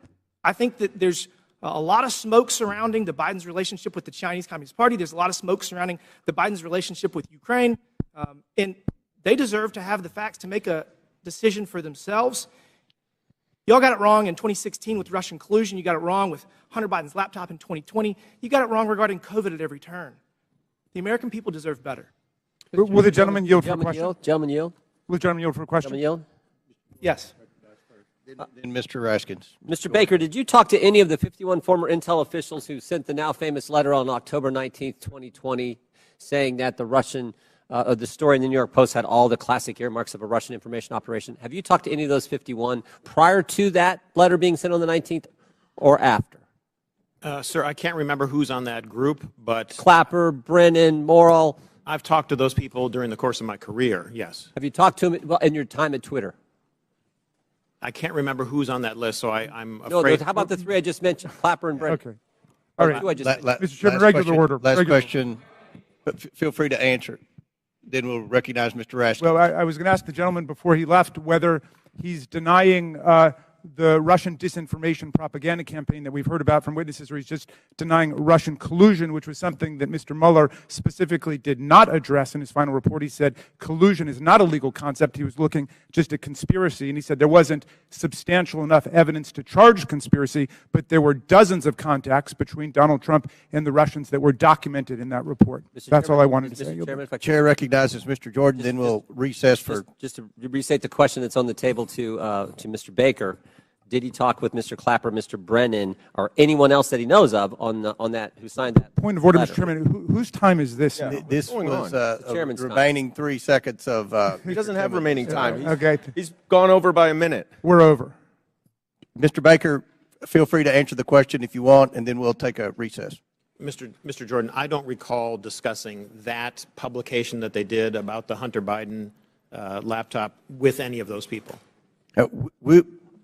I think that there's a lot of smoke surrounding the Biden's relationship with the Chinese Communist Party. There's a lot of smoke surrounding the Biden's relationship with Ukraine. And they deserve to have the facts to make a decision for themselves. Y'all got it wrong in 2016 with Russian collusion. You got it wrong with Hunter Biden's laptop in 2020. You got it wrong regarding COVID at every turn. The American people deserve better. Will the gentleman yield for a question? Gentleman yield. Will the gentleman yield for a question? Gentleman yield. Yes. Then Mr. Raskins. Mr. Baker, did you talk to any of the 51 former Intel officials who sent the now famous letter on October 19th, 2020, saying that the story in the New York Post had all the classic earmarks of a Russian information operation? Have you talked to any of those 51 prior to that letter being sent on the 19th or after? Sir, I can't remember who's on that group, but Clapper, Brennan, Morrill. I've talked to those people during the course of my career, yes. Have you talked to them in your time at Twitter? I can't remember who's on that list, so I'm afraid. No, how about the three I just mentioned, Clapper and Brennan? Okay. All right. Mr. Chairman, regular order. Last question, but feel free to answer. Then we'll recognize Mr. Raskin. Well, I was going to ask the gentleman before he left whether he's denying the Russian disinformation propaganda campaign that we've heard about from witnesses, or he's just denying Russian collusion, which was something that Mr. Mueller specifically did not address in his final report. He said collusion is not a legal concept. He was looking just at conspiracy, and he said there wasn't substantial enough evidence to charge conspiracy, but there were dozens of contacts between Donald Trump and the Russians that were documented in that report. That's all I wanted to say. Chair recognizes Mr. Jordan, then we'll recess for... Just to restate the question that's on the table to Mr. Baker. Did he talk with Mr. Clapper, Mr. Brennan, or anyone else that he knows of on that who signed that? Point of order, letter? Mr. Chairman. Whose time is this? Yeah, this was The chairman's time. remaining 3 seconds of... He doesn't have remaining time. Okay. He's gone over by a minute. We're over. Mr. Baker, feel free to answer the question if you want, and then we'll take a recess. Mr. Jordan, I don't recall discussing that publication that they did about the Hunter Biden laptop with any of those people.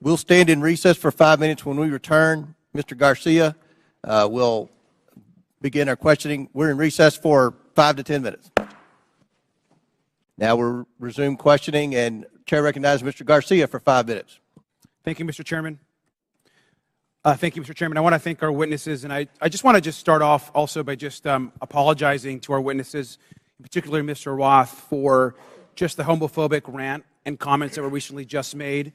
We'll stand in recess for 5 minutes. When we return, Mr. Garcia will begin our questioning. We're in recess for 5 to 10 minutes. Now we'll resume questioning, and Chair recognizes Mr. Garcia for 5 minutes. Thank you, Mr. Chairman. Thank you, Mr. Chairman. I want to thank our witnesses, and I just want to start off also by just apologizing to our witnesses, particularly Mr. Roth, for just the homophobic rant and comments that were recently just made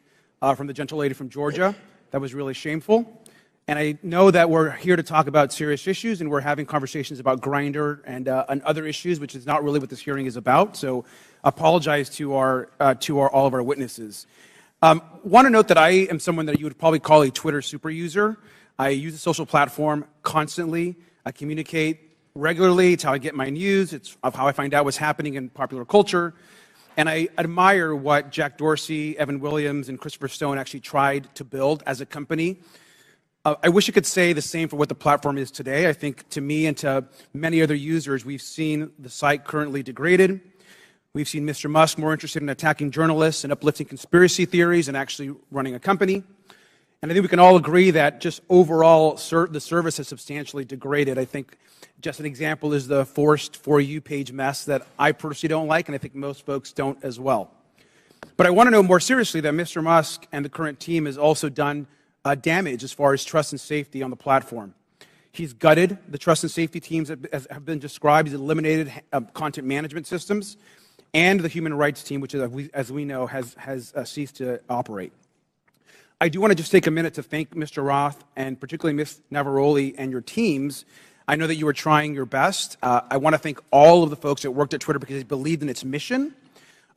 from the gentle lady from Georgia. That was really shameful. And I know that we're here to talk about serious issues, and we're having conversations about Grindr and other issues, which is not really what this hearing is about. So apologize to all of our witnesses. Want to note that I am someone that you would probably call a Twitter super user. I use the social platform constantly. I communicate regularly. It's how I get my news. It's how I find out what's happening in popular culture. And I admire what Jack Dorsey, Evan Williams, and Christopher Stone actually tried to build as a company. I wish I could say the same for what the platform is today. I think to me and to many other users, we've seen the site currently degraded. We've seen Mr. Musk more interested in attacking journalists and uplifting conspiracy theories and actually running a company. And I think we can all agree that just overall the service has substantially degraded. I think just an example is the forced For You page mess that I personally don't like, and I think most folks don't as well. But I want to know more seriously that Mr. Musk and the current team has also done damage as far as trust and safety on the platform. He's gutted the trust and safety teams that have been described. He's eliminated content management systems and the human rights team, which, as we know, has ceased to operate. I do want to just take a minute to thank Mr. Roth and particularly Ms. Navaroli and your teams. I know that you were trying your best. I want to thank all of the folks that worked at Twitter because they believed in its mission,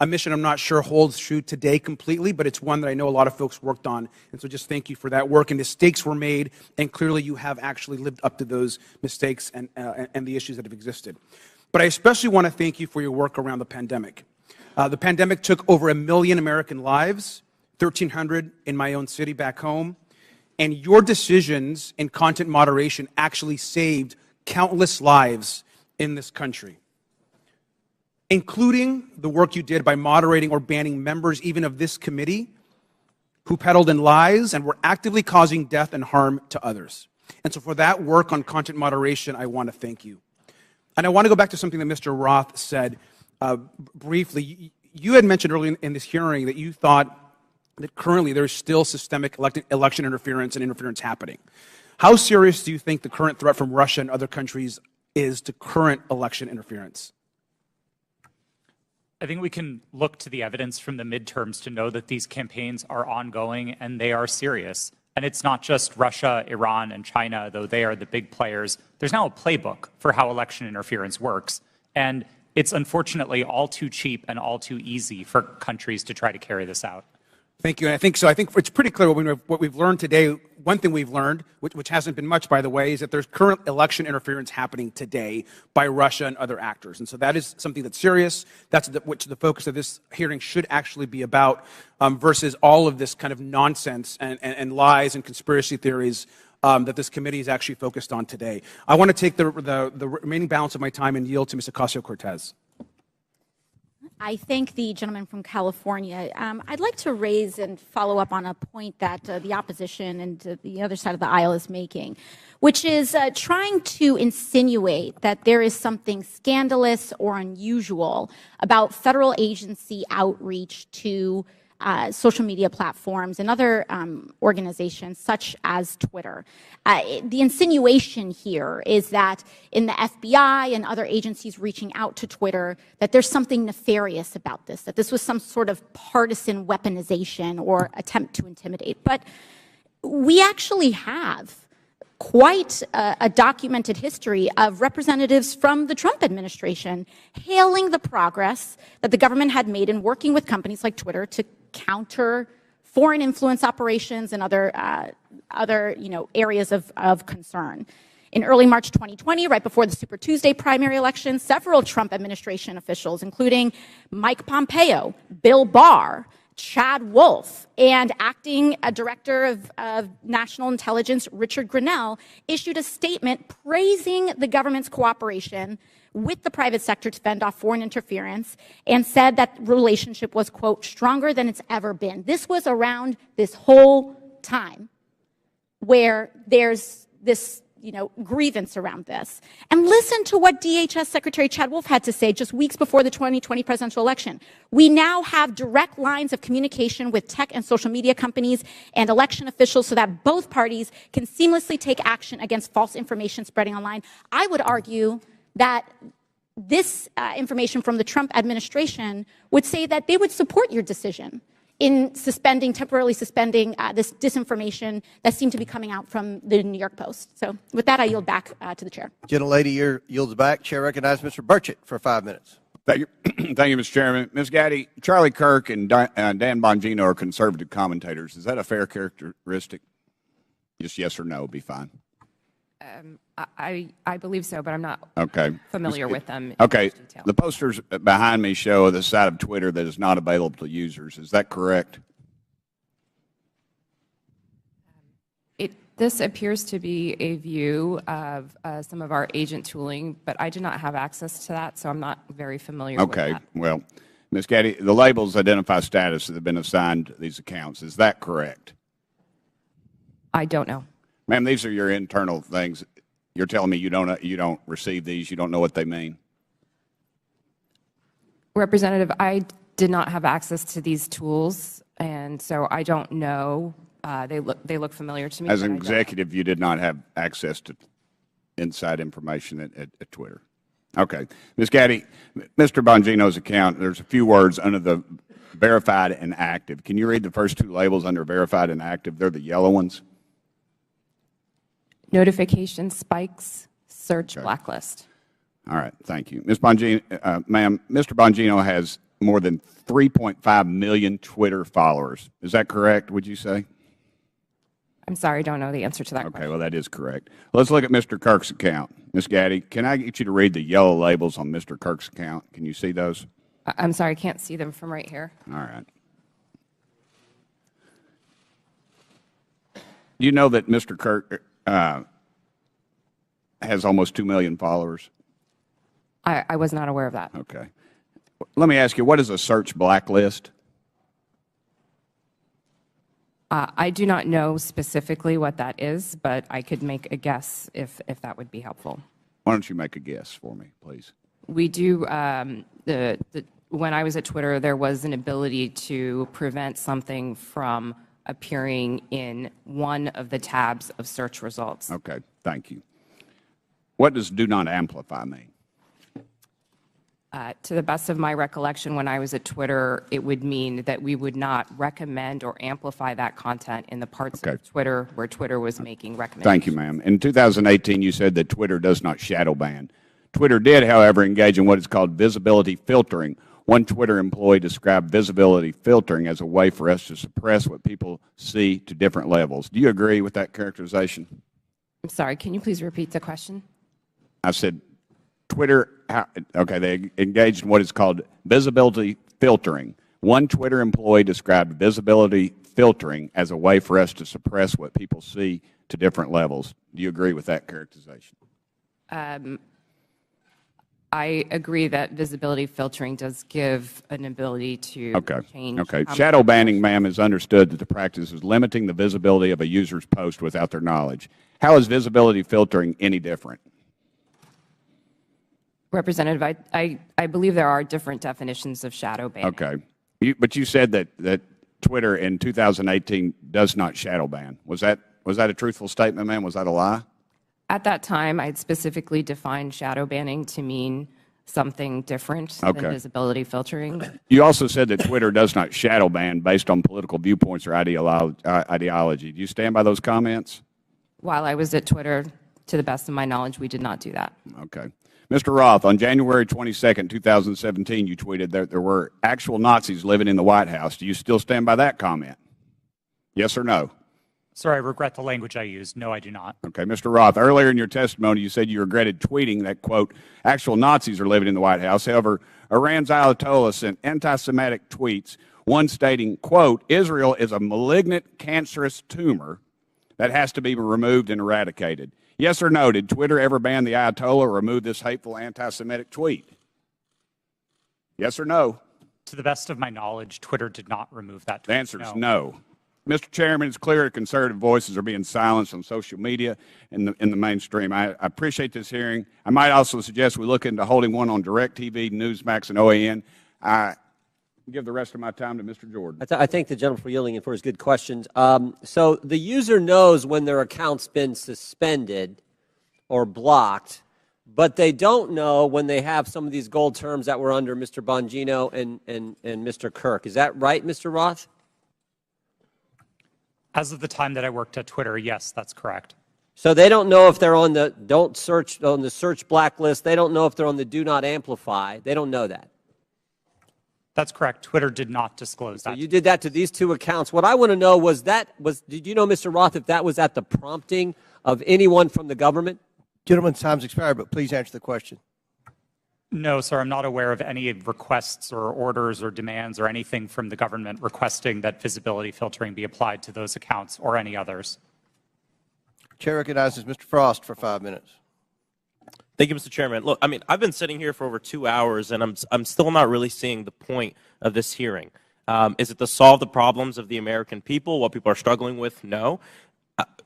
a mission I'm not sure holds true today completely, but it's one that I know a lot of folks worked on. And so just thank you for that work. And mistakes were made, and clearly you have actually lived up to those mistakes and the issues that have existed. But I especially want to thank you for your work around the pandemic. The pandemic took over 1 million American lives, 1,300 in my own city back home, and your decisions in content moderation actually saved countless lives in this country, including the work you did by moderating or banning members even of this committee who peddled in lies and were actively causing death and harm to others. And so for that work on content moderation, I want to thank you. And I want to go back to something that Mr. Roth said briefly. You had mentioned earlier in this hearing that you thought that currently there's still systemic election interference and interference happening. How serious do you think the current threat from Russia and other countries is to current election interference? I think we can look to the evidence from the midterms to know that these campaigns are ongoing and they are serious. And it's not just Russia, Iran, and China, though they are the big players. There's now a playbook for how election interference works. And it's unfortunately all too cheap and all too easy for countries to try to carry this out. Thank you. And I think so. I think it's pretty clear what we've learned today. One thing we've learned, which hasn't been much, by the way, is that there's current election interference happening today by Russia and other actors. And so that is something that's serious. That's which the focus of this hearing should actually be about, versus all of this kind of nonsense and lies and conspiracy theories that this committee is actually focused on today. I want to take the remaining balance of my time and yield to Ms. Ocasio-Cortez. I thank the gentleman from California. I'd like to raise and follow up on a point that the opposition and the other side of the aisle is making, which is trying to insinuate that there is something scandalous or unusual about federal agency outreach to social media platforms and other organizations such as Twitter. The insinuation here is that in the FBI and other agencies reaching out to Twitter, that there's something nefarious about this, that this was some sort of partisan weaponization or attempt to intimidate. But we actually have quite a documented history of representatives from the Trump administration hailing the progress that the government had made in working with companies like Twitter to counter foreign influence operations and other areas of concern. In early March 2020, right before the Super Tuesday primary election, several Trump administration officials, including Mike Pompeo, Bill Barr, Chad Wolf, and acting director of national intelligence Richard Grenell issued a statement praising the government's cooperation with the private sector to fend off foreign interference and said that relationship was, quote, stronger than it's ever been. This was around this whole time where there's this grievance around this. And listen to what DHS Secretary Chad Wolf had to say just weeks before the 2020 presidential election. We now have direct lines of communication with tech and social media companies and election officials so that both parties can seamlessly take action against false information spreading online. I would argue that this information from the Trump administration would say that they would support your decision in temporarily suspending this disinformation that seemed to be coming out from the New York Post. So with that, I yield back to the chair. Gentlelady yields back. Chair recognizes Mr. Burchett for 5 minutes. Thank you, thank you, Mr. Chairman. Ms. Gaddy, Charlie Kirk and Dan Bongino are conservative commentators. Is that a fair characteristic? Just yes or no would be fine. I believe so, but I'm not familiar with them. Okay. The posters behind me show the side of Twitter that is not available to users. Is that correct? This appears to be a view of some of our agent tooling, but I do not have access to that, so I'm not very familiar with that. Okay. Well, Ms. Gaddy, the labels identify status that have been assigned to these accounts. Is that correct? I don't know. Ma'am, these are your internal things. You're telling me you don't receive these, you don't know what they mean? Representative, I did not have access to these tools, and so I don't know. They look familiar to me. As an executive, you did not have access to inside information at Twitter. Okay. Ms. Gaddy, Mr. Bongino's account, there's a few words under the verified and active. Can you read the first two labels under verified and active? They're the yellow ones. Notification spikes, search blacklist. All right, thank you. Ms. Bongino, ma'am, Mr. Bongino has more than 3.5 million Twitter followers. Is that correct, would you say? I'm sorry, I don't know the answer to that question. Okay, well, that is correct. Let's look at Mr. Kirk's account. Ms. Gaddy, can I get you to read the yellow labels on Mr. Kirk's account? Can you see those? I'm sorry, I can't see them from right here. All right. You know that Mr. Kirk has almost 2 million followers? I was not aware of that. Okay. Let me ask you, what is a search blacklist? I do not know specifically what that is, but I could make a guess if that would be helpful. Why don't you make a guess for me, please? We do, when I was at Twitter, there was an ability to prevent something from appearing in one of the tabs of search results. Okay, thank you. What does do not amplify mean? To the best of my recollection, when I was at Twitter, it would mean that we would not recommend or amplify that content in the parts of Twitter where Twitter was making recommendations. Thank you, ma'am. In 2018, you said that Twitter does not shadow ban. Twitter did, however, engage in what is called visibility filtering. One Twitter employee described visibility filtering as a way for us to suppress what people see to different levels. Do you agree with that characterization? I'm sorry, can you please repeat the question? I said Twitter, okay, they engaged in what is called visibility filtering. One Twitter employee described visibility filtering as a way for us to suppress what people see to different levels. Do you agree with that characterization? I agree that visibility filtering does give an ability to change. Okay. Shadow banning, ma'am, is understood that the practice is limiting the visibility of a user's post without their knowledge. How is visibility filtering any different? Representative, I believe there are different definitions of shadow banning. Okay. But you said that Twitter in 2018 does not shadow ban. Was that a truthful statement, ma'am? Was that a lie? At that time, I'd specifically defined shadow banning to mean something different than visibility filtering. You also said that Twitter does not shadow ban based on political viewpoints or ideology. Do you stand by those comments? While I was at Twitter, to the best of my knowledge, we did not do that. Okay. Mr. Roth, on January 22nd, 2017, you tweeted that there were actual Nazis living in the White House. Do you still stand by that comment? Yes or no? Sir, I regret the language I used. No, I do not. Okay. Mr. Roth, earlier in your testimony, you said you regretted tweeting that, quote, actual Nazis are living in the White House. However, Iran's Ayatollah sent anti-Semitic tweets, one stating, quote, Israel is a malignant, cancerous tumor that has to be removed and eradicated. Yes or no, did Twitter ever ban the Ayatollah or remove this hateful anti-Semitic tweet? Yes or no? To the best of my knowledge, Twitter did not remove that tweet. The answer is no. Mr. Chairman, it's clear that conservative voices are being silenced on social media in the mainstream. I appreciate this hearing. I might also suggest we look into holding one on DirecTV, Newsmax, and OAN. I give the rest of my time to Mr. Jordan. I thank the gentleman for yielding and for his good questions. So the user knows when their account's been suspended or blocked, but they don't know when they have some of these gold terms that were under Mr. Bongino and Mr. Kirk. Is that right, Mr. Roth? As of the time that I worked at Twitter, yes, that's correct. So they don't know if they're on the search blacklist. They don't know if they're on the do not amplify. They don't know that. That's correct. Twitter did not disclose that. So you did that to these two accounts. What I want to know did you know, Mr. Roth, if that was at the prompting of anyone from the government? Gentleman's time's expired, but please answer the question. No, sir, I'm not aware of any requests or orders or demands or anything from the government requesting that visibility filtering be applied to those accounts or any others. Chair recognizes Mr. Frost for 5 minutes. Thank you, Mr. Chairman. Look, I mean, I've been sitting here for over 2 hours, and I'm still not really seeing the point of this hearing. Is it to solve the problems of the American people, what people are struggling with? No.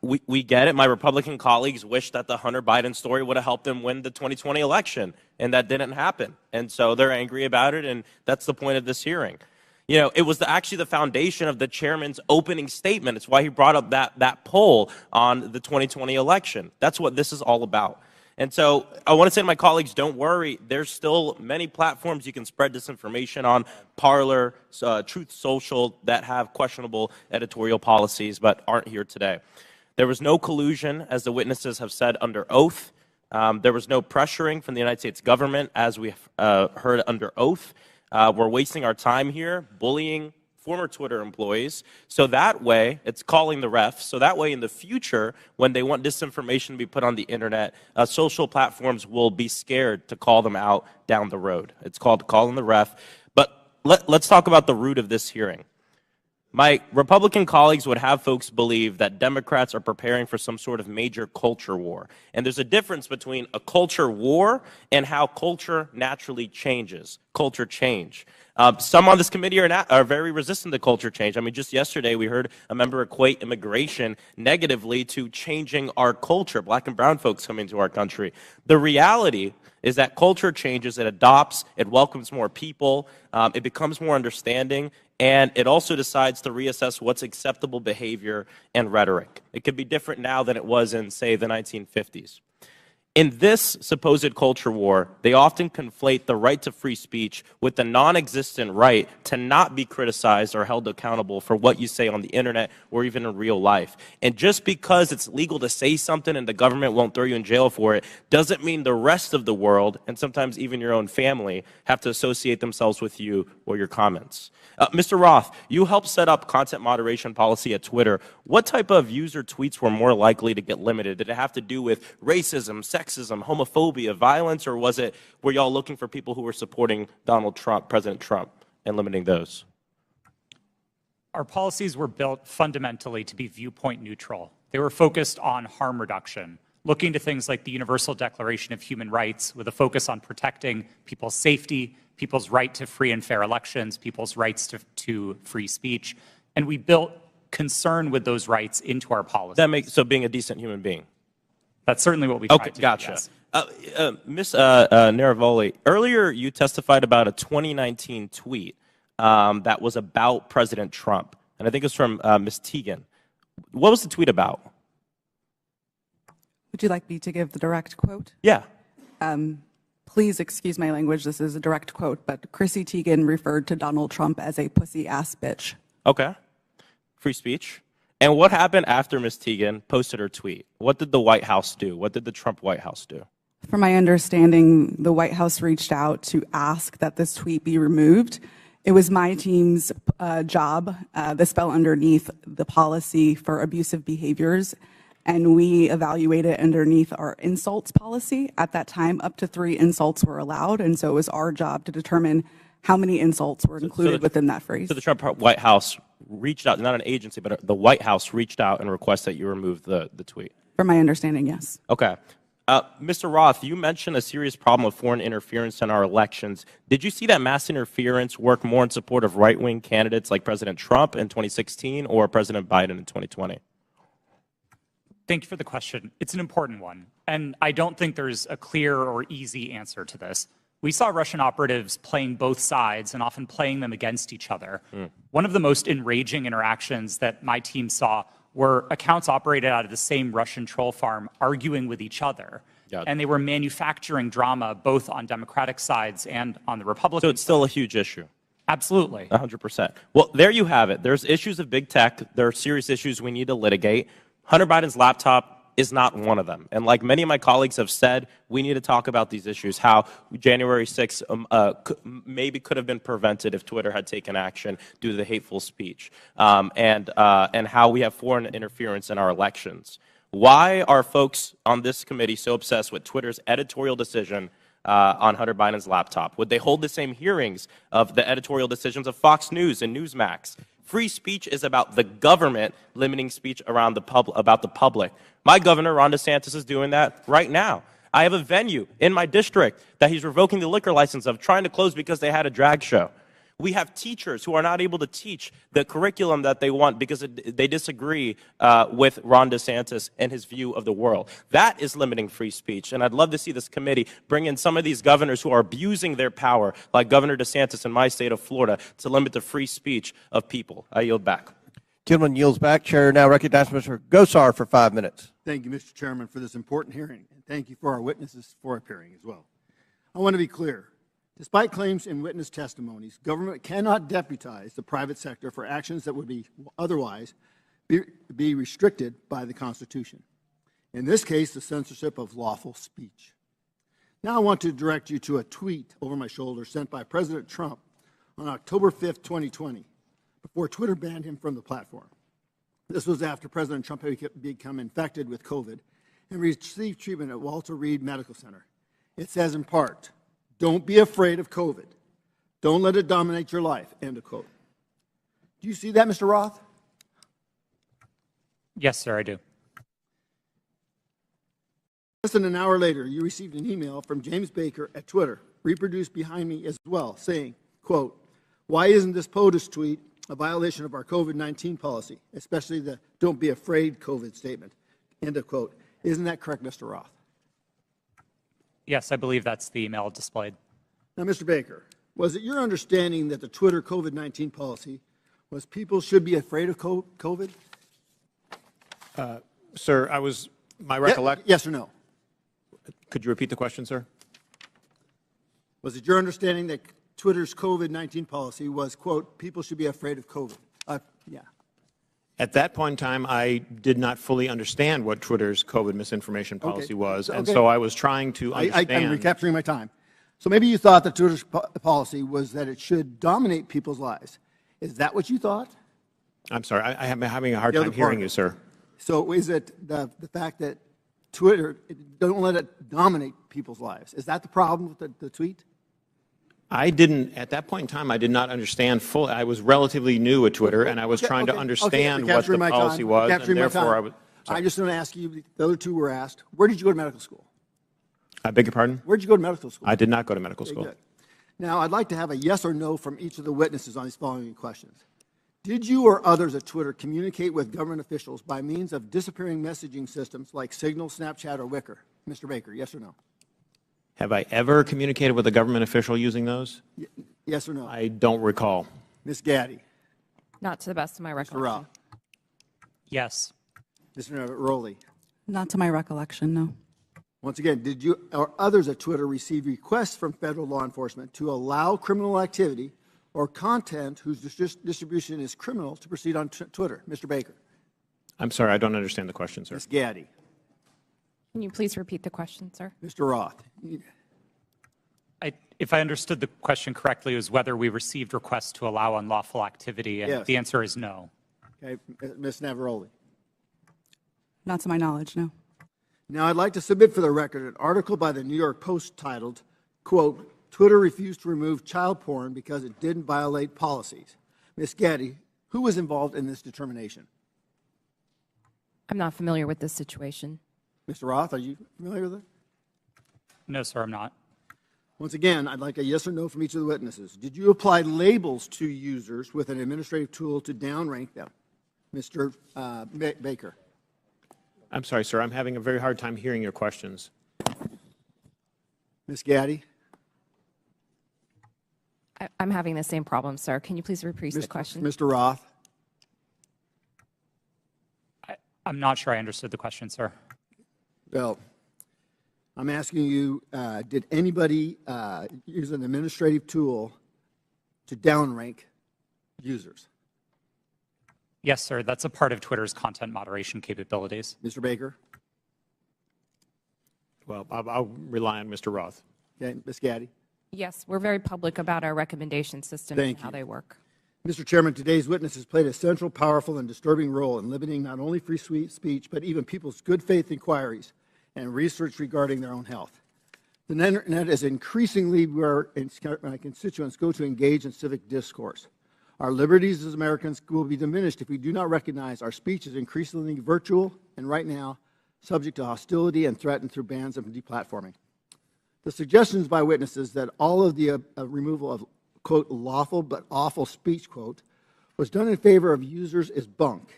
We get it. My Republican colleagues wish that the Hunter Biden story would have helped them win the 2020 election, and that didn't happen. And so they're angry about it, and that's the point of this hearing. You know, it was actually the foundation of the chairman's opening statement. It's why he brought up that poll on the 2020 election. That's what this is all about. And so I want to say to my colleagues, don't worry. There's still many platforms you can spread disinformation on, Parler, Truth Social, that have questionable editorial policies but aren't here today. There was no collusion, as the witnesses have said, under oath. There was no pressuring from the United States government, as we heard under oath. We're wasting our time here bullying former Twitter employees. So that way, it's calling the refs. So that way, in the future, when they want disinformation to be put on the internet, social platforms will be scared to call them out down the road. It's called calling the ref. But let's talk about the root of this hearing. My Republican colleagues would have folks believe that Democrats are preparing for some sort of major culture war. And there's a difference between a culture war and how culture naturally changes, culture change. Some on this committee are very resistant to culture change. I mean, just yesterday we heard a member equate immigration negatively to changing our culture, black and brown folks coming to our country. The reality is that culture changes, it adopts, it welcomes more people, it becomes more understanding, and it also decides to reassess what's acceptable behavior and rhetoric. It could be different now than it was in, say, the 1950s. In this supposed culture war, they often conflate the right to free speech with the non-existent right to not be criticized or held accountable for what you say on the internet or even in real life. And just because it's legal to say something and the government won't throw you in jail for it, doesn't mean the rest of the world, and sometimes even your own family, have to associate themselves with you or your comments. Mr. Roth, you helped set up content moderation policy at Twitter. What type of user tweets were more likely to get limited? Did it have to do with racism, sexism, homophobia, violence, or were y'all looking for people who were supporting Donald Trump, President Trump, and limiting those? Our policies were built fundamentally to be viewpoint neutral. They were focused on harm reduction, looking to things like the Universal Declaration of Human Rights with a focus on protecting people's safety, people's right to free and fair elections, people's rights to free speech. And we built concern with those rights into our policy. That makes, so being a decent human being. That's certainly what we tried to do. Gotcha. Yes. Ms. Naravoli, earlier you testified about a 2019 tweet that was about President Trump, and I think it was from Ms. Teagan. What was the tweet about? Would you like me to give the direct quote? Yeah. Please excuse my language. This is a direct quote, but Chrissy Teigen referred to Donald Trump as a pussy-ass bitch. Okay. Free speech. And what happened after Ms. Teagan posted her tweet? What did the White House do? What did the Trump White House do? From my understanding, the White House reached out to ask that this tweet be removed. It was my team's job. This fell underneath the policy for abusive behaviors, and we evaluated underneath our insults policy. At that time, up to 3 insults were allowed, and so it was our job to determine how many insults were included within that phrase. So the Trump White House reached out, not an agency, but the White House reached out and requested that you remove the tweet? From my understanding, yes. Okay. Mr. Roth, you mentioned a serious problem of foreign interference in our elections. Did you see that mass interference work more in support of right-wing candidates like President Trump in 2016 or President Biden in 2020? Thank you for the question. It's an important one, and I don't think there's a clear or easy answer to this. We saw Russian operatives playing both sides and often playing them against each other. One of the most enraging interactions that my team saw were accounts operated out of the same Russian troll farm arguing with each other. And they were manufacturing drama both on Democratic sides and on the Republican side. So it's still a huge issue? Absolutely. 100%. Well, there you have it. There's issues of big tech. There are serious issues we need to litigate. Hunter Biden's laptop is not one of them. And like many of my colleagues have said, we need to talk about these issues, how January 6th maybe could have been prevented if Twitter had taken action due to the hateful speech, and how we have foreign interference in our elections. Why are folks on this committee so obsessed with Twitter's editorial decision on Hunter Biden's laptop? Would they hold the same hearings of the editorial decisions of Fox News and Newsmax? Free speech is about the government limiting speech around about the public. My governor, Ron DeSantis, is doing that right now. I have a venue in my district that he's revoking the liquor license of, trying to close because they had a drag show. We have teachers who are not able to teach the curriculum that they want because they disagree with Ron DeSantis and his view of the world. That is limiting free speech. And I'd love to see this committee bring in some of these governors who are abusing their power, like Governor DeSantis in my state of Florida, to limit the free speech of people. I yield back. Gentleman yields back. Chair now recognizes Mr. Gosar for 5 minutes. Thank you, Mr. Chairman, for this important hearing. And thank you for our witnesses for appearing as well. I want to be clear. Despite claims in witness testimonies, government cannot deputize the private sector for actions that would be otherwise be restricted by the Constitution. In this case, the censorship of lawful speech. Now I want to direct you to a tweet over my shoulder sent by President Trump on October 5th, 2020, before Twitter banned him from the platform. This was after President Trump had become infected with COVID and received treatment at Walter Reed Medical Center. It says in part, "Don't be afraid of COVID. Don't let it dominate your life," end of quote. Do you see that, Mr. Roth? Yes, sir, I do. Less than an hour later, you received an email from James Baker at Twitter, reproduced behind me as well, saying, quote, "Why isn't this POTUS tweet a violation of our COVID-19 policy, especially the don't be afraid COVID statement," end of quote. Isn't that correct, Mr. Roth? Yes, I believe that's the email displayed. Now, Mr. Baker, was it your understanding that the Twitter COVID-19 policy was people should be afraid of COVID? Sir, my recollection. Yes or no? Could you repeat the question, sir? Was it your understanding that Twitter's COVID-19 policy was, quote, people should be afraid of COVID? Yeah. At that point in time, I did not fully understand what Twitter's COVID misinformation policy was, and so I was trying to understand. I'm recapturing my time. So maybe you thought that Twitter's policy was that it should dominate people's lives. Is that what you thought? I'm sorry, I'm having a hard time hearing you, sir. So is it the fact that Twitter, don't let it dominate people's lives? Is that the problem with the tweet? I didn't, at that point in time, I did not understand fully. I was relatively new at Twitter, and I was trying to understand what the policy was, and therefore I was... I just want to ask you, the other two were asked, where did you go to medical school? I beg your pardon? Where did you go to medical school? I did not go to medical Okay, school. good. Now, I'd like to have a yes or no from each of the witnesses on these following questions. Did you or others at Twitter communicate with government officials by means of disappearing messaging systems like Signal, Snapchat, or Wicker? Mr. Baker, yes or no? Have I ever communicated with a government official using those? Yes or no? I don't recall. Ms. Gaddy? Not to the best of my recollection. Mr. Roth? Yes. Mr. Rowley? Not to my recollection, no. Once again, did you or others at Twitter receive requests from federal law enforcement to allow criminal activity or content whose distribution is criminal to proceed on Twitter? Mr. Baker? I'm sorry, I don't understand the question, sir. Ms. Gaddy? Can you please repeat the question, sir? Mr. Roth? If I understood the question correctly, it was whether we received requests to allow unlawful activity, and Yes. the answer is no. Okay, Ms. Navaroli? Not to my knowledge, no. Now, I'd like to submit for the record an article by the New York Post titled, quote, Twitter refused to remove child porn because it didn't violate policies. Ms. Gaddy, who was involved in this determination? I'm not familiar with this situation. Mr. Roth, are you familiar with it? No, sir, I'm not. Once again, I'd like a yes or no from each of the witnesses. Did you apply labels to users with an administrative tool to downrank them? Mr. Baker? I'm sorry, sir. I'm having a very hard time hearing your questions. Ms. Gaddy? I'm having the same problem, sir. Can you please repeat the question? Mr. Roth? I'm not sure I understood the question, sir. Well, I'm asking you, did anybody use an administrative tool to downrank users? Yes, sir. That's a part of Twitter's content moderation capabilities. Mr. Baker? Well, I'll rely on Mr. Roth. Okay, Ms. Gaddy? Yes, we're very public about our recommendation system Thank and how they work. Mr. Chairman, today's witnesses played a central, powerful, and disturbing role in limiting not only free speech, but even people's good faith inquiries and research regarding their own health. The Internet is increasingly where my constituents go to engage in civic discourse. Our liberties as Americans will be diminished if we do not recognize our speech is increasingly virtual and right now subject to hostility and threatened through bans and deplatforming. The suggestions by witnesses that all of the removal of, quote, lawful but awful speech, quote, was done in favor of users is bunk.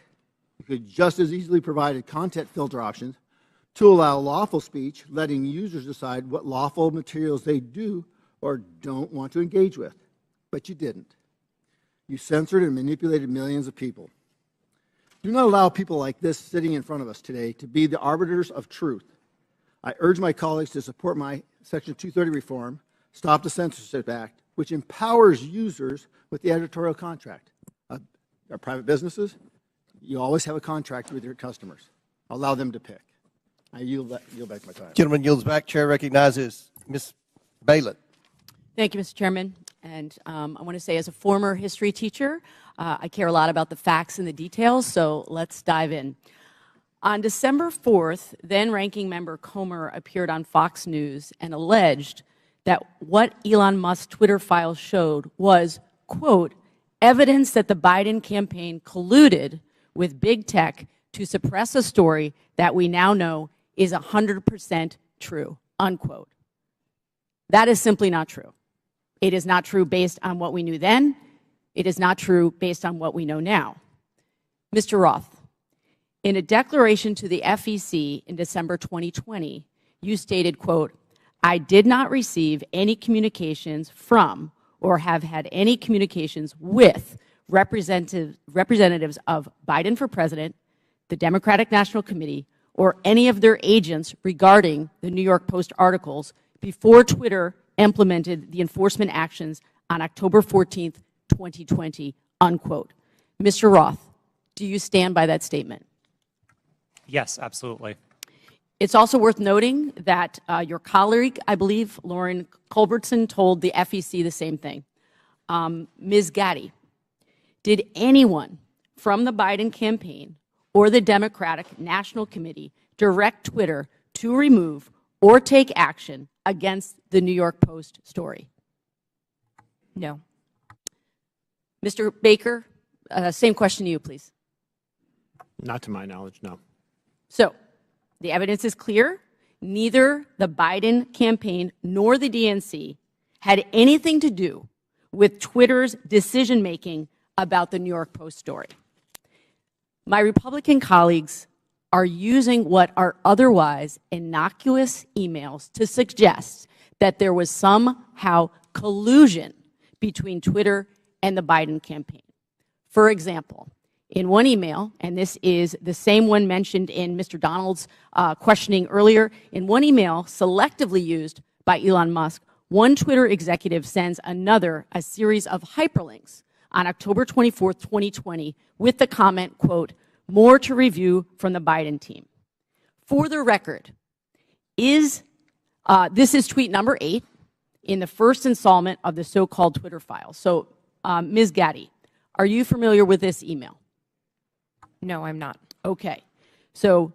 You could just as easily provide content filter options to allow lawful speech, letting users decide what lawful materials they do or don't want to engage with. But you didn't. You censored and manipulated millions of people. Do not allow people like this sitting in front of us today to be the arbiters of truth. I urge my colleagues to support my Section 230 reform, Stop the Censorship Act, which empowers users with the editorial contract. Our private businesses, you always have a contract with your customers. Allow them to pick. I yield back my time. Gentleman yields back. Chair recognizes Ms. Balin. Thank you, Mr. Chairman. And I want to say, as a former history teacher, I care a lot about the facts and the details, so let's dive in. On December 4th, then-ranking member Comer appeared on Fox News and alleged that what Elon Musk's Twitter files showed was, quote, evidence that the Biden campaign colluded with big tech to suppress a story that we now know is 100% true, unquote. That is simply not true. It is not true based on what we knew then. It is not true based on what we know now. Mr. Roth, in a declaration to the FEC in December 2020, you stated, quote, I did not receive any communications from or have had any communications with representatives of Biden for President, the Democratic National Committee, or any of their agents regarding the New York Post articles before Twitter implemented the enforcement actions on October 14th, 2020, unquote. Mr. Roth, do you stand by that statement? Yes, absolutely. It's also worth noting that your colleague, I believe, Lauren Culbertson, told the FEC the same thing. Ms. Gaddy, did anyone from the Biden campaign or the Democratic National Committee direct Twitter to remove or take action against the New York Post story? No. Mr. Baker, same question to you, please. Not to my knowledge, no. So the evidence is clear. Neither the Biden campaign nor the DNC had anything to do with Twitter's decision-making about the New York Post story. My Republican colleagues are using what are otherwise innocuous emails to suggest that there was somehow collusion between Twitter and the Biden campaign. For example, in one email, and this is the same one mentioned in Mr. Donald's questioning earlier, in one email selectively used by Elon Musk, one Twitter executive sends another a series of hyperlinks on October 24th, 2020, with the comment, quote, "More to review from the Biden team." For the record, this is tweet number 8 in the first installment of the so-called Twitter files. So, Ms. Gaddy, are you familiar with this email? No, I'm not. Okay. So,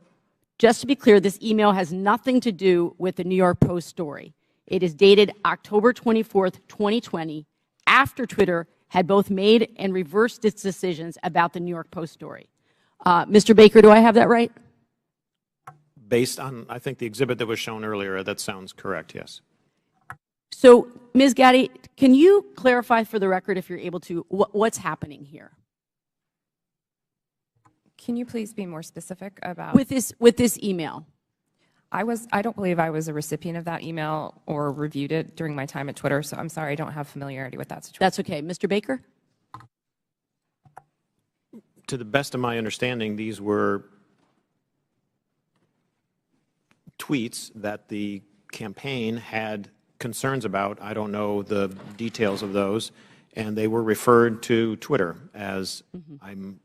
just to be clear, this email has nothing to do with the New York Post story. It is dated October 24th, 2020, after Twitter had both made and reversed its decisions about the New York Post story. Mr. Baker, do I have that right? Based on, I think, the exhibit that was shown earlier, that sounds correct, yes. So, Ms. Gaddy, can you clarify for the record, if you're able to, what's happening here? Can you please be more specific about With this email? I don't believe I was a recipient of that email or reviewed it during my time at Twitter, so I'm sorry I don't have familiarity with that situation. That's okay. Mr. Baker? To the best of my understanding, these were tweets that the campaign had concerns about. I don't know the details of those, and they were referred to Twitter as, I'm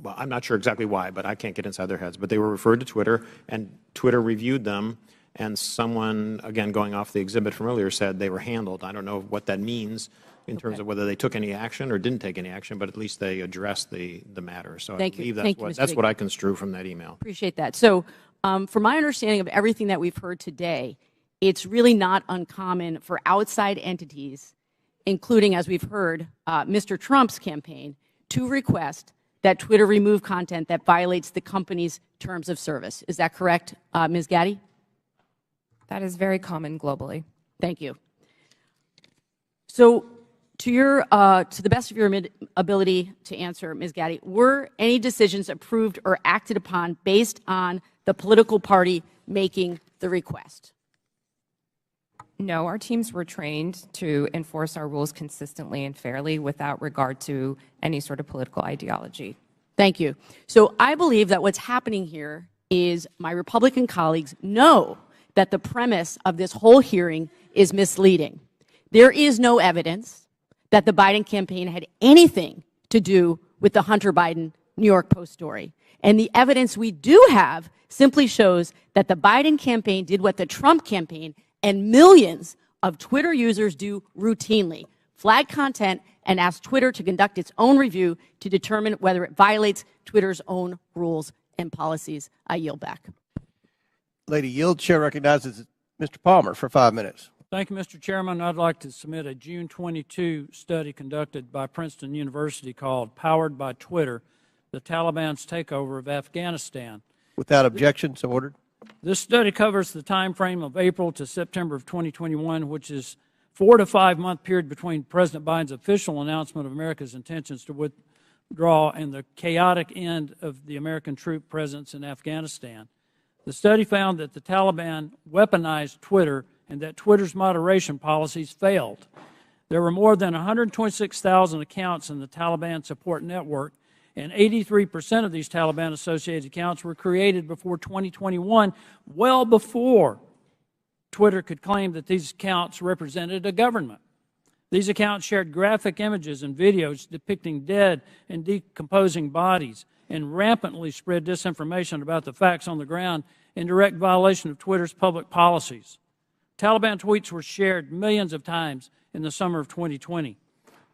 not sure exactly why, but I can't get inside their heads, but they were referred to Twitter, and Twitter reviewed them, and someone, again, going off the exhibit from earlier, said they were handled. I don't know what that means in terms of whether they took any action or didn't take any action, but at least they addressed the matter. So I believe that's what I construe from that email. Appreciate that. So, from my understanding of everything that we've heard today, it's really not uncommon for outside entities, including, as we've heard, Mr. Trump's campaign, to request that Twitter remove content that violates the company's terms of service. Is that correct, Ms. Gaddy? That is very common globally. Thank you. So, to the best of your ability to answer, Ms. Gaddy, were any decisions approved or acted upon based on the political party making the request? No, our teams were trained to enforce our rules consistently and fairly without regard to any sort of political ideology. Thank you. So I believe that what's happening here is my Republican colleagues know that the premise of this whole hearing is misleading. There is no evidence that the Biden campaign had anything to do with the Hunter Biden New York Post story. And the evidence we do have simply shows that the Biden campaign did what the Trump campaign and millions of Twitter users do routinely: flag content and ask Twitter to conduct its own review to determine whether it violates Twitter's own rules and policies. I yield back. Lady yield. Chair recognizes Mr. Palmer for 5 minutes. Thank you, Mr. Chairman. I'd like to submit a June 22 study conducted by Princeton University called "Powered by Twitter: The Taliban's Takeover of Afghanistan." Without objection, so ordered. This study covers the time frame of April to September of 2021, which is 4 to 5 month period between President Biden's official announcement of America's intentions to withdraw and the chaotic end of the American troop presence in Afghanistan. The study found that the Taliban weaponized Twitter and that Twitter's moderation policies failed. There were more than 126,000 accounts in the Taliban support network, and 83% of these Taliban-associated accounts were created before 2021, well before Twitter could claim that these accounts represented a government. These accounts shared graphic images and videos depicting dead and decomposing bodies and rampantly spread disinformation about the facts on the ground in direct violation of Twitter's public policies. Taliban tweets were shared millions of times in the summer of 2020.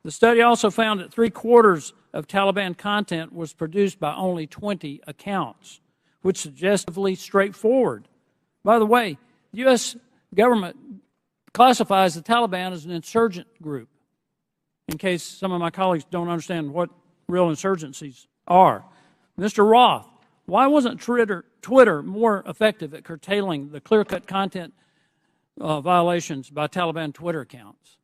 The study also found that 3/4 of Taliban content was produced by only 20 accounts, which is suggestively straightforward. By the way, the U.S. government classifies the Taliban as an insurgent group, in case some of my colleagues don't understand what real insurgencies are. Mr. Roth, Why wasn't Twitter more effective at curtailing the clear-cut content violations by Taliban Twitter accounts?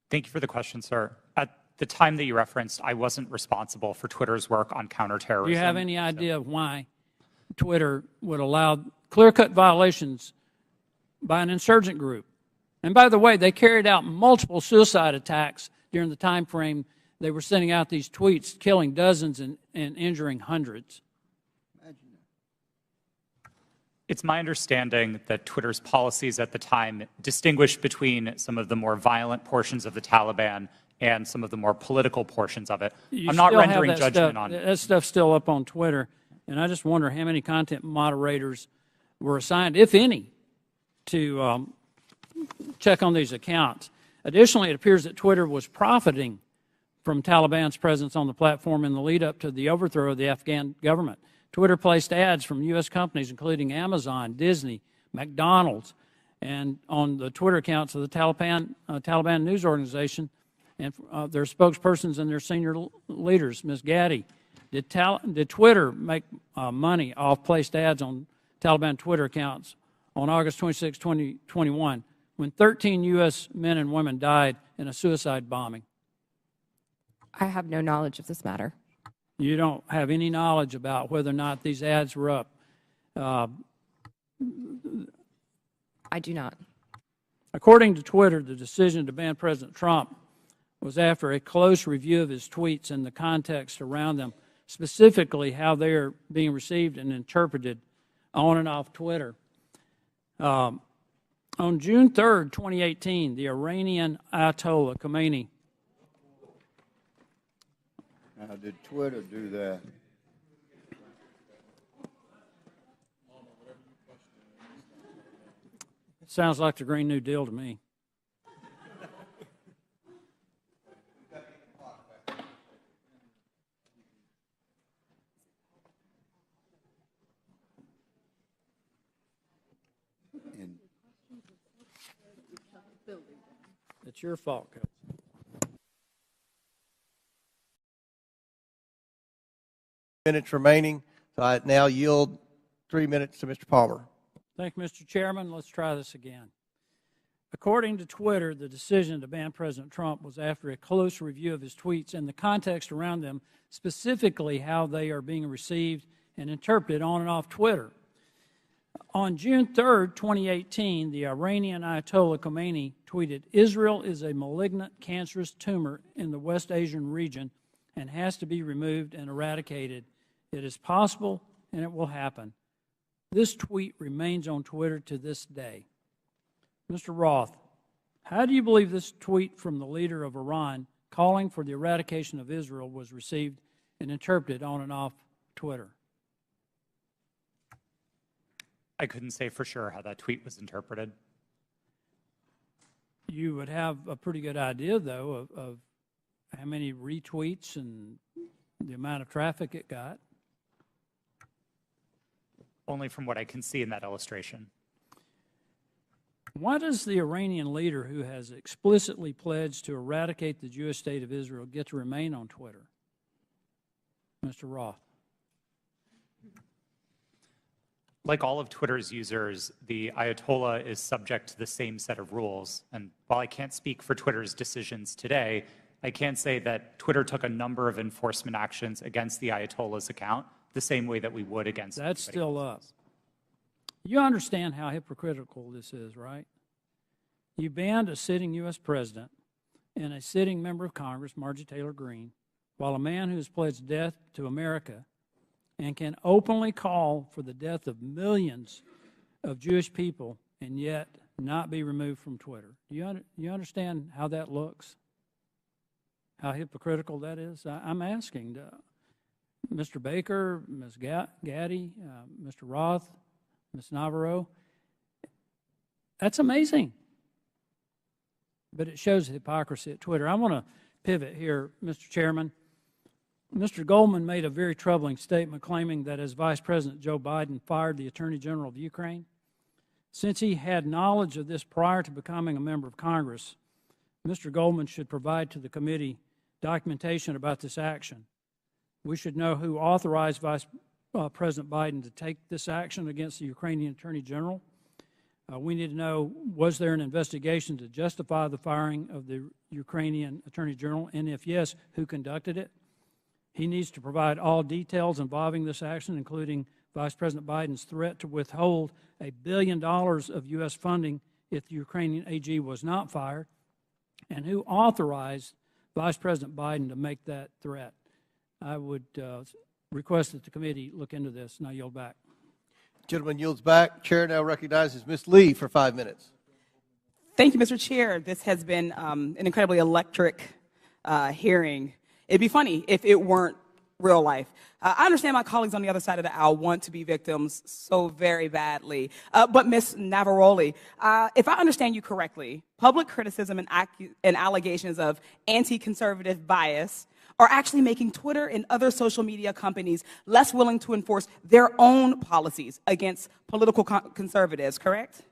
Thank you for the question, sir. At the time that you referenced, I wasn't responsible for Twitter's work on counterterrorism. Do you have any idea of why Twitter would allow clear-cut violations by an insurgent group? And by the way, they carried out multiple suicide attacks during the time frame they were sending out these tweets, killing dozens and injuring hundreds. It's my understanding that Twitter's policies at the time distinguished between some of the more violent portions of the Taliban and some of the more political portions of it. I'm not rendering judgment on it. That stuff's still up on Twitter, and I just wonder how many content moderators were assigned, if any, to check on these accounts. Additionally, it appears that Twitter was profiting from Taliban's presence on the platform in the lead up to the overthrow of the Afghan government. Twitter placed ads from U.S. companies, including Amazon, Disney, McDonald's, and on the Twitter accounts of the Taliban news organization and their spokespersons and their senior leaders, Ms. Gaddy. Did Twitter make money off placed ads on Taliban Twitter accounts on August 26, 2021, when 13 U.S. men and women died in a suicide bombing? I have no knowledge of this matter. You don't have any knowledge about whether or not these ads were up? I do not. According to Twitter, the decision to ban President Trump was after a close review of his tweets and the context around them, specifically how they are being received and interpreted on and off Twitter. On June 3rd, 2018, the Iranian Ayatollah Khomeini. Now, did Twitter do that? Sounds like the Green New Deal to me. It's your fault, Coach. Minutes remaining, so I now yield 3 minutes to Mr. Palmer. Thank you, Mr. Chairman. Let's try this again. According to Twitter, the decision to ban President Trump was after a close review of his tweets and the context around them, specifically how they are being received and interpreted on and off Twitter. On June 3rd, 2018, the Iranian Ayatollah Khomeini tweeted, "Israel is a malignant, cancerous tumor in the West Asian region and has to be removed and eradicated. It is possible and it will happen." This tweet remains on Twitter to this day. Mr. Roth, how do you believe this tweet from the leader of Iran calling for the eradication of Israel was received and interpreted on and off Twitter? I couldn't say for sure how that tweet was interpreted. You would have a pretty good idea, though, of how many retweets and the amount of traffic it got. Only from what I can see in that illustration. Why does the Iranian leader who has explicitly pledged to eradicate the Jewish state of Israel get to remain on Twitter? Mr. Roth. Like all of Twitter's users, the Ayatollah is subject to the same set of rules. And while I can't speak for Twitter's decisions today, I can say that Twitter took a number of enforcement actions against the Ayatollah's account, the same way that we would against That's anybody still up. You understand how hypocritical this is, right? You banned a sitting U.S. president and a sitting member of Congress, Marjorie Taylor Greene, while a man who has pledged death to America and can openly call for the death of millions of Jewish people and yet not be removed from Twitter. Do you understand how that looks? How hypocritical that is? I'm asking Mr. Baker, Ms. Gaddy, Mr. Roth, Ms. Navarro. That's amazing. But it shows hypocrisy at Twitter. I want to pivot here, Mr. Chairman. Mr. Goldman made a very troubling statement claiming that as Vice President Joe Biden fired the Attorney General of Ukraine, since he had knowledge of this prior to becoming a member of Congress, Mr. Goldman should provide to the committee documentation about this action. We should know who authorized Vice President Biden to take this action against the Ukrainian Attorney General. We need to know, was there an investigation to justify the firing of the Ukrainian Attorney General, and if yes, who conducted it? He needs to provide all details involving this action, including Vice President Biden's threat to withhold $1 billion of U.S. funding if the Ukrainian AG was not fired, and who authorized Vice President Biden to make that threat. I would request that the committee look into this, and I yield back. Gentleman yields back. Chair now recognizes Ms. Lee for 5 minutes. Thank you, Mr. Chair. This has been an incredibly electric hearing. It'd be funny if it weren't real life. I understand my colleagues on the other side of the aisle want to be victims so very badly. But Ms. Navaroli, if I understand you correctly, public criticism and allegations of anti-conservative bias are actually making Twitter and other social media companies less willing to enforce their own policies against political conservatives, correct?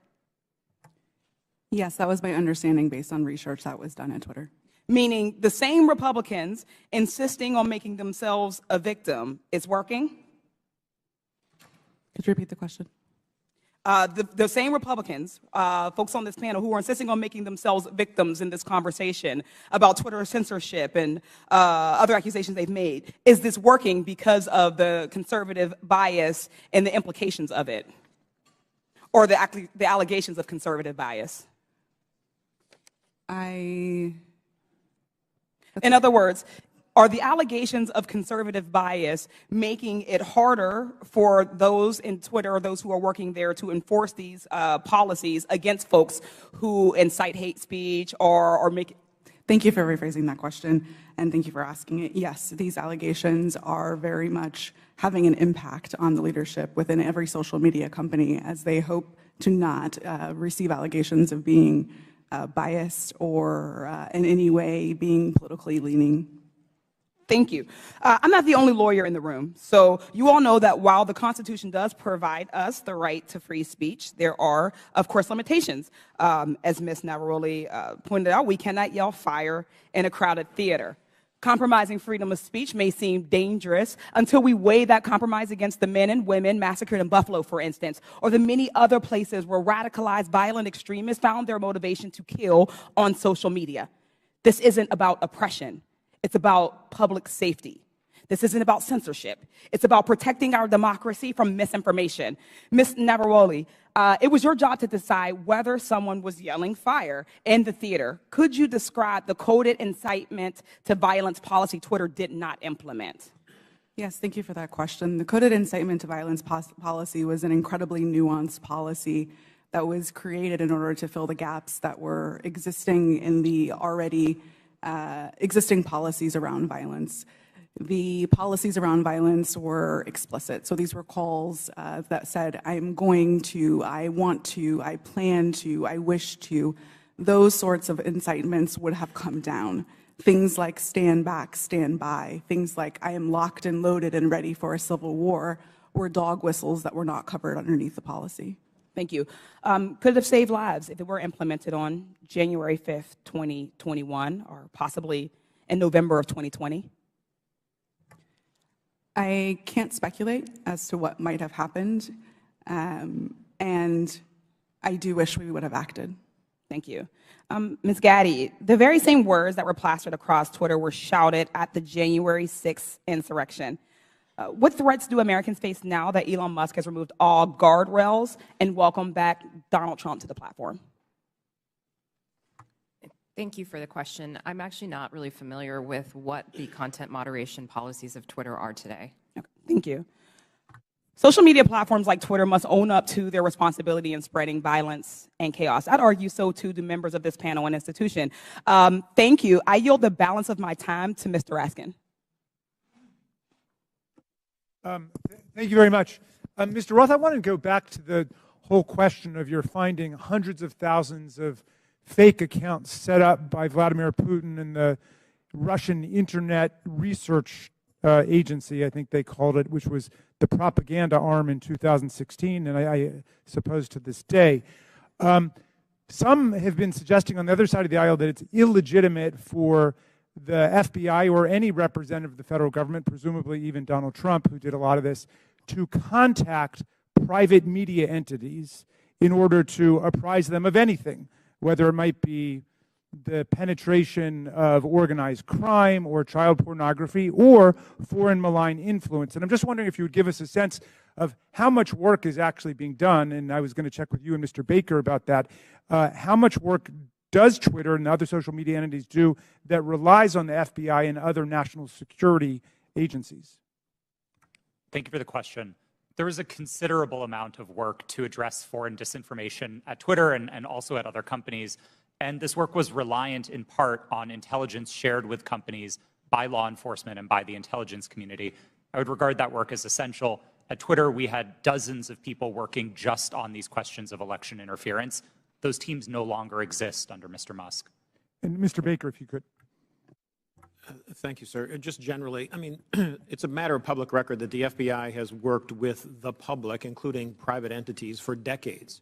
Yes, that was my understanding based on research that was done at Twitter. Meaning the same Republicans insisting on making themselves a victim is working? Could you repeat the question? The same Republicans, folks on this panel, who are insisting on making themselves victims in this conversation about Twitter censorship and other accusations they've made, is this working because of the conservative bias and the implications of it? Or the allegations of conservative bias? In other words, are the allegations of conservative bias making it harder for those in Twitter or those who are working there to enforce these policies against folks who incite hate speech or make it? Thank you for rephrasing that question, and thank you for asking it. Yes, these allegations are very much having an impact on the leadership within every social media company, as they hope to not receive allegations of being biased or in any way being politically leaning. Thank you. I'm not the only lawyer in the room, so you all know that while the Constitution does provide us the right to free speech, there are, of course, limitations. As Ms. Navaroli pointed out, we cannot yell fire in a crowded theater. Compromising freedom of speech may seem dangerous until we weigh that compromise against the men and women massacred in Buffalo, for instance, or the many other places where radicalized violent extremists found their motivation to kill on social media. This isn't about oppression. It's about public safety. This isn't about censorship. It's about protecting our democracy from misinformation. Ms. Navaroli, it was your job to decide whether someone was yelling fire in the theater. Could you describe the coded incitement to violence policy Twitter did not implement? Yes, thank you for that question. The coded incitement to violence policy was an incredibly nuanced policy that was created in order to fill the gaps that were existing in the already existing policies around violence. The policies around violence were explicit. So these were calls that said, I'm going to, I want to, I plan to, I wish to. Those sorts of incitements would have come down. Things like stand back, stand by. Things like I am locked and loaded and ready for a civil war were dog whistles that were not covered underneath the policy. Thank you. Could it have saved lives if it were implemented on January 5th, 2021, or possibly in November of 2020? I can't speculate as to what might have happened, and I do wish we would have acted. Thank you. Ms. Gaddy, the very same words that were plastered across Twitter were shouted at the January 6th insurrection. What threats do Americans face now that Elon Musk has removed all guardrails and welcomed back Donald Trump to the platform? Thank you for the question. I'm actually not really familiar with what the content moderation policies of Twitter are today. Okay, thank you. Social media platforms like Twitter must own up to their responsibility in spreading violence and chaos. I'd argue so too do members of this panel and institution. Thank you. I yield the balance of my time to Mr. Raskin. Thank you very much. Mr. Roth, I want to go back to the whole question of your finding hundreds of thousands of fake accounts set up by Vladimir Putin and the Russian Internet Research Agency, I think they called it, which was the propaganda arm in 2016, and I suppose to this day. Some have been suggesting on the other side of the aisle that it's illegitimate for the FBI or any representative of the federal government, presumably even Donald Trump, who did a lot of this, to contact private media entities in order to apprise them of anything, whether it might be the penetration of organized crime or child pornography or foreign malign influence. And I'm just wondering if you would give us a sense of how much work is actually being done, and I was going to check with you and Mr. Baker about that. How much work does Twitter and other social media entities do that relies on the FBI and other national security agencies? Thank you for the question. There is a considerable amount of work to address foreign disinformation at Twitter and also at other companies. And this work was reliant in part on intelligence shared with companies by law enforcement and by the intelligence community. I would regard that work as essential. At Twitter, we had dozens of people working just on these questions of election interference. Those teams no longer exist under Mr. Musk. And Mr. Baker, if you could. Thank you, sir. Just generally, I mean, it's a matter of public record that the FBI has worked with the public, including private entities, for decades.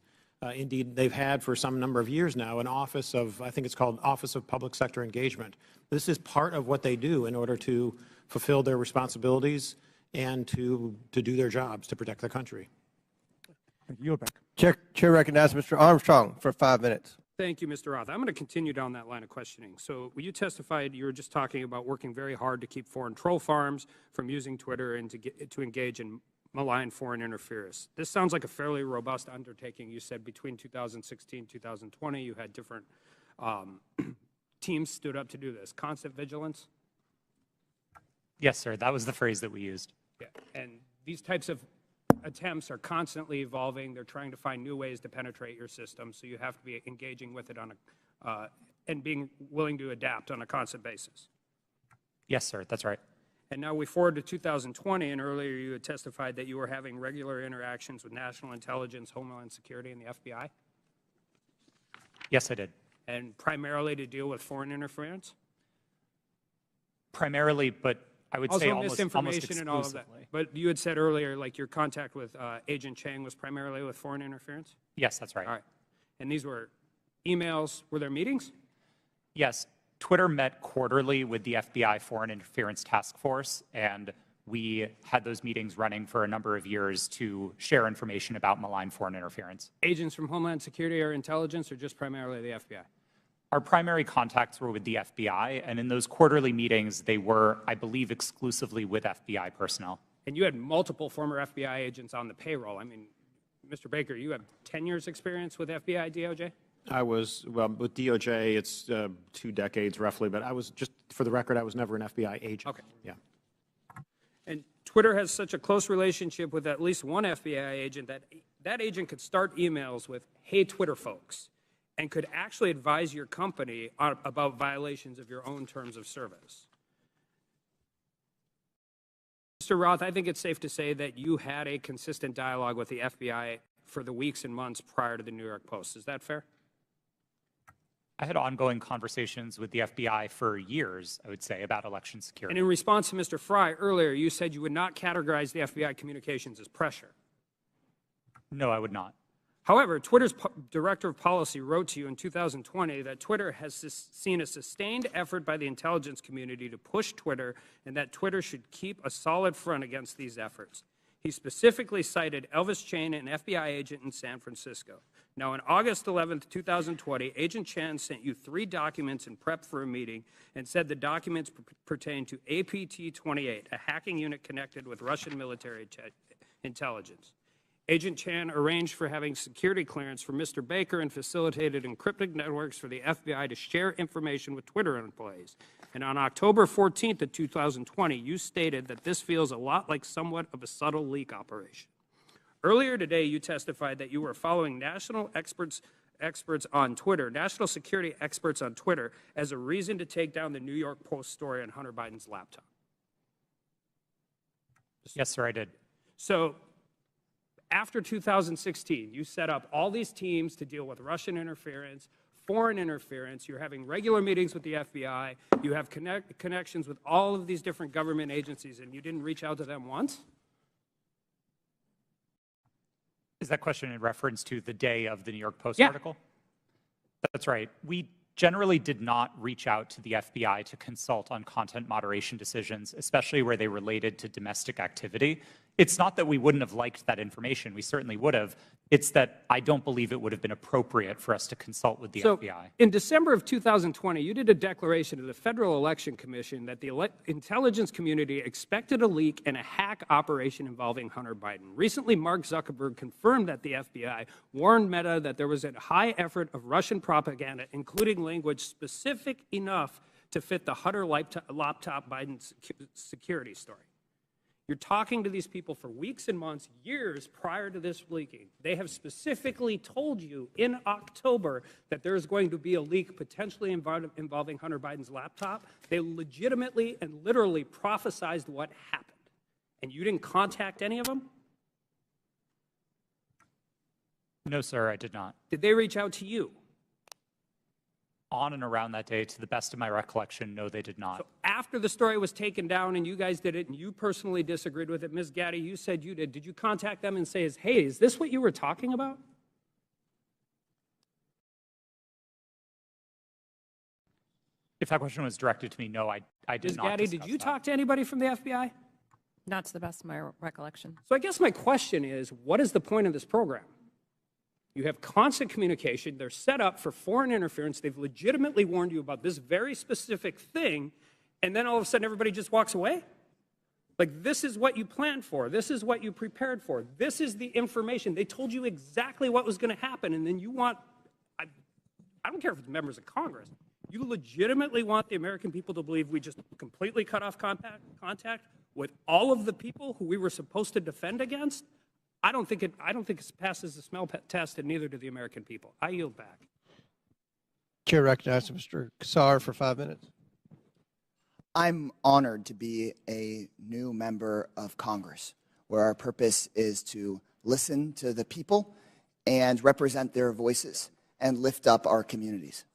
Indeed, they've had for some number of years now an office of, I think it's called Office of Public Sector Engagement. This is part of what they do in order to fulfill their responsibilities and to do their jobs to protect the country. Thank you. Yield back. Chair recognizes Mr. Armstrong for 5 minutes. Thank you, Mr. Roth. I'm going to continue down that line of questioning. So when you testified, you were just talking about working very hard to keep foreign troll farms from using Twitter and to engage in malign foreign interference. This sounds like a fairly robust undertaking. You said between 2016 and 2020, you had different teams stood up to do this. Constant vigilance? Yes, sir. That was the phrase that we used. Yeah. And these types of attempts are constantly evolving. They're trying to find new ways to penetrate your system, so you have to be engaging with it on and being willing to adapt on a constant basis. Yes, sir. That's right. And now we forward to 2020, and earlier you had testified that you were having regular interactions with national intelligence, Homeland Security, and the FBI? Yes, I did. And primarily to deal with foreign interference? Primarily, but I would say almost misinformation and all of that. exclusively. But you had said earlier, like your contact with Agent Chang was primarily with foreign interference? Yes, that's right. All right. And these were emails, were there meetings? Yes. Twitter met quarterly with the FBI Foreign Interference Task Force, and we had those meetings running for a number of years to share information about malign foreign interference. Agents from Homeland Security or intelligence, or just primarily the FBI? Our primary contacts were with the FBI, and in those quarterly meetings, they were, I believe, exclusively with FBI personnel. And you had multiple former FBI agents on the payroll. I mean, Mr. Baker, you have 10 years experience with FBI, DOJ? I was, well, with DOJ, it's 2 decades roughly, but I was just, for the record, I was never an FBI agent. Okay. Yeah. And Twitter has such a close relationship with at least one FBI agent that that agent could start emails with, "Hey, Twitter folks," and could actually advise your company about violations of your own terms of service. Mr. Roth, I think it's safe to say that you had a consistent dialogue with the FBI for the weeks and months prior to the New York Post. Is that fair? I had ongoing conversations with the FBI for years, I would say, about election security. And in response to Mr. Fry earlier, you said you would not categorize the FBI communications as pressure. No, I would not. However, Twitter's director of policy wrote to you in 2020 that Twitter has seen a sustained effort by the intelligence community to push Twitter and that Twitter should keep a solid front against these efforts. He specifically cited Elvis Chan, an FBI agent in San Francisco. Now, on August 11th, 2020, Agent Chan sent you 3 documents in prep for a meeting and said the documents pertain to APT-28, a hacking unit connected with Russian military intelligence. Agent Chan arranged for having security clearance for Mr. Baker and facilitated encrypted networks for the FBI to share information with Twitter employees. And on October 14th of 2020, you stated that this feels a lot like somewhat of a subtle leak operation. Earlier today, you testified that you were following national experts on Twitter, national security experts on Twitter, as a reason to take down the New York Post story on Hunter Biden's laptop. Yes, sir, I did. So, after 2016, you set up all these teams to deal with Russian interference, foreign interference. You're having regular meetings with the FBI. You have connections with all of these different government agencies, and you didn't reach out to them once? Is that question in reference to the day of the New York Post Yeah. article? That's right. We generally did not reach out to the FBI to consult on content moderation decisions, especially where they related to domestic activity. It's not that we wouldn't have liked that information. We certainly would have. It's that I don't believe it would have been appropriate for us to consult with the FBI. In December of 2020, you did a declaration to the Federal Election Commission that the intelligence community expected a leak and a hack operation involving Hunter Biden. Recently, Mark Zuckerberg confirmed that the FBI warned Meta that there was a high effort of Russian propaganda, including language specific enough to fit the Hunter laptop Biden security story. You're talking to these people for weeks and months, years prior to this leaking. They have specifically told you in October that there's going to be a leak potentially involving Hunter Biden's laptop. They legitimately and literally prophesized what happened. And you didn't contact any of them? No, sir, I did not. Did they reach out to you? On and around that day, to the best of my recollection, no, they did not. So after the story was taken down and you guys did it and you personally disagreed with it, Ms. Gaddy, you said you did. Did you contact them and say, hey, is this what you were talking about? If that question was directed to me, no, I did not. Ms. Gaddy, did you talk to anybody from the FBI? Not to the best of my recollection. So I guess my question is, what is the point of this program? You have constant communication. They're set up for foreign interference. They've legitimately warned you about this very specific thing, and then all of a sudden everybody just walks away? Like, this is what you planned for. This is what you prepared for. This is the information. They told you exactly what was going to happen, and then you want, I don't care if it's members of Congress, you legitimately want the American people to believe we just completely cut off contact with all of the people who we were supposed to defend against? I don't think it passes the smell test, and neither do the American people. I yield back. Chair recognizes Mr. Kassar for 5 minutes. I'm honored to be a new member of Congress, where our purpose is to listen to the people and represent their voices and lift up our communities.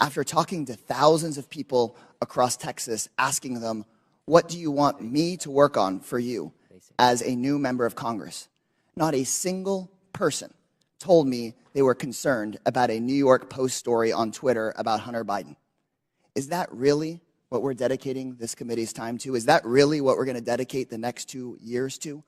After talking to thousands of people across Texas, asking them, what do you want me to work on for you as a new member of Congress? Not a single person told me they were concerned about a New York Post story on Twitter about Hunter Biden. Is that really what we're dedicating this committee's time to? Is that really what we're going to dedicate the next 2 years to?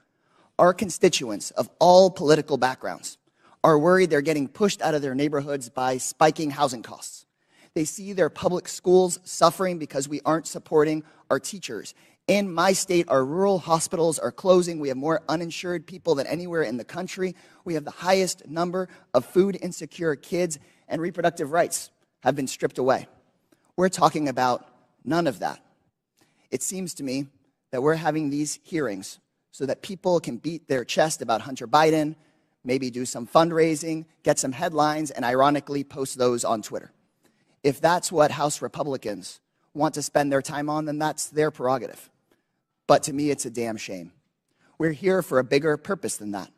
Our constituents of all political backgrounds are worried they're getting pushed out of their neighborhoods by spiking housing costs. They see their public schools suffering because we aren't supporting our teachers. In my state, our rural hospitals are closing. We have more uninsured people than anywhere in the country. We have the highest number of food insecure kids, and reproductive rights have been stripped away. We're talking about none of that. It seems to me that we're having these hearings so that people can beat their chest about Hunter Biden, maybe do some fundraising, get some headlines, and ironically post those on Twitter. If that's what House Republicans want to spend their time on, then that's their prerogative. But to me, it's a damn shame. We're here for a bigger purpose than that.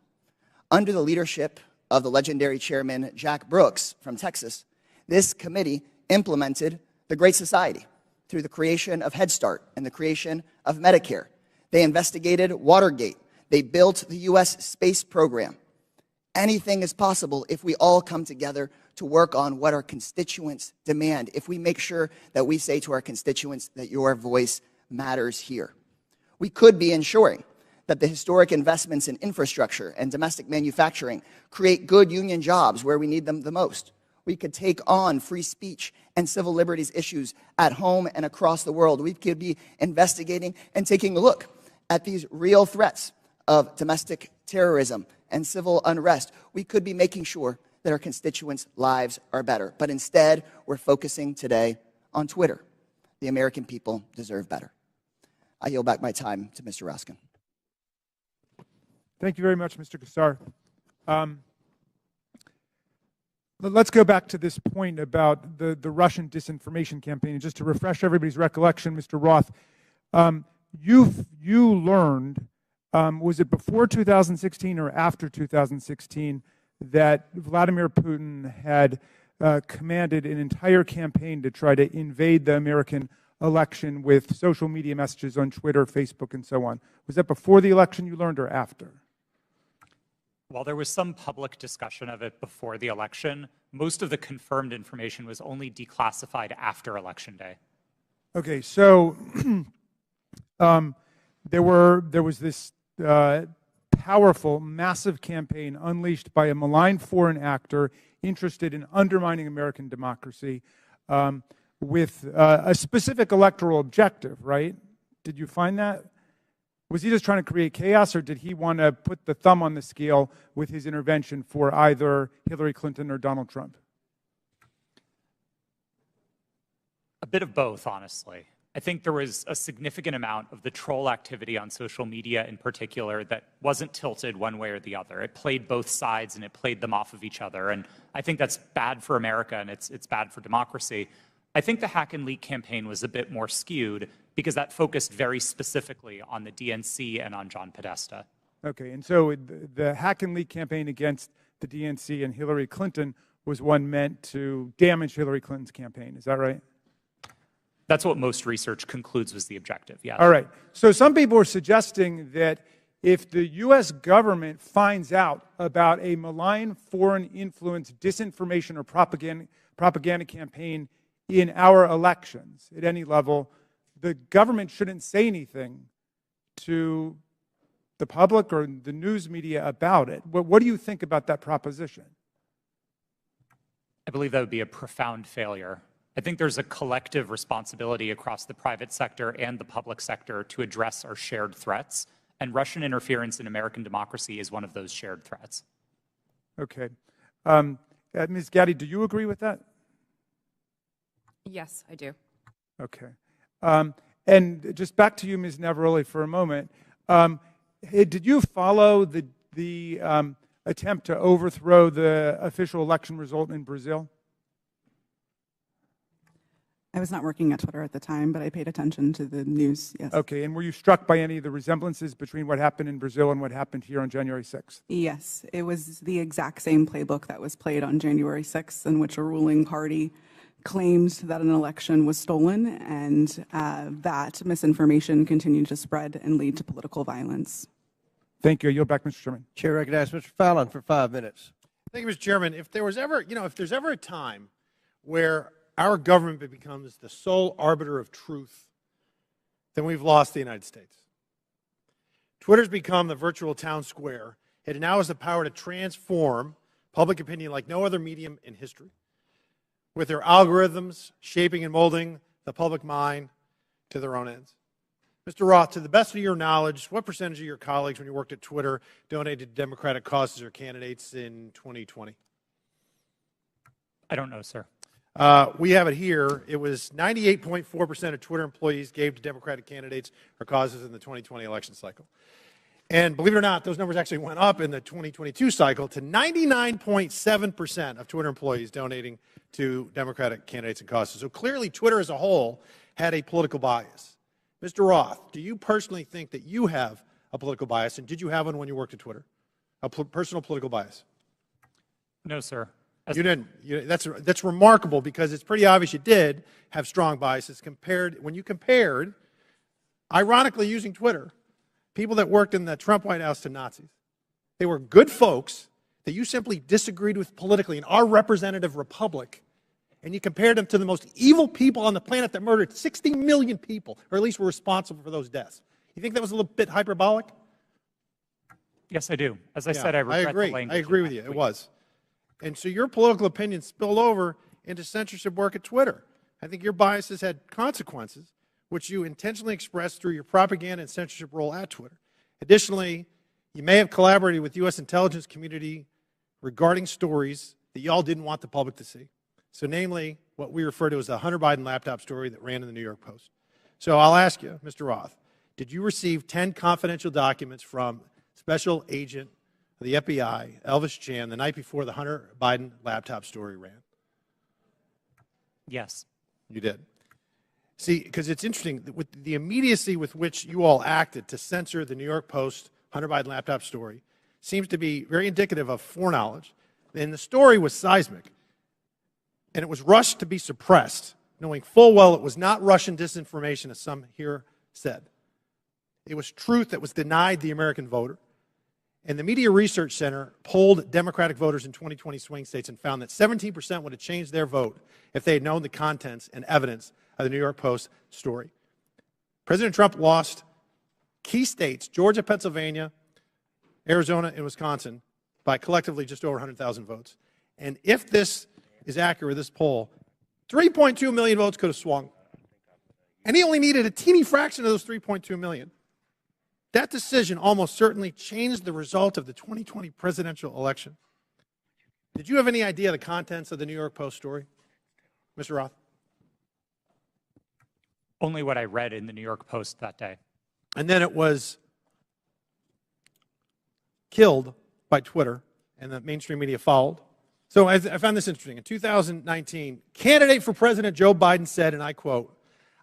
Under the leadership of the legendary chairman, Jack Brooks from Texas, this committee implemented the Great Society through the creation of Head Start and the creation of Medicare. They investigated Watergate. They built the U.S. space program. Anything is possible if we all come together to work on what our constituents demand, if we make sure that we say to our constituents that your voice matters here. We could be ensuring that the historic investments in infrastructure and domestic manufacturing create good union jobs where we need them the most. We could take on free speech and civil liberties issues at home and across the world. We could be investigating and taking a look at these real threats of domestic terrorism and civil unrest. We could be making sure that our constituents' lives are better. But instead, we're focusing today on Twitter. The American people deserve better. I yield back my time to Mr. Raskin. Thank you very much, Mr. Kassar. Let's go back to this point about the Russian disinformation campaign. And just to refresh everybody's recollection, Mr. Roth, you learned, was it before 2016 or after 2016, that Vladimir Putin had commanded an entire campaign to try to invade the American election with social media messages on Twitter, Facebook, and so on? Was that before the election you learned or after? While there was some public discussion of it before the election, most of the confirmed information was only declassified after Election Day. Okay, so there was this powerful, massive campaign unleashed by a malign foreign actor interested in undermining American democracy with a specific electoral objective, right? Did you find that? Was he just trying to create chaos, or did he want to put the thumb on the scale with his intervention for either Hillary Clinton or Donald Trump? A bit of both, honestly. I think there was a significant amount of the troll activity on social media in particular that wasn't tilted one way or the other. It played both sides and it played them off of each other. And I think that's bad for America and it's bad for democracy. I think the hack and leak campaign was a bit more skewed because that focused very specifically on the DNC and on John Podesta. Okay, and so the hack and leak campaign against the DNC and Hillary Clinton was one meant to damage Hillary Clinton's campaign. Is that right? That's what most research concludes was the objective, yes. All right. So some people are suggesting that if the U.S. government finds out about a malign foreign influence disinformation or propaganda campaign in our elections at any level, the government shouldn't say anything to the public or the news media about it. What do you think about that proposition? I believe that would be a profound failure. I think there's a collective responsibility across the private sector and the public sector to address our shared threats, and Russian interference in American democracy is one of those shared threats. Okay. Ms. Gaddy, do you agree with that? Yes, I do. Okay. And just back to you, Ms. Navaroli, for a moment. Did you follow the attempt to overthrow the official election result in Brazil? I was not working at Twitter at the time, but I paid attention to the news, yes. Okay, and were you struck by any of the resemblances between what happened in Brazil and what happened here on January 6th? Yes, it was the exact same playbook that was played on January 6th, in which a ruling party claimed that an election was stolen and that misinformation continued to spread and lead to political violence. Thank you. I yield back, Mr. Chairman. Chair recognizes Mr. Fallon for 5 minutes. Thank you, Mr. Chairman. If there's ever a time where our government becomes the sole arbiter of truth, then we've lost the United States. Twitter's become the virtual town square. It now has the power to transform public opinion like no other medium in history, with their algorithms shaping and molding the public mind to their own ends. Mr. Roth, to the best of your knowledge, what percentage of your colleagues when you worked at Twitter donated to Democratic causes or candidates in 2020? I don't know, sir. We have it here. It was 98.4% of Twitter employees gave to Democratic candidates or causes in the 2020 election cycle. And believe it or not, those numbers actually went up in the 2022 cycle to 99.7% of Twitter employees donating to Democratic candidates and causes. So clearly, Twitter as a whole had a political bias. Mr. Roth, do you personally think that you have a political bias, and did you have one when you worked at Twitter? A personal political bias? No, sir. You didn't. That's remarkable because it's pretty obvious you did have strong biases when you compared, ironically using Twitter, people that worked in the Trump White House to Nazis. They were good folks that you simply disagreed with politically in our representative republic, and you compared them to the most evil people on the planet that murdered 60 million people, or at least were responsible for those deaths. You think that was a little bit hyperbolic? Yes, I do. As I said, I regret the language. I agree with you. It was. And so your political opinion spilled over into censorship work at Twitter. I think your biases had consequences, which you intentionally expressed through your propaganda and censorship role at Twitter. Additionally, you may have collaborated with the U.S. intelligence community regarding stories that you all didn't want the public to see. So namely, what we refer to as the Hunter Biden laptop story that ran in the New York Post. So I'll ask you, Mr. Roth, did you receive 10 confidential documents from Special Agent of the FBI, Elvis Chan, the night before the Hunter Biden laptop story ran? Yes. You did. See, because it's interesting, with the immediacy with which you all acted to censor the New York Post Hunter Biden laptop story seems to be very indicative of foreknowledge. And the story was seismic. And it was rushed to be suppressed, knowing full well it was not Russian disinformation, as some here said. It was truth that was denied the American voter. And the Media Research Center polled Democratic voters in 2020 swing states and found that 17% would have changed their vote if they had known the contents and evidence of the New York Post story. President Trump lost key states, Georgia, Pennsylvania, Arizona, and Wisconsin, by collectively just over 100,000 votes. And if this is accurate, this poll, 3.2 million votes could have swung. And he only needed a teeny fraction of those 3.2 million. That decision almost certainly changed the result of the 2020 presidential election. Did you have any idea the contents of the New York Post story, Mr. Roth? Only what I read in the New York Post that day. And then it was killed by Twitter, and the mainstream media followed. So I found this interesting. In 2019, candidate for President Joe Biden said, and I quote,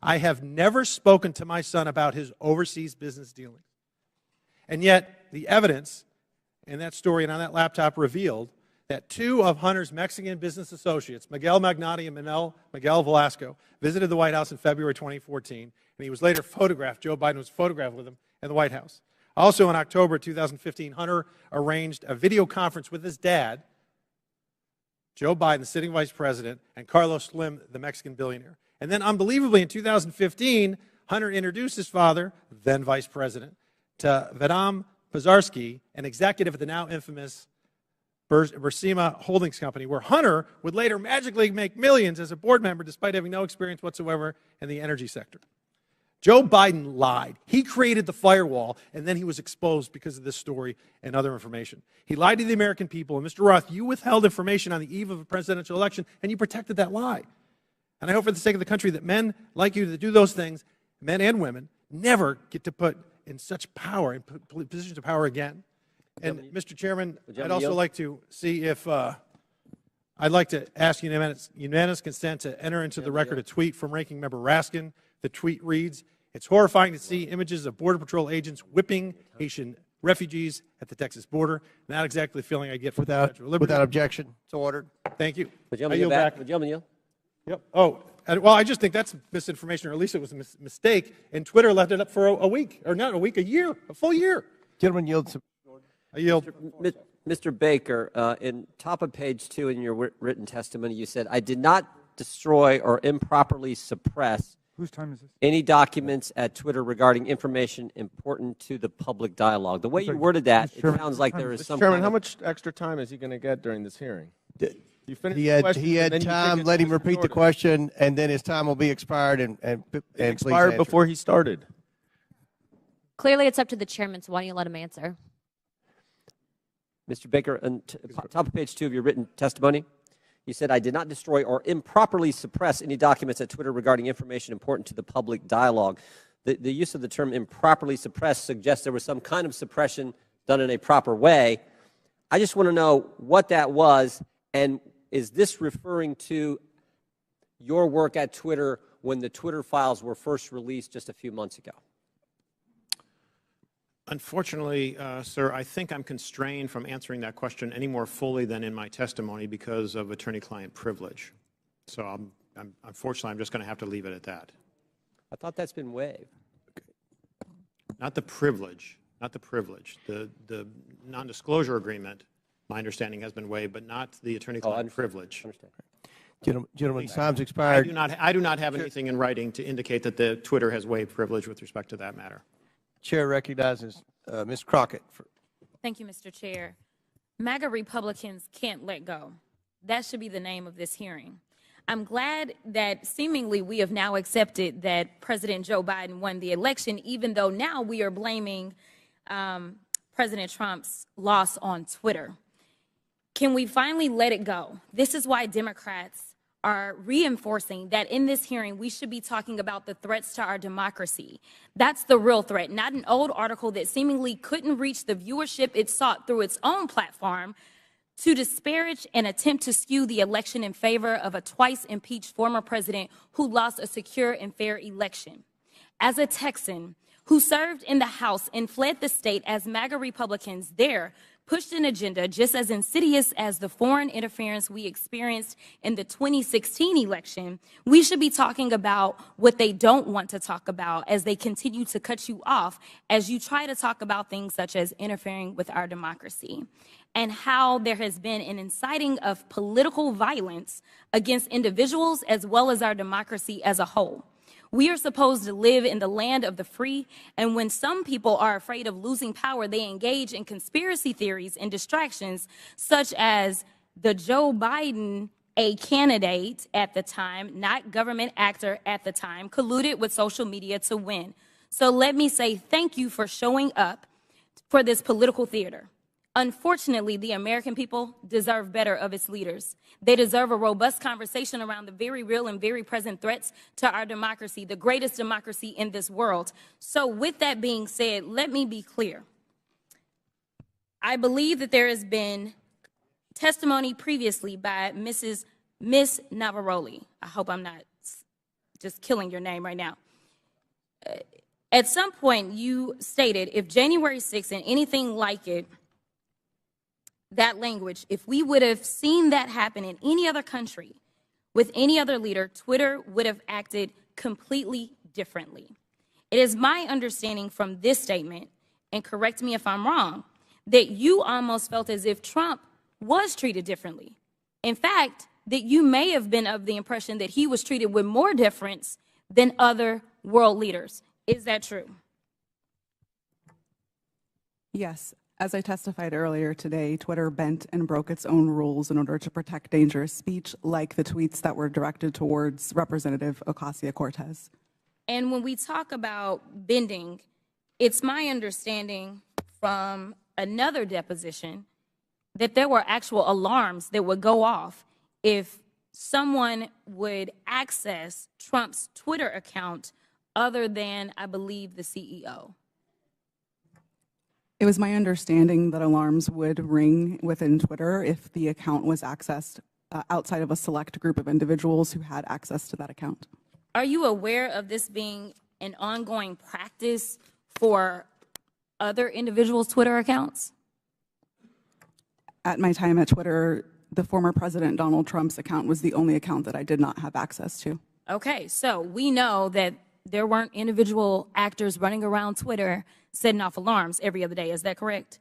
"I have never spoken to my son about his overseas business dealings." And yet, the evidence in that story and on that laptop revealed that two of Hunter's Mexican business associates, Miguel Magnotti and Miguel Velasco, visited the White House in February 2014, and he was later photographed. Joe Biden was photographed with him in the White House. Also in October 2015, Hunter arranged a video conference with his dad, Joe Biden, the sitting vice president, and Carlos Slim, the Mexican billionaire. And then unbelievably in 2015, Hunter introduced his father, then vice president, to Vadam Pazarski, an executive at the now infamous Bursima Holdings Company, where Hunter would later magically make millions as a board member despite having no experience whatsoever in the energy sector. Joe Biden lied. He created the firewall, and then he was exposed because of this story and other information. He lied to the American people, and Mr. Roth, you withheld information on the eve of a presidential election, and you protected that lie. And I hope for the sake of the country that men like you that do those things, men and women, never get to put in such power, in positions of power again. And Mr. Chairman, I'd also like to see if, I'd like to ask unanimous consent to enter into the record a tweet from Ranking Member Raskin. The tweet reads, "It's horrifying to see images of Border Patrol agents whipping Haitian refugees at the Texas border." Not exactly the feeling I get from Without objection, it's ordered. Thank you. Would you yield back? Would you yield? Yep. Oh, well, I just think that's misinformation, or at least it was a mistake, and Twitter left it up for a week, or not a week, a year, a full year. Gentleman yields. I yield. Mr. Baker, in top of page 2 in your written testimony, you said, "I did not destroy or improperly suppress Whose time is this? any documents at Twitter regarding information important to the public dialogue." The way you worded that, it sounds like there is some Chairman, kind how of... much extra time is he going to get during this hearing? You finished He the had, question, he and had then you time. take it Let him to repeat the order. question, and then his time will be expired. And It please expired answer. before he started. Clearly, it's up to the chairman, so why don't you let him answer? Mr. Baker, on top of page 2 of your written testimony, you said, "I did not destroy or improperly suppress any documents at Twitter regarding information important to the public dialogue." The use of the term improperly suppressed suggests there was some kind of suppression done in a proper way. I just want to know what that was, and is this referring to your work at Twitter when the Twitter files were first released just a few months ago? Unfortunately, sir, I think I'm constrained from answering that question any more fully than in my testimony because of attorney-client privilege. So unfortunately, I'm just going to have to leave it at that. I thought that's been waived. Not the privilege, not the privilege. The non-disclosure agreement, my understanding, has been waived, but not the attorney-client privilege. Gentlemen, time's expired. I do not have anything in writing to indicate that the Twitter has waived privilege with respect to that matter. Chair recognizes Ms. Crockett. Thank you, Mr. Chair. MAGA Republicans can't let go. That should be the name of this hearing. I'm glad that seemingly we have now accepted that President Joe Biden won the election, even though now we are blaming President Trump's loss on Twitter. Can we finally let it go? This is why Democrats are reinforcing that in this hearing we should be talking about the threats to our democracy. That's the real threat, not an old article that seemingly couldn't reach the viewership it sought through its own platform to disparage and attempt to skew the election in favor of a twice impeached former president who lost a secure and fair election. As a Texan who served in the House and fled the state as MAGA Republicans there pushed an agenda just as insidious as the foreign interference we experienced in the 2016 election, we should be talking about what they don't want to talk about as they continue to cut you off as you try to talk about things such as interfering with our democracy, and how there has been an inciting of political violence against individuals as well as our democracy as a whole. We are supposed to live in the land of the free, and when some people are afraid of losing power, they engage in conspiracy theories and distractions, such as the Joe Biden, a candidate at the time, not government actor at the time, colluded with social media to win. So let me say thank you for showing up for this political theater. Unfortunately, the American people deserve better of its leaders. They deserve a robust conversation around the very real and very present threats to our democracy, the greatest democracy in this world. So with that being said, let me be clear. I believe that there has been testimony previously by Miss Navaroli. I hope I'm not just killing your name right now. At some point, you stated if January 6th and anything like it, that language, if we would have seen that happen in any other country with any other leader, Twitter would have acted completely differently. It is my understanding from this statement, and correct me if I'm wrong, that you almost felt as if Trump was treated differently. In fact, that you may have been of the impression that he was treated with more deference than other world leaders. Is that true? Yes. As I testified earlier today, Twitter bent and broke its own rules in order to protect dangerous speech, like the tweets that were directed towards Representative Ocasio-Cortez. And when we talk about bending, it's my understanding from another deposition that there were actual alarms that would go off if someone would access Trump's Twitter account other than, I believe, the CEO. It was my understanding that alarms would ring within Twitter if the account was accessed outside of a select group of individuals who had access to that account. Are you aware of this being an ongoing practice for other individuals' Twitter accounts? At my time at Twitter, the former President Donald Trump's account was the only account that I did not have access to. Okay, so we know that there weren't individual actors running around Twitter setting off alarms every other day. Is that correct?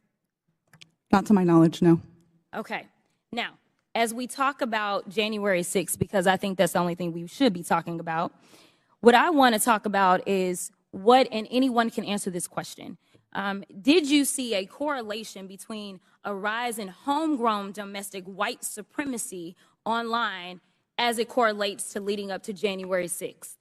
Not to my knowledge, no. Okay. Now, as we talk about January 6th, because I think that's the only thing we should be talking about, what I want to talk about is what, and anyone can answer this question. Did you see a correlation between a rise in homegrown domestic white supremacy online as it correlates to leading up to January 6th?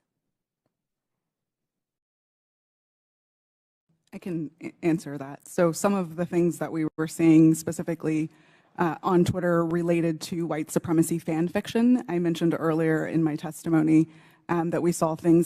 I can answer that. So some of the things that we were seeing specifically on Twitter related to white supremacy fan fiction. I mentioned earlier in my testimony that we saw things like